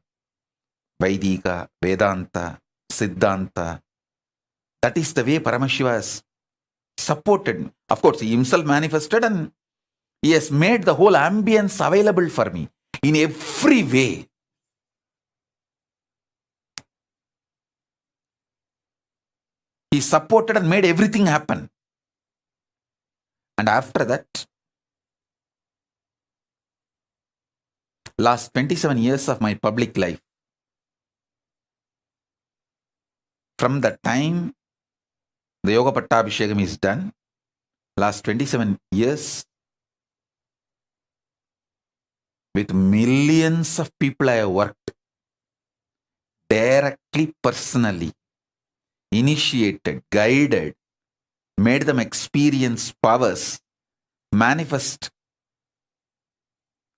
Vaidika, Vedanta, Siddhanta. That is the way Paramashiva has supported me. Of course, he himself manifested and he has made the whole ambience available for me in every way. He supported and made everything happen. And after that, last 27 years of my public life, from the time the Yoga Pattabhishekam is done, last 27 years, with millions of people I have worked, directly, personally, initiated, guided, made them experience powers, manifest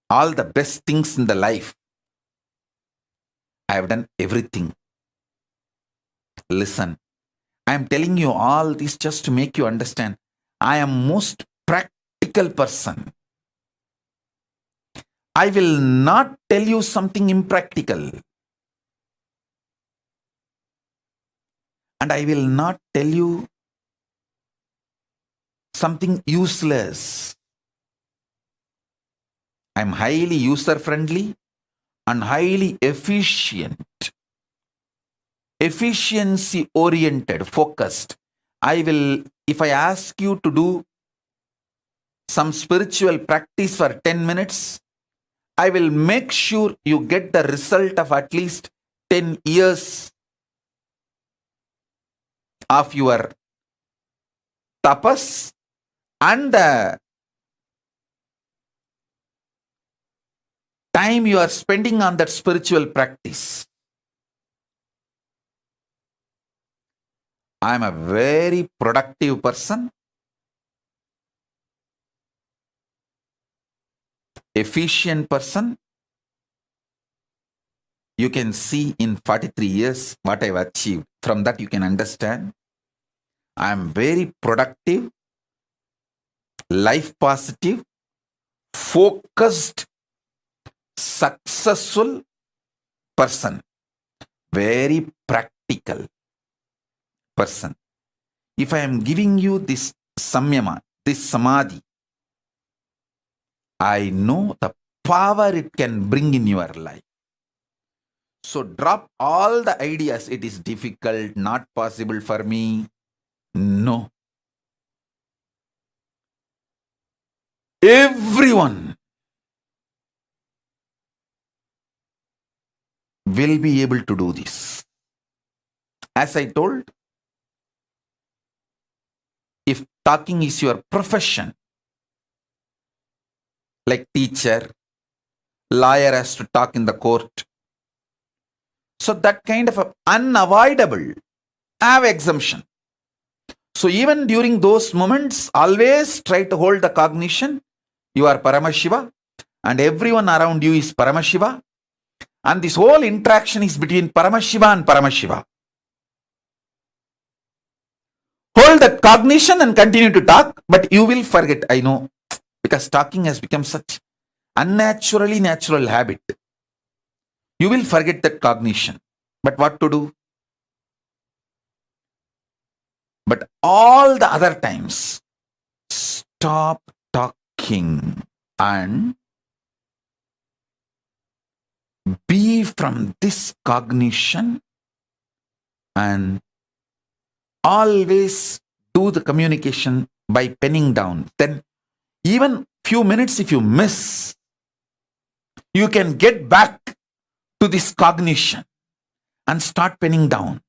all the best things in the life. I have done everything. Listen, I am telling you all this just to make you understand. I am most practical person. I will not tell you something impractical. And I will not tell you something useless. I am highly user-friendly and highly efficient. Efficiency-oriented, focused. If I ask you to do some spiritual practice for 10 minutes, I will make sure you get the result of at least 10 years of your tapas and the time you are spending on that spiritual practice. I am a very productive person, efficient person. You can see in 43 years what I have achieved. From that you can understand. I am very productive, life positive, focused, successful person. Very practical person. If I am giving you this samyama, this samadhi, I know the power it can bring in your life. So drop all the ideas. It is difficult, not possible for me. No. Everyone will be able to do this. As I told, if talking is your profession, like teacher, lawyer has to talk in the court. So that kind of unavoidable, have exemption. So even during those moments, always try to hold the cognition. You are Paramashiva and everyone around you is Paramashiva. And this whole interaction is between Paramashiva and Paramashiva. Hold the cognition and continue to talk, but you will forget, I know, because talking has become such unnaturally natural habit. You will forget that cognition. But what to do? But all the other times, stop talking and be from this cognition and always do the communication by penning down. Then even few minutes if you miss, you can get back to this cognition and start penning down.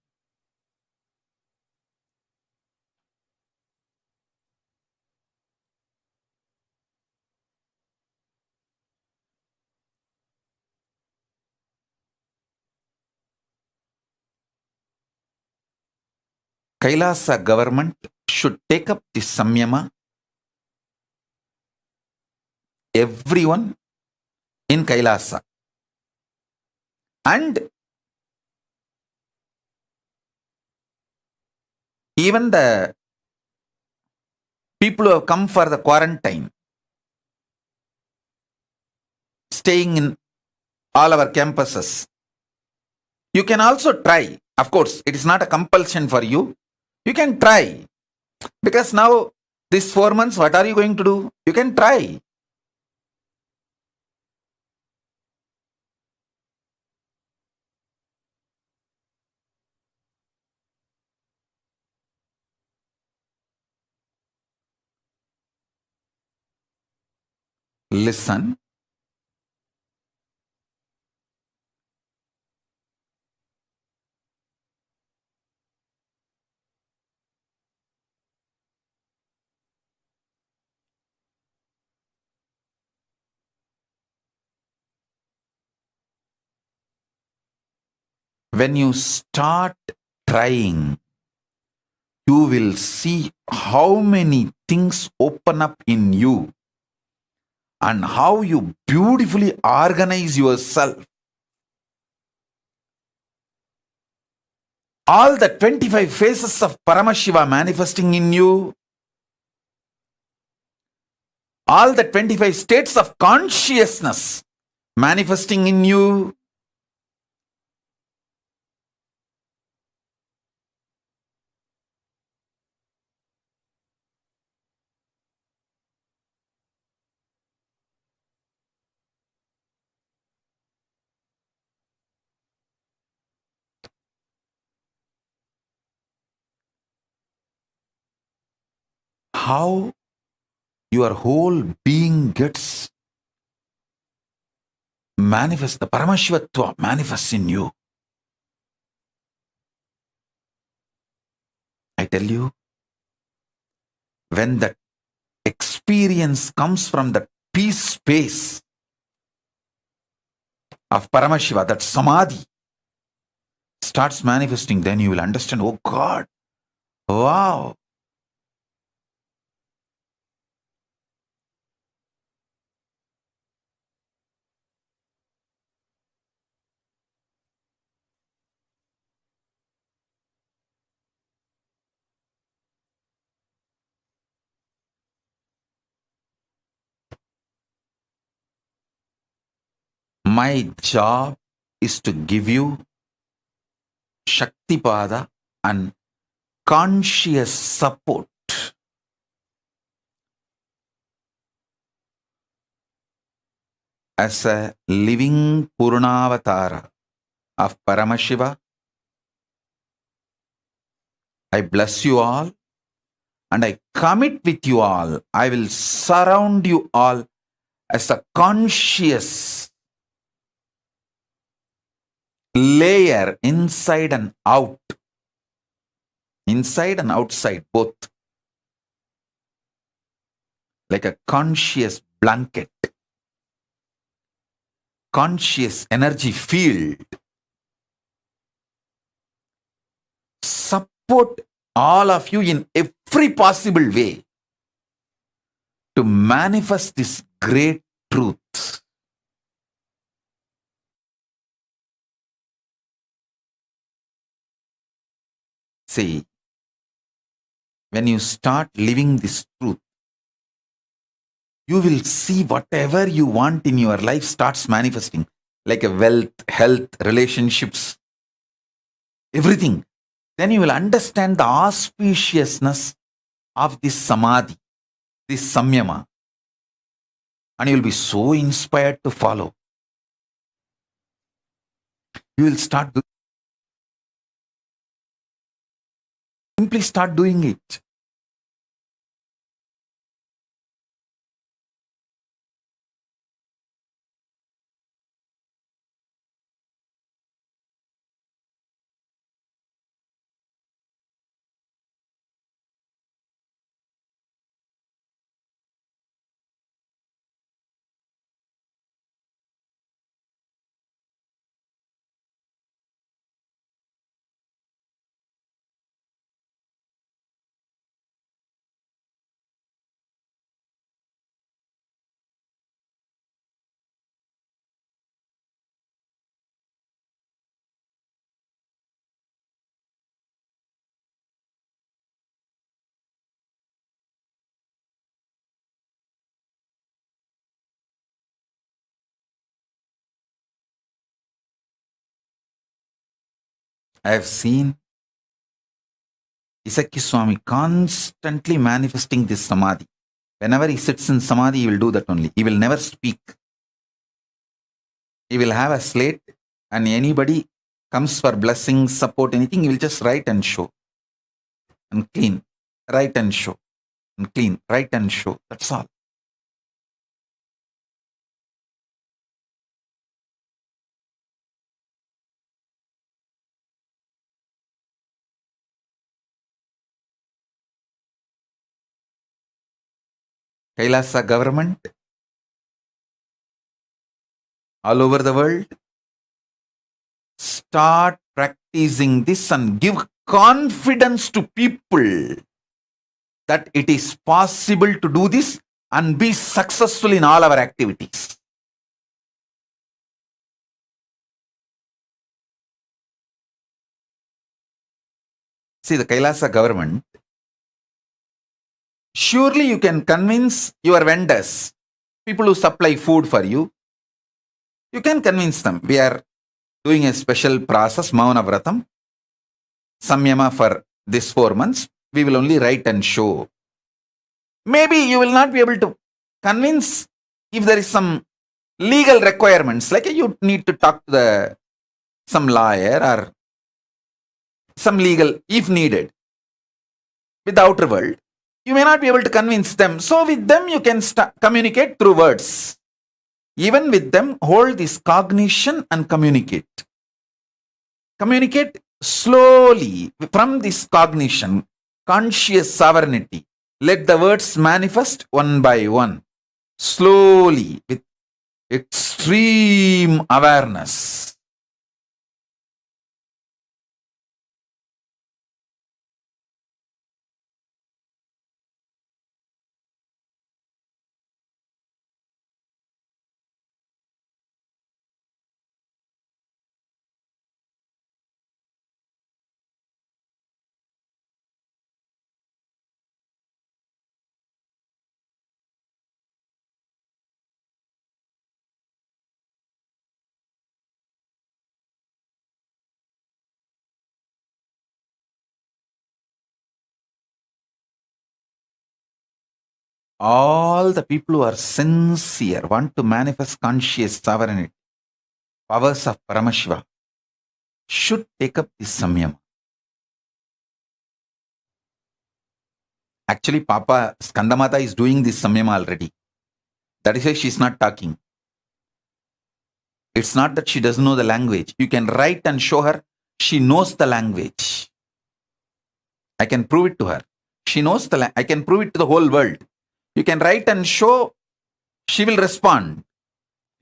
Kailasa government should take up this samyama. Everyone in Kailasa. And even the people who have come for the quarantine, staying in all our campuses, you can also try. Of course, it is not a compulsion for you. You can try. Because now, these 4 months, what are you going to do? You can try. Listen. When you start trying, you will see how many things open up in you and how you beautifully organize yourself. All the 25 faces of Paramashiva manifesting in you, all the 25 states of consciousness manifesting in you, how your whole being gets manifest, the Paramashivatva manifests in you. I tell you, when that experience comes from the peace space of Paramashiva, that samadhi starts manifesting, then you will understand, oh God, wow. My job is to give you Shaktipada and conscious support as a living Purnavatara of Paramashiva. I bless you all and I commit with you all. I will surround you all as a conscious layer inside and out. Inside and outside, both. Like a conscious blanket. Conscious energy field. Support all of you in every possible way to manifest this great truth. See, when you start living this truth, you will see whatever you want in your life starts manifesting, like a wealth, health, relationships, everything. Then you will understand the auspiciousness of this samadhi, this samyama, and you will be so inspired to follow. You will simply start doing it. I have seen Isaki Swami constantly manifesting this samadhi. Whenever he sits in samadhi, he will do that only. He will never speak. He will have a slate, and anybody comes for blessings, support, anything, he will just write and show and clean. Write and show and clean. Write and show. That's all. Kailasa government all over the world, start practicing this and give confidence to people that it is possible to do this and be successful in all our activities. See, the Kailasa government, surely you can convince your vendors, people who supply food for you, you can convince them. We are doing a special process, Mauna Vratam, Samyama for this 4 months. We will only write and show. Maybe you will not be able to convince if there is some legal requirements, like you need to talk to some lawyer or some legal, if needed, with the outer world. You may not be able to convince them. So with them, you can communicate through words. Even with them, hold this cognition and communicate. Communicate slowly from this cognition, conscious sovereignty. Let the words manifest one by one, slowly, with extreme awareness. All the people who are sincere, want to manifest conscious sovereignty, powers of Paramashiva, should take up this samyama. Actually, Papa Skandamata is doing this samyama already. That is why she is not talking. It's not that she doesn't know the language. You can write and show her. She knows the language. I can prove it to her. She knows the language. I can prove it to the whole world. You can write and show. She will respond.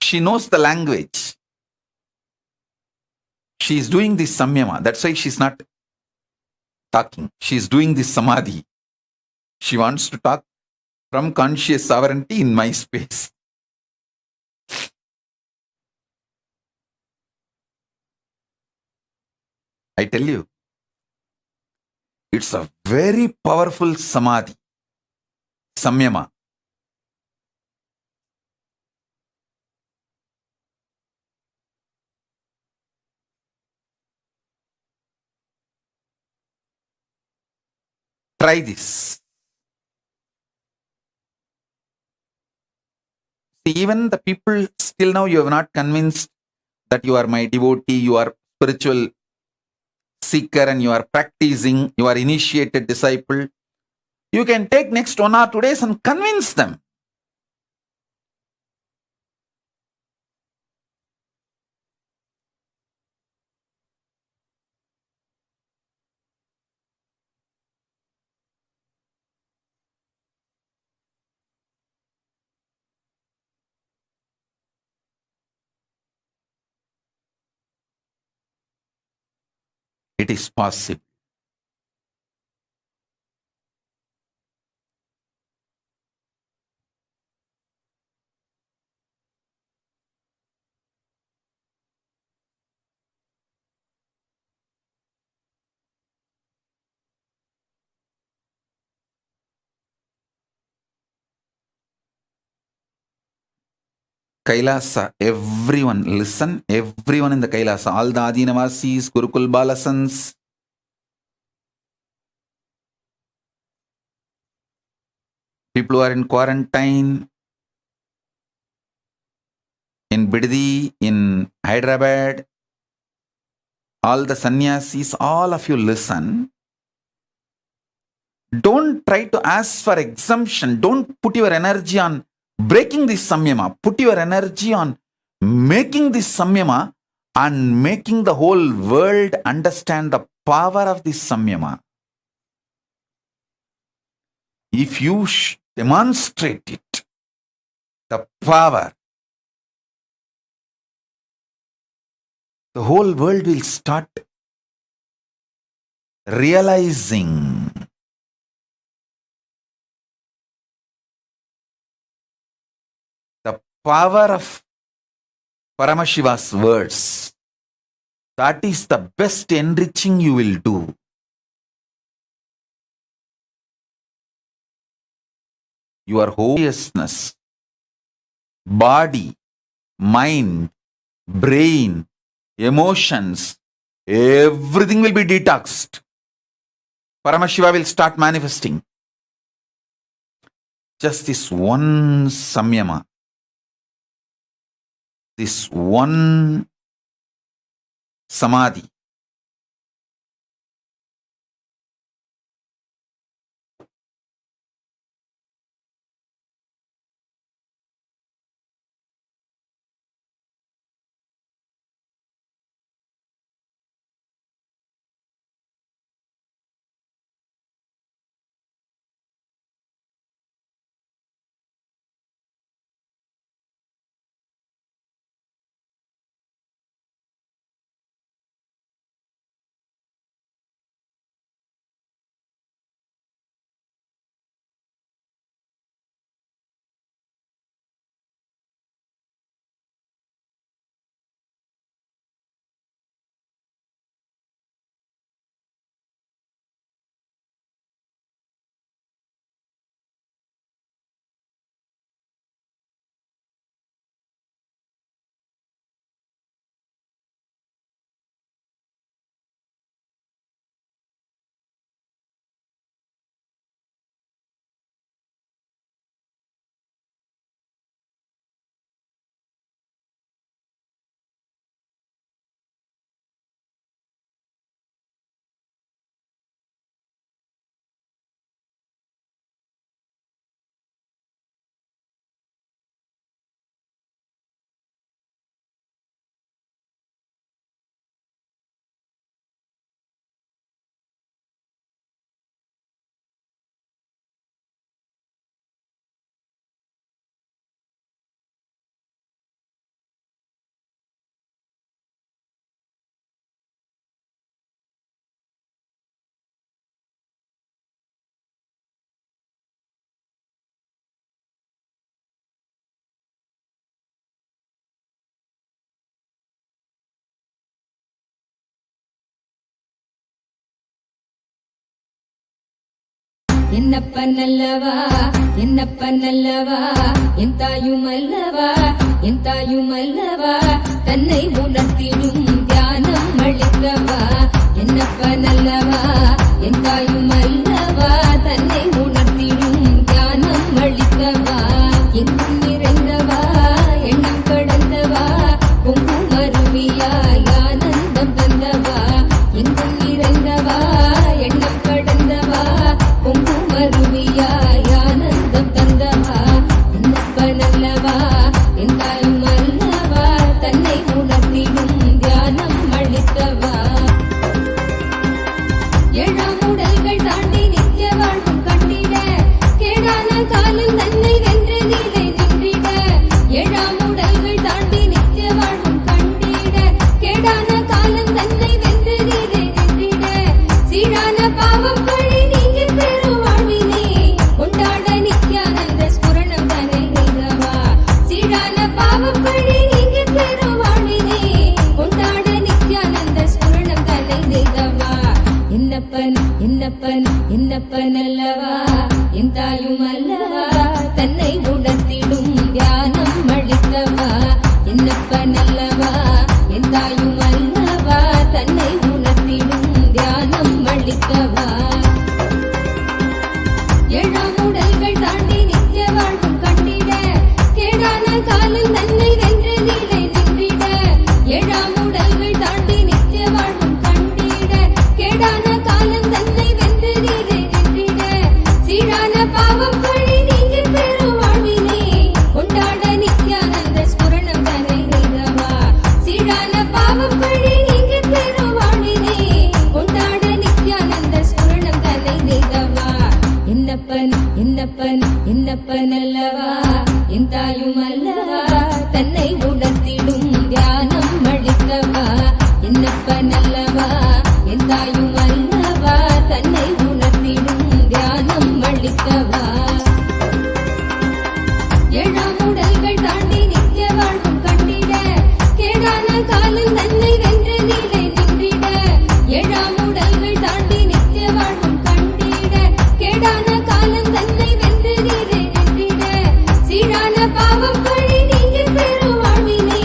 She knows the language. She is doing this samyama. That's why she's not talking. She is doing this samadhi. She wants to talk from conscious sovereignty in my space. I tell you, it's a very powerful samadhi, samyama. Try this. See, even the people, still now you have not convinced that you are my devotee, you are spiritual seeker and you are practicing, you are initiated disciple. You can take next 1 or 2 days and convince them. It is possible. Kailasa, everyone, listen, everyone in the Kailasa, all the Adinavasis, Gurukul Balasans, people who are in quarantine, in Biddi, in Hyderabad, all the sannyasis, all of you listen. Don't try to ask for exemption. Don't put your energy on breaking this samyama. Put your energy on making this samyama and making the whole world understand the power of this samyama. If you demonstrate it, the power, the whole world will start realizing the power of Paramashiva's words. That is the best enriching you will do. Your wholeness, body, mind, brain, emotions, everything will be detoxed. Paramashiva will start manifesting. Just this one samyama, this one samadhi. என்னப்ப நல்லவா என்னப்ப நல்லவா என் தாயுமல்லவா என் தாயுமல்லவா தன்னை உணர்த்திடும் தியானம் அளிக்கவா என்னப்ப நல்லவா என் தாயுமல்லவா தன்னை உணர்த்திடும் தியானம் அளிக்கவா எங்கும் நிறைந்தவா எண்ணம் கடந்தவா பொங்கும் அருவியாய் ஆனந்தம் தந்தவா எங்கும் நிறைந்தவா எண்ணம் கடந்தவா பொங்கும் அருவியாய் ஆனந்தம் தந்தவா என்னப்ப நல்லவா என் தாயும் அல்லவா தன்னை உணர்த்திடும் தியானம் அளித்தவா ஏழாம் உடல்கள் என்னப்பனல்லவா என் தாயுமல்லவா தன்னை உணர்த்திடும் தியானம் அளிக்கவா என்னப்பனல்லவா என் தாயுமல்லவா தன்னை உணர்த்திடும் தியானம் அளிக்கவா ஏழாம் உடல்கள் தாண்டி நித்திய வாழ்வும் கண்டிட கேடான காலம் தன்னை வென்று நீலை நின்றிட ஏழாம் உடல்கள் தாண்டி நித்திய வாழ்வும் கண்டிட கேடான காலம் தன்னை வென்று நீலை நின்றிட சீரான பாவம் பழி நீங்கி பெரும் வாழ்வினை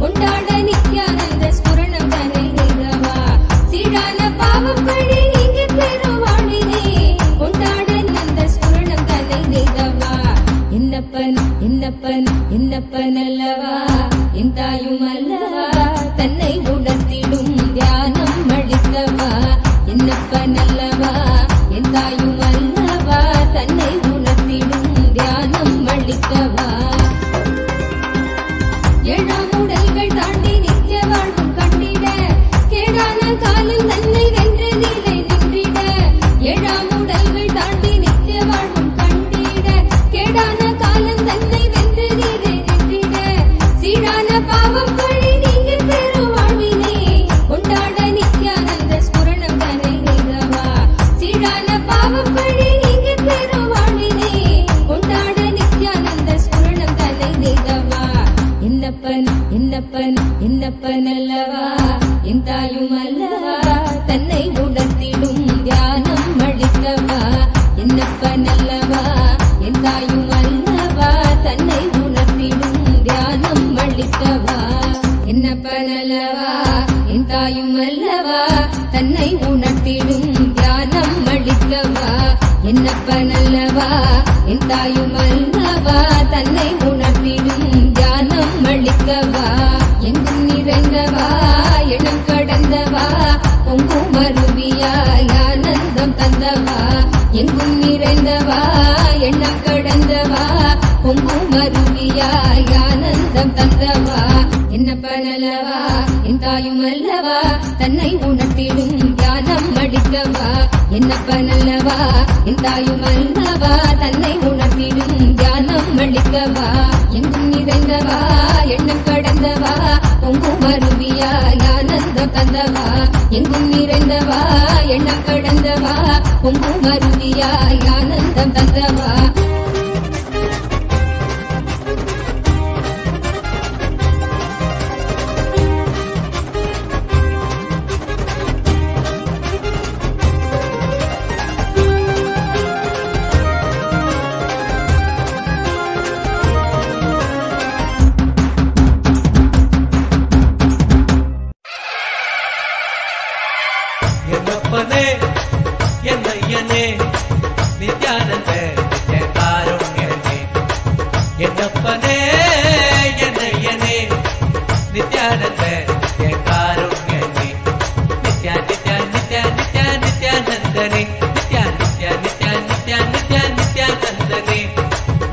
கொண்டாட நித்யானந்த ஸ்புரணம் தன்னை நிகழவா சீரான பாவம் பழி நீங்கி பெரும் வாழ்வினை கொண்டாட நந்த ஸ்புரணம் தன்னை நிகழவா என்னப்பன் என்னப்பன் என்னப்பன் அல்லவா என் தாயும் அல்லவா தன்னை உணர்த்திடும் தியானம் அளிக்கவா என்னப்பன் அல்லவா என் தாயும் அல்லவா தன்னை உணர்த்திடும் தியானம் அளிக்கவா ஏழாம் உடல்கள் தாண்டி நித்திய வாழ்வும் கண்டிட கேடான காலம் தன்னை வென்று நீலை நின்றிட ஏழாம் உடல்கள் தாண்டி நித்திய வாழ்வும் கண்டிட கேடான காலம் தன்னை வென்று நீலை நின்றிட சீரான பாவம் பழி நீங்கி பெரும் வாழ்வினை கொண்டாட நித்யானந்த ஸ்புரணம் தன்னை நிகழவா சீரான பாவம் பழி நீங்கி பெரும் வாழ்வினை கொண்டாட நித்யானந்த ஸ்புரணம் தன்னை நிகழவா என்னப்பன் என்னப்பன் என்னப்பன் அல்லவா என் தாயும் அல்லவா தன்னை உணர்த்திடும் தியானம் அளிக்கவா என்னப்பன் அல்லவா என் தாயும் அல்லவா தன்னை உணர்த்திடும் தியானம் அளிக்கவா என்னப்பன் அல்லவா என் தாயும் அல்லவா தன்னை உணர்த்திடும் தியானம் அளிக்கவா என்னப்பன் அல்லவா என் தாயும் அல்லவா தன்னை உணர்த்திடும் தியானம் அளிக்கவா எங்கும் நிறைந்தவா எண்ணம் கடந்தவா பொங்கும் அருவியாய் ஆனந்தம் தந்தவா எங்கும் நிறைந்தவா எண்ணம் கடந்தவா பொங்கும் அருவியாய் ஆனந்தம் தந்தவா என்னப்பன் அல்லவா என் தாயும் அல்லவா தன்னை உணர்த்திடும் தியானம் அளிக்கவா என்னப்பன் அல்லவா என் தாயும் அல்லவா தன்னை உணர்த்திடும் தியானம் அளிக்கவா எங்கும் நிறைந்தவா எண்ணம் கடந்தவா பொங்கும் அருவியாய் ஆனந்தம் தந்தவா எங்கும் நிறைந்தவா எண்ணம் கடந்தவா பொங்கும் அருவியாய் ஆனந்தம் தந்தவா என்னப்பனே என்னையனே நித்யானந்த நித்யகாருண்யனே என்னப்பனே என்னையனே நித்யானந்த நித்யகாருண்யனே நித்யா நித்யா நித்யா நித்யா நித்யானந்தனே நித்யா நித்யா நித்யா நித்யா நித்யா நித்யானந்தனே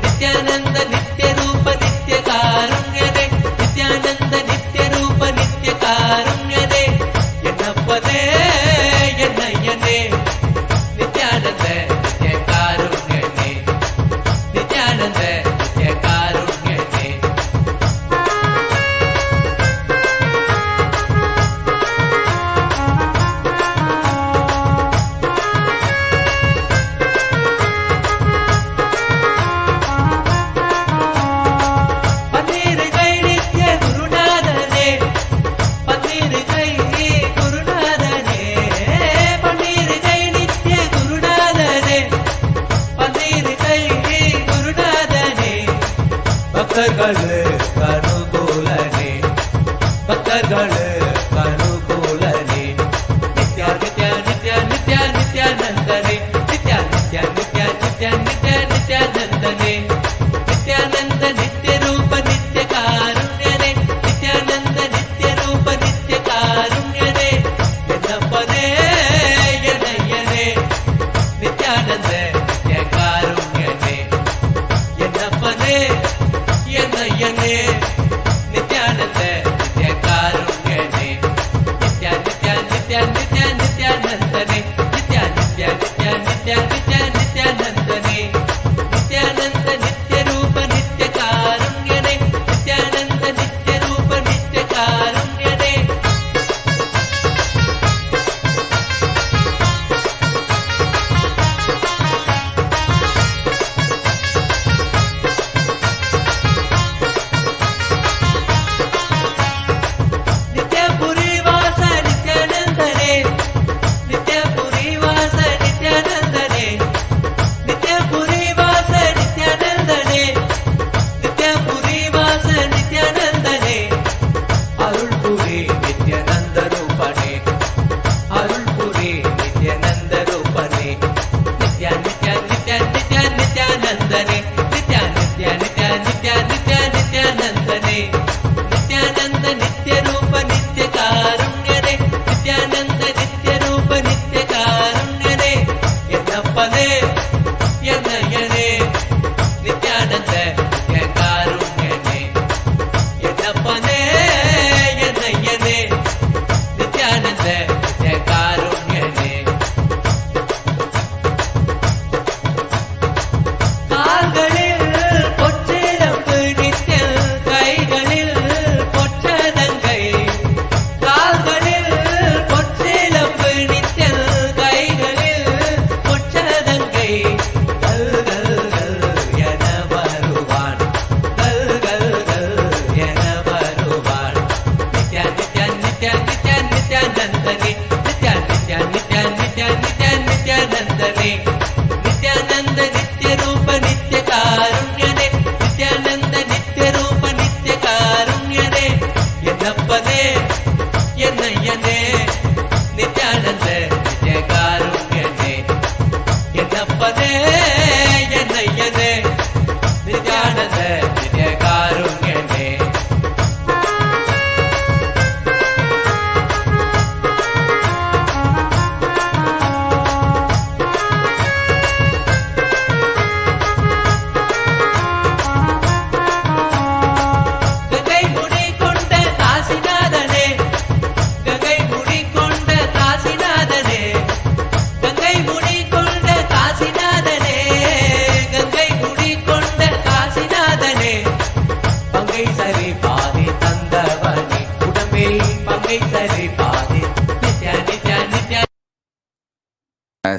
நித்யானந்த நித்ய ரூப நித்ய காருண்யனே நித்யானந்த நித்ய ரூப நித்ய காருண்யனே என்னப்பனே என்னையனே நித்யானந்த நித்ய காருண்யனே நித்யானந்த நித்ய காருண்யனே பன்னீரு கை நித்ய குருநாதனே பன்னீரு கை குருநாதனே பன்னீரு கை நித்ய குருநாதனே பன்னீரு கை குருநாதனே பக்தர்களுக்கு அனுகூலனே பக்தர்களுக்கு அனுகூலனே நித்யா நித்யா நித்யா நித்யா நித்யானந்தனே நித்யா நித்யா நித்யா நித்யா நித்யா நித்யானந்தனே நித்யானந்த நித்ய ரூப நித்ய காருண்யனே நித்யானந்த நித்ய ரூப நித்ய காருண்யனே என்னப்பனே என்னையனே நித்யானந்த நித்ய காருண்யனே என்னப்பனே என்னையனே நித்யானந்த நித்ய காருண்யனே Nithya Nithya Nithya Nithya நித்யானந்தனே Nithya Nithya Nithya Nithya Nithya நித்யானந்தனே Nityananda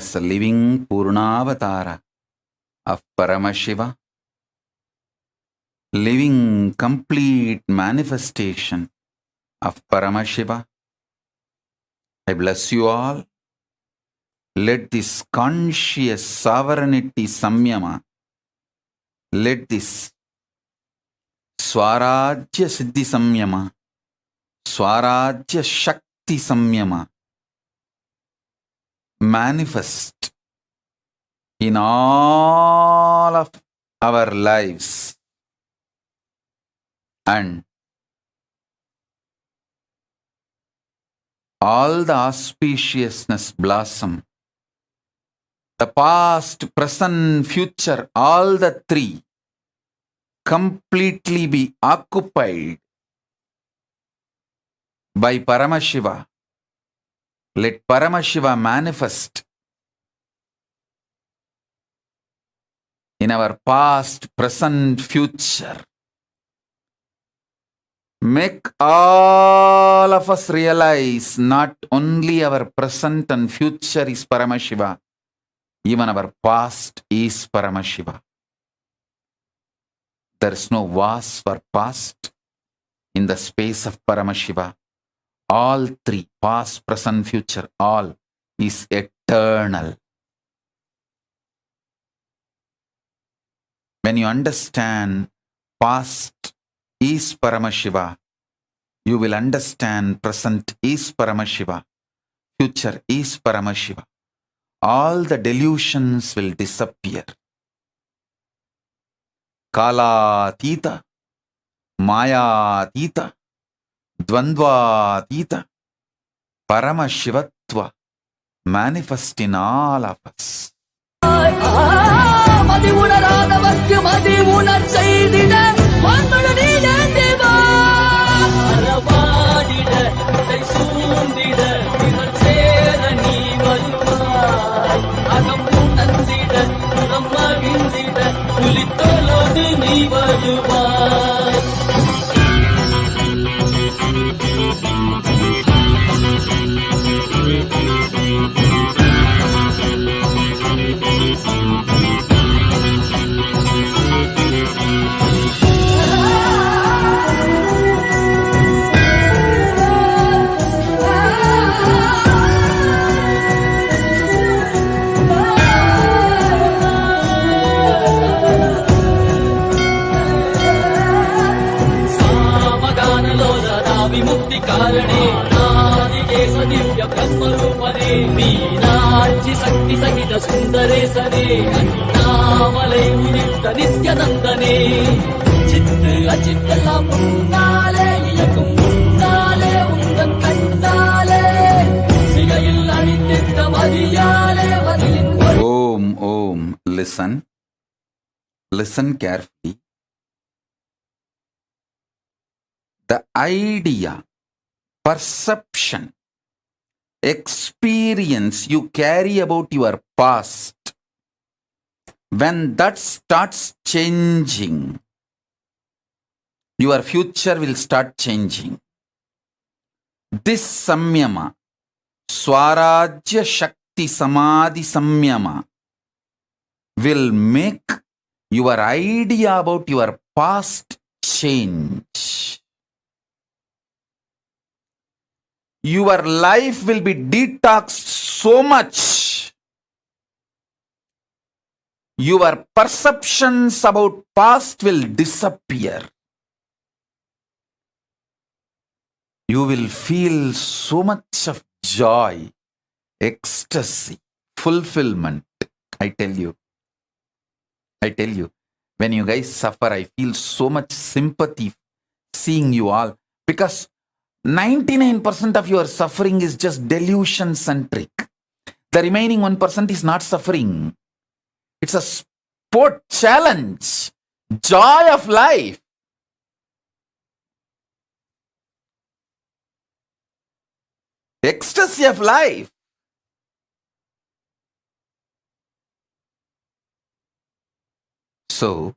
as a living Purnavatara of Paramashiva, living complete manifestation of Paramashiva. I bless you all. Let this conscious sovereignty samyama, let this Swarajya Siddhi samyama, Swarajya Shakti samyama manifest in all of our lives, and all the auspiciousness blossom. The past, present, future, all the three completely be occupied by Paramashiva. Let Paramashiva manifest in our past, present, future. Make all of us realize not only our present and future is Paramashiva, even our past is Paramashiva. There is no vase for past in the space of Paramashiva. All three, past, present, future, all is eternal. When you understand past is Paramashiva, you will understand present is Paramashiva, future is Paramashiva. All the delusions will disappear. Kala Tita, Maya Tita, Dvandva Tita, Paramashivatva manifest in all of us. विमुक्ति कारणे नादिकेश दिव्य ब्रह्म रूपने मीनाक्षि शक्ति सहित सुंदरे सरे अन्नामलै उदित नित्यानंदने चित्त अचित्तला मुन्नाले इयकुम मुन्नाले उन्दन कण्डाले सिगैल अनित्य मदियाले वदिलिन Om. Listen carefully. The idea, perception, experience you carry about your past, when that starts changing, your future will start changing. This samyama, Swarajya Shakti Samadhi Samyama, will make your idea about your past change. Your life will be detoxed so much. Your perceptions about past will disappear. You will feel so much of joy, ecstasy, fulfillment. I tell you, when you guys suffer, I feel so much sympathy seeing you all, because 99% of your suffering is just delusion centric. The remaining 1% is not suffering. It's a sport challenge, joy of life. Ecstasy of life. So,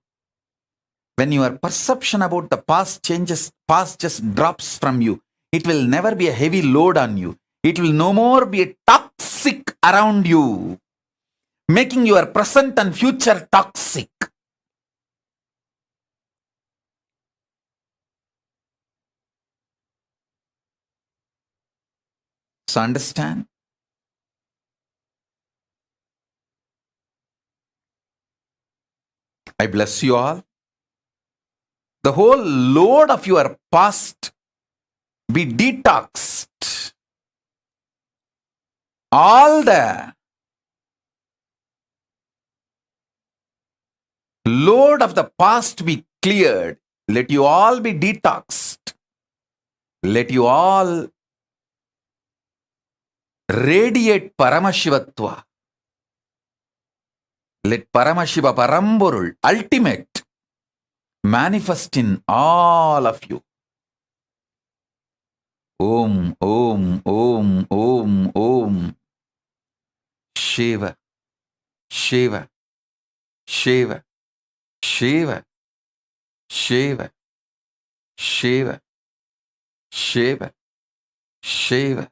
when your perception about the past changes, past just drops from you, it will never be a heavy load on you. It will no more be a toxic around you. making your present and future toxic. So understand? I bless you all. The whole load of your past be detoxed. All the load of the past be cleared. Let you all be detoxed. Let you all radiate Paramashivatva. Let Paramashiva Paramborul, ultimate, manifest in all of you. Om, Om, Om, Om, Om. Shiva, Shiva, Shiva, Shiva, Shiva, Shiva, Shiva, Shiva.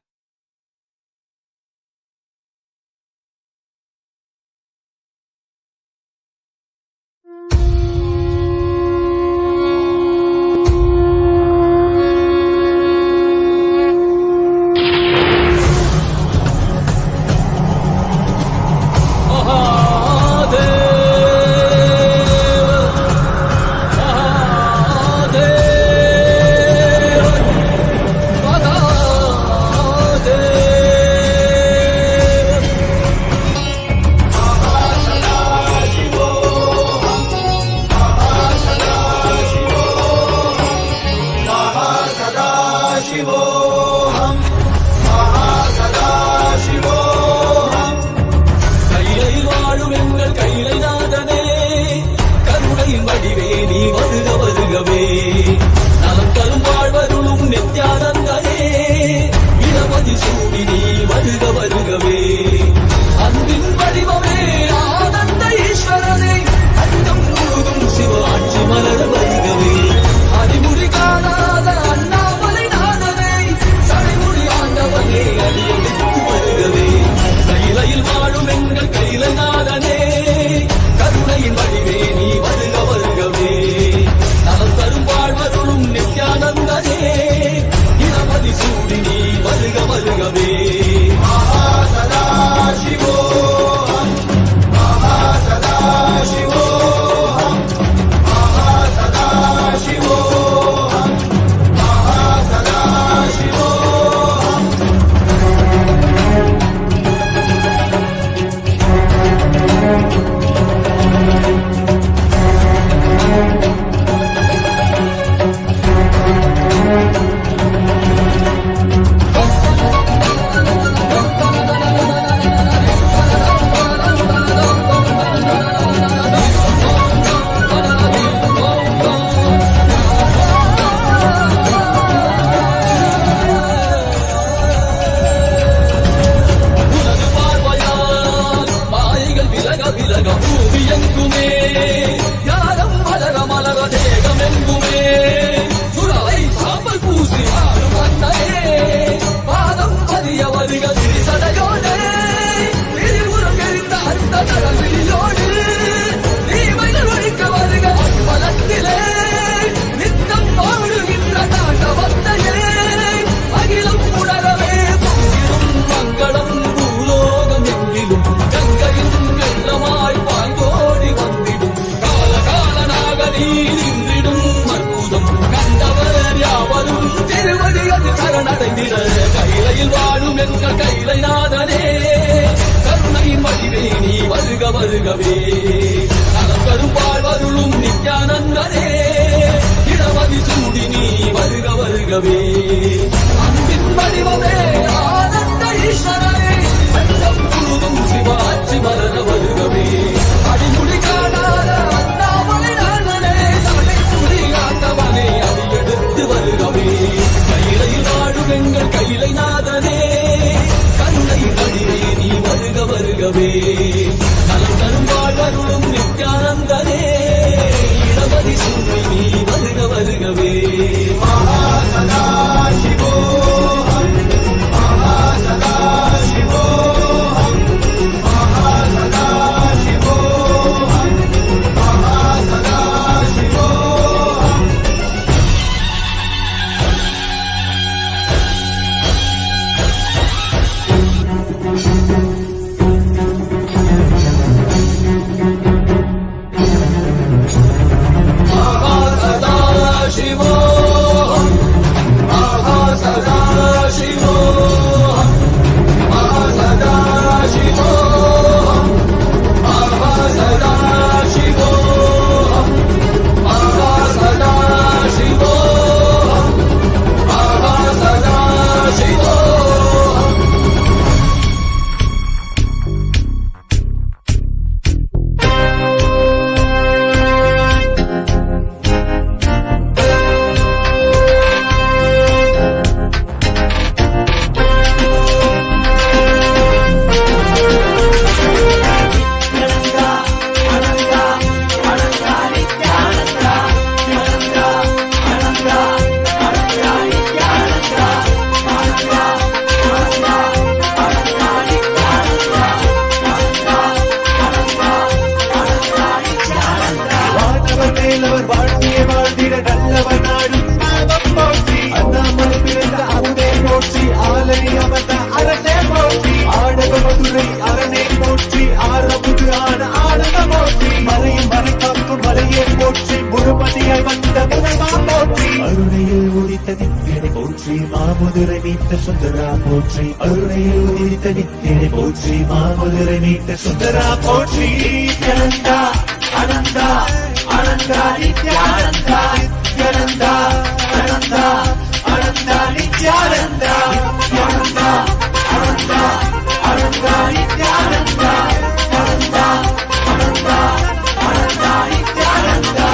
வருகவே நலம் தரும் வாழ்வருளும் நித்யானந்தனே இடமதி சூடி நீ வருக வருகவே அன்பின் வடிவமே ஆனந்த ஈஸ்வரனே வெள்ளம் முழுதும் சிவாச்சி மலர வருகவே அடிமுடி காணாத அண்ணாமலை நானே சபை புலி ஆட்டவனே அடியெடுத்து வருகவே கையிலையில் வாழும் எங்கள் கையிலை நாதனே கருணை வடிவே நீ வருக வருகவே நலம் தரும் வாழ்வருளும் நித்யானந்தனே இடமதி சூடி நீ வருக வருகவே மகாசதா சிவோஹம் மகாசதா சிவோஹம் மகாசதா ஆதியாய் வந்த முதல்வா போற்றி. அருணையில் உதித்த நித்தியனை போற்றி, மாமதுரை மீட்ட சுந்தரா போற்றி. அருணையில் உதித்த நித்தியனை போற்றி, மாமதுரை மீட்ட சுந்தரா போற்றி. நித்யானந்தா அனந்தா அனந்தா நித்யானந்தா நித்யானந்தா அனந்தா அனந்தா நித்யானந்தா நித்யானந்தா அனந்தா அனந்தா நித்யானந்தா அனந்தா அனந்தா அனந்தா நித்யானந்தா.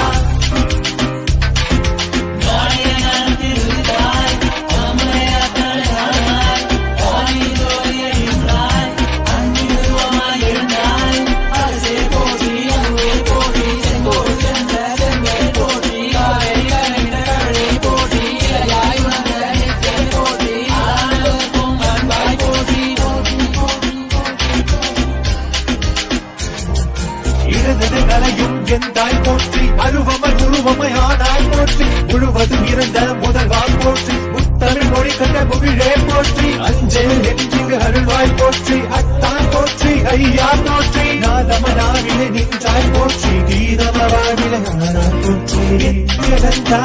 எந்தாய் போற்றி, அருவமாய் உருவமாய் ஆனாய் போற்றி. முழுவதும் இருந்த முதல்வா போற்றி, முத்தமிழ் மொழி கண்ட முகிழே போற்றி. அஞ்சல் நெஞ்சிங்கு அருள்வாய் போற்றி, அத்தான் போற்றி ஐயா போற்றி. நாதமனாவிலே நின்றாய் போற்றி, தீதமவாவிலே ஆனாய் போற்றி. நித்யானந்தா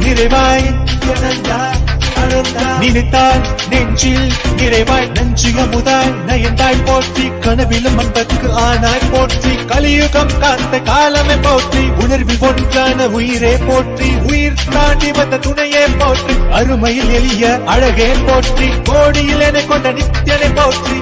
நிறைவாய் நித்யானந்தா நினைத்தாய் நெஞ்சில் நிறைவாய் நஞ்சிய முதாய் நயந்தாய் போற்றி. கனவிலும் அன்பற்கு ஆனாய் போற்றி, கலியுகம் காத்த காலமே போற்றி. உணர்வில் ஒன்றான உயிரே போற்றி, உயிர் தாண்டி வந்த துணையே போற்றி. அருமையில் எளிய அழகே போற்றி, கோடியில் என கொண்ட நித்தியனை போற்றி.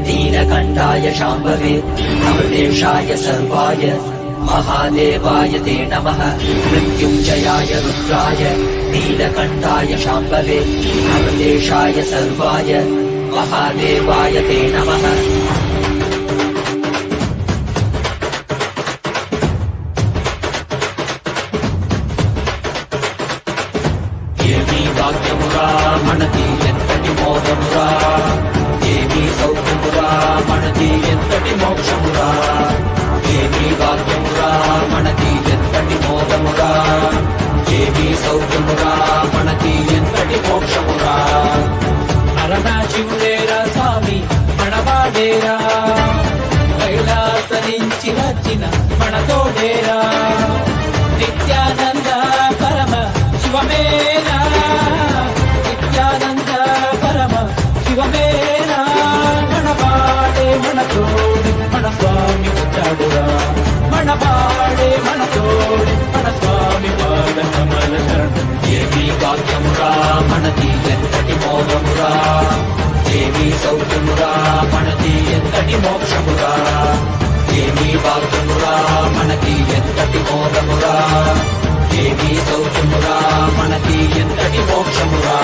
नीलकण्ठाय शाम्भवे अमृतेशाय सर्वाय महादेवाय ते नमः। मृत्युञ्जयाय रुद्राय नीलकण्ठाय शाम्भवे अमृतेशाय सर्वाय महादेवाय ते नमः। భాగ్యమురా మనది ఎంతటి మోదమురా, ఏమీ సౌఖ్యమురా మనది ఎంతటి మోక్షమురా. ఏమీ భాగ్యమురా మనది ఎంతటి మోదమురా, ఏమీ సౌఖ్యమురా మనది ఎంతటి మోక్షమురా. అరణాశివుడేరా స్వామి మనవాడేరా, కైలాస నుంచి వచ్చిన మనతోడేరా. నిత్యానంద పరమ శివమేనా, నిత్యానంద పరమ శివమేనా. మనవాడే మనతోడు మన స్వామి వచ్చాడురా, మనవాడే మనతోడు మన స్వామి పాద కమల శరణం. ఏమీ భాగ్యమురా మనది ఎంతటి మోదమురా, ఏమీ సౌఖ్యమురా మనది ఎంతటి మోక్షమురా. ఏమీ భాగ్యమురా మనది ఎంతటి మోదమురా, ఏమీ సౌఖ్యమురా మనది ఎంతటి మోక్షమురా.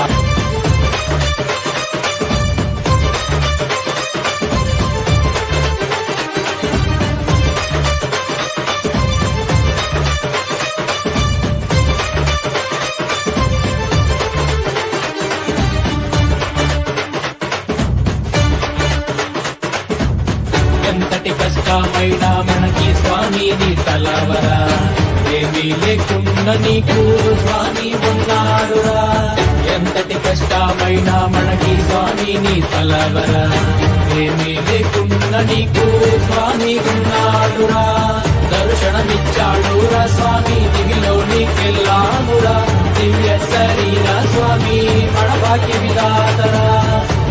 ఎంతటి కష్టమైనా మనకి స్వామి నీ తలవరా, ఏమీ లేకుండా నీకు స్వామి ఉన్నాడురా. ఎంతటి కష్టమైనా మనకి స్వామి నీ తలవరా, ఏమీ లేకుండా నీకు స్వామి ఉన్నాడురా. దర్శనమిచ్చాడురా స్వామి దివిలో నీకెళ్ళామురా, దివ్య శరీర స్వామి మన భాగ్య విధాతరా.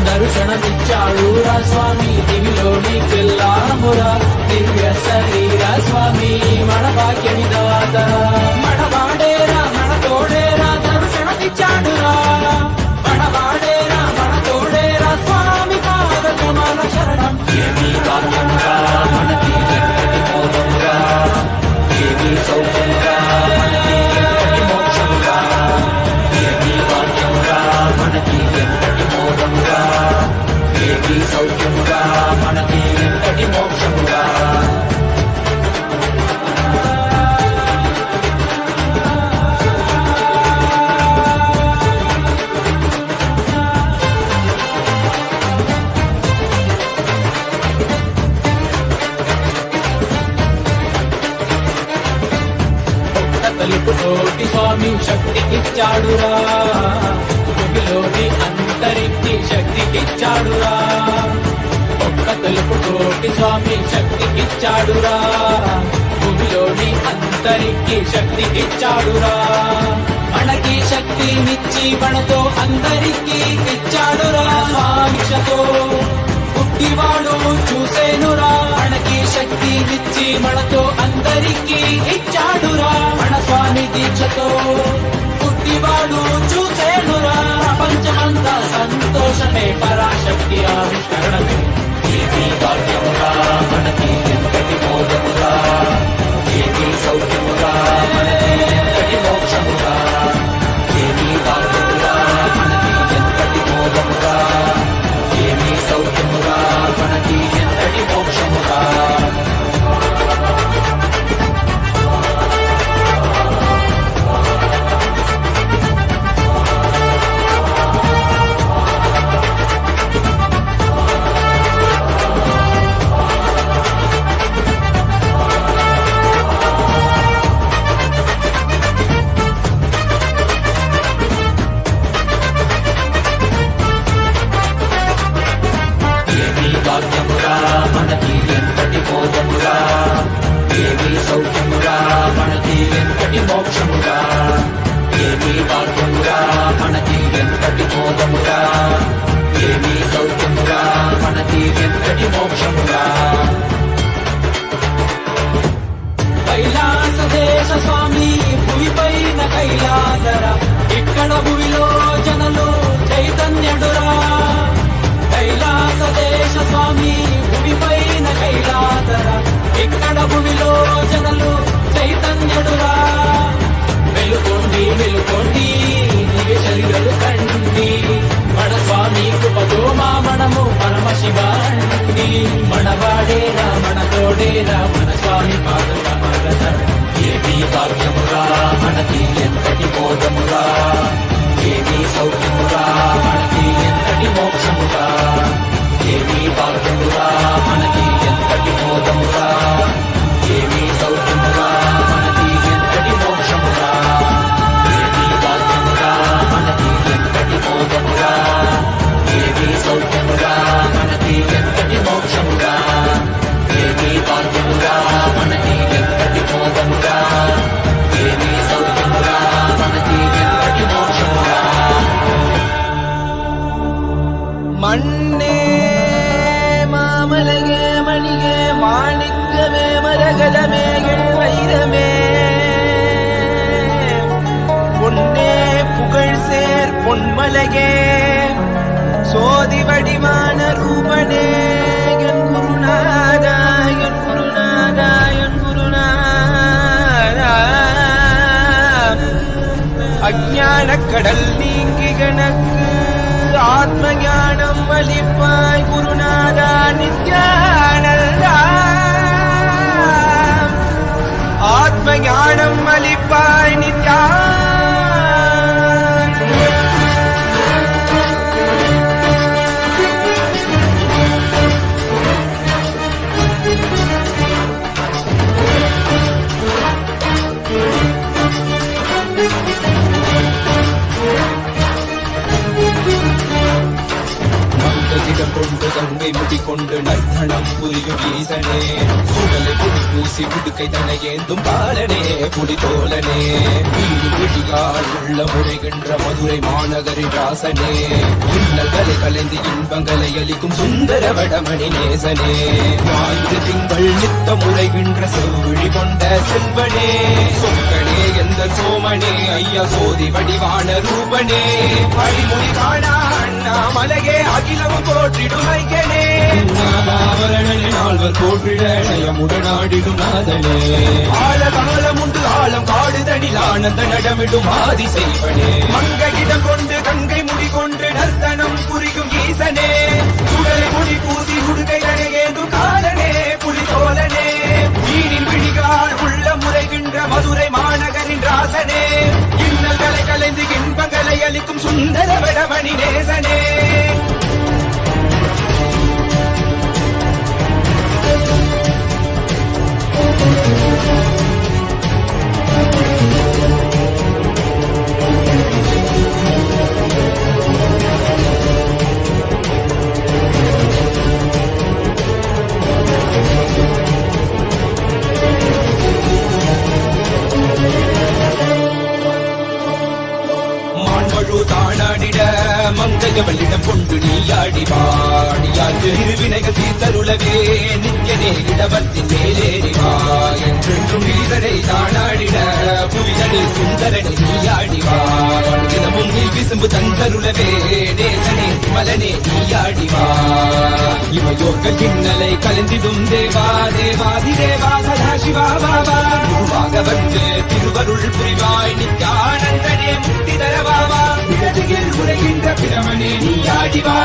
దర్శనమిచ్చాడురా స్వామి దివిలో నీకెళ్ళామురా, దివ్య శరీర స్వామి మన భాగ్య విధాతరా. మన వాడేరా మన తోడేరా దర్శనమిచ్చాడురా, మన వాడేరా మన తోడేరా స్వామి పాదకు మన శరణం. ఏమీ భాగ్యంగా మనకి ఎంతటి మోదముగా, ఏమీ సౌఖ్యంగా మనకి ఎంతటి మోక్షముగా, ఏమీ భాగ్యంగా మనకి ఎంతటి మోదముగా, ఏమీ సౌఖ్యముగా మనకి ఎంతటి మోక్షముగా. తలుపుతోటి స్వామి శక్తికిచ్చాడురా, భూమిలోని అంతరికి శక్తికిచ్చాడురా. ఒక్క తలుపుతోటి స్వామి శక్తికిచ్చాడురా, భూమిలోని అంతరికి శక్తికిచ్చాడురా. మనకి శక్తినిచ్చి మనతో అందరికీ ఇచ్చాడురా. స్వామిషతో పుట్టివాడు చూసేనురా, మనకి శక్తినిచ్చి మనతో అందరికీ ఇచ్చాడురా. మన స్వామి దీక్షతో పుట్టివాడు చూసేనురా. ప్రపంచమంతా సంతోషమే పరాశక్తి ఆవిష్కరణమే. ఏమీ భాగ్యమురా మనకి ఎంతటి మోదమురా, ఏమీ సౌఖ్యమురా మనకి ఎంతటి మోక్షమురా, ఏమీ భాగ్యమురా మనకి ఎంతటి మోదమురా, ఏమీ సౌఖ్యమురా మనకి ఎంతటి మోక్షమురా. భాగ్యమురా మనకి ఎంతటి మోదమురా, ఏమీ సౌఖ్యమురా మనకి ఎంతటి మోక్షమురా, ఏమీ భాగ్యమురా మనకి ఎంతటి మోదమురా, ఏమీ సౌఖ్యమురా మనకి ఎంతటి మోక్షమురా. కైలాస దేశ స్వామి భూమిపైన కైలాసర, ఇక్కడ భూమిలో జనలు చైతన్యుడురా. కైలాస దేశ స్వామి భూమిపైన కైలాసర, ఇక్కడ భూమిలో జనలు చైతన్యుడురా. వెలుకోండి వెలుకోండి దివ్య శరీరలు కండి, మన స్వామి కృపతో మా మనము పరమశివాండి. మన వాడేరా మన తోడేరా మన స్వామి పాదకమరత. ఏమీ భాగ్యమురా మనకి ఎంతటి మోదమురా, ఏమీ సౌఖ్యమురా మనకి ఎంతటి మోక్షమురా, ఏమీ భాగ్యమురా మనకి ఎంతటి మోదమురా, ఏమీ సౌఖ్యమురా మనకి ఎంతటి మోక్షమురా, ఏమీ భాగ్యమురా మనకి ఎంతటి మోదమురా, ఏమీ సౌఖ్యమురా మనకి ఎంతటి మోక్షమురా, ఏమీ భాగ్యమురా మనకి ఎంతటి మోదమురా, ఏమీ సౌఖ్యమురా మనకి ఎంతటి మోక్షమురా. ಮಣ್ಣೇ ಮಾಮಲಗೆ ಮಣಿಗೆ ಮಾಣಿಕ್ಯವೇ ಮರಗಲಮೇ ಎಳ್ವೈರಮೇ பொன்னே புகழ் சேர் பொன்மலகே சோதி வடிவான ரூபனே என் குருநாதா என் குருநாதா என் குருநாதா. அஞ்ஞான கடல் நீங்கி கணக்கு ஆத்ம ஞானம் வலிப்பாய் குருநாதா நித்யானந்தா. ஆத்ம ஞானம் வலிப்பாய் நித்யானந்தா. கொண்டு நர்த்தனம் புரியும் ஈசனே சுடலை புடி பூசி புடுக்கை தனை ஏந்தும் காலனே புடி தோழனே வீடு பிடிகால் உள்ள முறைகின்ற மதுரை மாநகரின் ராசனே இன்னல்களை கலைந்து இன்பங்களை அளிக்கும் சுந்தர வடமணி நேசனே ஞாயிறு திங்கள் நித்த முறைகின்ற செவ்விழி கொண்ட செல்வனே சொக்கனே எந்த சோமனே ஐயா சோதி வடிவான ரூபனே அடிமொழி காணா அண்ணாமலையே அகிலம் போற்றிடும் ஐயனே நால்வர் போற்றிட நயமுடனாடிடும் நாதனே ஆழ காலம் உண்டு ஆழம் காடுதனில் ஆனந்த நடமிடும் ஆதி செய்வனே மங்கையிடம் கொண்டு கங்கை முடி கொண்டு நர்த்தனம் புரியும் ஈசனே சுடலை முடி பூசி உடுகை அணையேந்தும் காலனே புலி தோழனே வீணின் விழிகால் உள்ள முறைகின்ற மதுரை மாநகரின் ராசனே இன்னல்களை கலைந்து இன்பங்களை அளிக்கும் சுந்தர வடமணி நேசனே தானாடிட மங்கையவளிடம் கொண்டு நீயாடி பாடியாற்று இருவினைகள் தீர்த்தருளவே நித்தியனே இடவத்தின் மேலேறிவா என்றென்றும் ஈசனை தானாடிட புவிதனில் சுந்தரனை நீயாடிவா தினமும் நீ விசும்பு தந்தருளவே நேசனே மலனே நீயாடிவா இவையோர்கள் இன்னலை கலந்திடும் தேவா தேவாதி தேவா சதாசிவா பாபா குருவாக வந்து திருவருள் புரிவாய் நித்யானந்தனே முக்தி தரவாவா இடதியில் உரைகின்ற பிரமனே நீயாடிவா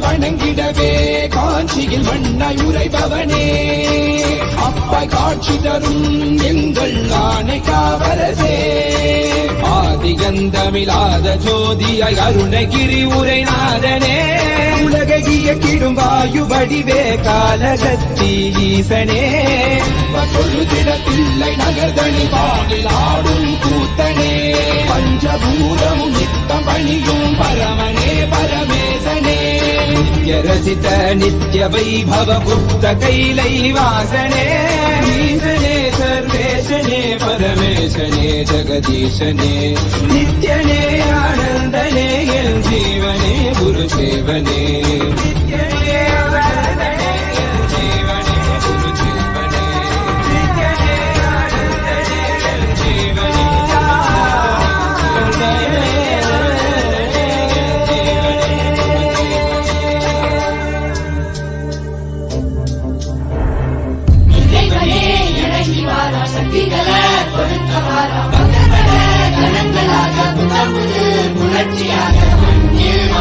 வணங்கிடவே காஞ்சியில் மண்ணாய் உரைபவனே அப்பாய் காட்சி தரும் எங்கள் ஆணை காவலசே ஆதிகந்தமில்லாத ஜோதியாய் அருணகிரி உரைநாதனே உலகை இயக்கிடும் வாயு வடிவே காலசக்தி ஈசனே பொழுதிடத்தில்லை நகர்தனி வானில் ஆடும் கூத்தனே பஞ்சபூதமும் நித்தம் பணியும் பரமனே பரமேசனே நித்ய ரசித நித்ய வைபவ குப்த கைலை வாசனே ஈசனே சர்வேசனே பரமேசனே ஜெகதீசனே நித்யனே ஆனந்தனே என் ஜீவனே குரு சேவனே நித்யனே ஆனந்தனே என் ஜீவனே குரு சேவனே நித்யனே ஆனந்தனே என் ஜீவனே சக்திகளை கொடுத்தவாரா பக்தர்களே கணங்களாக புதமுது புணர்ச்சியாக முன்னில்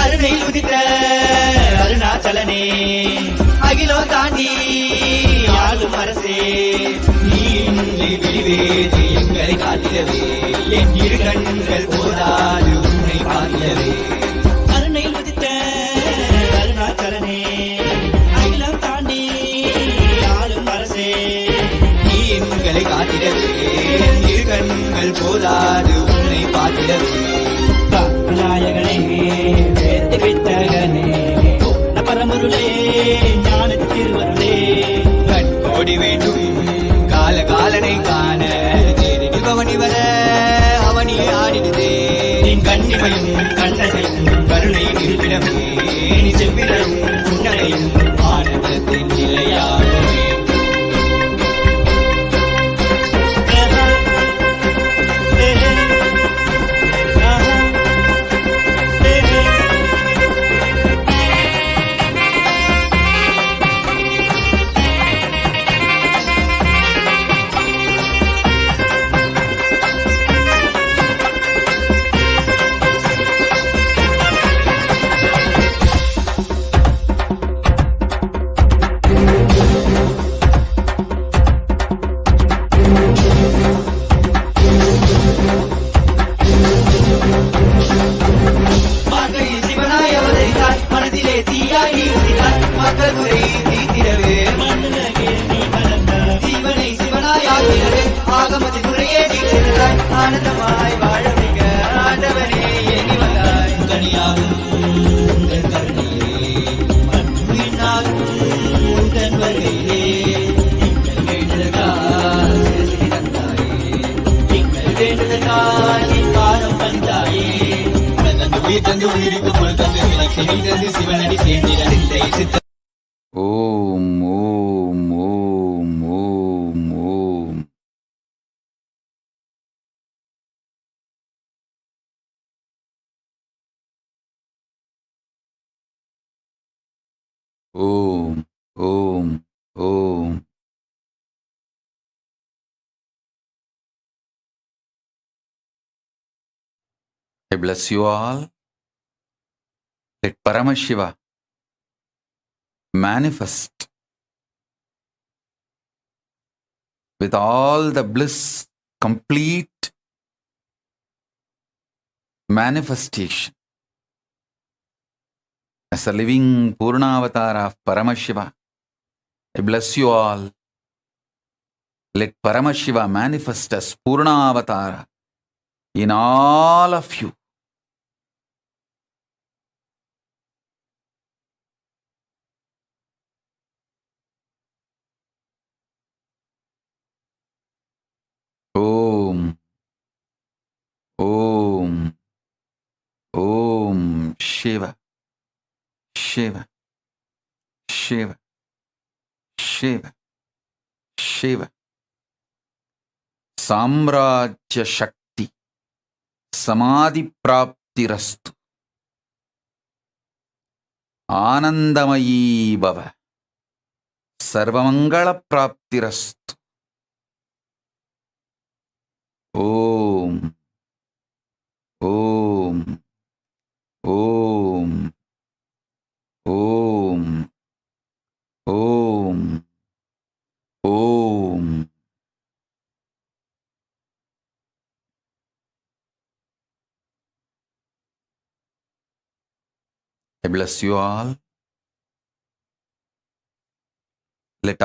அருணையில் உதித்த அருணாச்சலனே அகிலோ தாண்டி ஆளும் அரசே நீ விழிவேது எங்களை காத்திடவே என் இரு கண்கள் போதாது உன்னை பார்க்கவே அருணையில் உதித்த அருணாச்சலனே அகிலம் தாண்டி ஆளும் அரசே நீ எங்களை காத்திடவே என் இரு கண்கள் போதாது உன்னை பார்த்திடவே நாயகனே வேத்தி வித்தகனே பரமருளே ஞானத்து திருவருளே கண்கோடி வேண்டும் காலகாலனை காண பவனி வர அவனி ஆடினதே என் கண்ணிமையும் கண்ணசையும் கருணையின் இருப்பிடமே நீ செவ்விடும் புன்னகையும் ஆனந்தத்தின் நிலையாகவே தீயாய் நீ ஊதினாய் மக்கள் குறை தீர்த்திடவே ஜீவனை சிவனாய் ஆக்கிடவே ஆகமத்தின் முறையே தீர்த்திடாய் ஆனந்தமாய் வாழ வைக்க ஆண்டவனே எண்ணி வந்தாய் கனியாகும் உங்கள் கருணையே மண்ணினாகும் உங்கள் வருகையே எங்கள் வேண்டுதற்காய் சிறுசிறி தந்தாயே எங்கள் வேண்டுதற்காய் என் பாதம் பணிந்தாயே உயிர் தந்து உயிருக்கு பொருள் தந்து விளக்கி தந்து சிவனடி சேர்ந்திட சித்த ஓம் ஓம் ஓம் ஓம் ஓம். ஓம் ஓம் ஓம். I bless you all. Let Paramashiva manifest with all the bliss, complete manifestation as a living Purna avatar of Paramashiva. I bless you all. Let Paramashiva manifest as Purna avatar in all of you. Om Om Om Shiva Shiva Shiva Shiva Shiva. Samrajya Shakti Samadhi Praptirastu. Anandamayi Bhava Sarvamangala Praptirastu. Om Om Om Om Om Om. I bless you all. Let